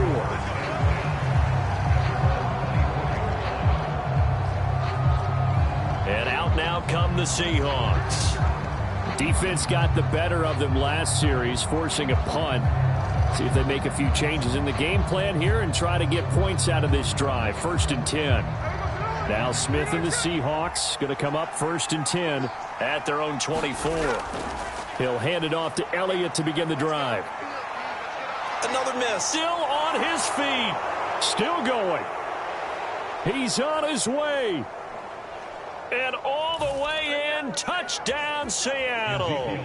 And out now come the Seahawks. Defense got the better of them last series, forcing a punt. See if they make a few changes in the game plan here and try to get points out of this drive. 1st and 10. Now Smith and the Seahawks going to come up 1st and 10 at their own 24. He'll hand it off to Elliott to begin the drive. Another miss. Still on his feet. Still going. He's on his way. And all the way in, touchdown Seattle.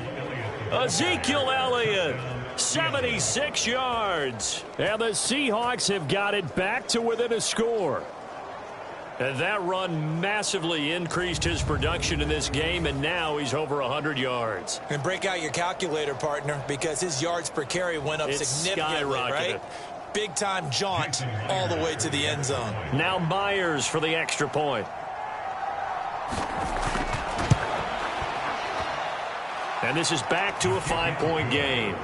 Ezekiel Elliott, 76 yards. And the Seahawks have got it back to within a score. And that run massively increased his production in this game, and now he's over 100 yards. And break out your calculator, partner, because his yards per carry went up significantly, right? Big-time jaunt all the way to the end zone. Now Myers for the extra point. And this is back to a 5-point game.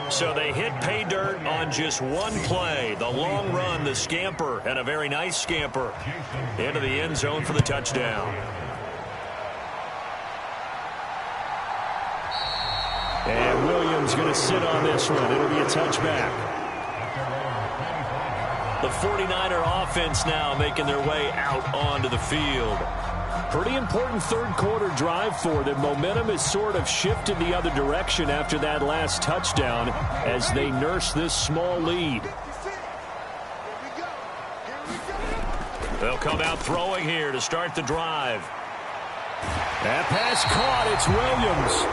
So they hit pay dirt on just one play. The long run, the scamper, and a very nice scamper into the end zone for the touchdown. And Williams going to sit on this one. It'll be a touchback. The 49er offense now making their way out onto the field. Pretty important 3rd quarter drive for them. Momentum has sort of shifted the other direction after that last touchdown as they nurse this small lead. They'll come out throwing here to start the drive. That pass caught. It's Williams.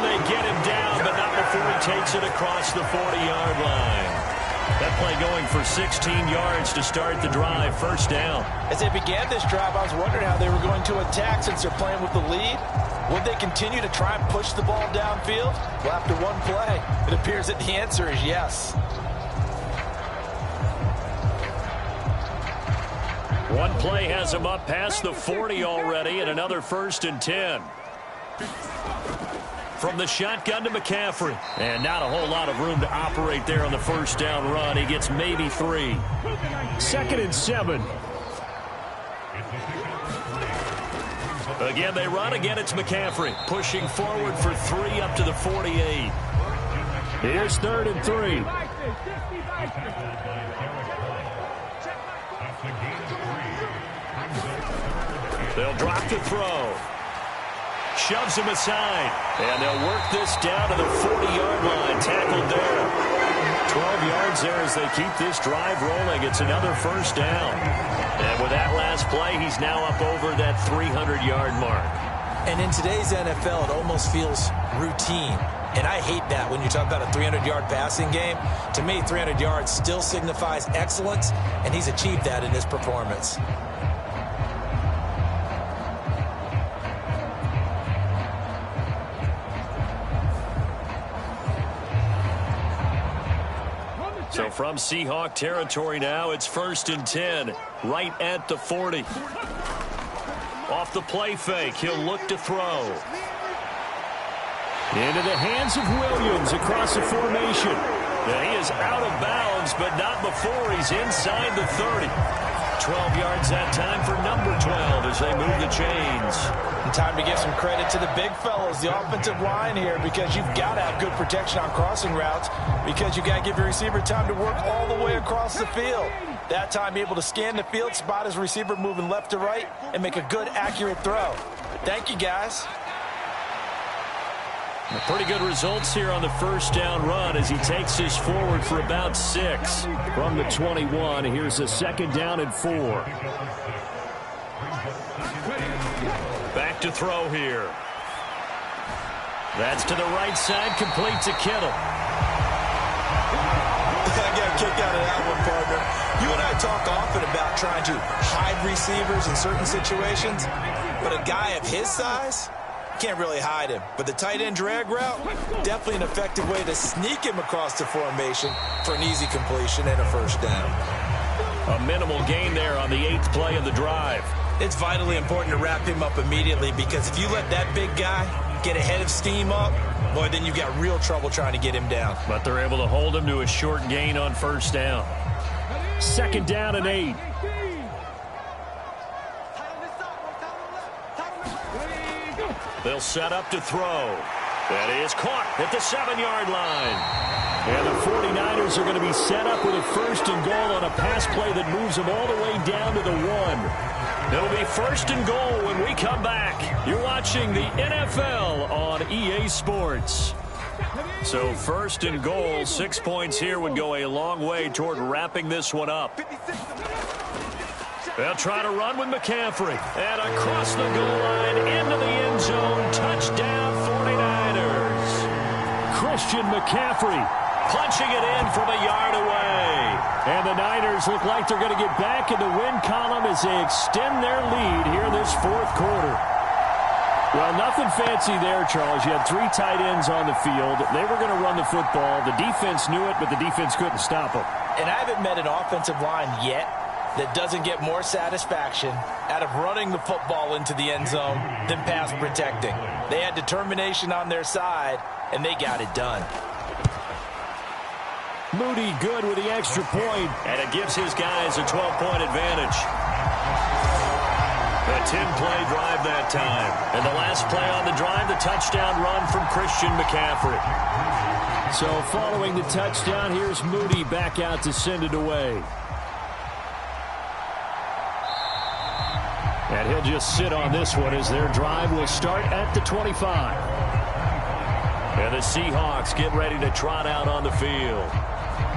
they get him down, but not before he takes it across the 40-yard line. That play going for 16 yards to start the drive, first down. As they began this drive, I was wondering how they were going to attack since they're playing with the lead. Would they continue to try and push the ball downfield? Well, after one play, it appears that the answer is yes. One play has him up past the 40 already, and another 1st and 10. From the shotgun to McCaffrey. And not a whole lot of room to operate there on the first down run. He gets maybe 3. 2nd and 7. Again, they run. Again, it's McCaffrey. Pushing forward for 3 up to the 48. Here's 3rd and 3. They'll drop the throw. Shoves him aside. And they'll work this down to the 40-yard line. Tackled there. 12 yards there as they keep this drive rolling. It's another first down. And with that last play, he's now up over that 300-yard mark. And in today's NFL, it almost feels routine. And I hate that when you talk about a 300-yard passing game. To me, 300 yards still signifies excellence, and he's achieved that in his performance. So from Seahawk territory now, it's 1st and 10, right at the 40. Off the play fake, he'll look to throw. Into the hands of Williams across the formation. And he is out of bounds, but not before he's inside the 30. 12 yards that time for number 12 as they move the chains. And time to give some credit to the big fellows, the offensive line here, because you've got to have good protection on crossing routes, because you've got to give your receiver time to work all the way across the field. That time able to scan the field, spot his receiver moving left to right, and make a good, accurate throw. Thank you, guys. Pretty good results here on the first down run as he takes this forward for about 6. From the 21, here's a 2nd down and 4. Back to throw here. That's to the right side, complete to Kittle. I got a kick out of that one, partner. You and I talk often about trying to hide receivers in certain situations, but a guy of his size, can't really hide him. But the tight end drag route, definitely an effective way to sneak him across the formation for an easy completion and a first down. A minimal gain there on the 8th play of the drive. It's vitally important to wrap him up immediately, because if you let that big guy get ahead of steam up, boy, then you've got real trouble trying to get him down. But they're able to hold him to a short gain on first down. 2nd down and 8. They'll set up to throw. That is caught at the 7-yard line. And the 49ers are going to be set up with a 1st and goal on a pass play that moves them all the way down to the 1. It'll be 1st and goal when we come back. You're watching the NFL on EA Sports. So 1st and goal, 6 points here would go a long way toward wrapping this one up. They'll try to run with McCaffrey. And across the goal line into the end zone. Touchdown 49ers. Christian McCaffrey punching it in from a yard away. And the Niners look like they're going to get back in the win column as they extend their lead here in this 4th quarter. Well, nothing fancy there, Charles. You had 3 tight ends on the field. They were going to run the football. The defense knew it, but the defense couldn't stop them. And I haven't met an offensive line yet that doesn't get more satisfaction out of running the football into the end zone than pass protecting. They had determination on their side, and they got it done. Moody good with the extra point. And it gives his guys a 12-point advantage. A 10-play drive that time. And the last play on the drive, the touchdown run from Christian McCaffrey. So following the touchdown, here's Moody back out to send it away. And he'll just sit on this one as their drive will start at the 25. And the Seahawks get ready to trot out on the field.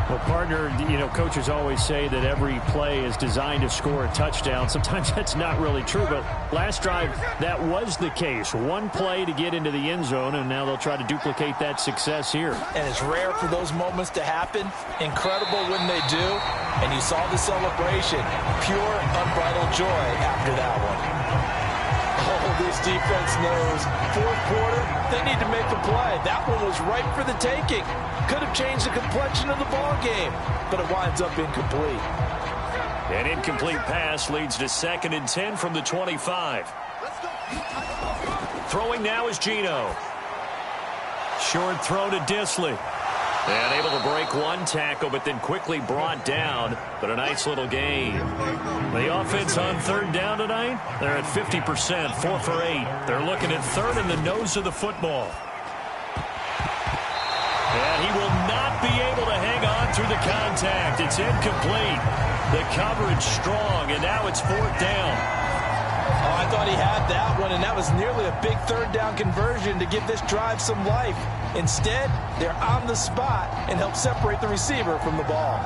Well, partner, coaches always say that every play is designed to score a touchdown. Sometimes that's not really true, but last drive, that was the case. One play to get into the end zone, and now they'll try to duplicate that success here. And it's rare for those moments to happen. Incredible when they do. And you saw the celebration. Pure, unbridled joy after that one. Oh, this defense knows. Fourth quarter, they need to make a play. That one was ripe for the taking. Could have changed the complexion of the ball game, but it winds up incomplete. An incomplete pass leads to 2nd and 10 from the 25. Throwing now is Geno. Short throw to Disley. And able to break one tackle, but then quickly brought down. But a nice little gain. The offense on 3rd down tonight, they're at 50%, 4 for 8. They're looking at 3rd in the nose of the football. And he will not be able to hang on through the contact. It's incomplete. The coverage strong, and now it's 4th down. Oh, I thought he had that one, and that was nearly a big 3rd down conversion to give this drive some life. Instead, they're on the spot and help separate the receiver from the ball.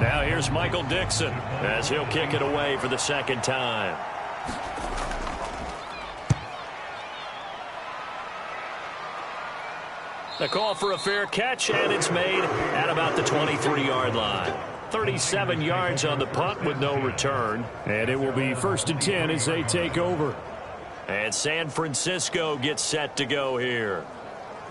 Now here's Michael Dixon as he'll kick it away for the 2nd time. The call for a fair catch, and it's made at about the 23-yard line. 37 yards on the punt with no return. And it will be 1st and 10 as they take over. And San Francisco gets set to go here.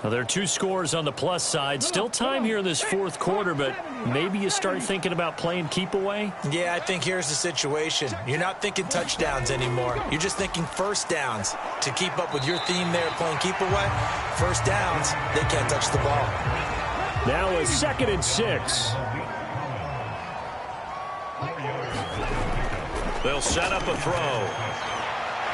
Well, there are 2 scores on the plus side. Still time here in this 4th quarter, but maybe you start thinking about playing keep away? Yeah, I think here's the situation. You're not thinking touchdowns anymore. You're just thinking 1st downs. To keep up with your theme there, playing keep away, 1st downs, they can't touch the ball. Now a 2nd and 6. They'll set up a throw.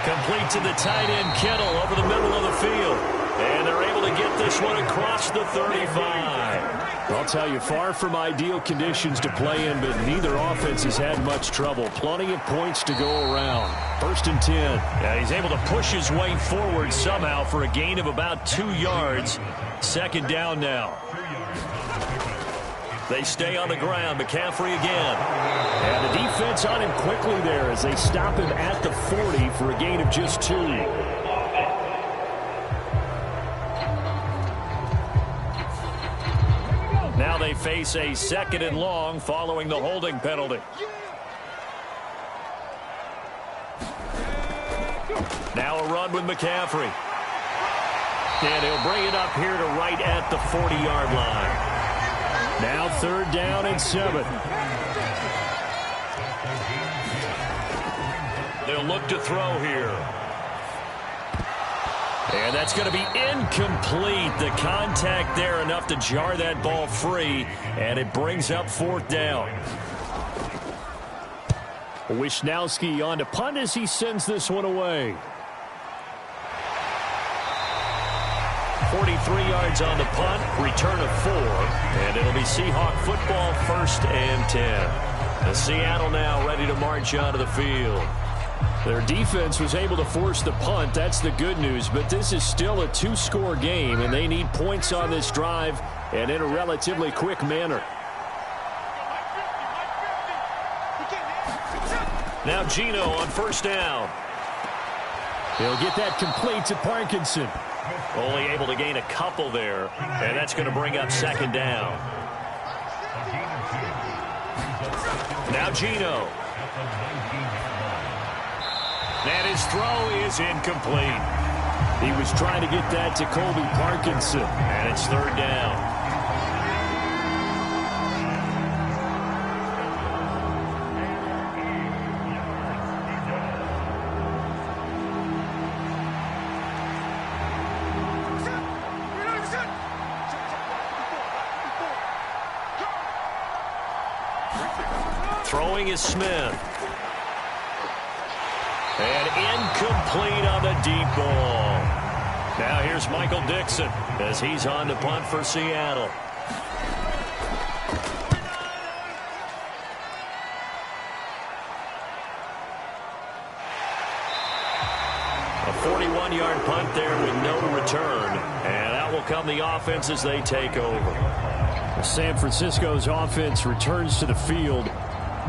Complete to the tight end, Kittle, over the middle of the field. And they're able to get this one across the 35. I'll tell you, far from ideal conditions to play in, but neither offense has had much trouble. Plenty of points to go around. 1st and 10. Yeah, he's able to push his way forward somehow for a gain of about 2 yards. 2nd down now. They stay on the ground. McCaffrey again. And the defense on him quickly there as they stop him at the 40 for a gain of just 2. Now they face a 2nd and long following the holding penalty. Now a run with McCaffrey. And he'll bring it up here to right at the 40-yard line. Now 3rd down and 7. They'll look to throw here. And that's going to be incomplete. The contact there enough to jar that ball free, and it brings up 4th down. Wisnowski on to punt as he sends this one away. 43 yards on the punt, return of 4, and it'll be Seahawk football, 1st and 10. The Seattle now ready to march onto the field. Their defense was able to force the punt. That's the good news, but this is still a 2-score game, and they need points on this drive and in a relatively quick manner. Now Geno on 1st down. He'll get that complete to Parkinson. Only able to gain a couple there, and that's going to bring up 2nd down. Now Geno. And his throw is incomplete. He was trying to get that to Colby Parkinson. And it's 3rd down. Throwing is Smith. And incomplete on the deep ball. Now here's Michael Dixon as he's on to punt for Seattle. A 41-yard punt there with no return. And out will come the offense as they take over. San Francisco's offense returns to the field.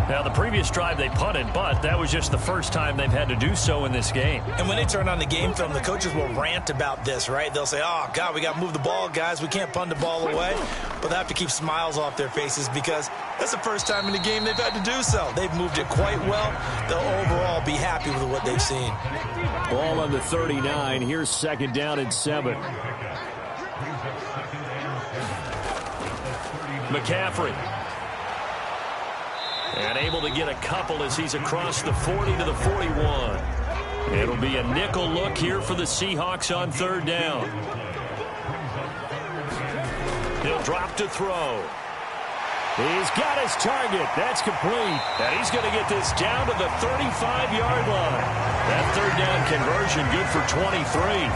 Now, the previous drive they punted, but that was just the first time they've had to do so in this game. And when they turn on the game film, the coaches will rant about this, right? They'll say, oh, God, we got to move the ball, guys. We can't punt the ball away. But they have to keep smiles off their faces because that's the first time in the game they've had to do so. They've moved it quite well. They'll overall be happy with what they've seen. Ball on the 39. Here's 2nd down and 7. McCaffrey. And able to get a couple as he's across the 40 to the 41. It'll be a nickel look here for the Seahawks on 3rd down. He'll drop to throw. He's got his target. That's complete. And he's going to get this down to the 35-yard line. That 3rd down conversion good for 23.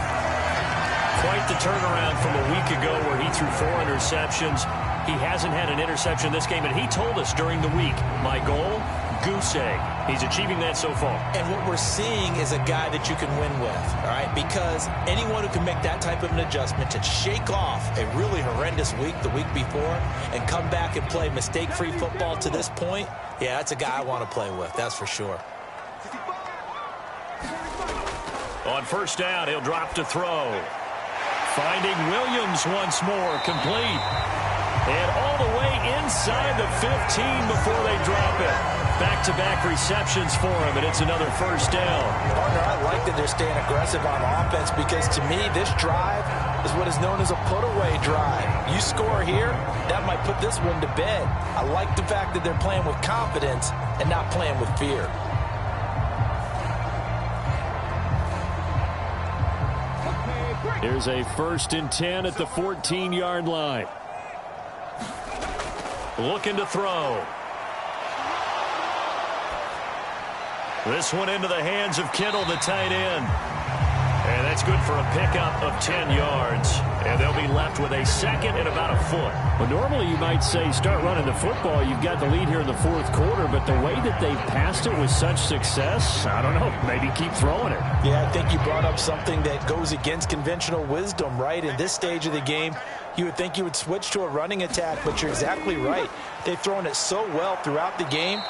Quite the turnaround from a week ago where he threw 4 interceptions. He hasn't had an interception this game, and he told us during the week, my goal, goose egg. He's achieving that so far. And what we're seeing is a guy that you can win with, all right? Because anyone who can make that type of an adjustment to shake off a really horrendous week the week before and come back and play mistake-free football to this point, yeah, that's a guy I want to play with, that's for sure. On 1st down, he'll drop to throw. Finding Williams once more, complete. And all the way inside the 15 before they drop it. Back-to-back receptions for him, and it's another 1st down. Partner, I like that they're staying aggressive on offense because, to me, this drive is what is known as a put-away drive. You score here, that might put this one to bed. I like the fact that they're playing with confidence and not playing with fear. Here's a 1st and 10 at the 14-yard line. Looking to throw. This one into the hands of Kittle, the tight end. And that's good for a pickup of 10 yards. And they'll be left with a 2nd and about a foot. Well, normally you might say start running the football. You've got the lead here in the 4th quarter, but the way that they've passed it with such success, I don't know, maybe keep throwing it. Yeah, I think you brought up something that goes against conventional wisdom, right? In this stage of the game, you would think you would switch to a running attack, but you're exactly right. They've thrown it so well throughout the game,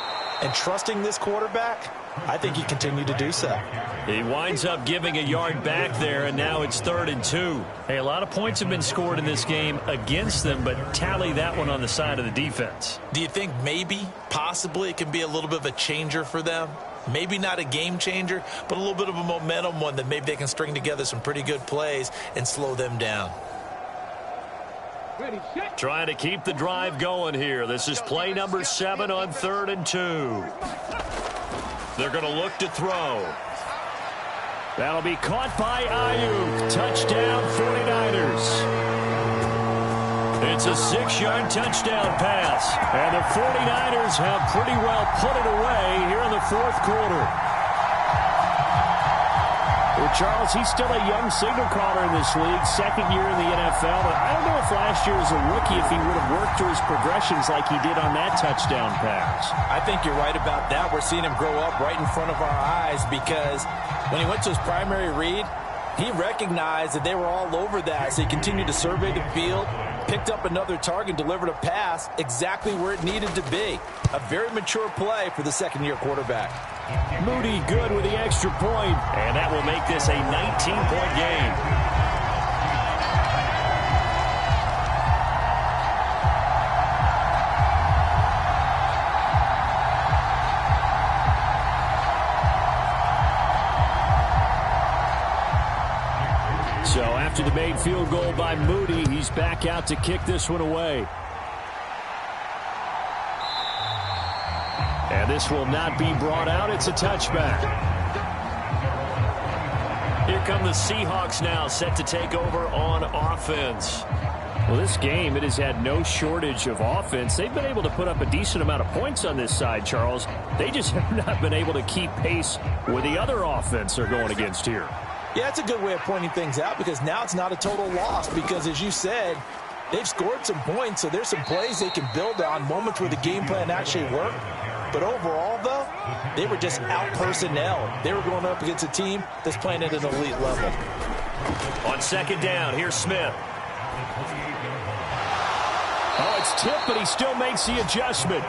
and trusting this quarterback, I think he continued to do so. He winds up giving a yard back there, and now it's 3rd and 2. Hey, a lot of points have been scored in this game against them, but tally that one on the side of the defense. Do you think maybe, possibly, it can be a little bit of a changer for them? Maybe not a game changer, but a little bit of a momentum one that maybe they can string together some pretty good plays and slow them down. Trying to keep the drive going here. This is play number 7 on 3rd and 2. They're going to look to throw. That'll be caught by Ayuk. Touchdown, 49ers. It's a 6-yard touchdown pass. And the 49ers have pretty well put it away here in the 4th quarter. Well, Charles, he's still a young signal caller in this league, 2nd year in the NFL. But I don't know if last year as a rookie, if he would have worked through his progressions like he did on that touchdown pass. I think you're right about that. We're seeing him grow up right in front of our eyes because when he went to his primary read, he recognized that they were all over that. So he continued to survey the field, picked up another target, delivered a pass exactly where it needed to be. A very mature play for the 2nd-year quarterback. Moody good with the extra point. And that will make this a 19-point game. So after the made field goal by Moody, he's back out to kick this one away. And this will not be brought out. It's a touchback. Here come the Seahawks now, set to take over on offense. Well, this game, it has had no shortage of offense. They've been able to put up a decent amount of points on this side, Charles. They just have not been able to keep pace with the other offense they're going against here. Yeah, it's a good way of pointing things out because now it's not a total loss because, as you said, they've scored some points, so there's some plays they can build on, moments where the game plan actually worked. But overall, though, they were just out-personnel. They were going up against a team that's playing at an elite level. On second down, here's Smith. Oh, it's tipped, but he still makes the adjustment.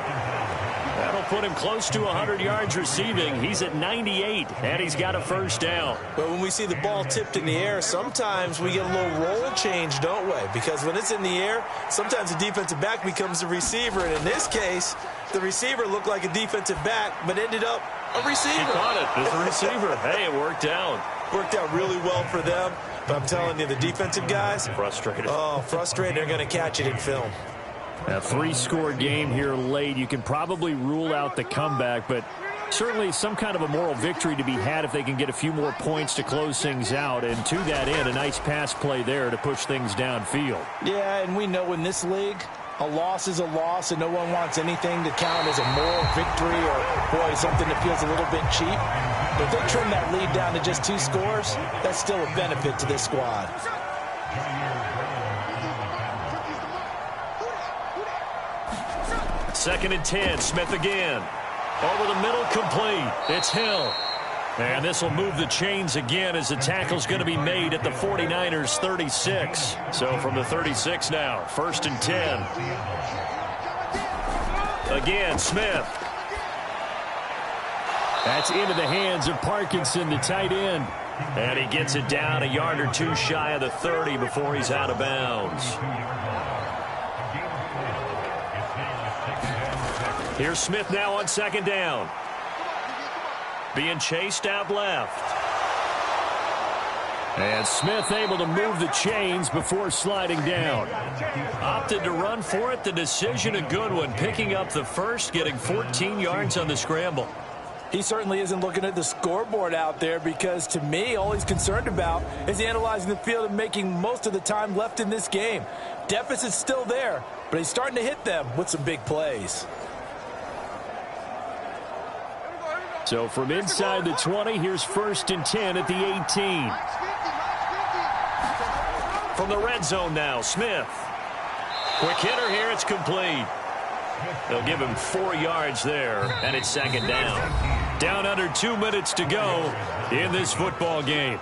That'll put him close to 100 yards receiving. He's at 98, and he's got a first down. But when we see the ball tipped in the air, sometimes we get a little roll change, don't we? Because when it's in the air, sometimes the defensive back becomes the receiver. And in this case, the receiver looked like a defensive back, but ended up a receiver. He caught it as a receiver. Hey, it worked out. Worked out really well for them. But I'm telling you, the defensive guys, frustrated. Oh, frustrated. They're going to catch it in film. A 3-score game here late. You can probably rule out the comeback, but certainly some kind of a moral victory to be had if they can get a few more points to close things out. And to that end, a nice pass play there to push things downfield. Yeah, and we know in this league, a loss is a loss, and no one wants anything to count as a moral victory or, boy, something that feels a little bit cheap. But if they trim that lead down to just 2 scores, that's still a benefit to this squad. Second and 10, Smith again. Over the middle, complete. It's Hill. And this will move the chains again as the tackle's going to be made at the 49ers 36. So from the 36 now, first and 10. Again, Smith. That's into the hands of Parkinson, the tight end. And he gets it down a yard or two shy of the 30 before he's out of bounds. Here's Smith now on second down. Being chased out left. And Smith able to move the chains before sliding down. Opted to run for it. The decision a good one. Picking up the first, getting 14 yards on the scramble. He certainly isn't looking at the scoreboard out there because, to me, all he's concerned about is analyzing the field and making most of the time left in this game. Deficit's still there, but he's starting to hit them with some big plays. So from inside the 20, here's first and 10 at the 18. From the red zone now, Smith. Quick hitter here, it's complete. They'll give him 4 yards there, and it's second down. Down under 2 minutes to go in this football game.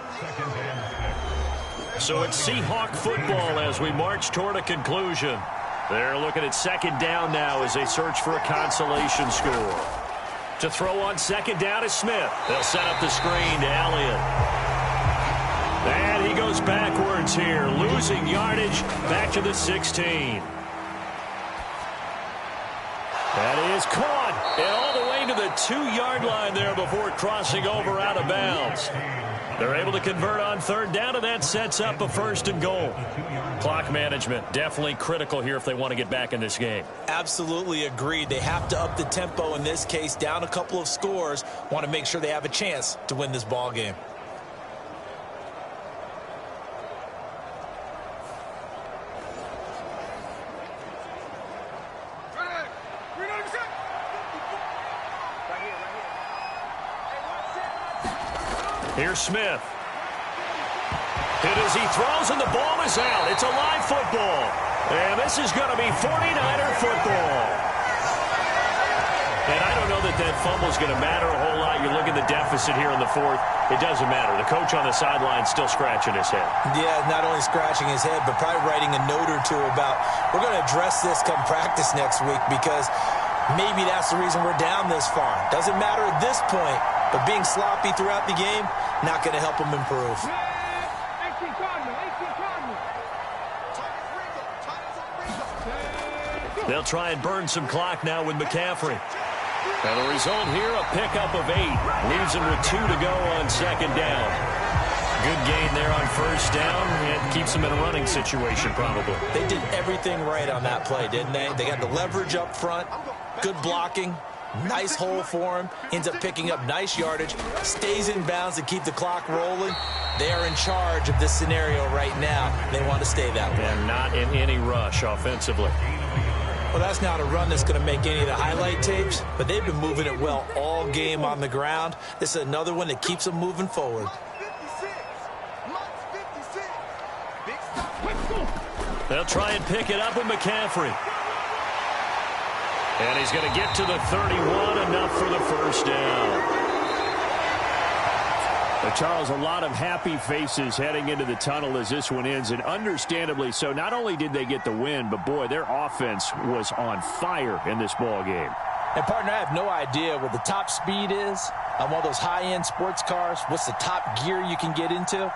So it's Seahawk football as we march toward a conclusion. They're looking at second down now as they search for a consolation score. To throw on second down is Smith. They'll set up the screen to Elliott. And he goes backwards here, losing yardage back to the 16. That is caught. And all the way to the 2-yard line there before crossing over out of bounds. They're able to convert on third down, and that sets up a first and goal. Clock management definitely critical here if they want to get back in this game. Absolutely agreed. They have to up the tempo in this case, down a couple of scores. Want to make sure they have a chance to win this ball game. Here's Smith. Hit as he throws, and the ball is out. It's a live football. And this is going to be 49er football. And I don't know that fumble is going to matter a whole lot. You look at the deficit here in the fourth. It doesn't matter. The coach on the sideline still scratching his head. Yeah, not only scratching his head, but probably writing a note or two about, we're going to address this come practice next week because maybe that's the reason we're down this far. Doesn't matter at this point, but being sloppy throughout the game, not going to help him improve. They'll try and burn some clock now with McCaffrey. And the result here, a pickup of 8. Leaves him with 2 to go on second down. Good gain there on first down. It keeps him in a running situation probably. They did everything right on that play, didn't they? They got the leverage up front, good blocking, nice hole for him, ends up picking up nice yardage, stays in bounds to keep the clock rolling. They are in charge of this scenario right now. They want to stay that way. And not in any rush offensively. Well, that's not a run that's going to make any of the highlight tapes, but they've been moving it well all game on the ground. This is another one that keeps them moving forward. They'll try and pick it up with McCaffrey. And he's going to get to the 31, enough for the first down. Charles, a lot of happy faces heading into the tunnel as this one ends, and understandably so. Not only did they get the win, but, boy, their offense was on fire in this ball game. And, partner, I have no idea what the top speed is on one of those high-end sports cars. What's the top gear you can get into?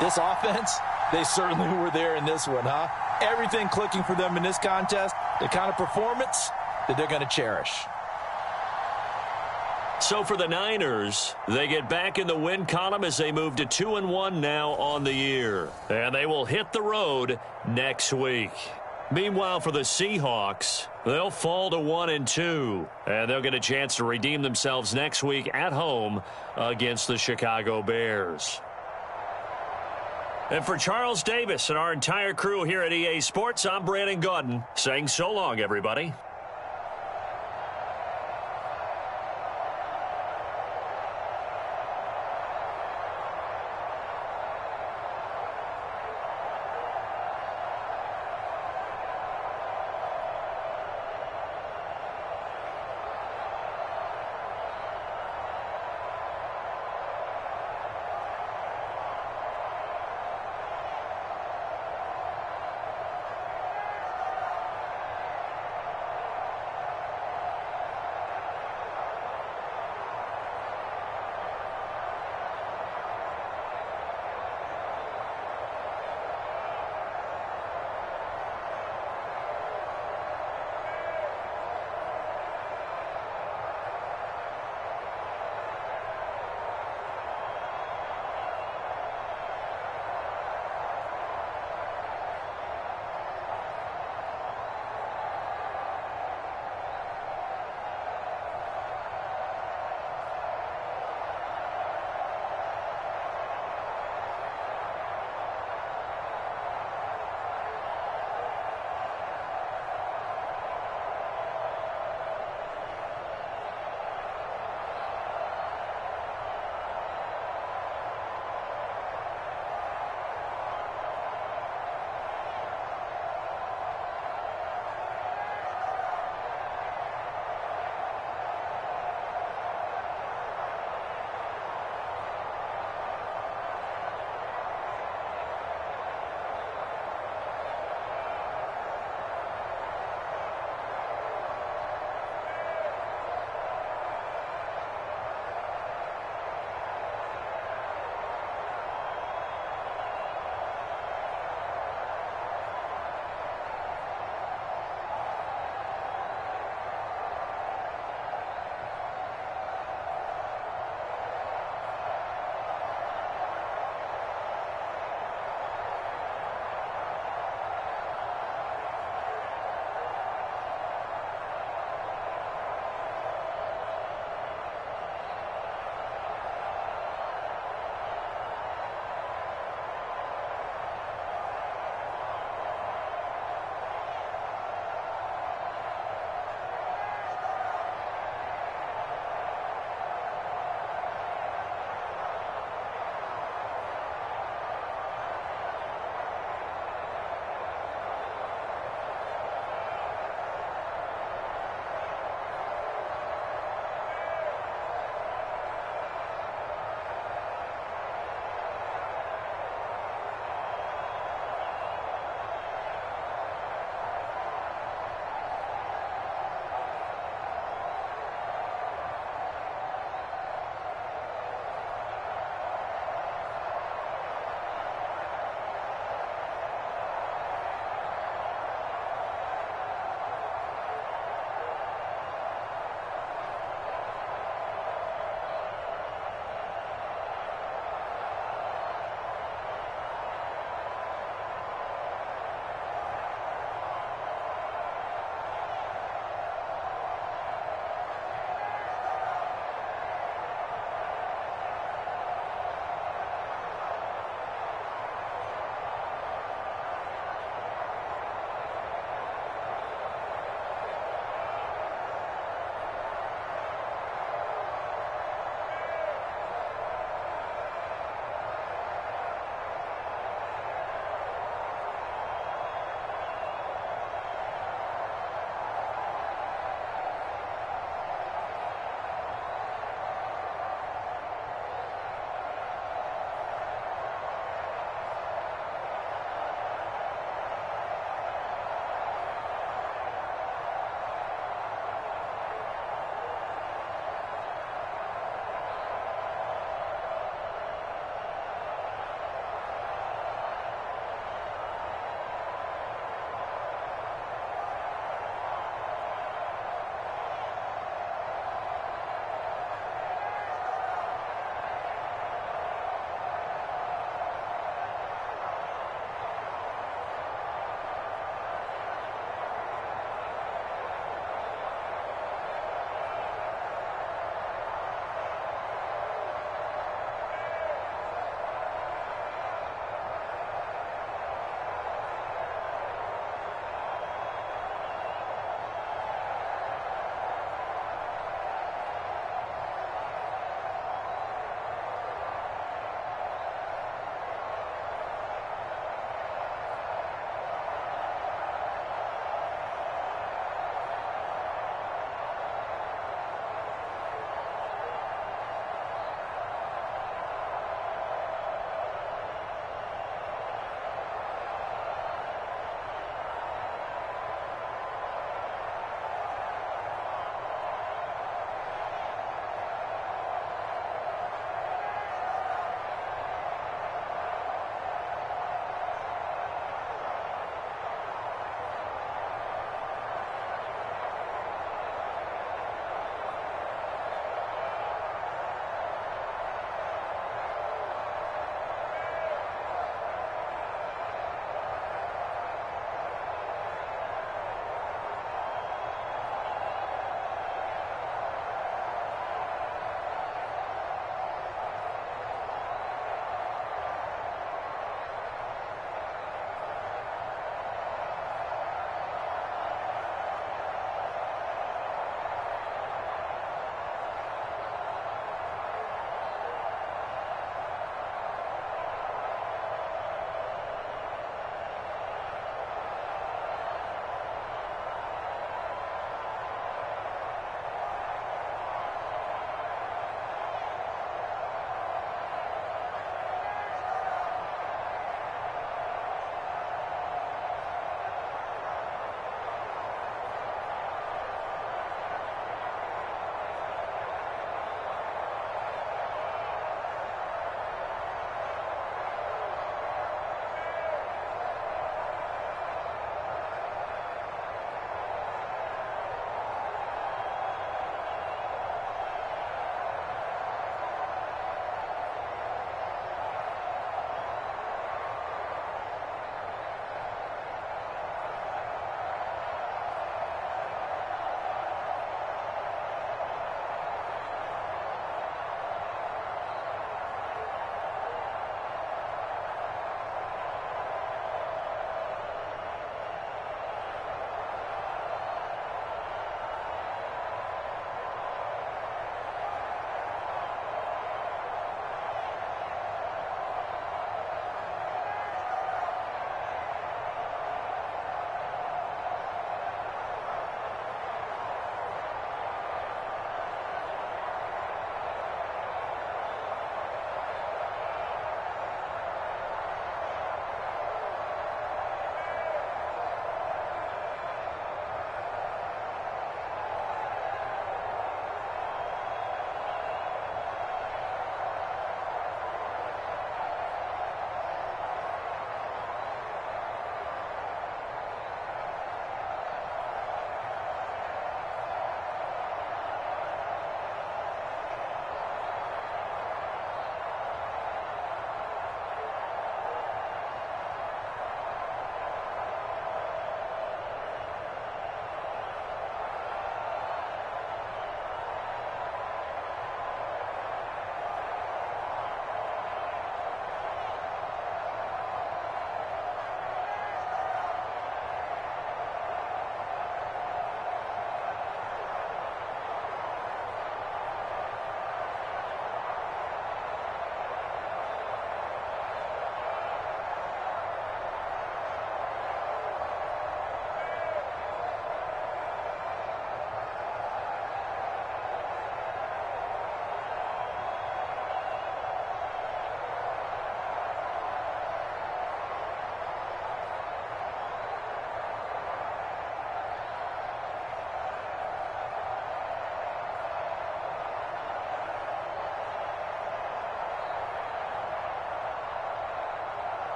This offense, they certainly were there in this one, huh? Everything clicking for them in this contest, the kind of performance that they're going to cherish. So for the Niners, they get back in the win column as they move to 2-1 now on the year. And they will hit the road next week. Meanwhile, for the Seahawks, they'll fall to 1-2. And they'll get a chance to redeem themselves next week at home against the Chicago Bears. And for Charles Davis and our entire crew here at EA Sports, I'm Brandon Gaudin saying so long, everybody.